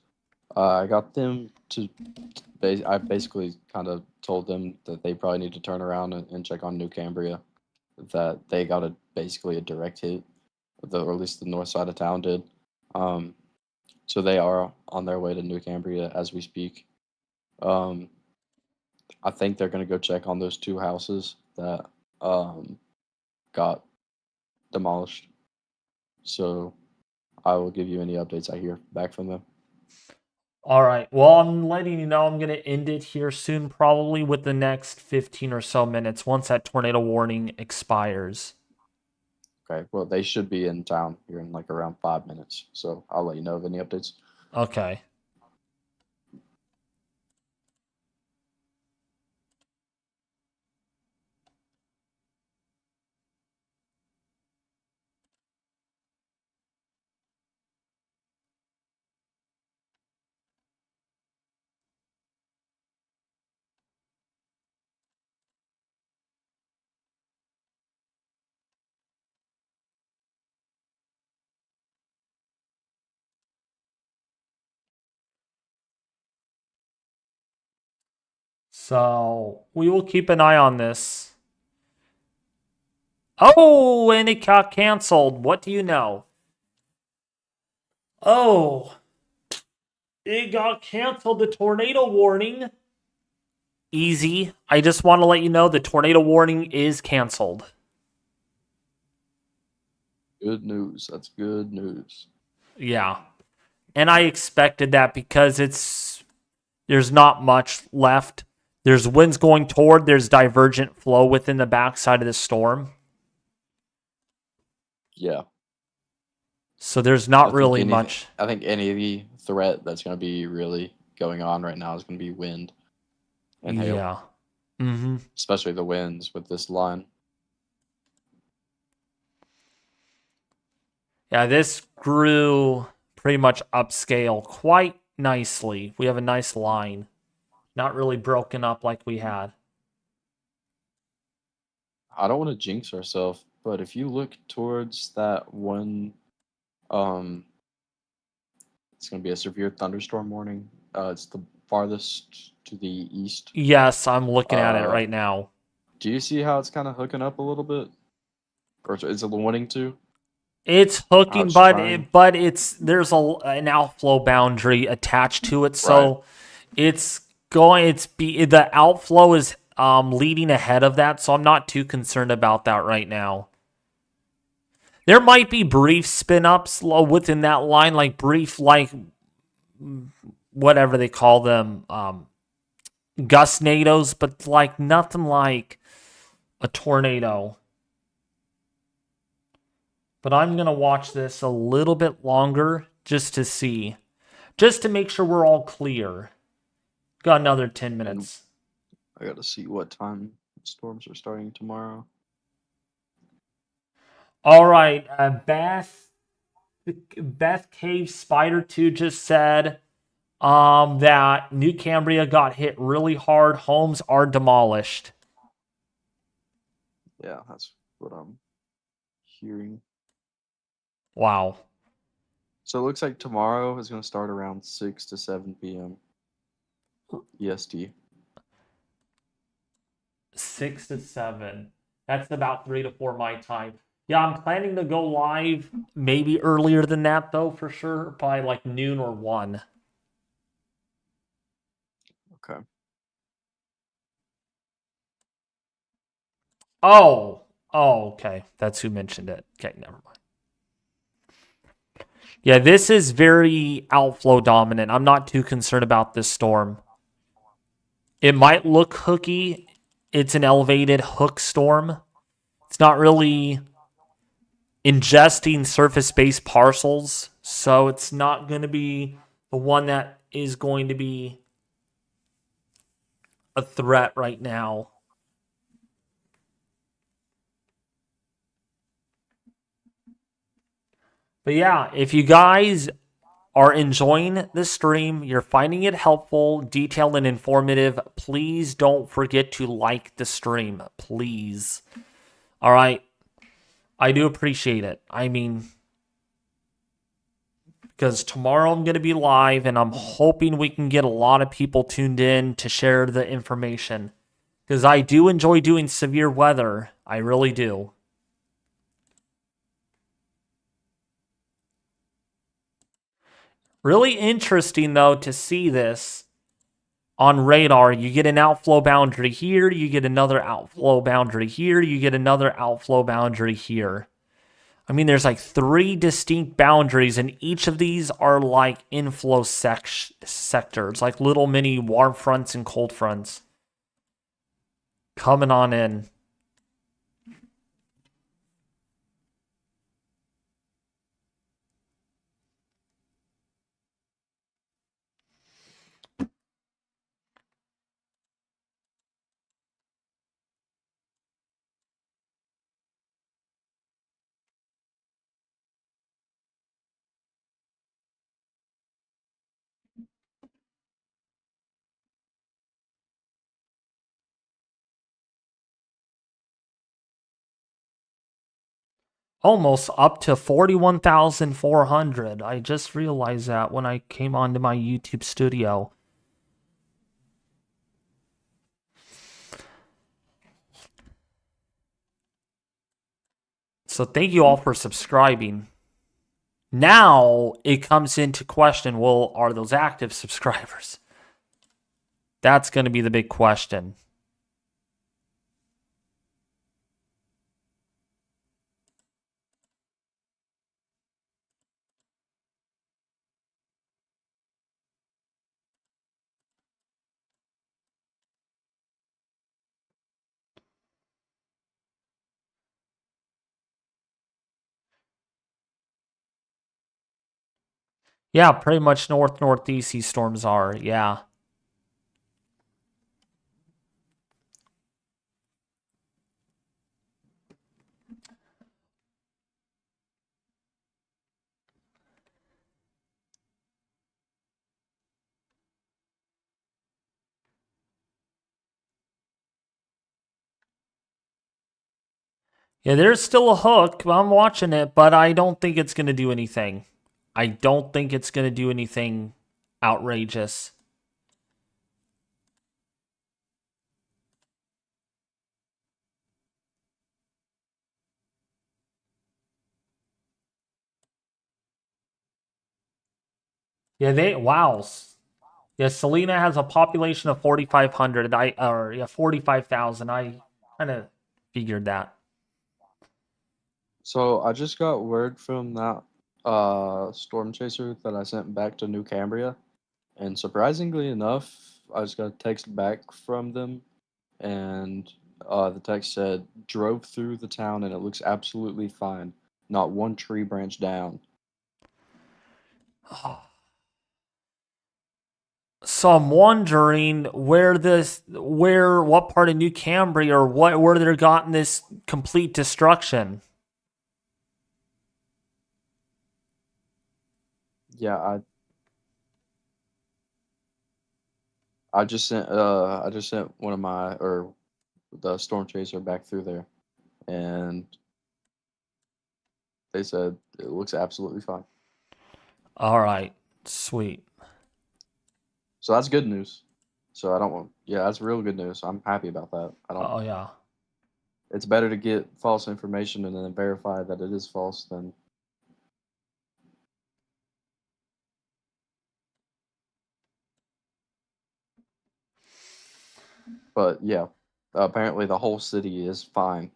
I got them to. I basically kind of told them that they probably need to turn around and check on New Cambria. That they got basically a direct hit, or at least the north side of town did. Um, so they are on their way to New Cambria as we speak. Um, I think they're gonna go check on those two houses that um, got demolished. So I will give you any updates I hear back from them. All right. Well, I'm letting you know I'm going to end it here soon, probably with the next 15 or so minutes once that tornado warning expires. Okay. Well, they should be in town here in like around 5 minutes. So I'll let you know of any updates. Okay. So we will keep an eye on this. Oh, and it got canceled. What do you know? Oh, it got canceled. The tornado warning. Easy. I just want to let you know the tornado warning is canceled. Good news. That's good news. Yeah. And I expected that because there's not much left. There's winds going toward, there's divergent flow within the backside of the storm. Yeah. So there's not really much. I think any threat that's going to be really going on right now is going to be wind and hail. Yeah. Mm-hmm. Especially the winds with this line. Yeah, this grew pretty much upscale quite nicely. We have a nice line. Not really broken up like we had. I don't want to jinx ourselves, but if you look towards that one, it's going to be a severe thunderstorm warning. It's the farthest to the east. Yes, I'm looking at it right now. Do you see how it's kind of hooking up a little bit? Or is it wanting to? It's hooking, it's but there's an outflow boundary attached to it, so the outflow is leading ahead of that, so I'm not too concerned about that right now. There might be brief spin ups within that line, like brief, like whatever they call them, gustnados, but like nothing like a tornado. But I'm going to watch this a little bit longer just to see. Just to make sure we're all clear. Got another 10 minutes. I got to see what time storms are starting tomorrow. All right. Beth Cave Spider 2 just said that New Cambria got hit really hard. Homes are demolished. Yeah, that's what I'm hearing. Wow. So it looks like tomorrow is going to start around 6 to 7 p.m. EST. 6 to 7. That's about 3 to 4 my time. Yeah, I'm planning to go live maybe earlier than that, though, for sure. Probably like noon or 1. Okay. Oh, okay. That's who mentioned it. Okay, never mind. Yeah, this is very outflow dominant. I'm not too concerned about this storm. It might look hooky. It's an elevated hook storm. It's not really ingesting surface-based parcels, so it's not going to be the one that is going to be a threat right now. But yeah, if you guys are enjoying the stream, you're finding it helpful, detailed, and informative, please don't forget to like the stream. Please. All right. I do appreciate it. I mean, because tomorrow I'm going to be live, and I'm hoping we can get a lot of people tuned in to share the information. Because I do enjoy doing severe weather. I really do. Really interesting, though, to see this on radar. You get an outflow boundary here, you get another outflow boundary here, you get another outflow boundary here. I mean, there's like 3 distinct boundaries, and each of these are like inflow sectors, like little mini warm fronts and cold fronts coming on in. Almost up to 41,400. I just realized that when I came onto my YouTube studio. So thank you all for subscribing. Now it comes into question, well, are those active subscribers? That's going to be the big question. Yeah, pretty much northeast these storms are. Yeah. Yeah, there's still a hook. I'm watching it, but I don't think it's going to do anything. I don't think it's going to do anything outrageous. Wow. Yeah, Selena has a population of 4,500. 45,000. I kind of figured that. So I just got word from that storm chaser that I sent back to New Cambria, and surprisingly enough, I just got a text back from them, and the text said drove through the town and it looks absolutely fine. Not one tree branch down. So I'm wondering what part of New Cambria or where they're gotten this complete destruction. Yeah, I just sent one of my or the storm chaser back through there, and they said it looks absolutely fine. All right, sweet. So that's good news. So I don't want, yeah, that's real good news. I'm happy about that. I don't. Oh yeah. It's better to get false information and then verify that it is false than. But yeah, apparently the whole city is fine.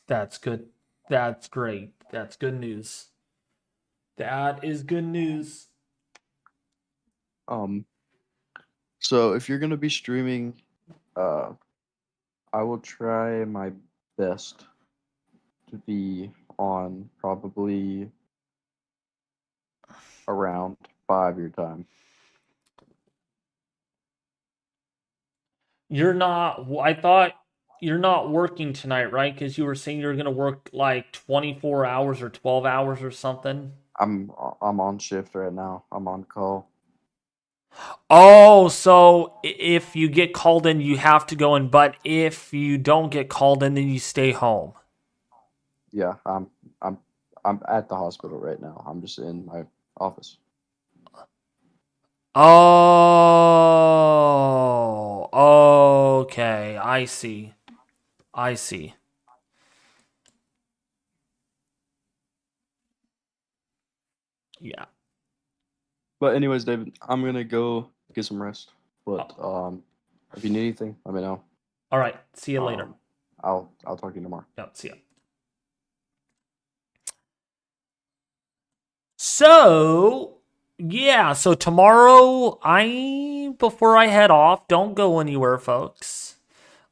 That's good. That's great. That's good news. That is good news. Um, so if you're gonna be streaming, uh, I will try my best to be on probably around 5 your time. I thought you're not working tonight, right? Because you were saying you're going to work like 24 hours or 12 hours or something. I'm on shift right now. I'm on call. Oh, so if you get called in, you have to go in. But if you don't get called in, then you stay home. Yeah, I'm I'm at the hospital right now. I'm just in my office. Oh, okay. I see. I see. Yeah. But anyways, David, I'm gonna go get some rest. But Oh, if you need anything, let me know. all right. See you later. Um, I'll talk to you tomorrow. Yep. See ya. So, yeah, so tomorrow before I head off, don't go anywhere, folks.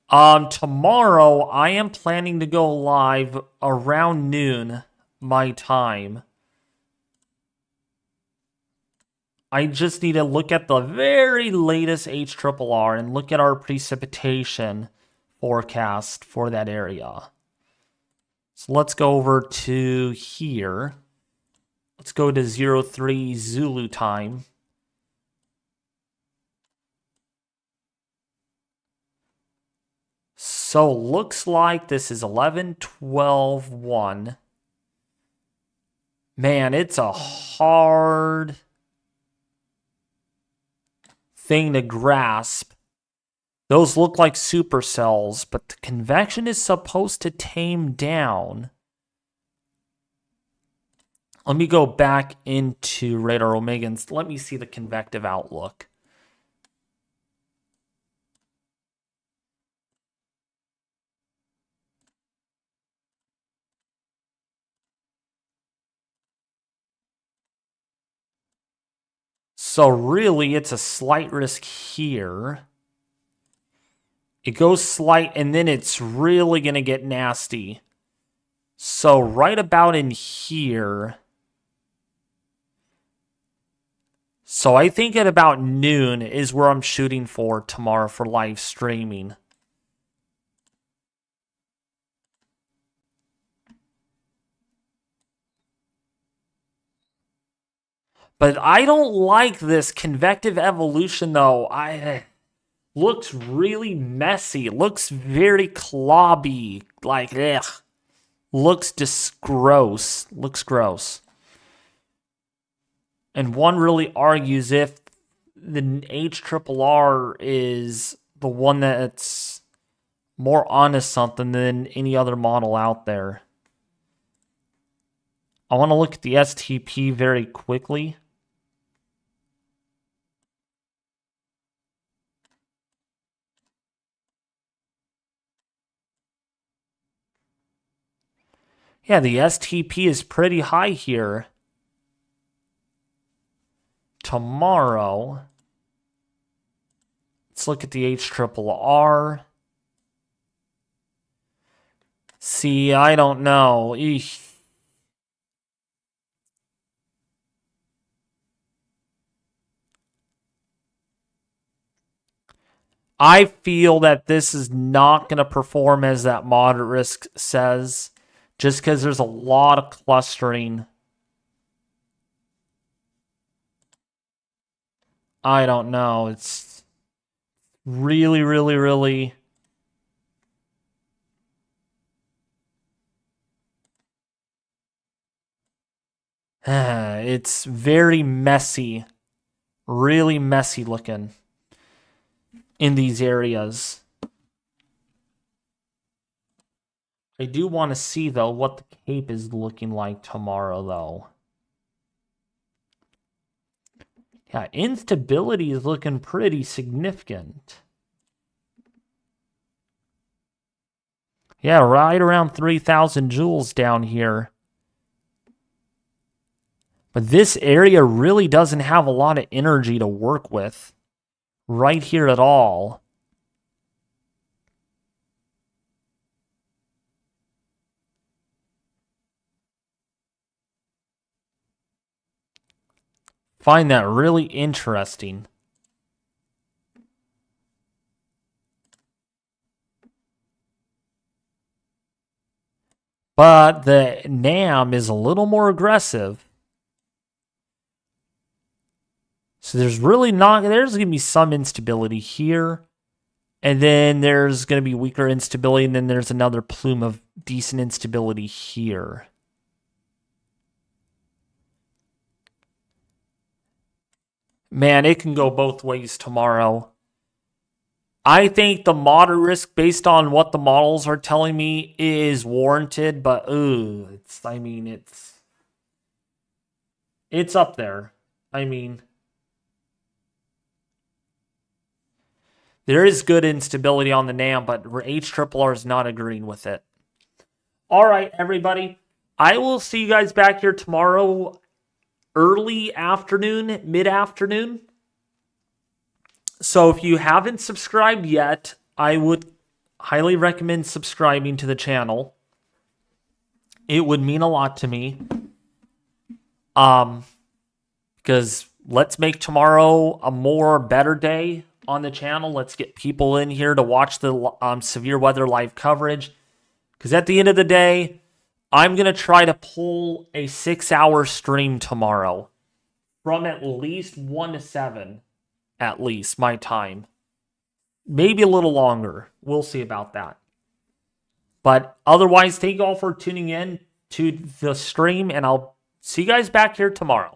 Tomorrow I am planning to go live around noon my time. I just need to look at the very latest HRRR and look at our precipitation forecast for that area. So let's go over to here. Let's go to 03 Zulu time. So looks like this is 11, 12, 1. Man, it's a hard thing to grasp Those look like supercells, but the convection is supposed to tame down. Let me go back into radar omega and let me see the convective outlook. So really, it's a slight risk here. It goes slight, and then it's really going to get nasty. So right about in here. So I think at about noon is where I'm shooting for tomorrow for live streaming. But I don't like this convective evolution, though. Looks really messy. It looks very clobby. Like, ugh. Looks just gross. Looks gross. And one really argues if the HRRR is the one that's more honest something than any other model out there. I want to look at the STP very quickly. Yeah, the STP is pretty high here. Tomorrow, let's look at the HRRR. See, I don't know. Eesh. I feel that this is not going to perform as that moderate risk says, just because there's a lot of clustering. I don't know. It's really, really, really... It's very messy. Really messy looking in these areas. I do want to see, though, what the Cape is looking like tomorrow, though. Yeah, instability is looking pretty significant. Yeah, right around 3,000 joules down here. But this area really doesn't have a lot of energy to work with right here at all. Find that really interesting. But the NAM is a little more aggressive. So there's really not, there's going to be some instability here. And then there's going to be weaker instability. And then there's another plume of decent instability here. Man, it can go both ways tomorrow. I think the moderate risk, based on what the models are telling me, is warranted. But, it's up there. I mean... There is good instability on the NAM, but HRRR is not agreeing with it. All right, everybody. I will see you guys back here tomorrow, early afternoon, mid-afternoon. So if you haven't subscribed yet, I would highly recommend subscribing to the channel. It would mean a lot to me. Because let's make tomorrow a more better day on the channel. Let's get people in here to watch the severe weather live coverage. Because at the end of the day, I'm going to try to pull a 6-hour stream tomorrow. From at least 1 to 7. At least, my time. Maybe a little longer. We'll see about that. But otherwise, thank you all for tuning in to the stream. And I'll see you guys back here tomorrow.